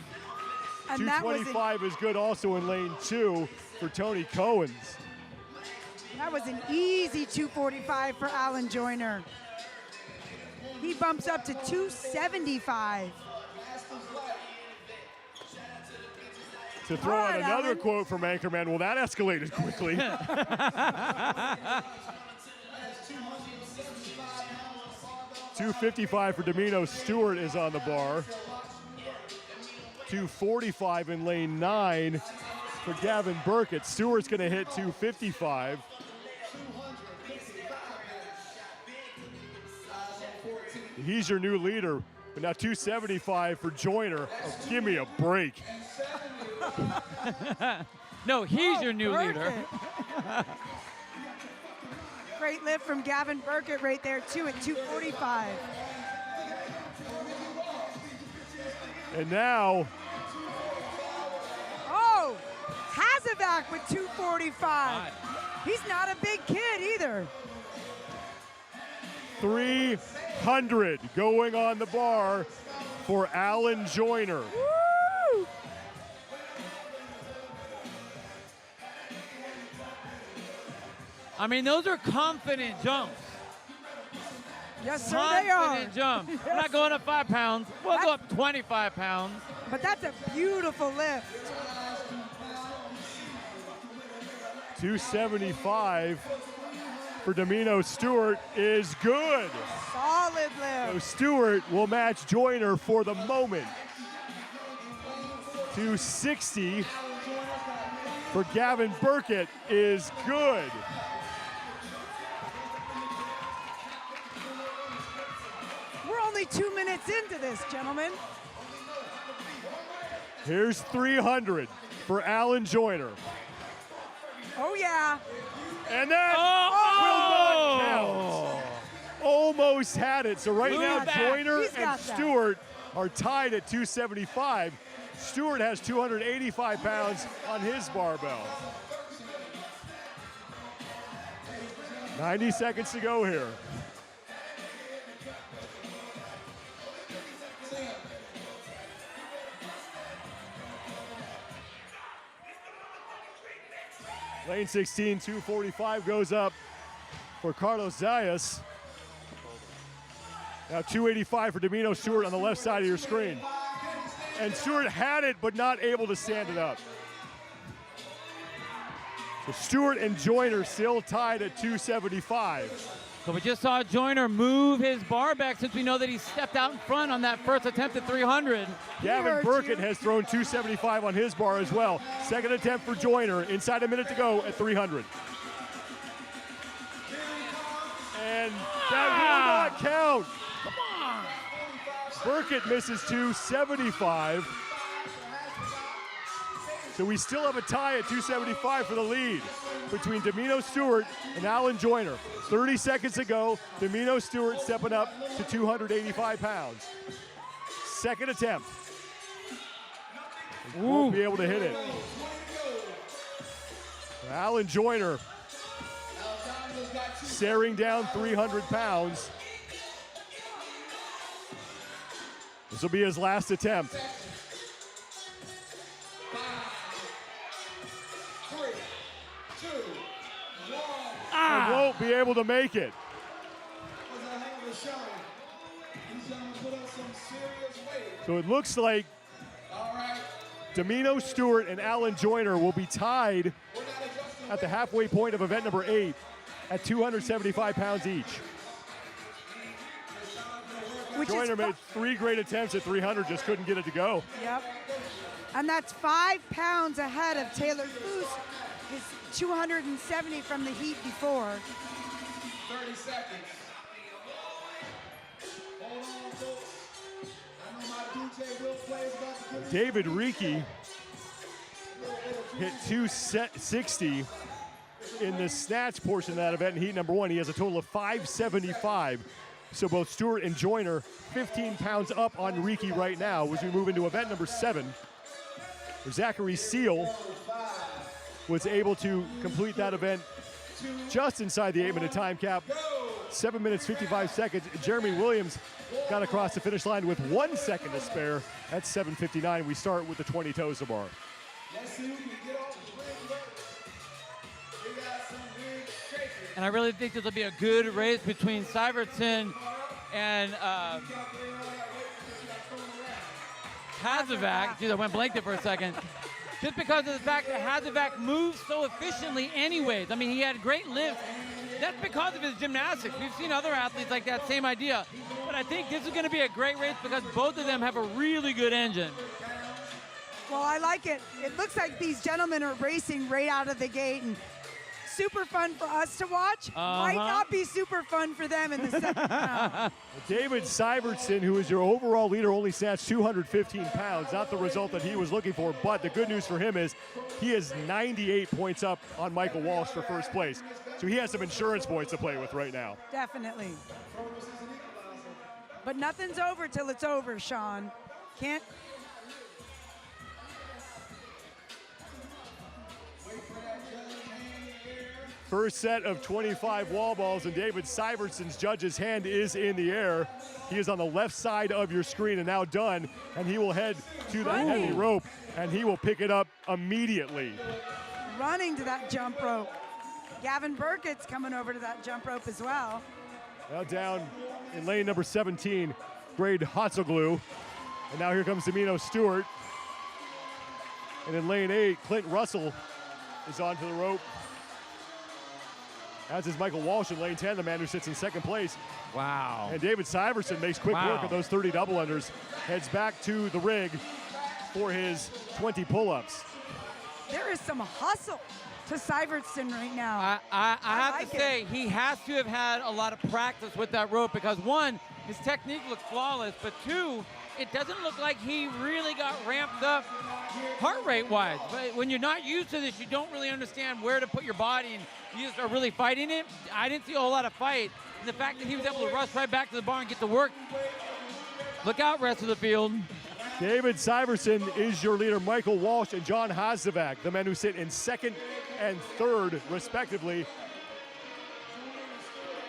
And 225 is good also in lane 2 for Tony Cohens. That was an easy 245 for Alan Joyner. He bumps up to 275. To throw out another quote from Anchorman, well, that escalated quickly. 255 for Domino Stewart is on the bar. 245 in lane 9 for Gavin Burkett. Stewart's going to hit 255. He's your new leader, but now 275 for Joyner. Oh, give me a break. No, he's your new leader. Great lift from Gavin Burkett right there, too, at 245. And now, Oh, Hazavac with 245. He's not a big kid either. 300 going on the bar for Alan Joyner. Woo! I mean, those are confident jumps. Yes, sir, they are. Confident jump. We're not going up 5 pounds. We'll go up 25 pounds. But that's a beautiful lift. 275 for Domino Stewart is good. Solid So lift. Stewart will match Joyner for the moment. 260 for Gavin Burkett is good. We're only 2 minutes into this, gentlemen. Here's 300 for Alan Joyner. Oh, yeah. And that will not count. Almost had it. So right Move now, back. Joyner He's and got that. Stewart are tied at 275. Stewart has 285 pounds on his barbell. 90 seconds to go here. Lane 16, 245 goes up for Carlos Zayas. Now 285 for Domino Stewart on the left side of your screen. And Stewart had it, but not able to stand it up. So Stewart and Joyner still tied at 275. So we just saw Joyner move his bar back since we know that he stepped out in front on that first attempt at 300. Gavin heard Burkett you. has thrown 275 on his bar as well. Second attempt for Joyner, inside a minute to go at 300. And that will not count. Come on. Burkett misses 275. So we still have a tie at 275 for the lead between Domino Stewart and Alan Joyner. 30 seconds to go. Domino Stewart stepping up to 285 pounds. Second attempt. Won't be able to hit it. Alan Joyner staring down 300 pounds. This will be his last attempt. 3, 2, 1. And won't be able to make it. Was a hell of a show. These gentlemen put up some serious weight. So it looks like All right. Domino Stewart and Alan Joyner will be tied We're not adjusting. at the halfway point of event number 8 at 275 pounds each. Which Joyner is made 3 great attempts at 300, just couldn't get it to go. Yep. And that's 5 pounds ahead of Taylor Foose, his 270 from the heat before. 30 seconds. Hold on, folks. I know my DJ Will Play is about to give you David Reiki hit 260 in the snatch portion of that event in heat number 1. He has a total of 575. So both Stewart and Joyner 15 pounds up on Reiki right now as we move into event number 7. Zachary Seal was able to complete that event just inside the 8-minute time cap. 7 minutes, 55 seconds. Jeremy Williams got across the finish line with 1 second to spare. That's 7:59. We start with the 20 toes to bar. Let's see who can get off the ring first. We got some big shakers. And I really think this will be a good race between Syvertson and Hazavac. Geez, I went blank there for a second. Just because of the fact that Hazavac moves so efficiently anyways. I mean, he had great lifts. That's because of his gymnastics. We've seen other athletes like that, same idea. But I think this is going to be a great race because both of them have a really good engine. Well, I like it. It looks like these gentlemen are racing right out of the gate, and super fun for us to watch might not be super fun for them in the second round. David Syvertson, who is your overall leader, only snatched 215 pounds. Not the result that he was looking for, but the good news for him is he is 98 points up on Michael Walsh for first place. So he has some insurance points to play with right now. Definitely. But nothing's over till it's over, Sean. Can't. First set of 25 wall balls, and David Syvertson's judge's hand is in the air. He is on the left side of your screen and now done, and he will head to the heavy rope, and he will pick it up immediately. Running to that jump rope. Gavin Burkett's coming over to that jump rope as well. Now down in lane number 17, Grade Hotzoglu. And now here comes Domino Stewart. And in lane 8, Clint Russell is onto the rope. As is Michael Walsh in lane 10, the man who sits in second place. Wow. And David Syvertson makes quick work of those 30 double unders, heads back to the rig for his 20 pull-ups. There is some hustle to Syvertson right now. I have to say, he has to have had a lot of practice with that rope because, one, his technique looks flawless, but two, it doesn't look like he really got ramped up heart rate-wise. But when you're not used to this, you don't really understand where to put your body, and you just are really fighting it. I didn't see a whole lot of fight. And the fact that he was able to rush right back to the bar and get to work, look out, rest of the field. David Syvertson is your leader. Michael Walsh and John Hazovac, the men who sit in second and third, respectively.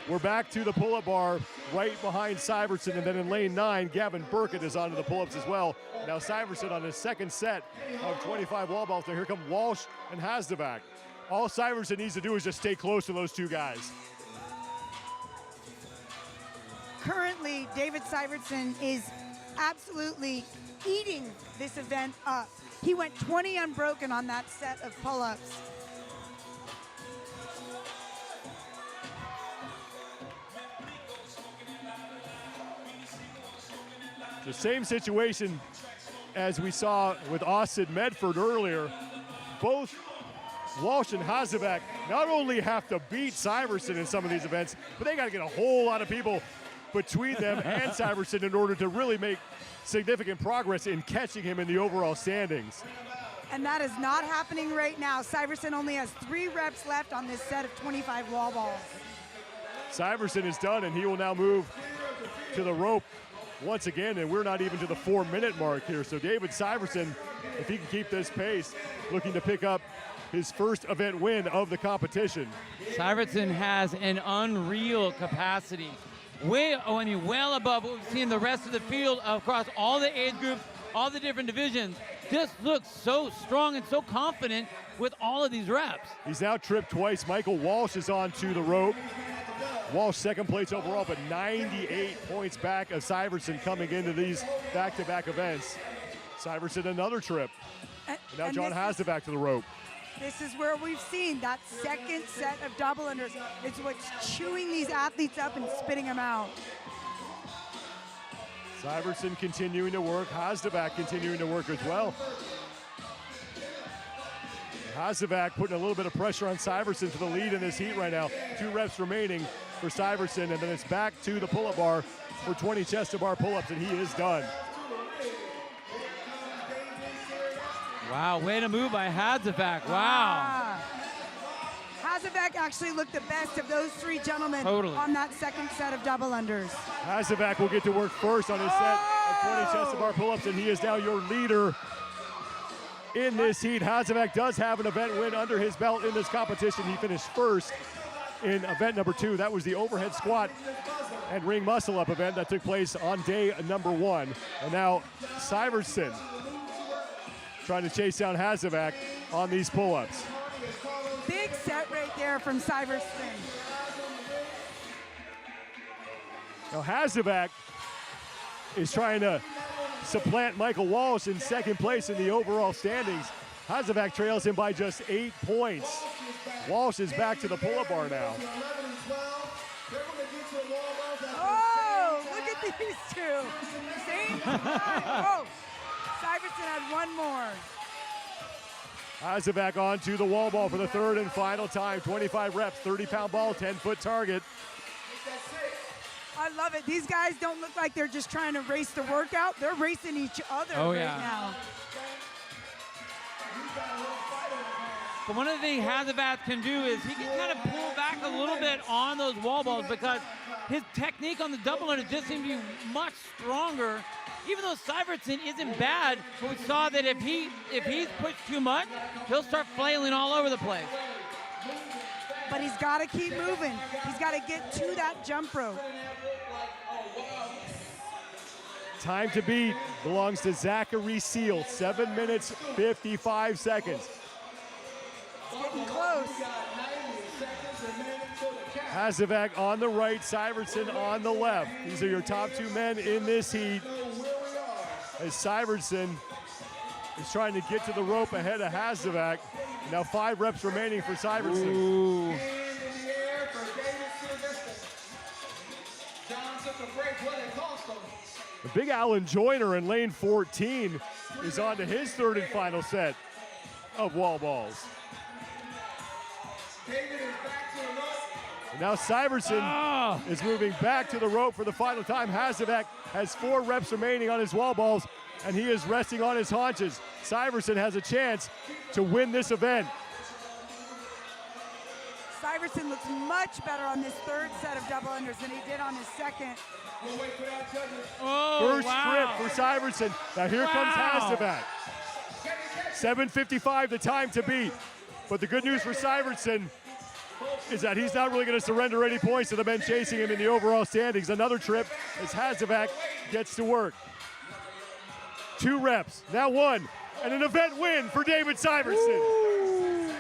We're back to the pull-up bar right behind Syvertson, and then in lane 9, Gavin Burkett is onto the pull-ups as well. Now Syvertson on his second set of 25 wall balls. Now here come Walsh and Hazovac. All Syvertson needs to do is just stay close to those two guys. Currently, David Syvertson is absolutely eating this event up. He went 20 unbroken on that set of pull-ups. The same situation as we saw with Austin Medford earlier. Both Walsh and Hazovac not only have to beat Syvertson in some of these events, but they got to get a whole lot of people between them and Syvertson in order to really make significant progress in catching him in the overall standings. And that is not happening right now. Syvertson only has 3 reps left on this set of 25 wall balls. Syvertson is done, and he will now move to the rope once again, and we're not even to the 4-minute mark here. So David Syvertson, if he can keep this pace, looking to pick up his first event win of the competition. Syvertson has an unreal capacity. Well above what we've seen the rest of the field across all the age groups, all the different divisions. Just looks so strong and so confident with all of these reps. He's now tripped twice. Michael Walsh is onto the rope. Walsh second place overall, but 98 points back of Syvertson coming into these back-to-back events. Syvertson another trip. And now John Hazovac to the rope. This is where we've seen that second set of double unders. It's what's chewing these athletes up and spitting them out. Syvertson continuing to work. Hazovac continuing to work as well. Hazovac putting a little bit of pressure on Syvertson for the lead in this heat right now. 2 reps remaining for Syvertson, and then it's back to the pull-up bar for 20 chest-to-bar pull-ups, and he is done. Wow, way to move by Hazovac. Wow. Hazovac actually looked the best of those 3 gentlemen on that second set of double unders. Hazovac will get to work first on his set of 20 chest-to-bar pull-ups, and he is now your leader in this heat. Hazovac does have an event win under his belt in this competition. He finished first in event number 2. That was the overhead squat and ring muscle-up event that took place on day number 1. And now Syvertson trying to chase down Hazovac on these pull-ups. Big set right there from Syvertson. Now Hazovac is trying to supplant Michael Walsh in second place in the overall standings. Hazovac trails him by just 8 points. Walsh is back to the pull-up bar now. Oh, look at these 2. Same time. Oh, Syvertson had 1 more. Hazovac onto the wall ball for the third and final time. 25 reps, 30-pound ball, 10-foot target. I love it. These guys don't look like they're just trying to race the workout. They're racing each other right now. But one of the things Hazovac can do is he can kind of pull back a little bit on those wall balls because his technique on the double under just seems to be much stronger. Even though Syvertson isn't bad, but we saw that if he's pushed too much, he'll start flailing all over the place. But he's got to keep moving. He's got to get to that jump rope. Time to beat belongs to Zachary Seal. 7 minutes, 55 seconds. It's getting close. Hazovac on the right, Syvertson on the left. These are your top two men in this heat. As Syvertson is trying to get to the rope ahead of Hazovac. Now 5 reps remaining for Syvertson. Ooh. The big Alan Joyner in lane 14 is on to his third and final set of wall balls. And now Syvertson is moving back to the rope for the final time. Hazovac has 4 reps remaining on his wall balls, and he is resting on his haunches. Syvertson has a chance to win this event. Syvertson looks much better on this third set of double unders than he did on his second. First trip for Syvertson. Now here comes Hazovac. 7:55 the time to beat. But the good news for Syvertson is that he's not really going to surrender any points to the men chasing him in the overall standings. Another trip as Hazovac gets to work. 2 reps, now 1, and an event win for David Syvertson.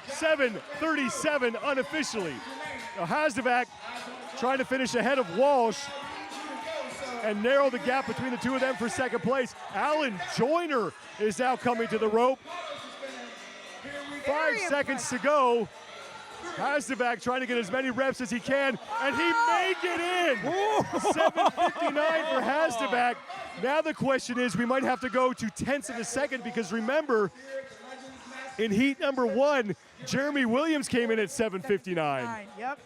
7:37 unofficially. Now Hazovac trying to finish ahead of Walsh and narrow the gap between the two of them for second place. Alan Joyner is now coming to the rope. 5 seconds to go. Hazovac trying to get as many reps as he can, and he may get in. 7:59 for Hazovac. Now the question is, we might have to go to tenths of a second because remember, in heat number 1, Jeremy Williams came in at 7:59. Yep.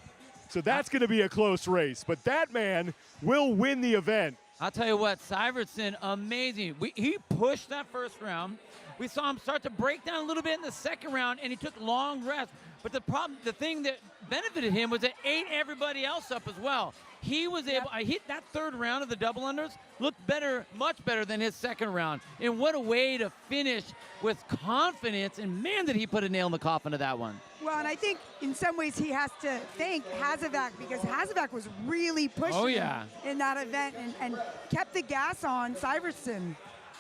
So that's going to be a close race, but that man will win the event. I'll tell you what, Syvertson, amazing. He pushed that first round. We saw him start to break down a little bit in the second round, and he took long rests. But the thing that benefited him was it ate everybody else up as well. He was able, I hit that third round of the double unders, looked better, much better than his second round. And what a way to finish with confidence. And man, did he put a nail in the coffin of that one. Well, and I think in some ways he has to thank Hazovac because Hazovac was really pushing in that event and kept the gas on Syvertson.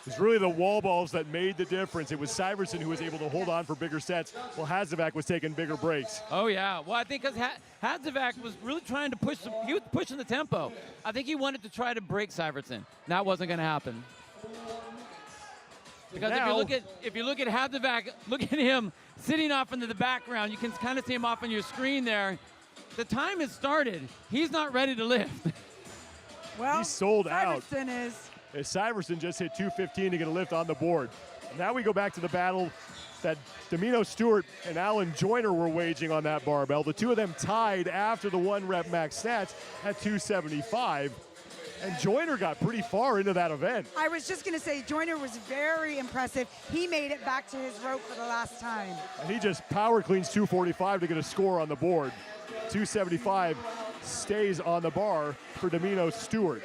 It was really the wall balls that made the difference. It was Syvertson who was able to hold on for bigger sets, while Hazovac was taking bigger breaks. Oh, yeah. Well, I think because Hazovac was really trying to push, he was pushing the tempo. I think he wanted to try to break Syvertson. That wasn't going to happen. Because if you look at Hazovac, look at him sitting off into the background. You can kind of see him off on your screen there. The time has started. He's not ready to lift. Well, he's sold out. Syvertson is. As Syvertson just hit 2:15 to get a lift on the board. Now we go back to the battle that Domino Stewart and Alan Joyner were waging on that barbell. The two of them tied after the 1-rep max snatch at 275. And Joyner got pretty far into that event. I was just going to say, Joyner was very impressive. He made it back to his rope for the last time. And he just power cleans 245 to get a score on the board. 275 stays on the bar for Domino Stewart.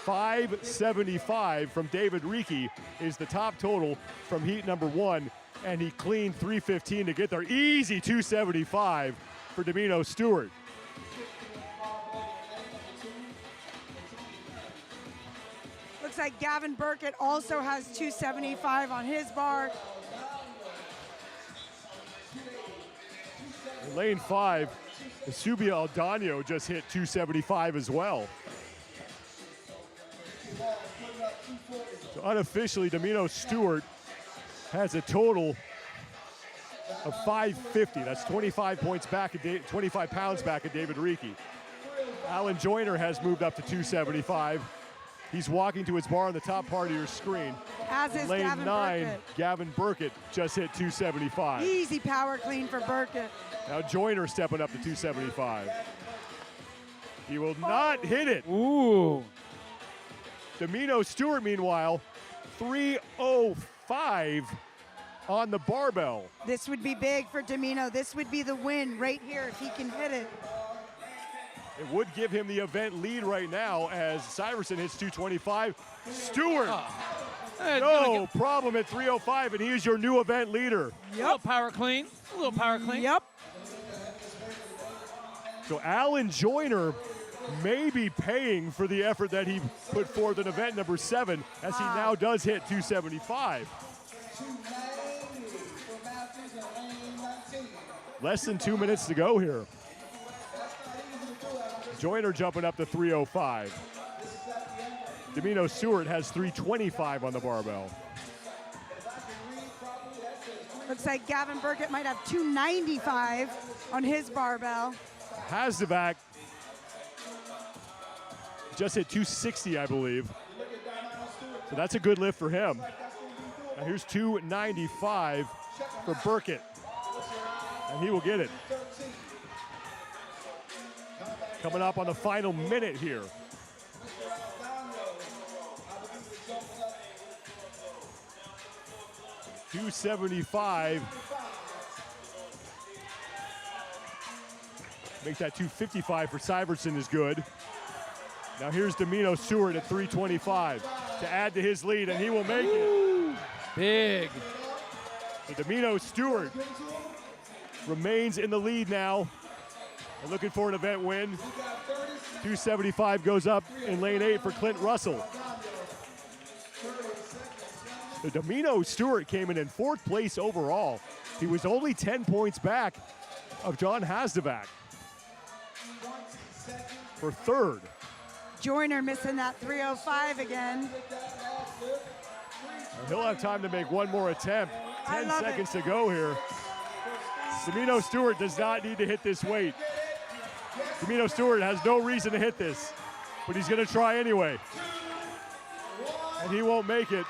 575 from David Reekie is the top total from heat number 1, and he cleaned 315 to get there. Easy 275 for Domino Stewart. Looks like Gavin Burkett also has 275 on his bar. In lane 5, Subia Aldano just hit 275 as well. So unofficially, Domino Stewart has a total of 550. That's 25 points back, 25 pounds back at David Reekie. Alan Joyner has moved up to 275. He's walking to his bar on the top part of your screen. As is Lane Gavin 9, Burkett. Gavin Burkett just hit 275. Easy power clean for Burkett. Now Joyner stepping up to 275. He will not hit it. Ooh. Domino Stewart, meanwhile, 305 on the barbell. This would be big for Domino. This would be the win right here if he can hit it. It would give him the event lead right now as Syverson hits 225. Stewart, no problem at 305, and he is your new event leader. A little power clean. A little power clean. Yep. So Alan Joyner may be paying for the effort that he put forth in event number 7, as he now does hit 275. Less than 2 minutes to go here. Joyner jumping up to 305. Domino Stewart has 325 on the barbell. Looks like Gavin Burkett might have 295 on his barbell. Hasdevac just hit 260, I believe. So that's a good lift for him. Now here's 295 for Burkett. And he will get it. Coming up on the final minute here. $275. Make that 255 for Syverson is good. Now here's Domino Stewart at 325 to add to his lead, and he will make it. Big. So Domino Stewart remains in the lead now. And looking for an event win. 275 goes up in lane 8 for Clint Russell. The Domino Stewart came in 4th place overall. He was only 10 points back of John Hasdevac for 3rd. Joyner missing that 305 again. And he'll have time to make one more attempt. 10 love seconds to go here. Domino Stewart does not need to hit this weight. Domino Stewart has no reason to hit this, but he's going to try anyway. And he won't make it,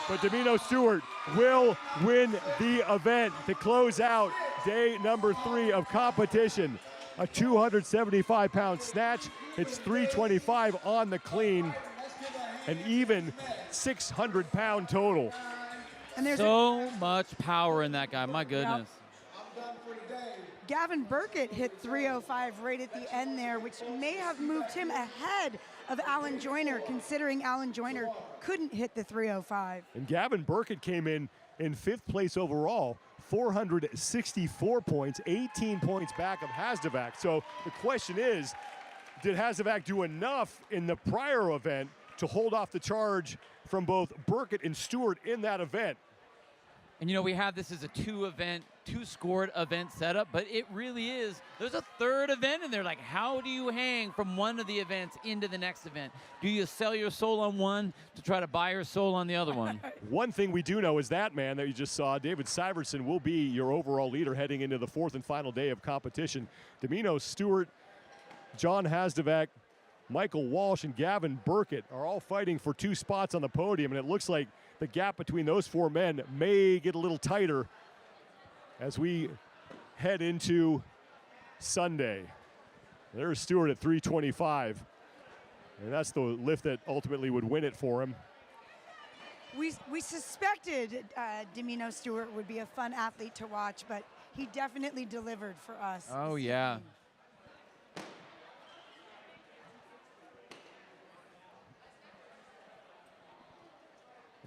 but Domino Stewart will win the event to close out day number 3 of competition. A 275-pound snatch. It's 325 on the clean, an even 600-pound total. And there's So much power in that guy. My goodness. Gavin Burkett hit 305 right at the end there, which may have moved him ahead of Alan Joyner, considering Alan Joyner couldn't hit the 305. And Gavin Burkett came in 5th place overall, 464 points, 18 points back of Hasdevac. So the question is, did Hasdevac do enough in the prior event to hold off the charge from both Burkett and Stewart in that event? And you know, we have this as a 2-scored event setup, but it really is. There's a 3rd event in there. Like, how do you hang from one of the events into the next event? Do you sell your soul on one to try to buy your soul on the other one? One thing we do know is that man that you just saw, David Syverson, will be your overall leader heading into the 4th and final day of competition. Domino Stewart, John Hasdevac, Michael Walsh, and Gavin Burkett are all fighting for 2 spots on the podium, and it looks like the gap between those 4 men may get a little tighter as we head into Sunday. There's Stewart at 325, and that's the lift that ultimately would win it for him. We suspected Domino Stewart would be a fun athlete to watch, but he definitely delivered for us. Oh, yeah.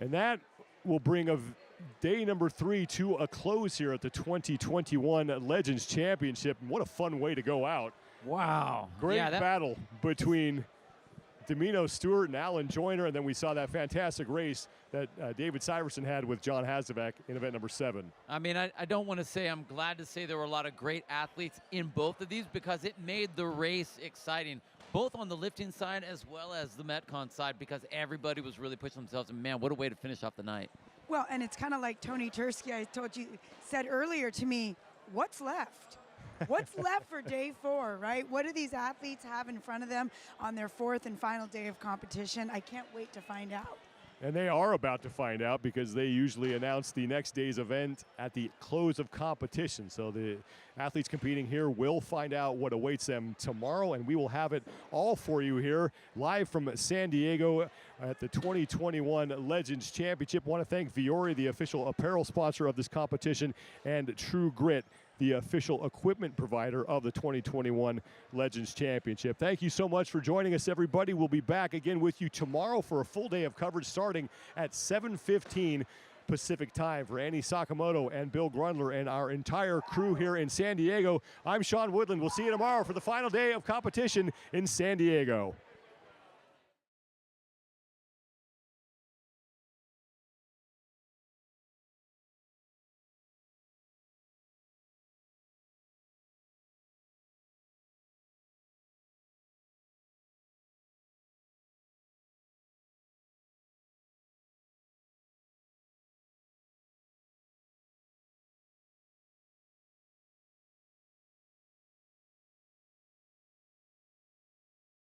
And that will bring day number 3 to a close here at the 2021 Legends Championship. And what a fun way to go out. Wow. Great Yeah, battle between Domino Stewart and Alan Joyner, and then we saw that fantastic race that David Syverson had with John Hasdevac in event number 7. I mean, I don't want to say, I'm glad to say there were a lot of great athletes in both of these because it made the race exciting, both on the lifting side as well as the Metcon side, because everybody was really pushing themselves, and man, what a way to finish off the night. Well, and it's kind of like Tony Tursky, said earlier to me, what's left? What's left for day 4, right? What do these athletes have in front of them on their 4th and final day of competition? I can't wait to find out. And they are about to find out because they usually announce the next day's event at the close of competition. So the athletes competing here will find out what awaits them tomorrow, and we will have it all for you here live from San Diego at the 2021 Legends Championship. I want to thank Viore, the official apparel sponsor of this competition, and True Grit, the official equipment provider of the 2021 Legends Championship. Thank you so much for joining us, everybody. We'll be back again with you tomorrow for a full day of coverage starting at 7:15 Pacific time. For Annie Sakamoto and Bill Grundler and our entire crew here in San Diego, I'm Sean Woodland. We'll see you tomorrow for the final day of competition in San Diego.